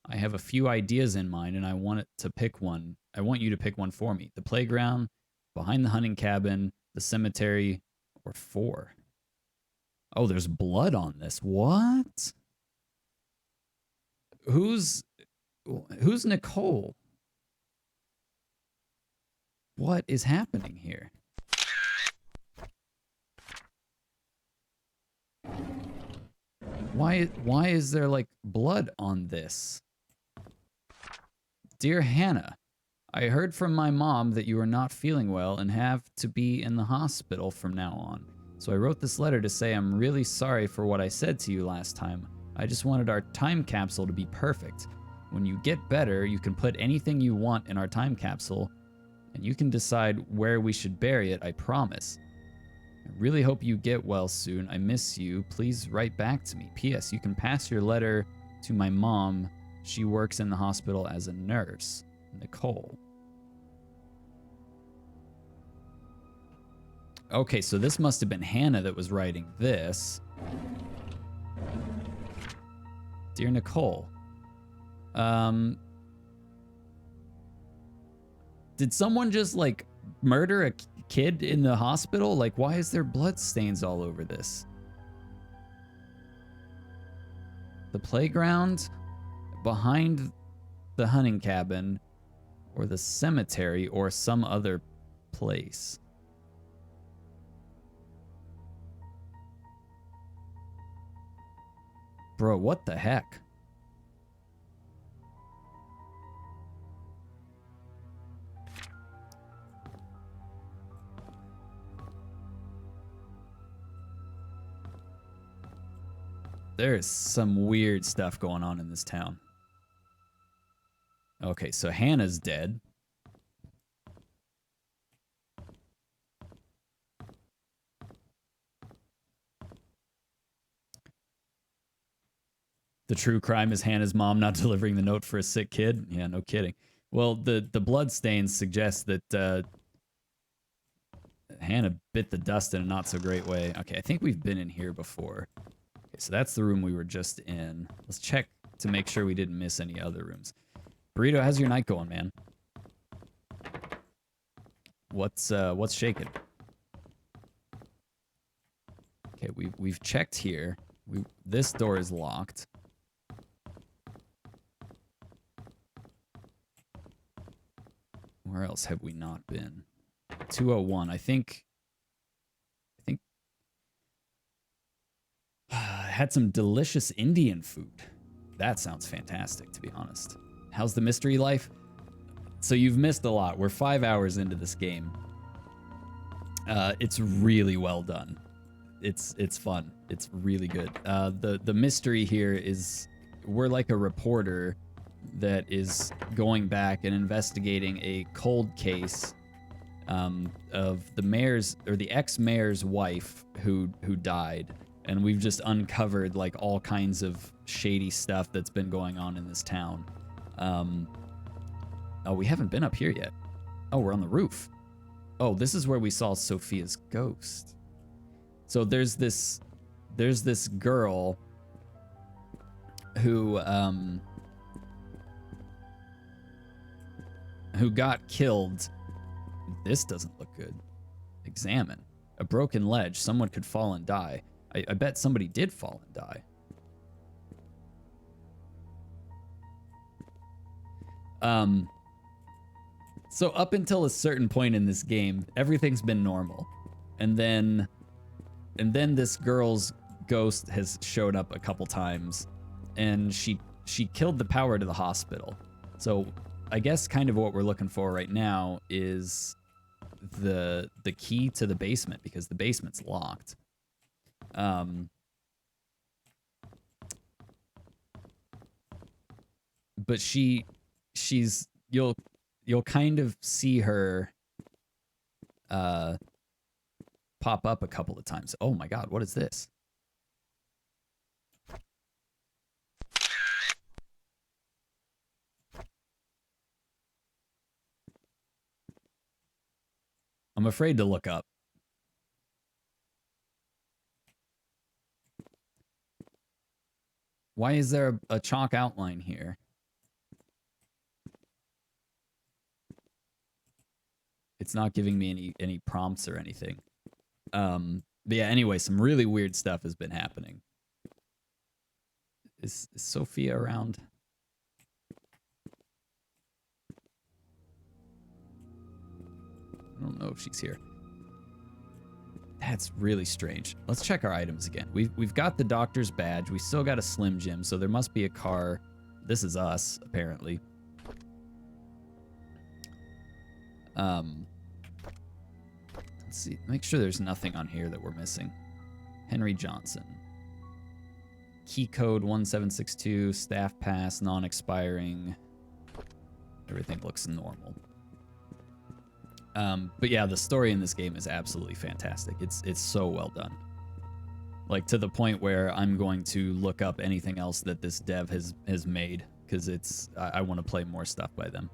I have a few ideas in mind, and I want to pick one. I want you to pick one for me. The playground, behind the hunting cabin, the cemetery, or 4. Oh, there's blood on this. What? Who's Nicole? What is happening here? Why is there like blood on this? Dear Hannah, I heard from my mom that you are not feeling well and have to be in the hospital from now on. So I wrote this letter to say I'm really sorry for what I said to you last time. I just wanted our time capsule to be perfect. When you get better, you can put anything you want in our time capsule, and you can decide where we should bury it, I promise. I really hope you get well soon. I miss you. Please write back to me. P.S. You can pass your letter to my mom. She works in the hospital as a nurse. Nicole. Okay, so this must have been Hannah that was writing this. Dear Nicole, did someone just like murder a kid in the hospital? Like, why is there blood stains all over this? The playground, behind the hunting cabin, or the cemetery, or some other place. Bro, what the heck? There's some weird stuff going on in this town. Okay, so Hannah's dead. The true crime is Hannah's mom not delivering the note for a sick kid. Yeah, no kidding. Well, the blood stains suggest that Hannah bit the dust in a not so great way. Okay, I think we've been in here before. Okay, so that's the room we were just in. Let's check to make sure we didn't miss any other rooms. Burrito, how's your night going, man? What's shaking? Okay, we've checked here. This door is locked. Where else have we not been? 201. I think had some delicious Indian food. That sounds fantastic, to be honest. How's the mystery life? So you've missed a lot. We're 5 hours into this game. It's really well done. It's fun. It's really good. The mystery here is we're like a reporter that is going back and investigating a cold case of the mayor's or the ex-mayor's wife who died, and we've just uncovered like all kinds of shady stuff that's been going on in this town. Oh, we haven't been up here yet. Oh, we're on the roof. Oh, this is where we saw Sophia's ghost. So there's this girl who got killed. This doesn't look good. Examine. A broken ledge. Someone could fall and die. I bet somebody did fall and die. So up until a certain point in this game, everything's been normal. And then this girl's ghost has showed up a couple times, and she killed the power to the hospital. So I guess kind of what we're looking for right now is the key to the basement, because the basement's locked. But she's you'll kind of see her pop up a couple of times. Oh my god, what is this? I'm afraid to look up. Why is there a chalk outline here? It's not giving me any prompts or anything. But yeah, anyway, some really weird stuff has been happening. Is Sophia around? I don't know if she's here. That's really strange. Let's check our items again. We've got the doctor's badge. We still got a Slim Jim, so there must be a car. This is us, apparently. Let's see. Make sure there's nothing on here that we're missing. Henry Johnson. Key code 1762. Staff pass, non-expiring. Everything looks normal. But yeah, the story in this game is absolutely fantastic. It's so well done. Like, to the point where I'm going to look up anything else that this dev has made, because I want to play more stuff by them.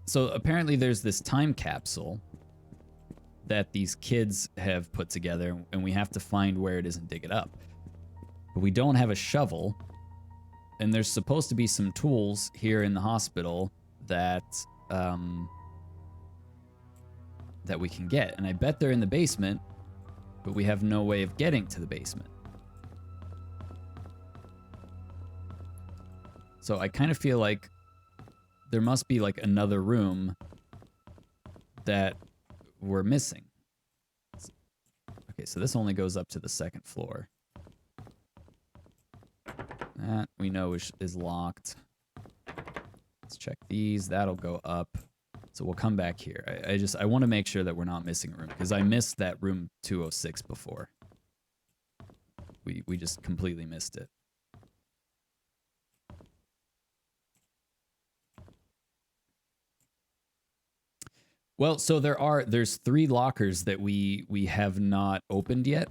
So apparently there's this time capsule that these kids have put together, and we have to find where it is and dig it up. But we don't have a shovel, and there's supposed to be some tools here in the hospital that that we can get, and I bet they're in the basement, but we have no way of getting to the basement. So I kind of feel like there must be like another room that we're missing. Okay, so this only goes up to the second floor. That we know is locked. Let's check these. That'll go up. So we'll come back here. I want to make sure that we're not missing a room, because I missed that room 206 before. We just completely missed it. Well, so there's 3 lockers that we have not opened yet.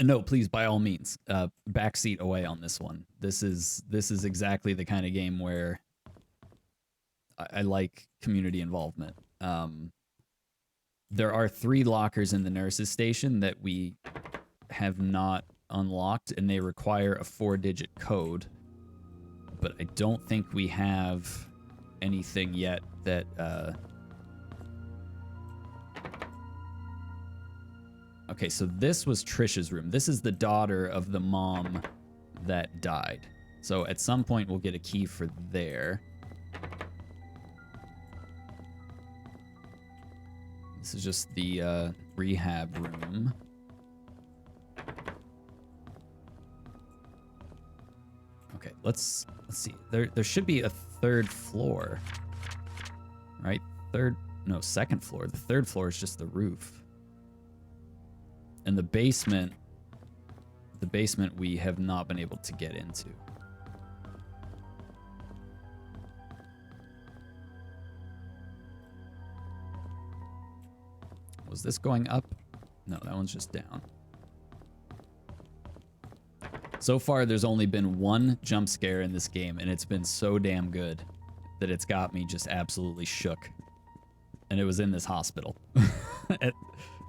No, please, by all means, backseat away on this one. This is exactly the kind of game where I like community involvement. There are 3 lockers in the nurses' station that we have not unlocked, and they require a 4-digit code. But I don't think we have anything yet that okay, so this was Trisha's room. This is the daughter of the mom that died. So at some point we'll get a key for there. This is just the rehab room. Okay, let's see. There should be a 3rd floor. Right? 2nd floor. The 3rd floor is just the roof. And the basement we have not been able to get into. Was this going up? No, that one's just down. So far, there's only been one jump scare in this game, and it's been so damn good that it's got me just absolutely shook. And it was in this hospital.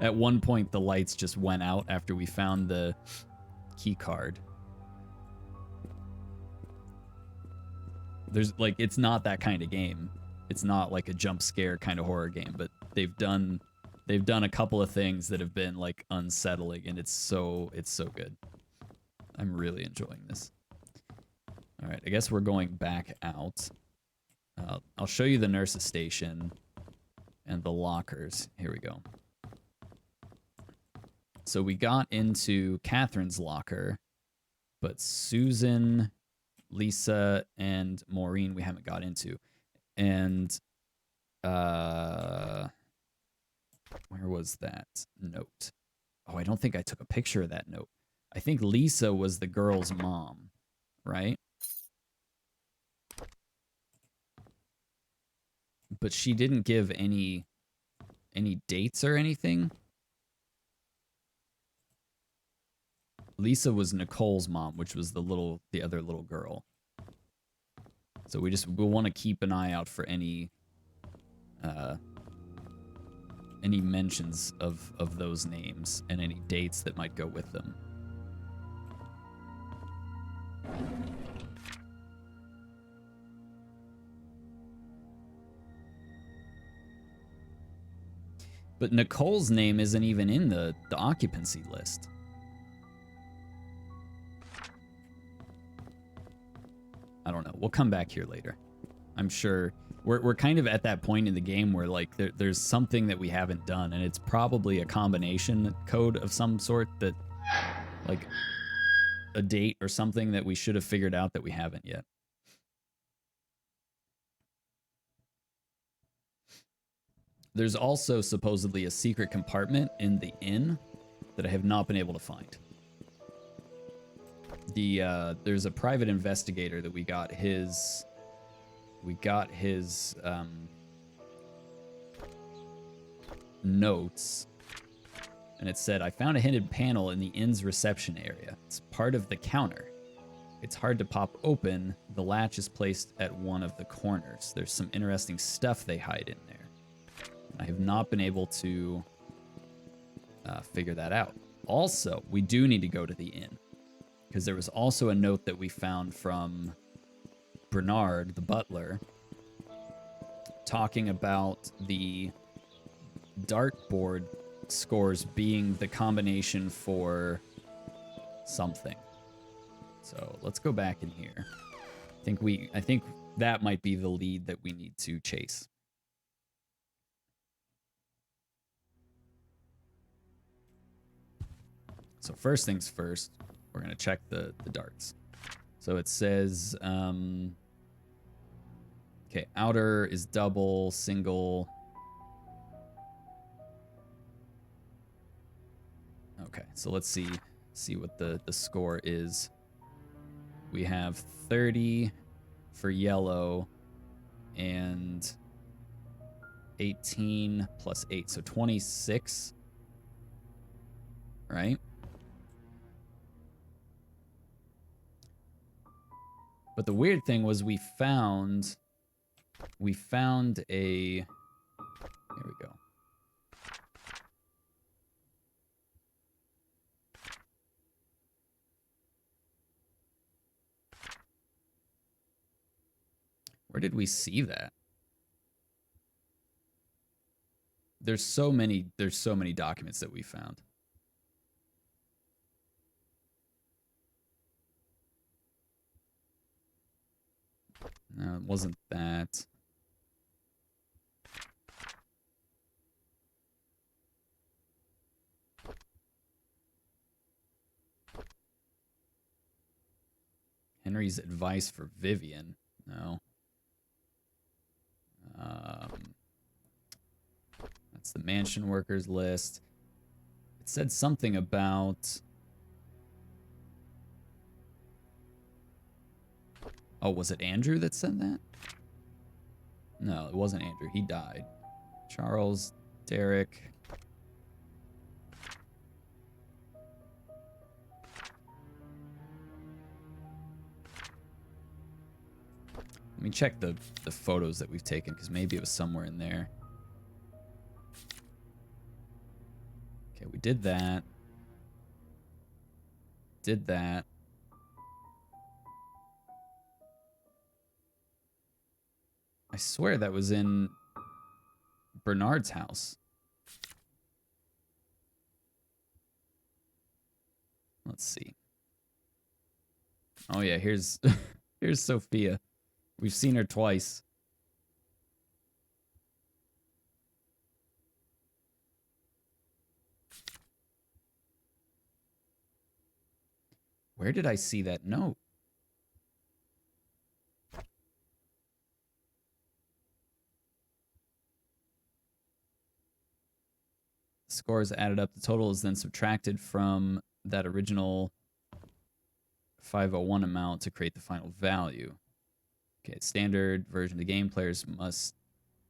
At one point, the lights just went out after we found the key card. There's like, it's not that kind of game. It's not like a jump scare kind of horror game, but they've done a couple of things that have been like unsettling, and it's so good. I'm really enjoying this. All right, I guess we're going back out. I'll show you the nurse's station and the lockers. Here we go. So we got into Catherine's locker, but Susan, Lisa, and Maureen we haven't got into. And where was that note? Oh, I don't think I took a picture of that note. I think Lisa was the girl's mom, right? But she didn't give any dates or anything. Lisa was Nicole's mom, which was the other little girl. So we'll want to keep an eye out for any mentions of those names and any dates that might go with them. But Nicole's name isn't even in the occupancy list. I don't know. We'll come back here later. I'm sure we're kind of at that point in the game where like there's something that we haven't done, and it's probably a combination code of some sort, that like a date or something that we should have figured out that we haven't yet. There's also supposedly a secret compartment in the inn that I have not been able to find. There's a private investigator that we got his notes, and it said, I found a hidden panel in the inn's reception area. It's part of the counter. It's hard to pop open. The latch is placed at one of the corners. There's some interesting stuff they hide in there. I have not been able to figure that out. Also, we do need to go to the inn, because there was also a note that we found from Bernard, the butler, talking about the dartboard scores being the combination for something. So let's go back in here. I think that might be the lead that we need to chase. So first things first, we're going to check the darts. So it says, okay, outer is double, single. Okay, so let's see what the score is. We have 30 for yellow and 18 plus 8, so 26, right? But the weird thing was we found a, here we go. Where did we see that? There's so many documents that we found. No, it wasn't that. Henry's advice for Vivian. No. That's the mansion workers list. It said something about... Oh, was it Andrew that said that? No, it wasn't Andrew. He died. Charles, Derek... Let me check the photos that we've taken, because maybe it was somewhere in there. Okay, we did that. Did that. I swear that was in Bernard's house. Let's see. Oh yeah, here's here's Sophia. We've seen her twice. Where did I see that note? The score is added up. The total is then subtracted from that original 501 amount to create the final value. Okay, standard version of the game, players must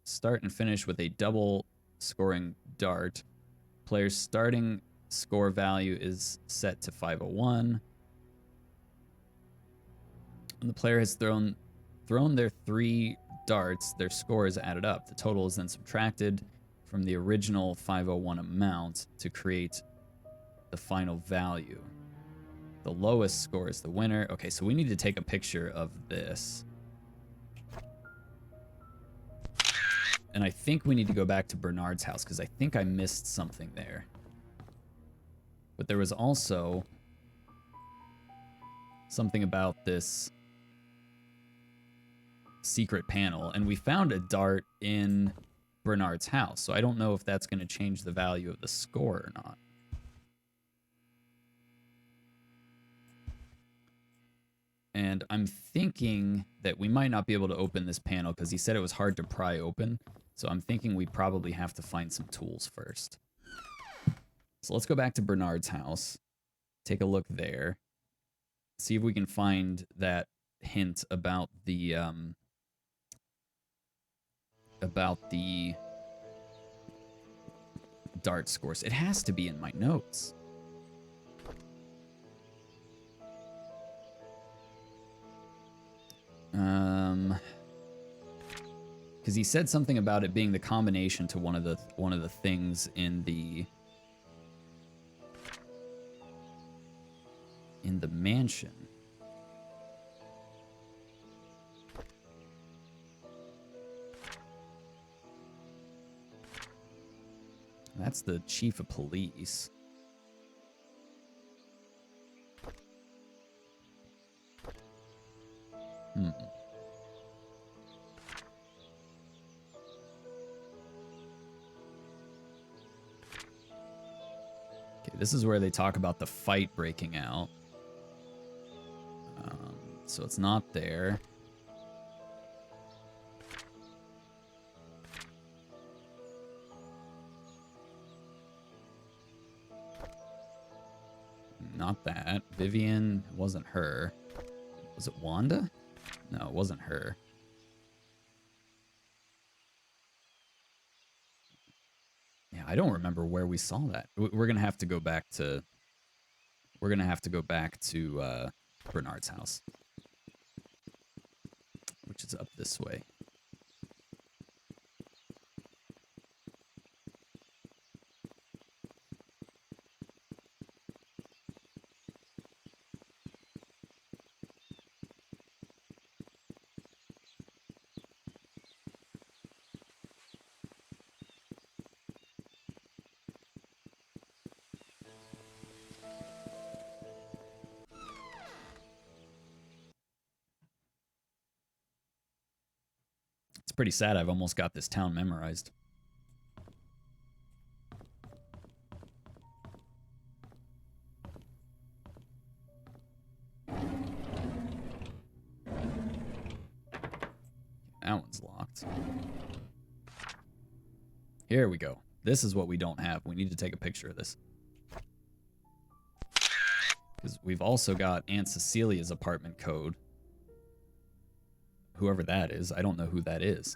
start and finish with a double scoring dart. Players' starting score value is set to 501. When the player has thrown their 3 darts, their score is added up. The total is then subtracted from the original 501 amount to create the final value. The lowest score is the winner. Okay, so we need to take a picture of this. And I think we need to go back to Bernard's house, because I think I missed something there. But there was also something about this secret panel, and we found a dart in Bernard's house, so I don't know if that's going to change the value of the score or not. And I'm thinking that we might not be able to open this panel because he said it was hard to pry open. So I'm thinking we probably have to find some tools first. So let's go back to Bernard's house. Take a look there. See if we can find that hint about the dart scores. It has to be in my notes. Because he said something about it being the combination to one of the things in the mansion. That's the chief of police. Okay, this is where they talk about the fight breaking out. So it's not there. Not that. Vivian, it wasn't her. Was it Wanda? No, it wasn't her. Yeah, I don't remember where we saw that. We're gonna have to go back to. We're gonna have to go back to Bernard's house, which is up this way. It's pretty sad. I've almost got this town memorized. That one's locked. Here we go. This is what we don't have. We need to take a picture of this. Because we've also got Aunt Cecilia's apartment code. Whoever that is, I don't know who that is.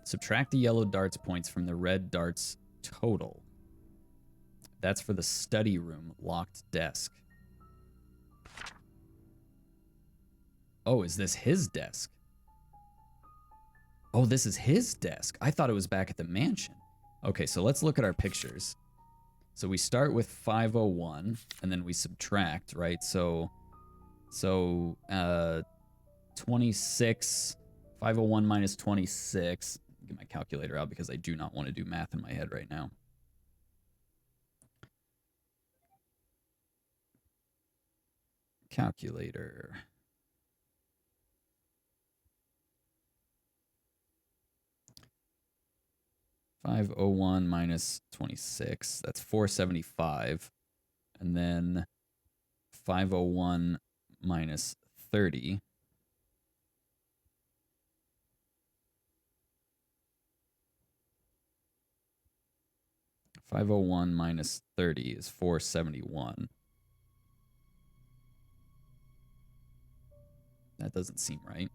Subtract the yellow darts points from the red darts total. That's for the study room locked desk. Oh, is this his desk? Oh, this is his desk. I thought it was back at the mansion. Okay, so let's look at our pictures. So we start with 501, and then we subtract, right? So 26, 501 minus 26. Get my calculator out because I do not want to do math in my head right now. Calculator. $501 minus 26. That's 475. And then 501 minus 30. $501 minus 30 is 471. That doesn't seem right.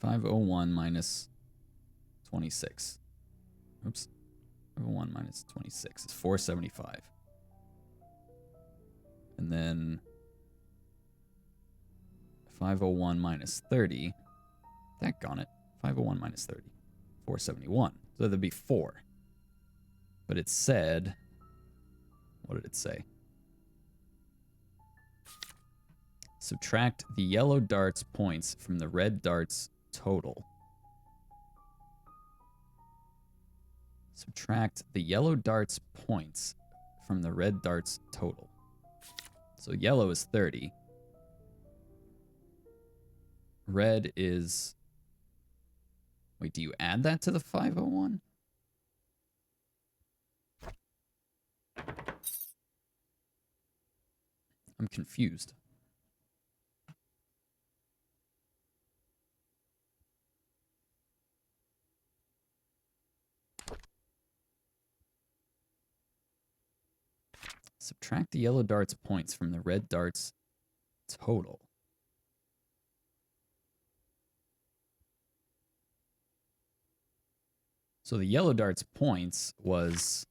$501 minus 26. Oops. 501 minus 26 is 475. And then 501 minus 30. Daggone it. 501 minus 30. 471. So that'd be 4. But it said... What did it say? Subtract the yellow darts points from the red darts total. Subtract the yellow darts points from the red darts total. So yellow is 30. Red is... Wait, do you add that to the 501? I'm confused. Subtract the yellow darts points from the red darts total. So the yellow darts points was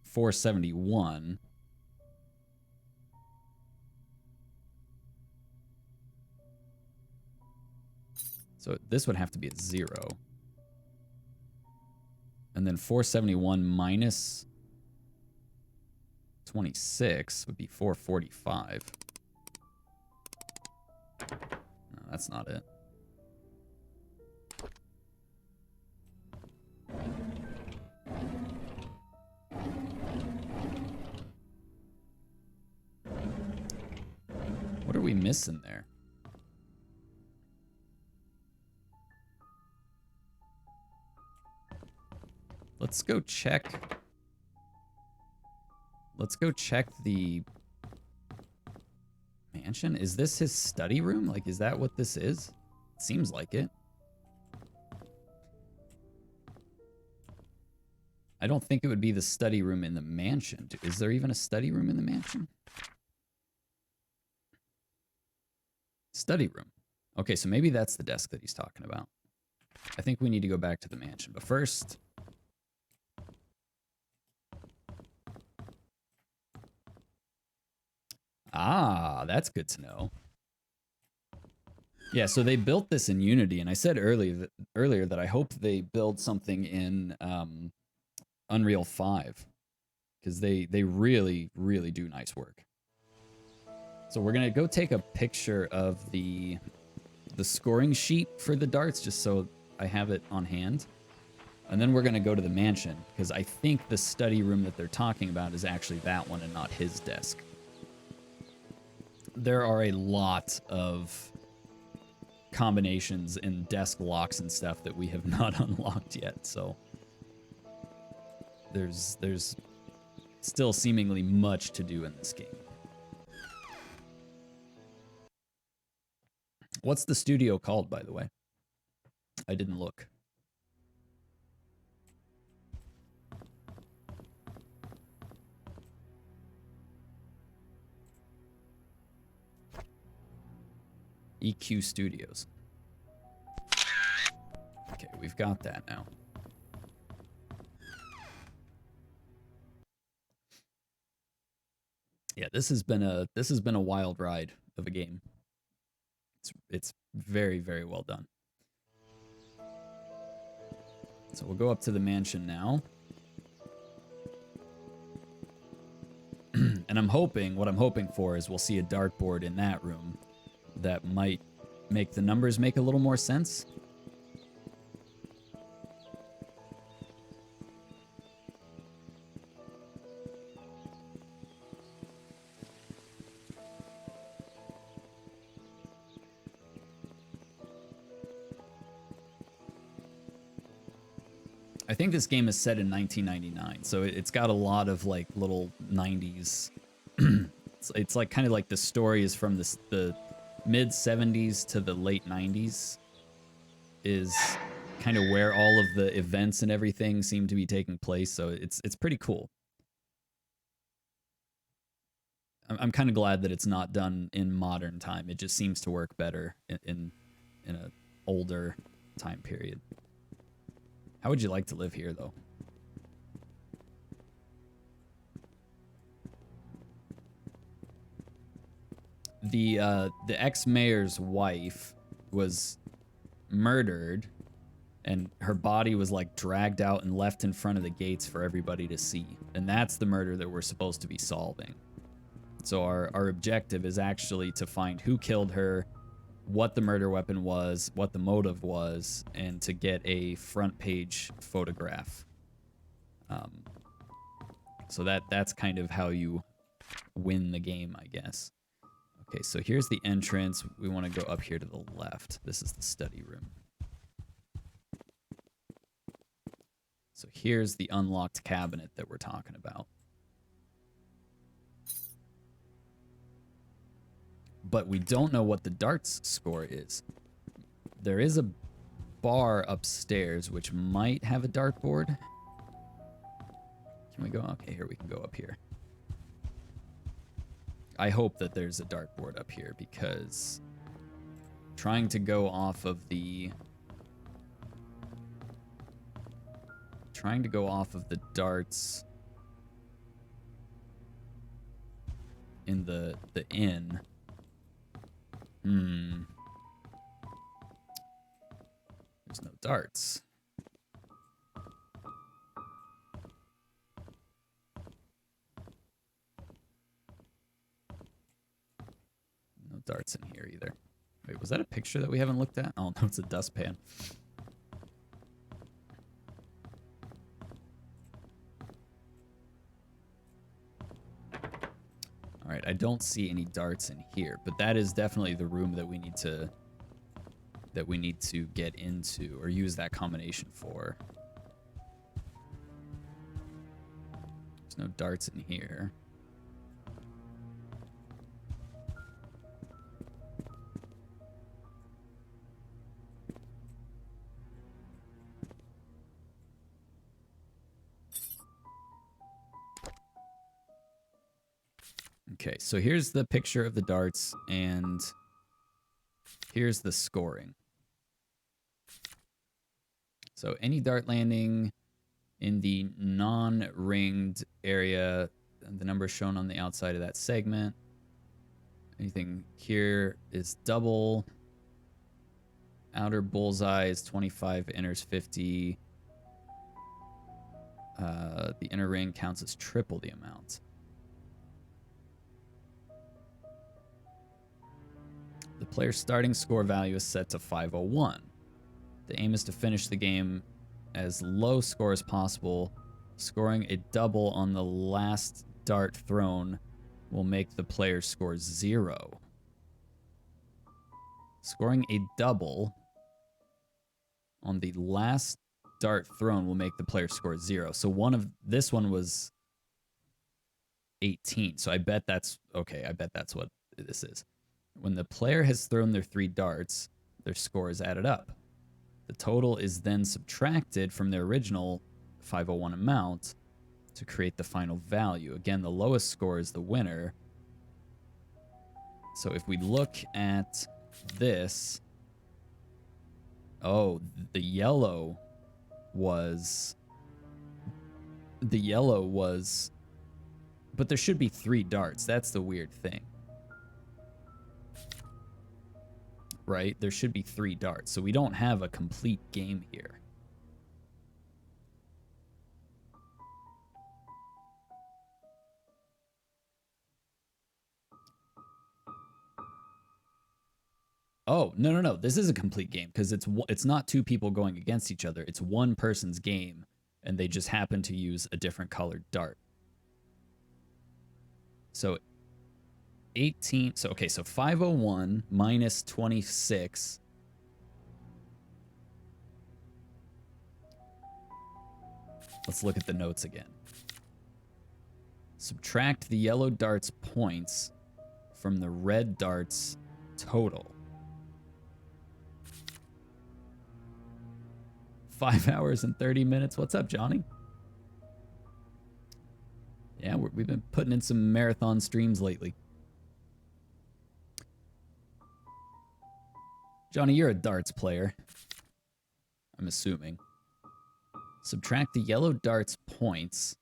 471. So this would have to be at 0. And then 471 minus 26 would be 445. No, that's not it. What are we missing there? Let's go check. Let's go check the mansion. Is this his study room? Like, is that what this is? It seems like it. I don't think it would be the study room in the mansion. Is there even a study room in the mansion? Study room. Okay, so maybe that's the desk that he's talking about. I think we need to go back to the mansion. But first... Ah, that's good to know. Yeah, so they built this in Unity, and I said earlier that I hope they build something in Unreal 5, because they really, really do nice work. So we're gonna go take a picture of the scoring sheet for the darts, just so I have it on hand. And then we're gonna go to the mansion, because I think the study room that they're talking about is actually that one and not his desk. There are a lot of combinations and desk locks and stuff that we have not unlocked yet, so there's still seemingly much to do in this game. What's the studio called, by the way? I didn't look. EQ Studios. Okay, we've got that now. Yeah, this has been a wild ride of a game. It's very, very well done. So we'll go up to the mansion now. And what I'm hoping for is we'll see a dartboard in that room that might make the numbers make a little more sense. I think this game is set in 1999, so it's got a lot of like little 90s. It's like kind of like the story is from the mid 70s to the late 90s is kind of where all of the events and everything seem to be taking place. So it's pretty cool. I'm kind of glad that it's not done in modern time. It just seems to work better in an older time period. How would you like to live here, though? The ex-mayor's wife was murdered, and her body was like dragged out and left in front of the gates for everybody to see. And that's the murder that we're supposed to be solving. So our objective is actually to find who killed her, what the murder weapon was, what the motive was, and to get a front page photograph. So that's kind of how you win the game, I guess. Okay, so here's the entrance. We want to go up here to the left. This is the study room. So here's the unlocked cabinet that we're talking about. But we don't know what the darts score is. There is a bar upstairs which might have a dartboard. Can we go? Okay, here we can go up here. I hope that there's a dartboard up here because trying to go off of the darts in the inn. There's no darts. No darts in here either. Wait, was that a picture that we haven't looked at? Oh, no, it's a dustpan. All right, I don't see any darts in here, but that is definitely the room that we need to get into or use that combination for. There's no darts in here. Okay, so here's the picture of the darts, and here's the scoring. So any dart landing in the non-ringed area, the number shown on the outside of that segment. Anything here is double. Outer bullseye is 25, inner's 50. The inner ring counts as triple the amount. The player's starting score value is set to 501. The aim is to finish the game as low score as possible. Scoring a double on the last dart thrown will make the player score 0. Scoring a double on the last dart thrown will make the player score 0. So this one was 18. So I bet that's okay. I bet that's what this is. When the player has thrown their 3 darts, their score is added up. The total is then subtracted from the original 501 amount to create the final value. Again, the lowest score is the winner. So if we look at this, oh, the yellow was, but there should be 3 darts. That's the weird thing. Right? There should be 3 darts. So we don't have a complete game here. Oh, no. This is a complete game because it's not 2 people going against each other. It's one person's game, and they just happen to use a different colored dart. So 18. So, okay, so 501 minus 26. Let's look at the notes again. Subtract the yellow dart's points from the red dart's total. 5 hours and 30 minutes. What's up, Johnny? Yeah, we've been putting in some marathon streams lately. Johnny, you're a darts player. I'm assuming. Subtract the yellow dart's points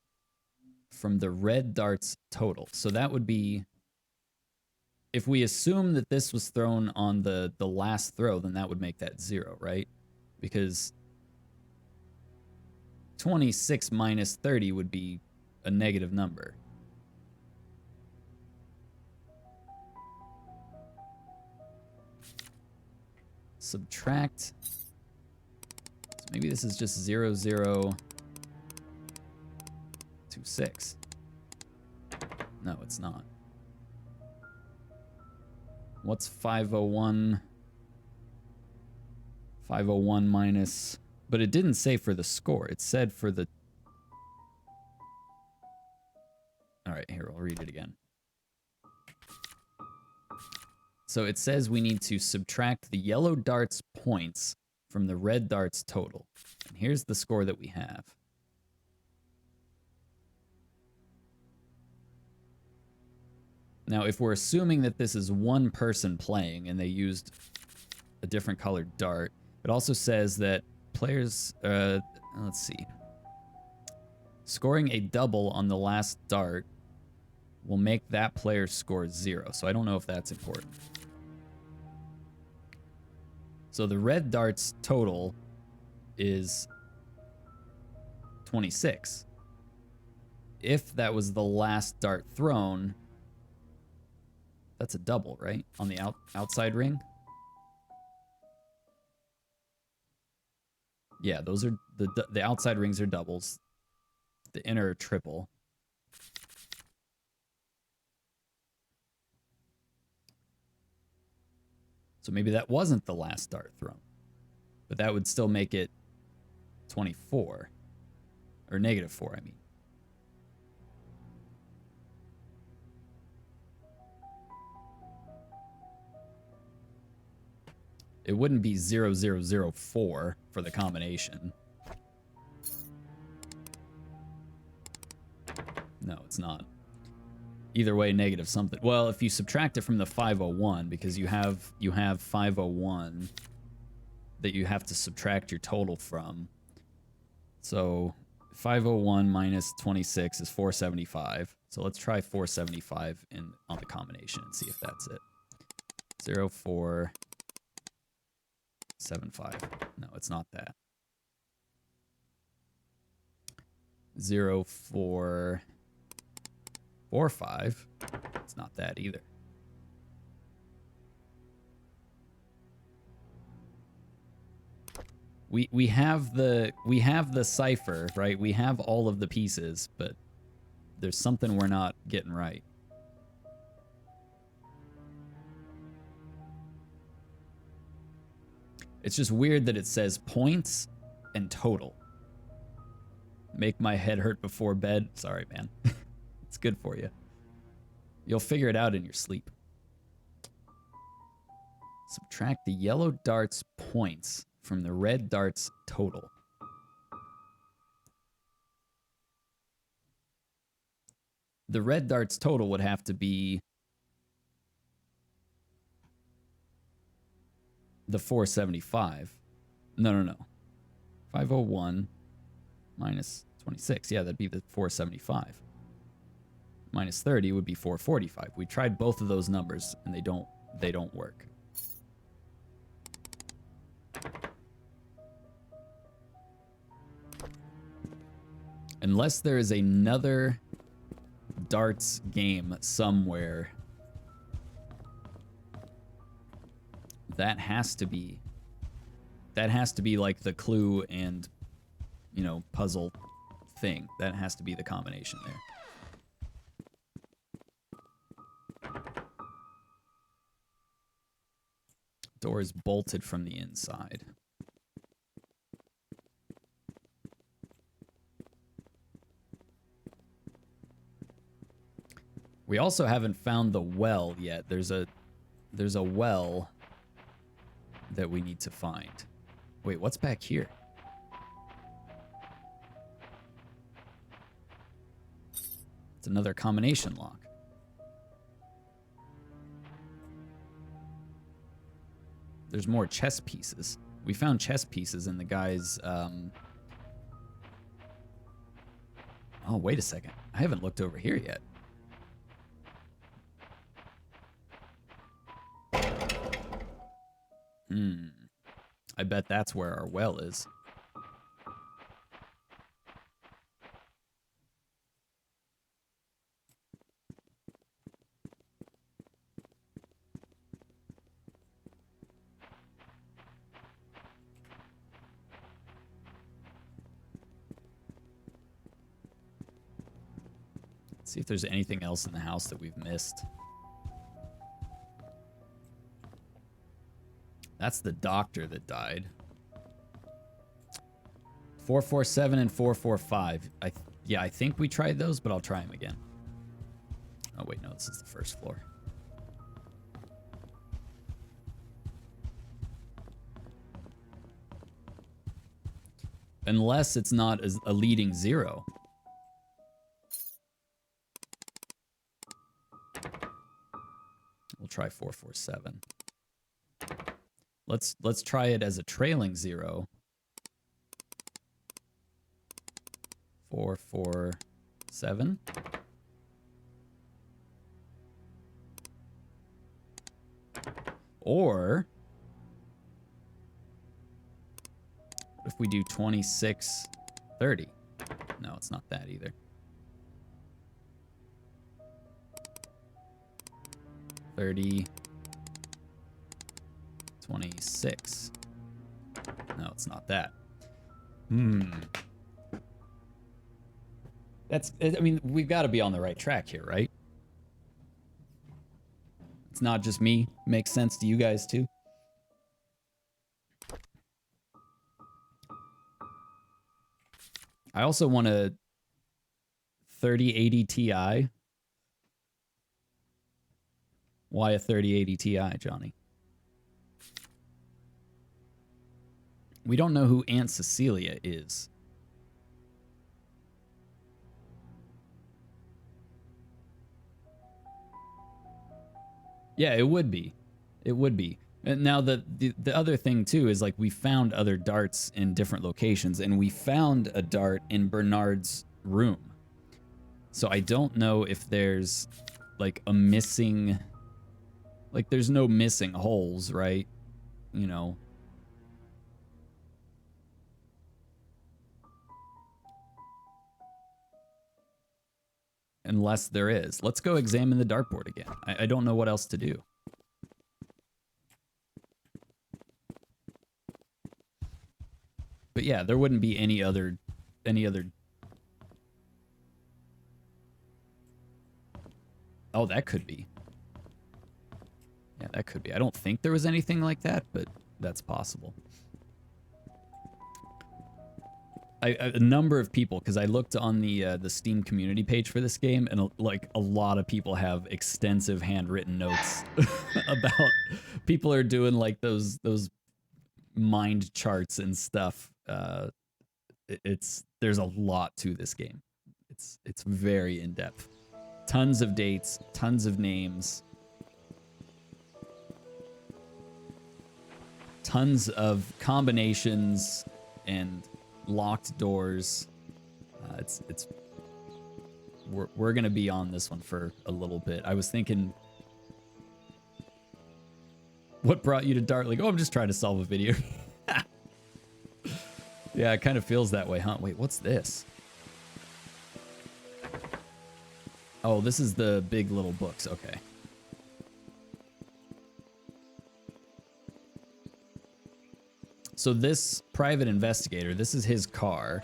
from the red dart's total. So that would be, if we assume that this was thrown on the last throw, then that would make that 0, right? Because 26 minus 30 would be a negative number. Subtract. So maybe this is just 0, 0, 2, 6. No, it's not. What's 501? 501 minus... But it didn't say for the score. It said for the... All right, here, I'll read it again. So it says we need to subtract the yellow dart's points from the red dart's total. And here's the score that we have. Now, if we're assuming that this is one person playing and they used a different colored dart, it also says that players, let's see. Scoring a double on the last dart will make that player's score 0. So I don't know if that's important. So the red dart's total is 26. If that was the last dart thrown, that's a double, right? On the outside ring? Yeah, those are the outside rings are doubles. The inner are triple. So maybe that wasn't the last dart thrown. But that would still make it 24. Or negative 4, I mean. It wouldn't be 0004 for the combination. No, it's not. Either way, negative something. Well, if you subtract it from the 501, because you have 501 that you have to subtract your total from. So 501 minus 26 is 475. So let's try 475 on the combination and see if that's it. 0475. No, it's not that. 0445. It's not that either. We have the cipher, right? We have all of the pieces, but there's something we're not getting right. It's just weird that it says points and total. Make my head hurt before bed. Sorry, man. It's good for you. You'll figure it out in your sleep. Subtract the yellow dart's points from the red darts total. The red darts total would have to be the 475. No. 501 minus 26. Yeah, that'd be the 475. Minus 30 would be 445. We tried both of those numbers and they don't work. Unless there is another darts game somewhere, that has to be like the clue and, you know, puzzle thing. That has to be the combination there. Door is bolted from the inside. We also haven't found the well yet. There's a well that we need to find. Wait, what's back here? It's another combination lock. There's more chess pieces. We found chess pieces in the guy's... Oh, wait a second. I haven't looked over here yet. I bet that's where our well is. Let's see if there's anything else in the house that we've missed. That's the doctor that died. 447 and 445. Yeah, I think we tried those, but I'll try them again. Oh, wait, no, this is the first floor. Unless it's not a leading 0. We'll try 447. Let's try it as a trailing 0. 447. Or if we do 2630. No, it's not that either. 30. 26. No, it's not that. I mean, we've got to be on the right track here, right? It's not just me. Makes sense to you guys too. I also want a 3080 Ti. Why a 3080 Ti, Johnny? We don't know who Aunt Cecilia is. Yeah, it would be. It would be. And now the other thing too is like we found other darts in different locations, and we found a dart in Bernard's room. So I don't know if there's like a missing, like there's no missing holes, right? You know. Unless there is. Let's go examine the dartboard again. I don't know what else to do. But yeah, there wouldn't be any other... Oh, that could be. Yeah, that could be. I don't think there was anything like that, but that's possible. A number of people, because I looked on the Steam community page for this game, and like a lot of people have extensive handwritten notes about. People are doing like those mind charts and stuff. There's a lot to this game. It's very in depth. Tons of dates, tons of names, tons of combinations and locked doors. We're gonna be on this one for a little bit. I was thinking, what brought you to Dartling? Oh, I'm just trying to solve a video. Yeah, it kind of feels that way, huh? Wait, what's this? Oh, this is the big little books. Okay. So this private investigator, this is his car.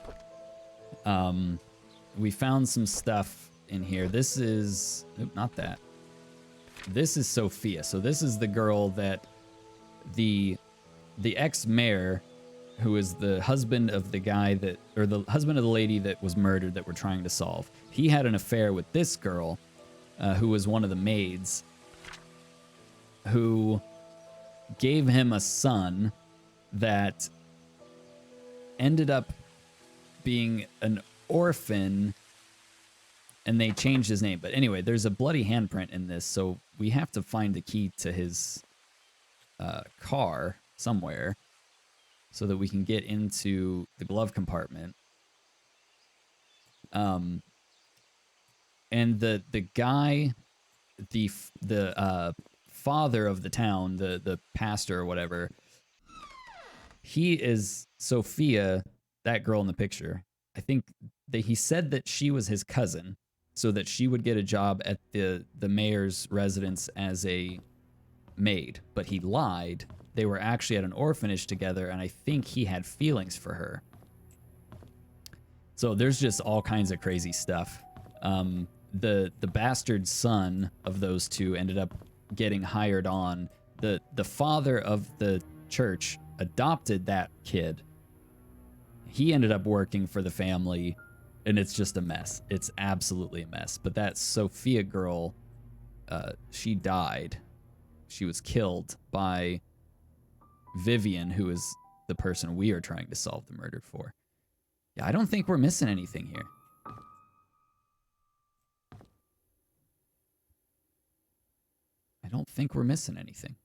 We found some stuff in here. This is... Nope, not that. This is Sophia. So this is the girl that the ex-mayor, who is the husband of the guy that... Or the husband of the lady that was murdered that we're trying to solve. He had an affair with this girl, who was one of the maids, who gave him a son that ended up being an orphan, and they changed his name. But anyway, there's a bloody handprint in this, so we have to find the key to his car somewhere so that we can get into the glove compartment. And the guy, the father of the town, the pastor or whatever, he is Sophia, that girl in the picture. I think that he said that she was his cousin, so that she would get a job at the mayor's residence as a maid. But he lied. They were actually at an orphanage together, and I think he had feelings for her. So there's just all kinds of crazy stuff. The bastard son of those two ended up getting hired on. The father of the church adopted that kid. He ended up working for the family, and it's just a mess. It's absolutely a mess. But that Sophia girl, she died. She was killed by Vivian, who is the person we are trying to solve the murder for. Yeah, I don't think we're missing anything here. I don't think we're missing anything.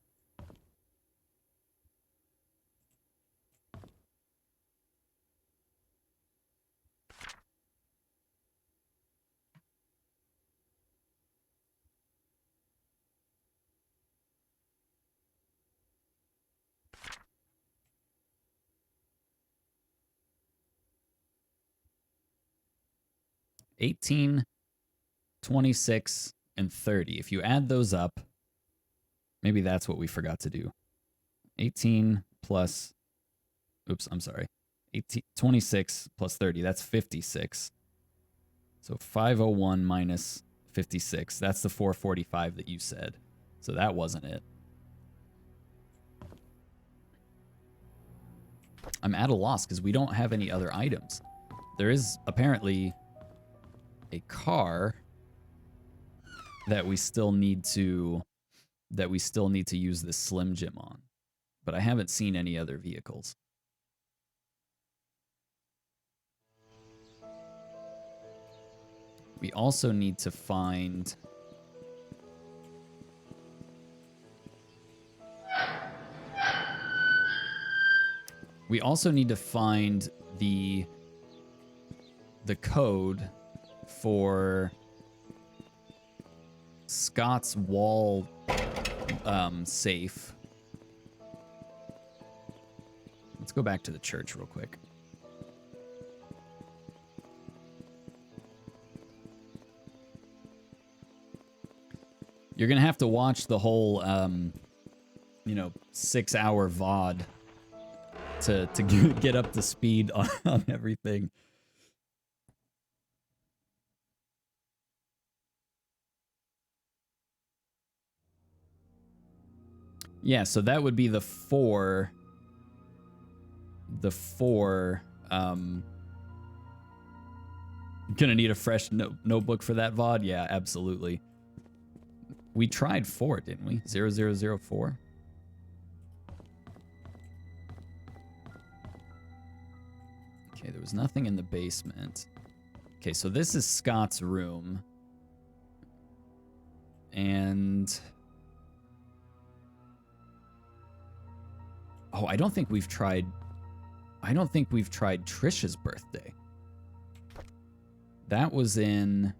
$18, $26, and $30. If you add those up, maybe that's what we forgot to do. 18 plus, oops, I'm sorry. 26 plus 30, that's 56. So 501 minus 56, that's the 445 that you said. So that wasn't it. I'm at a loss because we don't have any other items. There is apparently a car that we still need to use this Slim Jim on, but I haven't seen any other vehicles. We also need to find the code for Scott's wall safe. Let's go back to the church real quick. You're gonna have to watch the whole 6-hour VOD to get up to speed on everything. Yeah, so that would be the four. Gonna need a fresh notebook for that VOD? Yeah, absolutely. We tried 4, didn't we? 0004? There's nothing in the basement. Okay, so this is Scott's room. And... oh, I don't think we've tried Trisha's birthday. That was in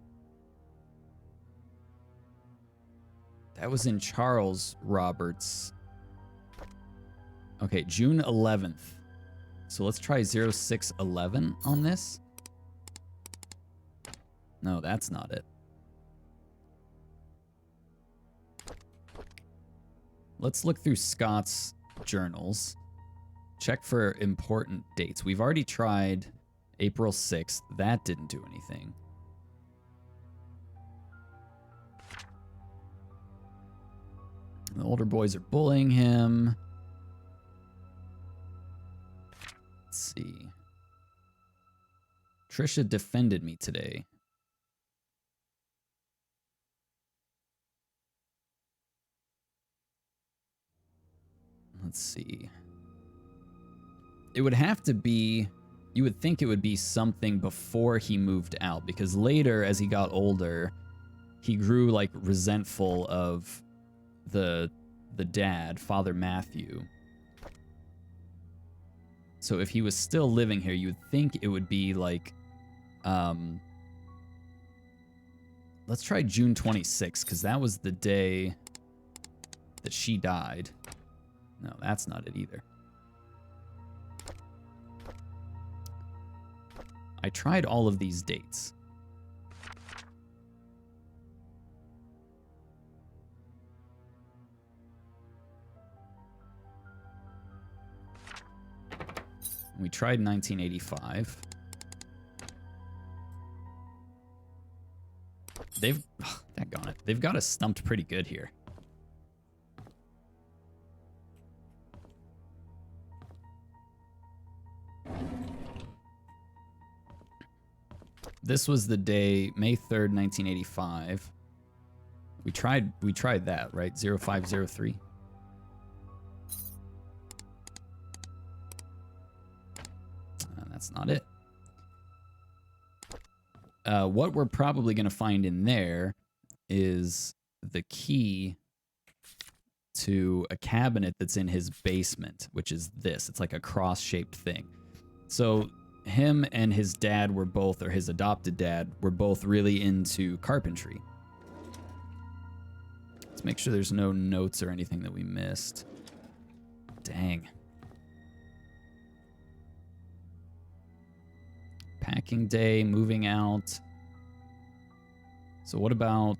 Charles Roberts. Okay, June 11th. So let's try 0611 on this. No, that's not it. Let's look through Scott's journals. Check for important dates. We've already tried April 6th. That didn't do anything. The older boys are bullying him. Let's see. Trisha defended me today. Let's see. It would have to be, you would think it would be something before he moved out, because later, as he got older, he grew like resentful of the dad, Father Matthew. So if he was still living here, you would think it would be like, let's try June 26th, because that was the day that she died. No, that's not it either. I tried all of these dates. We tried 1985. Daggone it. They've got us stumped pretty good here. This was the day, May 3rd, 1985. We tried that, right? 0503. That's not it. What we're probably going to find in there is the key to a cabinet that's in his basement, which is this. It's like a cross-shaped thing. So him and his dad were both, or his adopted dad, were both really into carpentry. Let's make sure there's no notes or anything that we missed. Dang. Packing day, moving out. So what about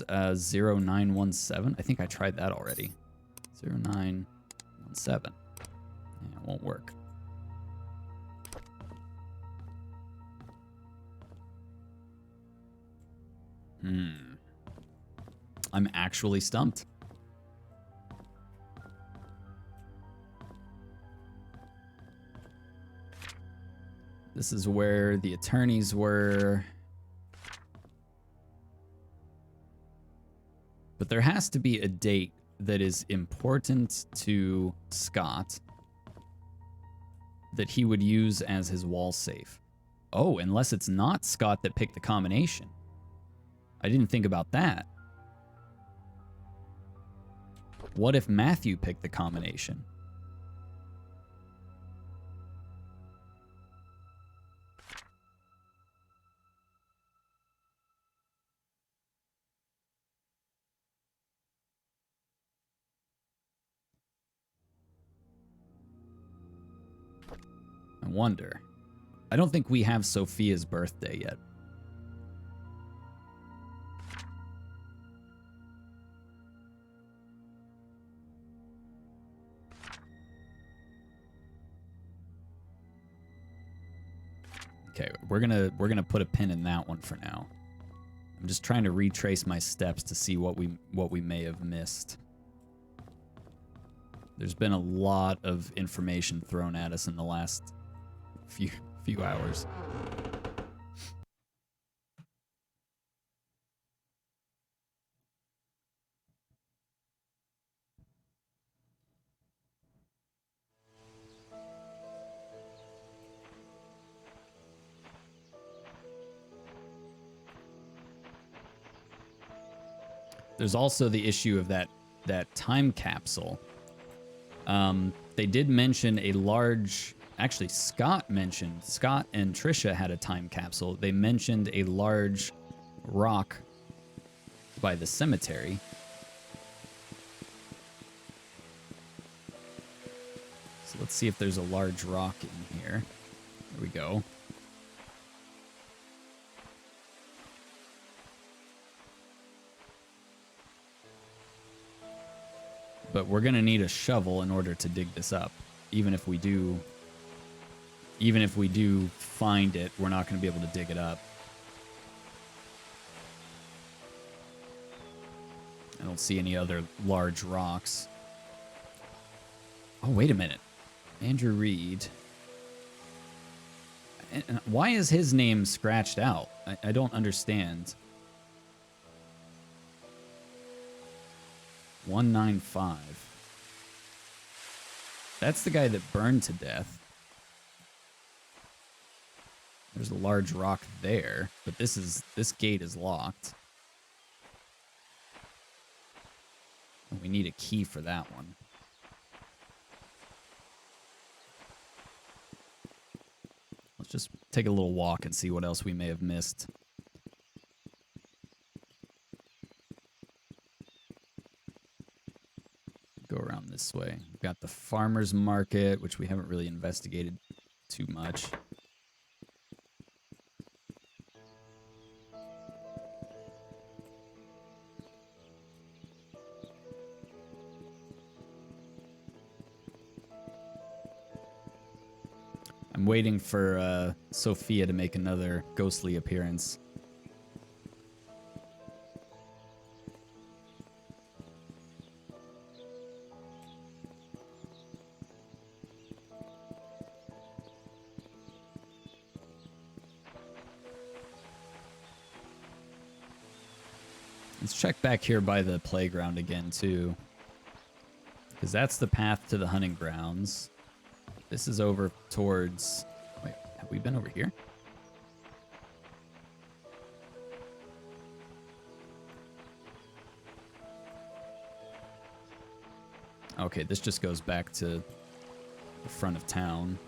0917? I think I tried that already. 0917. Yeah, it won't work. I'm actually stumped. This is where the attorneys were. But there has to be a date that is important to Scott that he would use as his wall safe. Oh, unless it's not Scott that picked the combination. I didn't think about that. What if Matthew picked the combination? I wonder. I don't think we have Sophia's birthday yet. Okay, we're gonna put a pin in that one for now. I'm just trying to retrace my steps to see what we may have missed. There's been a lot of information thrown at us in the last few hours. there's also the issue of that time capsule. They did mention a large... Actually, Scott and Trisha had a time capsule. They mentioned a large rock by the cemetery. So let's see if there's a large rock in here. There we go. But we're gonna need a shovel in order to dig this up. Even if we do find it, we're not gonna be able to dig it up. I don't see any other large rocks. Oh, wait a minute. Andrew Reed. And why is his name scratched out? I don't understand. 195. That's the guy that burned to death. There's a large rock there, but this gate is locked. We need a key for that one. Let's just take a little walk and see what else we may have missed. Go around this way. We've got the farmer's market, which we haven't really investigated too much. I'm waiting for Sophia to make another ghostly appearance. Let's check back here by the playground again, too. Because that's the path to the hunting grounds. This is over towards... Wait, have we been over here? Okay, this just goes back to the front of town.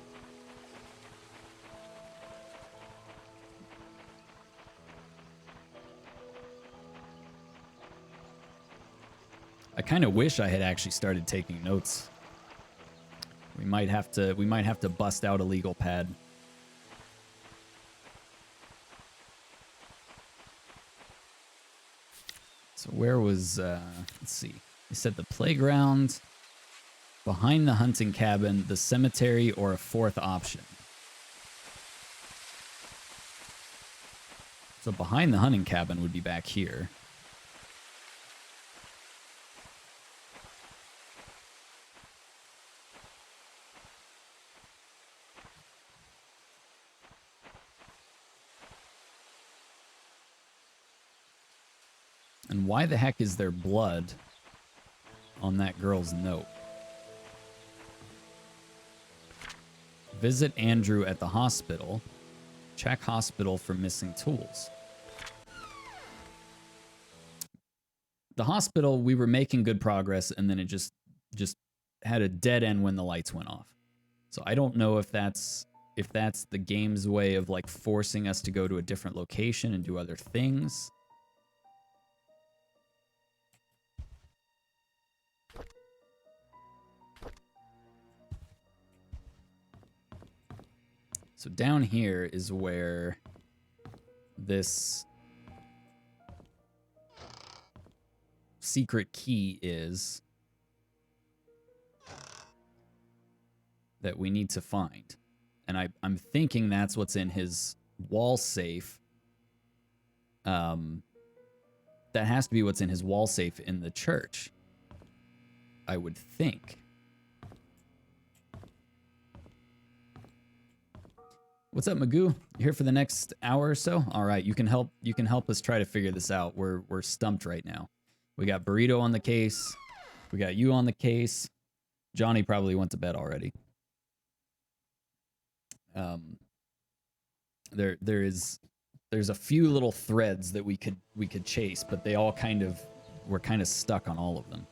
I kind of wish I had actually started taking notes. We might have to bust out a legal pad. So where was let's see. You said the playground, behind the hunting cabin, the cemetery, or a fourth option. So behind the hunting cabin would be back here. And why the heck is there blood on that girl's note? Visit Andrew at the hospital. Check hospital for missing tools. The hospital, we were making good progress, and then it just had a dead end when the lights went off. So I don't know if that's the game's way of like forcing us to go to a different location and do other things. So down here is where this secret key is that we need to find. And I'm thinking that's what's in his wall safe. That has to be what's in his wall safe in the church, I would think. What's up, Magoo? You here for the next hour or so? All right, you can help us try to figure this out. We're stumped right now. We got Burrito on the case. We got you on the case. Johnny probably went to bed already. There's a few little threads that we could chase, but they all kind of we're kind of stuck on all of them.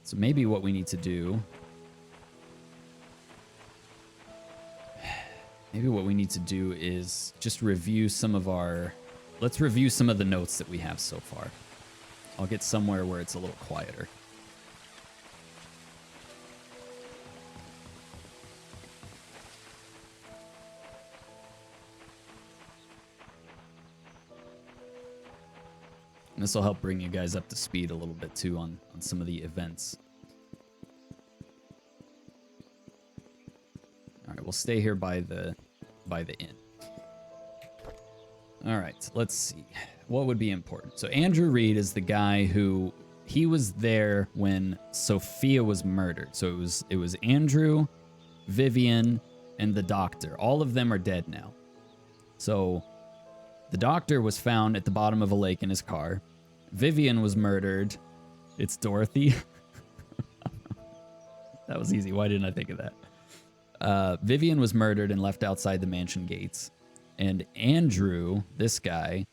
So maybe what we need to do... Maybe what we need to do is just review some of our... Let's review some of the notes that we have so far. I'll get somewhere where it's a little quieter. And this will help bring you guys up to speed a little bit too on some of the events. All right, we'll stay here by the inn. All right, let's see. What would be important? So Andrew Reed is the guy who he was there when Sophia was murdered. So it was Andrew, Vivian, and the doctor. All of them are dead now. So the doctor was found at the bottom of a lake in his car. Vivian was murdered. It's Dorothy. That was easy. Why didn't I think of that? Vivian was murdered and left outside the mansion gates. And Andrew, this guy,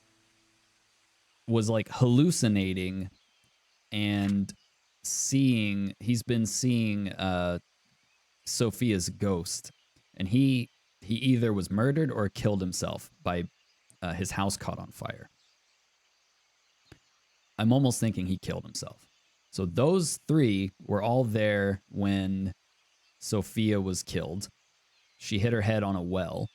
was like hallucinating and he's been seeing Sophia's ghost. And he either was murdered or killed himself by his house caught on fire. I'm almost thinking he killed himself. So those three were all there when Sophia was killed. She hit her head on a well.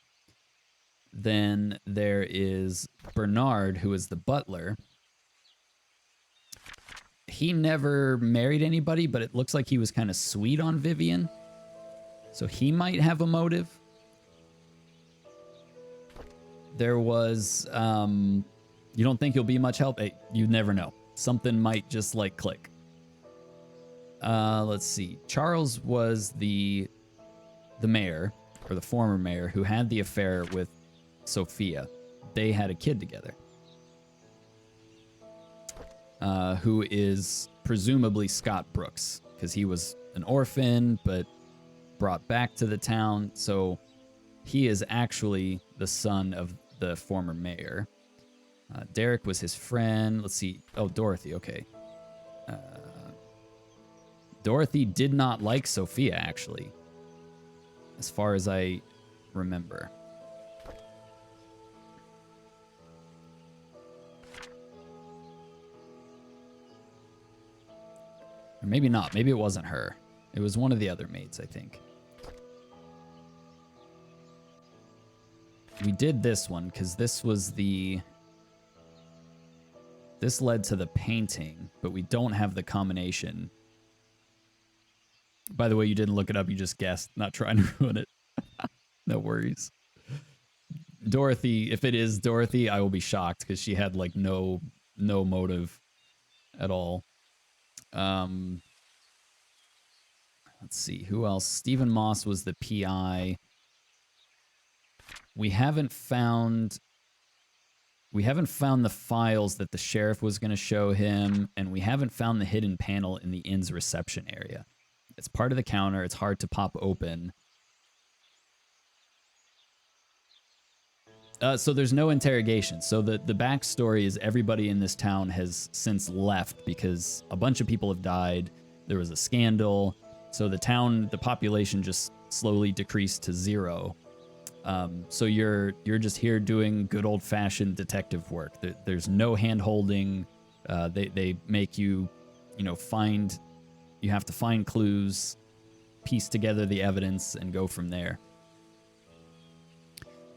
Then there is Bernard, who is the butler. He never married anybody, but it looks like he was kind of sweet on Vivian. So he might have a motive. There was, you don't think you'll be much help? Hey, you never know. Something might just like click. Let's see. Charles was the mayor, or the former mayor, who had the affair with Sophia. They had a kid together. Who is presumably Scott Brooks, because he was an orphan, but brought back to the town. So he is actually the son of the former mayor. Derek was his friend. Let's see. Oh, Dorothy. Okay. Dorothy did not like Sophia, actually, as far as I remember. Or maybe not. Maybe it wasn't her. It was one of the other maids, I think. We did this one because this was this led to the painting, but we don't have the combination. By the way, you didn't look it up. You just guessed. Not trying to ruin it. No worries. Dorothy, if it is Dorothy, I will be shocked because she had like no motive at all. Let's see. Who else? Stephen Moss was the PI. We haven't found the files that the sheriff was going to show him, and we haven't found the hidden panel in the inn's reception area. It's part of the counter. It's hard to pop open. So there's no interrogation. So the backstory is everybody in this town has since left because a bunch of people have died. There was a scandal. So the population just slowly decreased to 0. So you're just here doing good old-fashioned detective work. There's no hand-holding. They make you, you have to find clues, piece together the evidence, and go from there.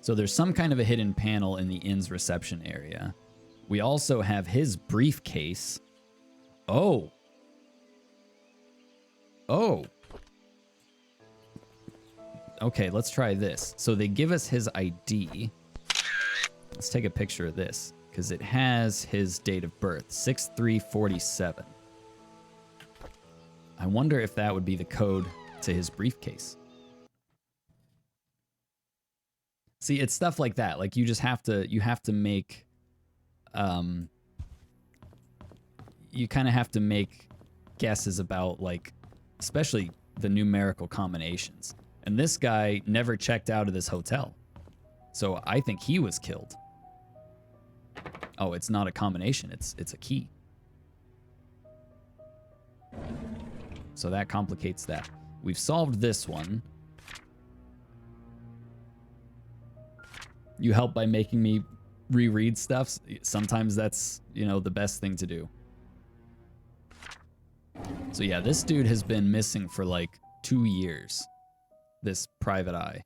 So there's some kind of a hidden panel in the inn's reception area. We also have his briefcase. Oh. Okay, let's try this. So they give us his ID. Let's take a picture of this because it has his date of birth, 6/3/47. I wonder if that would be the code to his briefcase. See, it's stuff like that. Like you have to make, you kind of have to make guesses about like, especially the numerical combinations. And this guy never checked out of this hotel. So I think he was killed. Oh, it's not a combination. It's a key. So that complicates that. We've solved this one. You help by making me reread stuff. Sometimes that's, you know, the best thing to do. So yeah, this dude has been missing for like 2 years. This private eye.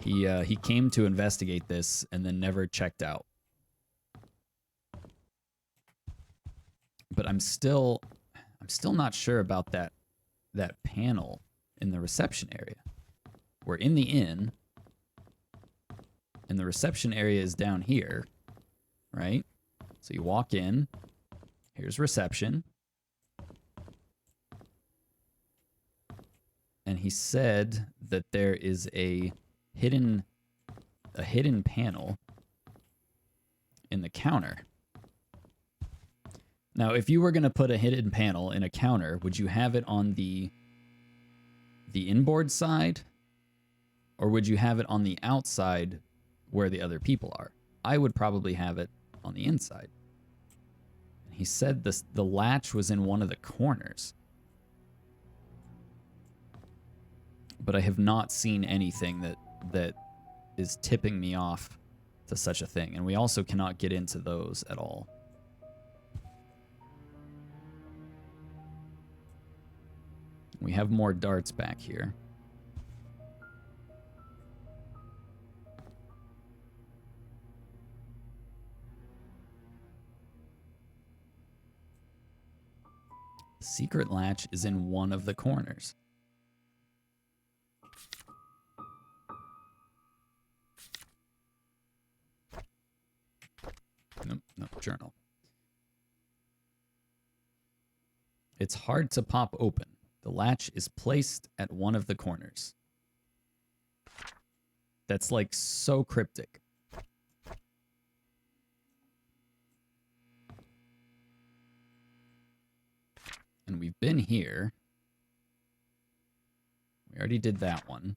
He came to investigate this and then never checked out. But I'm still not sure about that panel in the reception area. We're in the inn, and the reception area is down here, right? So you walk in, here's reception. And he said that there is a hidden panel in the counter. Now, if you were going to put a hidden panel in a counter, would you have it on the inboard side? Or would you have it on the outside where the other people are? I would probably have it on the inside. And he said the latch was in one of the corners. But I have not seen anything that is tipping me off to such a thing. And we also cannot get into those at all. We have more darts back here. The secret latch is in one of the corners. Nope, journal. It's hard to pop open. The latch is placed at one of the corners. That's like so cryptic. And we've been here. We already did that one.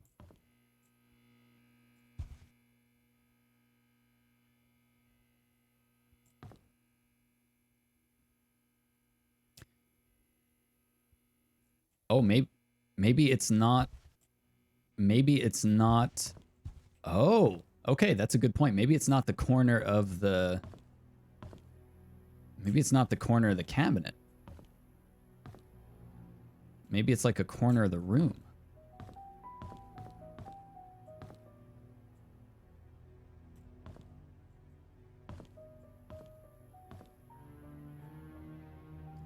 Oh, maybe it's not. Maybe it's not. Oh, okay, that's a good point. Maybe it's not the corner of the. Maybe it's not the corner of the cabinet. Maybe it's like a corner of the room.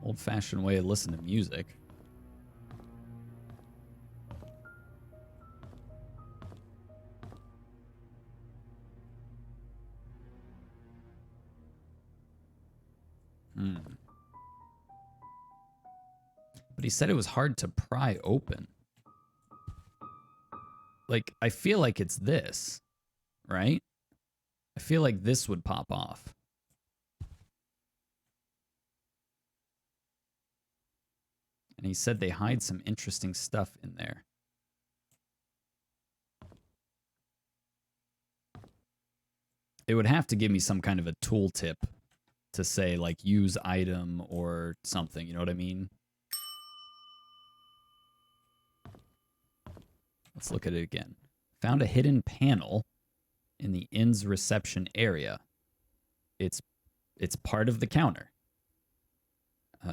Old-fashioned way to listen to music. But he said it was hard to pry open. Like, I feel like it's this, right? I feel like this would pop off. And he said they hide some interesting stuff in there. It would have to give me some kind of a tooltip to say, like, use item or something. You know what I mean? Let's look at it again. Found a hidden panel in the inn's reception area. It's part of the counter.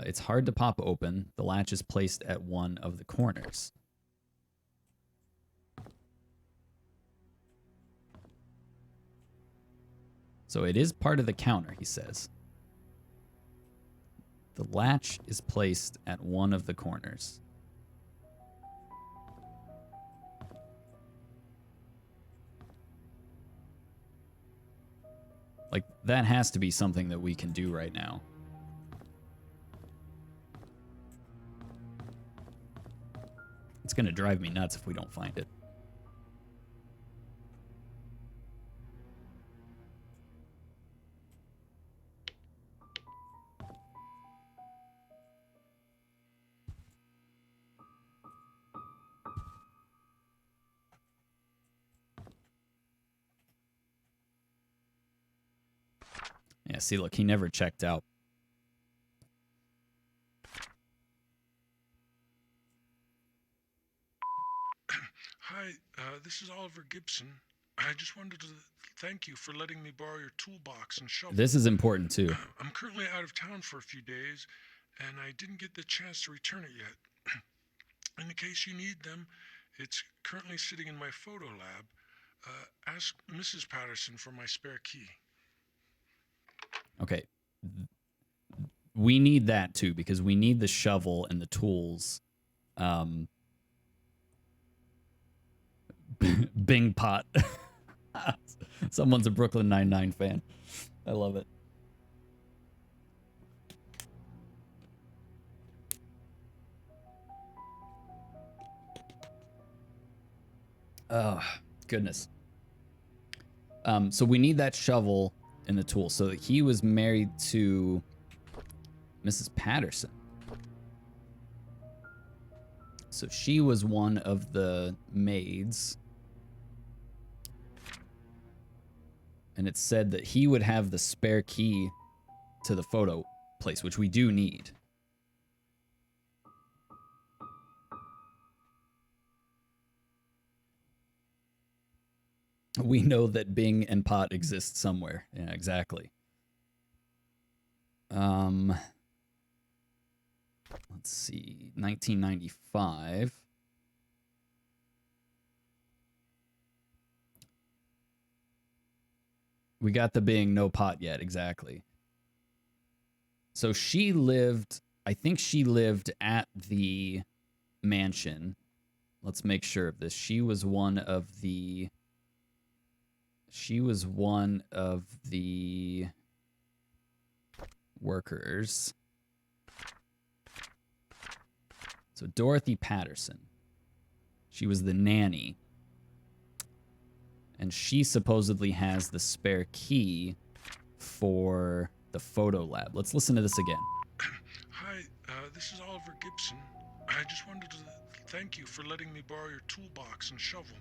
It's hard to pop open. The latch is placed at one of the corners. So it is part of the counter, he says. The latch is placed at one of the corners. Like, that has to be something that we can do right now. It's going to drive me nuts if we don't find it. Yeah, see, look, he never checked out. this is Oliver Gibson. I just wanted to thank you for letting me borrow your toolbox and shovel. This is important too. I'm currently out of town for a few days, and I didn't get the chance to return it yet. In the case you need them, it's currently sitting in my photo lab. Ask Mrs. Patterson for my spare key. Okay. We need that too, because we need the shovel and the tools. Bing pot. Someone's a Brooklyn Nine-Nine fan. I love it. Oh, goodness. So we need that shovel and the tool. So he was married to Mrs. Patterson. So she was one of the maids. And it said that he would have the spare key to the photo place, which we do need. We know that Bing and Pot exist somewhere. Yeah, exactly. Let's see. 1995. We got the Bing, no Pot yet. Exactly. So she lived, I think she lived at the mansion. Let's make sure of this. She was one of the workers. So Dorothy Patterson. She was the nanny. And she supposedly has the spare key for the photo lab. Let's listen to this again. Hi, this is Oliver Gibson. I just wanted to thank you for letting me borrow your toolbox and shovel.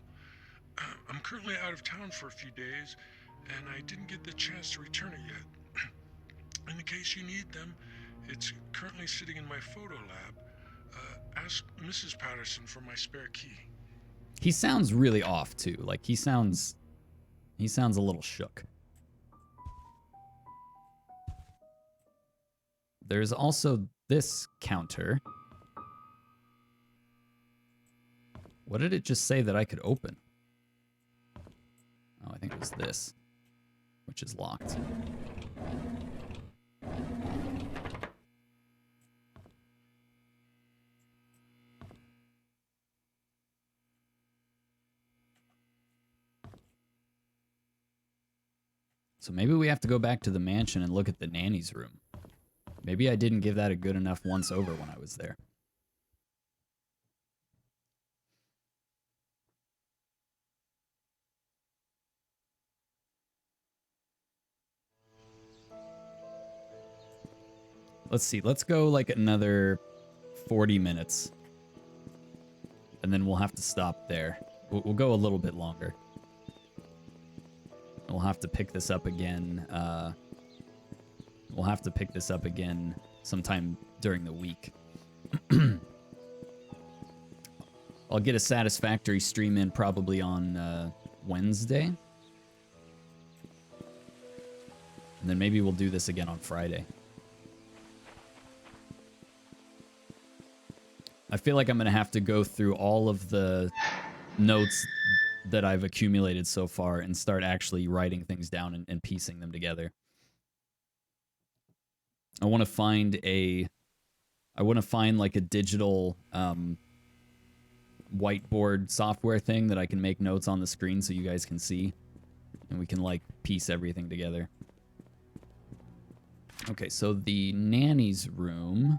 I'm currently out of town for a few days, and I didn't get the chance to return it yet. In the case you need them, it's currently sitting in my photo lab. Ask Mrs. Patterson for my spare key. He sounds really off too. Like he sounds a little shook. There's also this counter. What did it just say that I could open? Oh, I think it was this, which is locked. So maybe we have to go back to the mansion and look at the nanny's room. Maybe I didn't give that a good enough once over when I was there. Let's see. Let's go like another 40 minutes. And then we'll have to stop there. We'll go a little bit longer. We'll have to pick this up again. We'll have to pick this up again sometime during the week. I'll get a satisfactory stream in probably on Wednesday. And then maybe we'll do this again on Friday. I feel like I'm going to have to go through all of the notes that I've accumulated so far and start actually writing things down and piecing them together. I want to find like a digital whiteboard software thing that I can make notes on the screen so you guys can see. And we can like piece everything together. Okay, so the nanny's room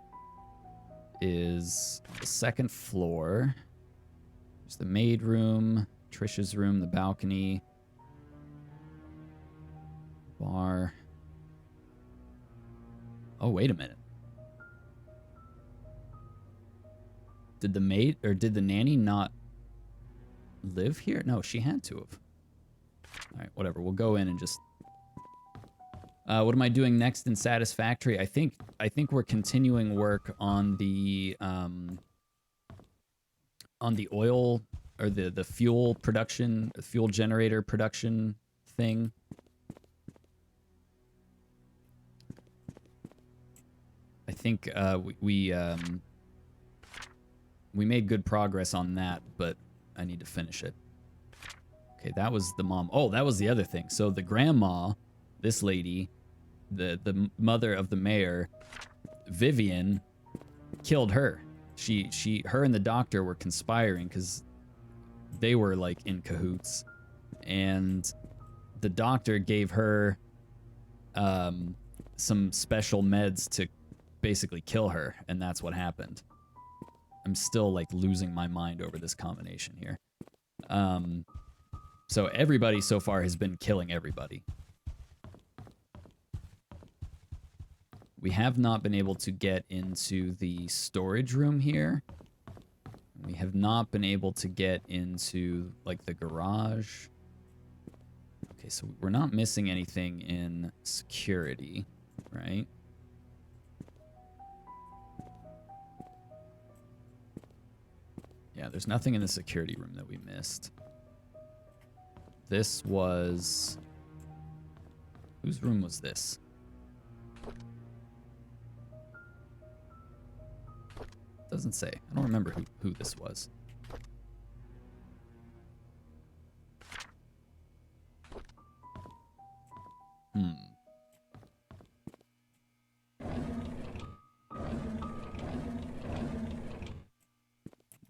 is the second floor. There's the maid room, Trisha's room, the balcony, bar. Oh, wait a minute. Did the maid or did the nanny not live here? No, she had to have. All right, whatever. We'll go in and just. What am I doing next in Satisfactory? I think we're continuing work on the oil or the fuel production, fuel generator production thing. I think we made good progress on that, but I need to finish it. Okay, that was the mom. Oh, that was the other thing. So the grandma, this lady, the mother of the mayor, Vivian, killed her. Her and the doctor were conspiring because they were like in cahoots, and the doctor gave her some special meds to basically kill her, and that's what happened. I'm still like losing my mind over this combination here. So everybody so far has been killing everybody. We have not been able to get into the storage room here. We have not been able to get into like the garage. Okay, so we're not missing anything in security, right? Yeah, there's nothing in the security room that we missed. This was... Whose room was this? Doesn't say. I don't remember who this was.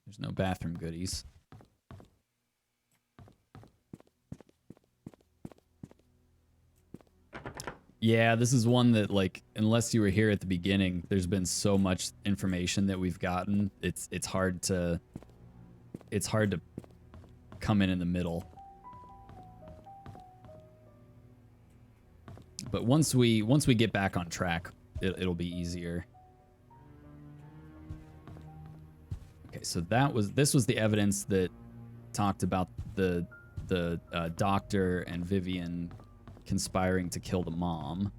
There's no bathroom goodies. Yeah, this is one that, like, unless you were here at the beginning, there's been so much information that we've gotten. It's hard to come in the middle. But once we get back on track, it'll be easier. Okay, so this was the evidence that talked about the doctor and Vivian conspiring to kill the mom.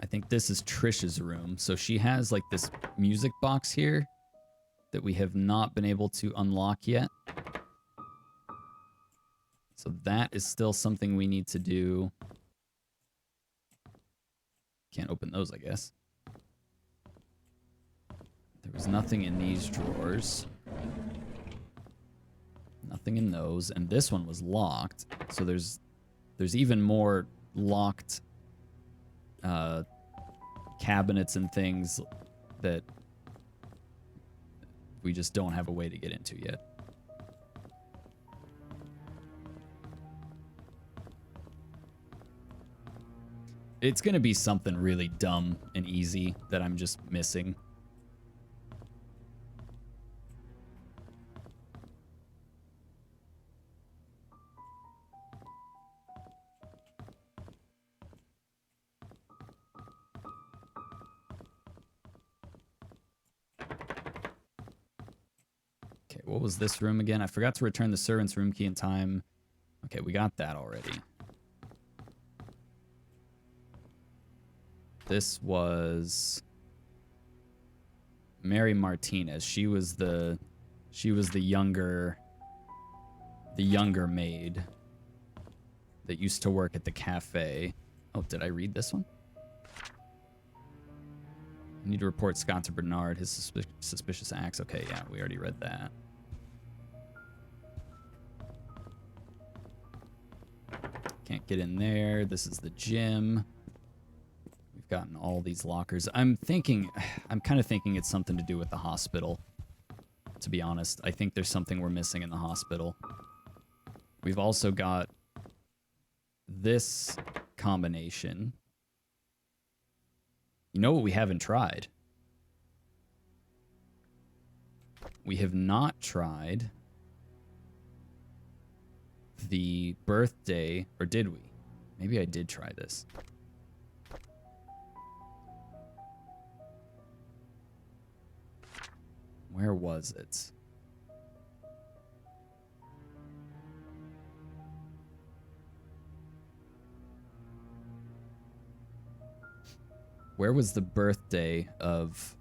I think this is Trish's room. So she has like this music box here that we have not been able to unlock yet. So that is still something we need to do. Can't open those, I guess. There was nothing in these drawers. Nothing in those, and this one was locked. So there's even more locked cabinets and things that we just don't have a way to get into yet. It's gonna be something really dumb and easy that I'm just missing. What was this room again? I forgot to return the servant's room key in time. Okay, we got that already. This was Mary Martinez. She was the younger maid that used to work at the cafe. Oh, did I read this one? I need to report Scott to Bernard, his suspicious acts. Okay, yeah, we already read that. Can't get in there. This is the gym. We've gotten all these lockers. I'm kind of thinking it's something to do with the hospital, to be honest. I think there's something we're missing in the hospital. We've also got this combination. You know what we haven't tried? We have not tried the birthday, or did we? Maybe I did try this. Where was it? Where was the birthday of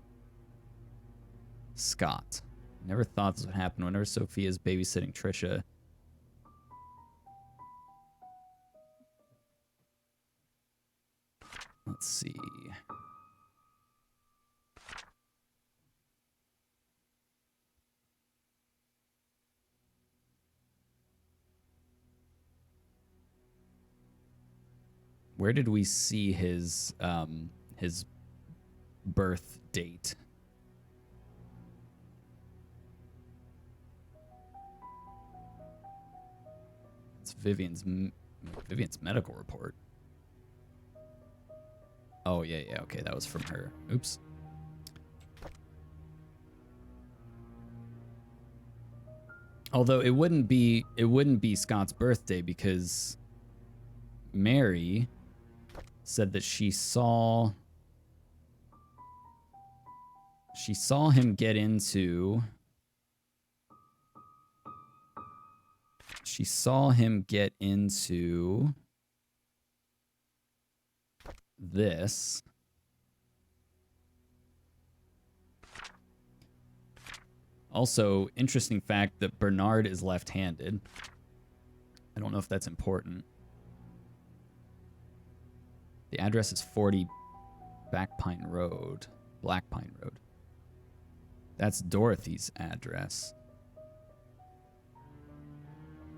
Scott? Never thought this would happen. Whenever Sophia's babysitting Trisha. Let's see. Where did we see his birth date? It's Vivian's medical report. Oh, yeah, okay, that was from her. Oops. Although it wouldn't be Scott's birthday because Mary said that she saw him get into this. Also, interesting fact that Bernard is left-handed. I don't know if that's important. The address is 40 Black Pine Road. That's Dorothy's address.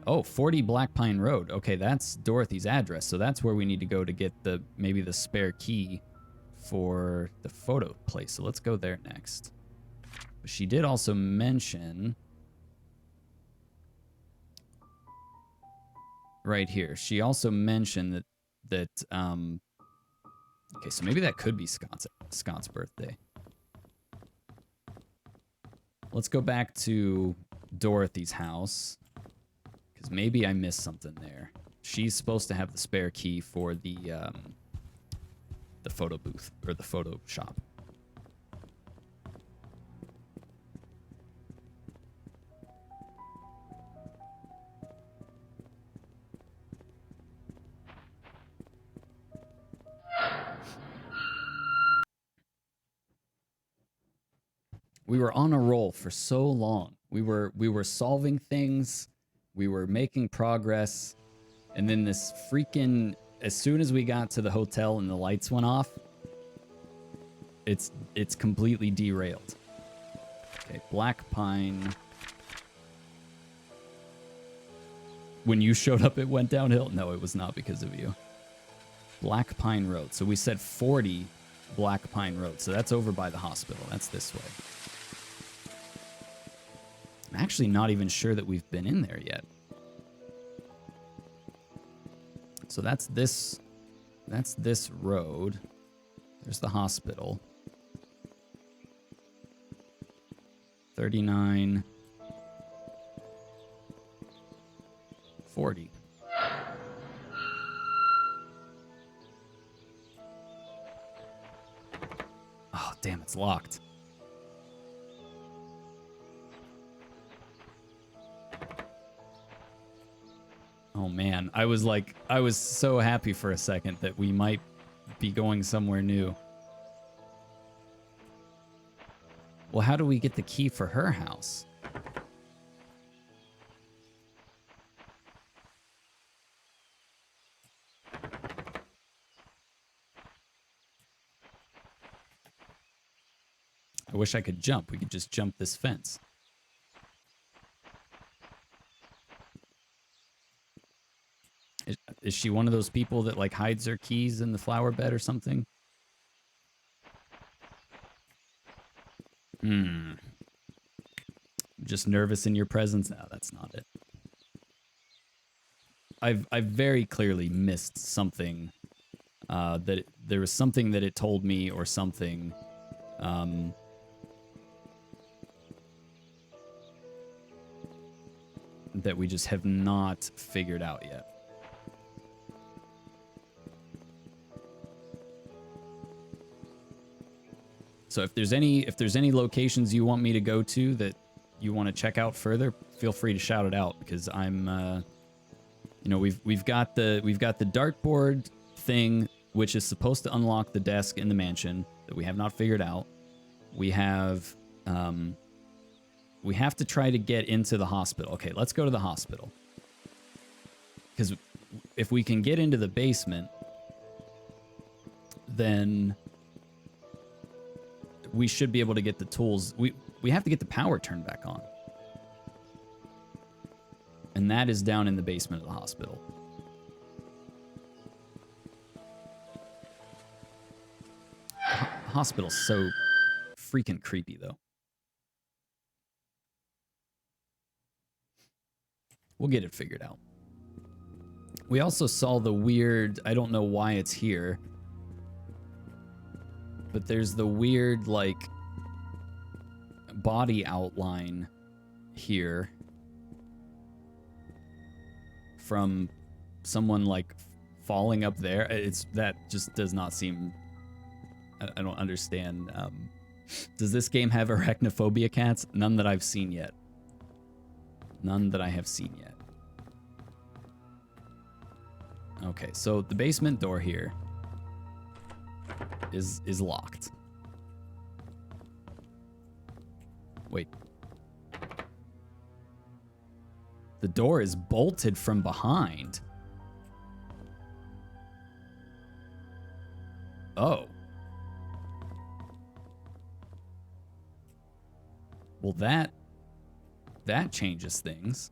Oh, 40 Black Pine Road. Okay, that's Dorothy's address. So that's where we need to go to get maybe the spare key for the photo place. So let's go there next. But she did also mention right here. She also mentioned that okay, so maybe that could be Scott's birthday. Let's go back to Dorothy's house. Because maybe I missed something there. She's supposed to have the spare key for the photo booth, or the photo shop. We were on a roll for so long. We were solving things. We were making progress, and then this freaking, as soon as we got to the hotel and the lights went off, it's completely derailed. Okay, Black Pine. When you showed up, it went downhill? No, it was not because of you. Black Pine Road. So we said 40 Black Pine Road. So that's over by the hospital. That's this way. I'm actually not even sure that we've been in there yet. So that's this road. There's the hospital. 39 40. Oh, damn, it's locked. Oh man, I was so happy for a second that we might be going somewhere new. Well, how do we get the key for her house? I wish I could jump. We could just jump this fence. Is she one of those people that like hides her keys in the flower bed or something? Just nervous in your presence? No, that's not it. I've very clearly missed something. There was something that it told me or something. That we just have not figured out yet. So if there's any locations you want me to go to that you want to check out further, feel free to shout it out, because I'm we've got the dartboard thing, which is supposed to unlock the desk in the mansion that we have not figured out. We have We have to try to get into the hospital. Okay, let's go to the hospital. Because if we can get into the basement, then we should be able to get the tools. We have to get the power turned back on. And that is down in the basement of the hospital. Hospital's so freaking creepy, though. We'll get it figured out. We also saw the weird... I don't know why it's here. But there's the weird, like, body outline here. From someone, like, falling up there. That just does not seem... I don't understand. Does this game have arachnophobia cats? None that I've seen yet. None that I have seen yet. Okay, so the basement door here is locked. Wait. The door is bolted from behind. Oh. Well, that changes things.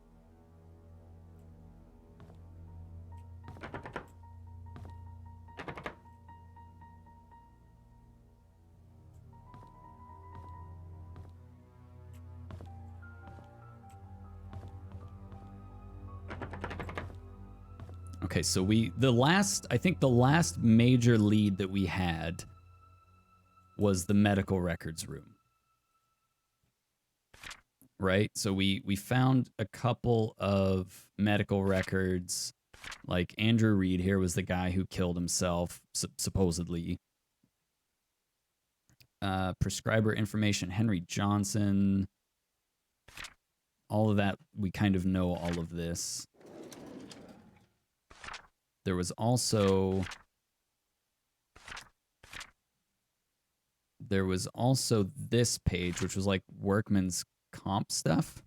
Okay, so I think the last major lead that we had was the medical records room. Right? So we found a couple of medical records. Like Andrew Reed here was the guy who killed himself, supposedly. Prescriber information, Henry Johnson. All of that, we kind of know all of this. There was also this page, which was like workman's comp stuff.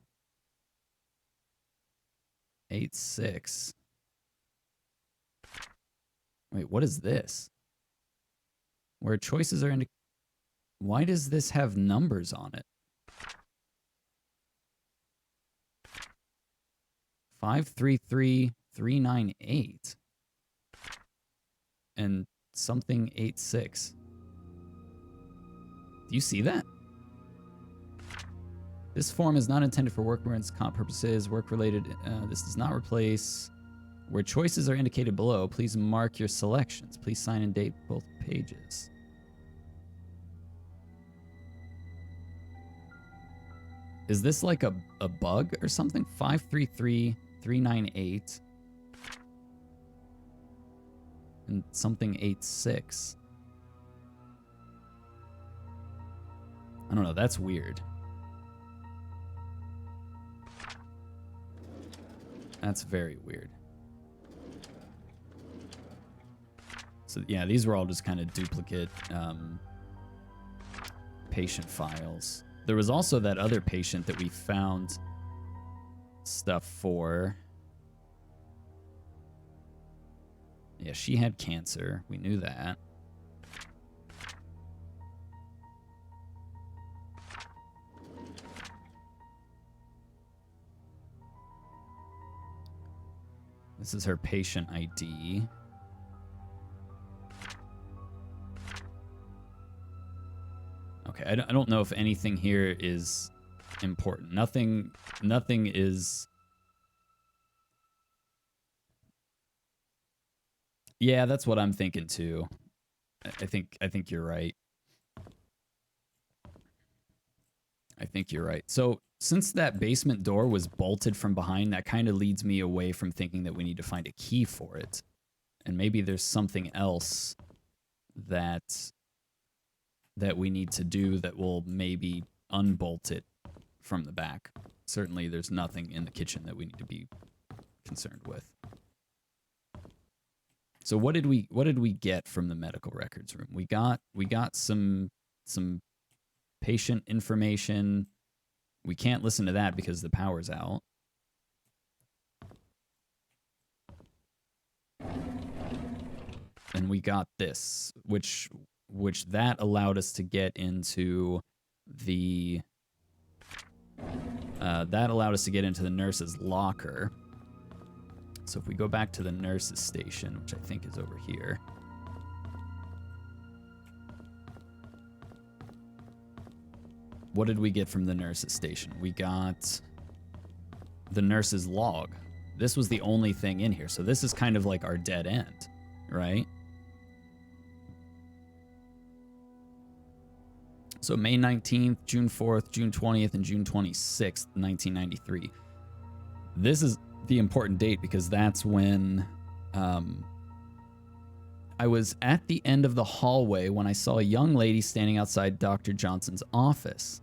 8-6. Wait, what is this? Where choices are indicated. Why does this have numbers on it? 533398 and something 86. Do you see that? This form is not intended for workman's comp purposes. Work-related, this does not replace. Where choices are indicated below, please mark your selections. Please sign and date both pages. Is this like a bug or something? 533398 and something 86. I don't know, that's weird. That's very weird. So yeah, these were all just kind of duplicate patient files. There was also that other patient that we found stuff for. Yeah, she had cancer. We knew that. This is her patient ID. Okay, I don't know if anything here is important. Nothing is... Yeah, that's what I'm thinking too. I think you're right. I think you're right. So, since that basement door was bolted from behind, that kind of leads me away from thinking that we need to find a key for it. And maybe there's something else that we need to do that will maybe unbolt it from the back. Certainly there's nothing in the kitchen that we need to be concerned with. So what did we get from the medical records room? We got some patient information. We can't listen to that because the power's out. And we got this, which that allowed us to get into the nurse's locker. So if we go back to the nurse's station, which I think is over here. What did we get from the nurse's station? We got the nurse's log. This was the only thing in here. So this is kind of like our dead end, right? So May 19th, June 4th, June 20th, and June 26th, 1993. This is the important date because that's when I was at the end of the hallway when I saw a young lady standing outside Dr. Johnson's office.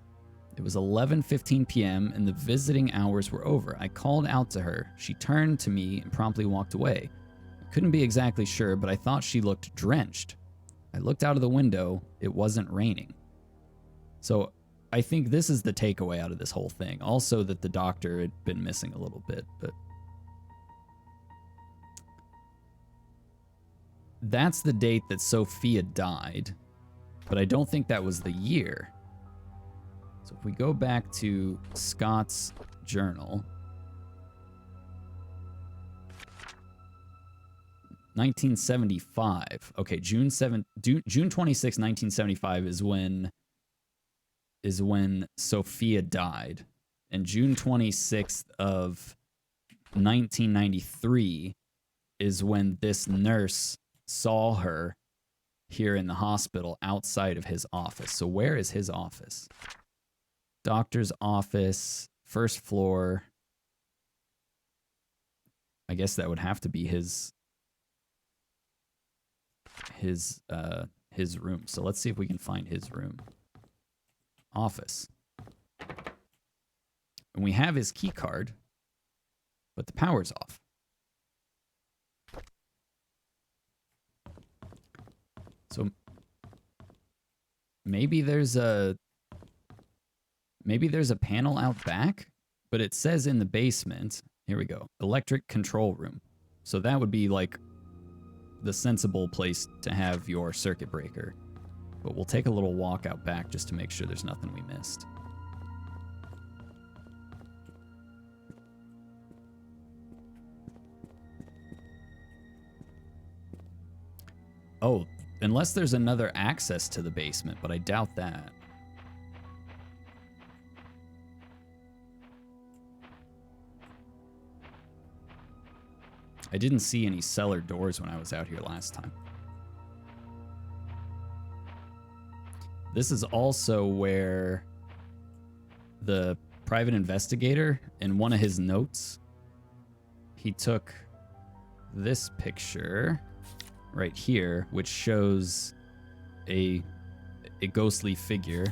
It was 11:15 p.m. and the visiting hours were over. I called out to her. She turned to me and promptly walked away. I couldn't be exactly sure, but I thought she looked drenched. I looked out of the window. It wasn't raining. So I think this is the takeaway out of this whole thing. Also that the doctor had been missing a little bit, but that's the date that Sophia died, but I don't think that was the year. So if we go back to Scott's journal, 1975. Okay, June 26, 1975 is when Sophia died, and June 26th of 1993 is when this nurse saw her here in the hospital outside of his office. So where is his office? Doctor's office, first floor. I guess that would have to be his room. So let's see if we can find his room. Office. And we have his key card, but the power's off. So maybe there's a panel out back, but it says in the basement, here we go, electric control room. So that would be like the sensible place to have your circuit breaker. But we'll take a little walk out back just to make sure there's nothing we missed. Oh, unless there's another access to the basement, but I doubt that. I didn't see any cellar doors when I was out here last time. This is also where the private investigator, in one of his notes, he took this picture right here, which shows a ghostly figure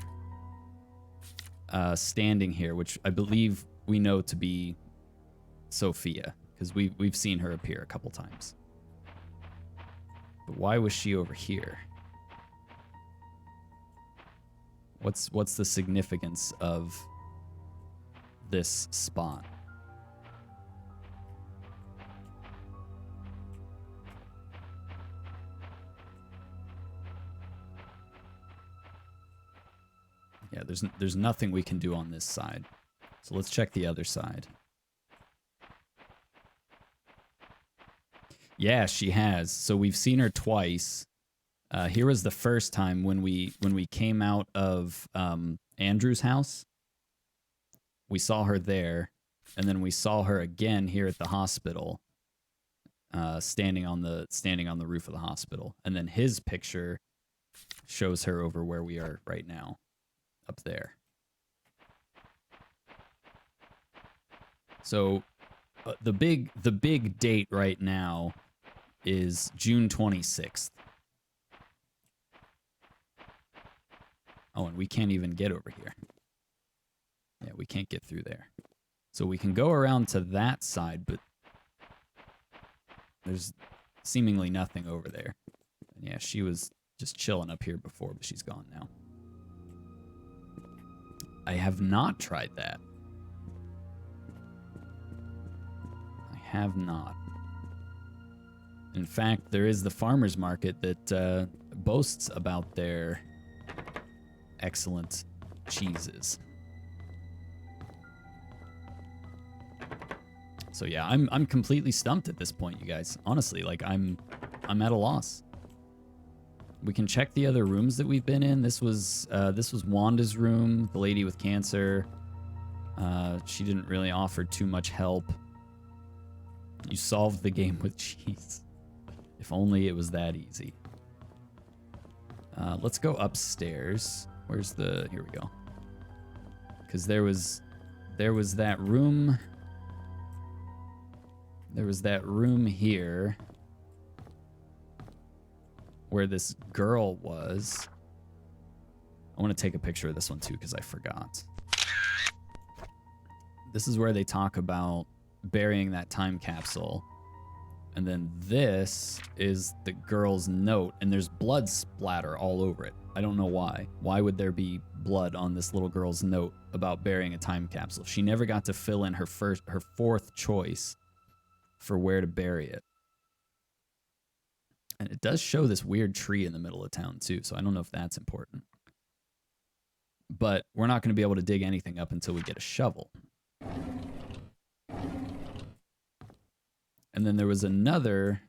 standing here, which I believe we know to be Sophia, because we've seen her appear a couple times. But why was she over here? What's the significance of this spot? Yeah, there's nothing we can do on this side. So let's check the other side. Yeah, she has. So we've seen her twice. Here was the first time when we came out of Andrew's house. We saw her there, and then we saw her again here at the hospital, standing on the roof of the hospital. And then his picture shows her over where we are right now, up there. So the big date right now is June 26th. Oh, and we can't even get over here. Yeah, we can't get through there. So we can go around to that side, but there's seemingly nothing over there. And yeah, she was just chilling up here before, but she's gone now. I have not tried that. I have not. In fact, there is the farmer's market that boasts about their excellent cheeses. So yeah, I'm completely stumped at this point, you guys. Honestly, like I'm at a loss. We can check the other rooms that we've been in. This was Wanda's room, the lady with cancer. She didn't really offer too much help. You solved the game with cheese. If only it was that easy. Let's go upstairs. Where's the... Here we go. Because there was that room... There was that room here where this girl was. I want to take a picture of this one too because I forgot. This is where they talk about burying that time capsule. And then this is the girl's note, and there's blood splatter all over it. I don't know why. Why would there be blood on this little girl's note about burying a time capsule? She never got to fill in her fourth choice for where to bury it. And it does show this weird tree in the middle of town too, so I don't know if that's important. But we're not going to be able to dig anything up until we get a shovel. And then there was another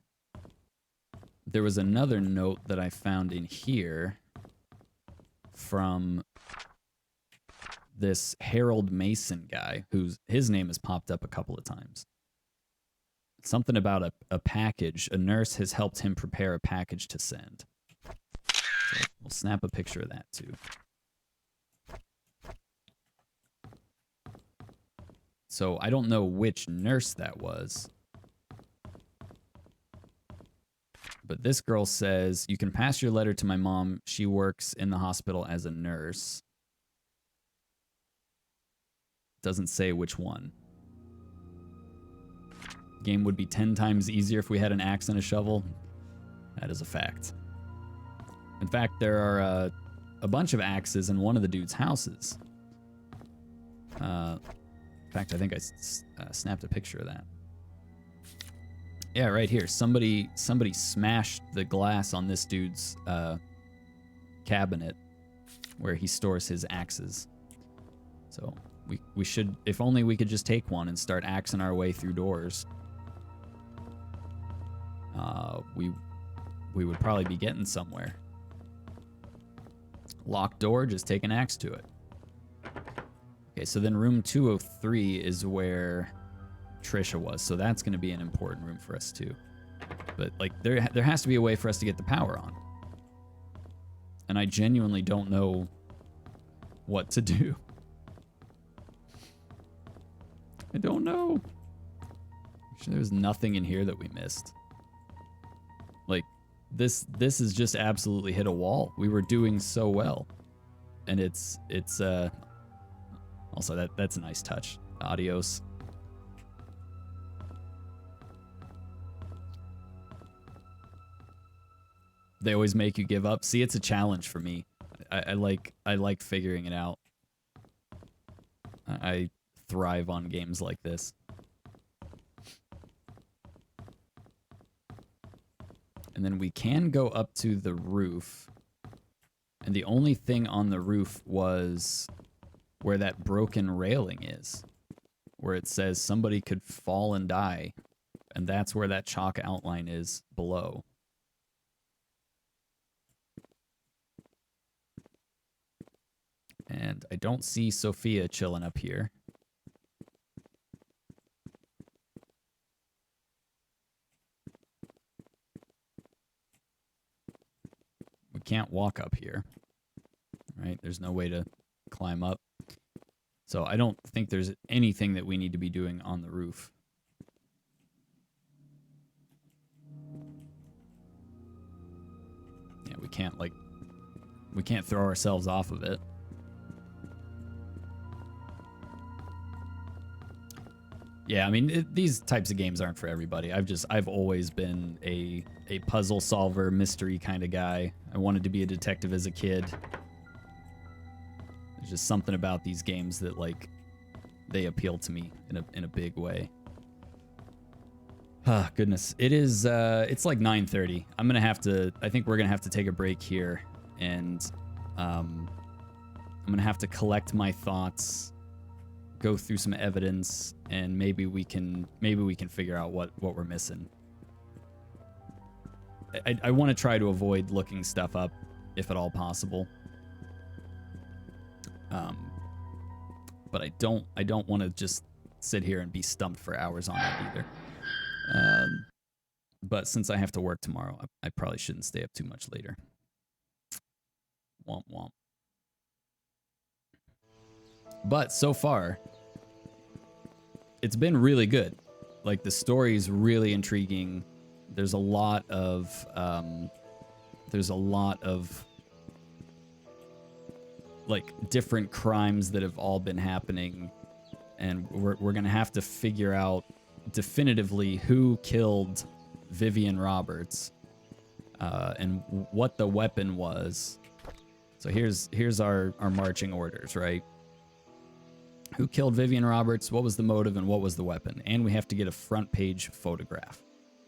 note that I found in here from this Harold Mason guy, his name has popped up a couple of times. Something about a package. A nurse has helped him prepare a package to send. So we'll snap a picture of that too. So I don't know which nurse that was. But this girl says, you can pass your letter to my mom. She works in the hospital as a nurse. Doesn't say which one. Game would be 10 times easier if we had an axe and a shovel. That is a fact. In fact, there are a bunch of axes in one of the dude's houses. In fact, I think I snapped a picture of that. Yeah, right here. Somebody smashed the glass on this dude's cabinet where he stores his axes. So we should, if only we could just take one and start axing our way through doors. We would probably be getting somewhere. Locked door, just take an axe to it. Okay, so then room 203 is where Trisha was, so that's going to be an important room for us too. But like there has to be a way for us to get the power on. And I genuinely don't know what to do. I don't know. I'm sure there's nothing in here that we missed. Like this has just absolutely hit a wall. We were doing so well. And it's also that's a nice touch. Adios. They always make you give up. See, it's a challenge for me. I like figuring it out. I thrive on games like this. And then we can go up to the roof. And the only thing on the roof was where that broken railing is. Where it says somebody could fall and die. And that's where that chalk outline is below. And I don't see Sophia chilling up here. We can't walk up here, right? There's no way to climb up. So I don't think there's anything that we need to be doing on the roof. Yeah, we can't throw ourselves off of it. Yeah, I mean, these types of games aren't for everybody. I've always been a puzzle solver, mystery kind of guy. I wanted to be a detective as a kid. There's just something about these games that, like, they appeal to me in a big way. Ah, goodness. It is, it's like 9:30. I think we're gonna have to take a break here, and, I'm gonna have to collect my thoughts, go through some evidence, and maybe we can figure out what we're missing. I want to try to avoid looking stuff up, if at all possible. But I don't want to just sit here and be stumped for hours on it either. But since I have to work tomorrow, I probably shouldn't stay up too much later. Womp womp. But so far, it's been really good. Like, the story's really intriguing. There's a lot of like different crimes that have all been happening, and we're gonna have to figure out definitively who killed Vivian Roberts, and what the weapon was. So here's our marching orders, right? Who killed Vivian Roberts? What was the motive, and what was the weapon? And we have to get a front page photograph.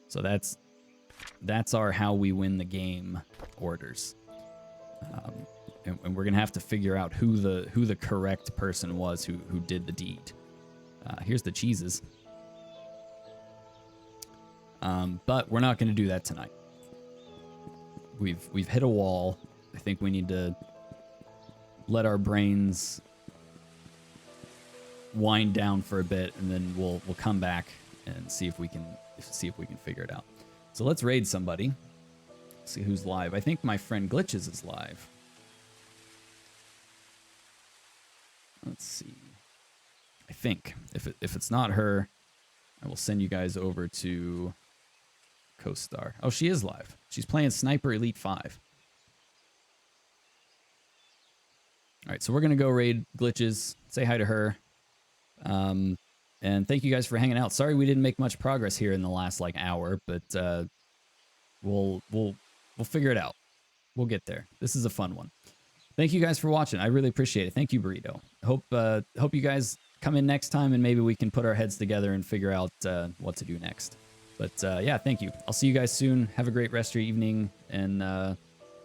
So that's our how we win the game orders. And we're gonna have to figure out who the correct person was who did the deed. Here's the cheeses. But we're not gonna do that tonight. We've hit a wall. I think we need to let our brains wind down for a bit, and then we'll come back and see if we can figure it out. So let's raid somebody. See who's live. I think my friend Glitches is live. Let's see. I think if it's not her, I will send you guys over to Co-Star. Oh, she is live. She's playing Sniper Elite 5. All right, so we're gonna go raid Glitches. Say hi to her. And thank you guys for hanging out. Sorry we didn't make much progress here in the last like hour, but we'll figure it out. We'll get there. This is a fun one. Thank you guys for watching. I really appreciate it. Thank you, Burrito. Hope you guys come in next time, and maybe we can put our heads together and figure out what to do next. But yeah, thank you. I'll see you guys soon. Have a great rest of your evening, and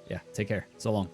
yeah, take care. So long.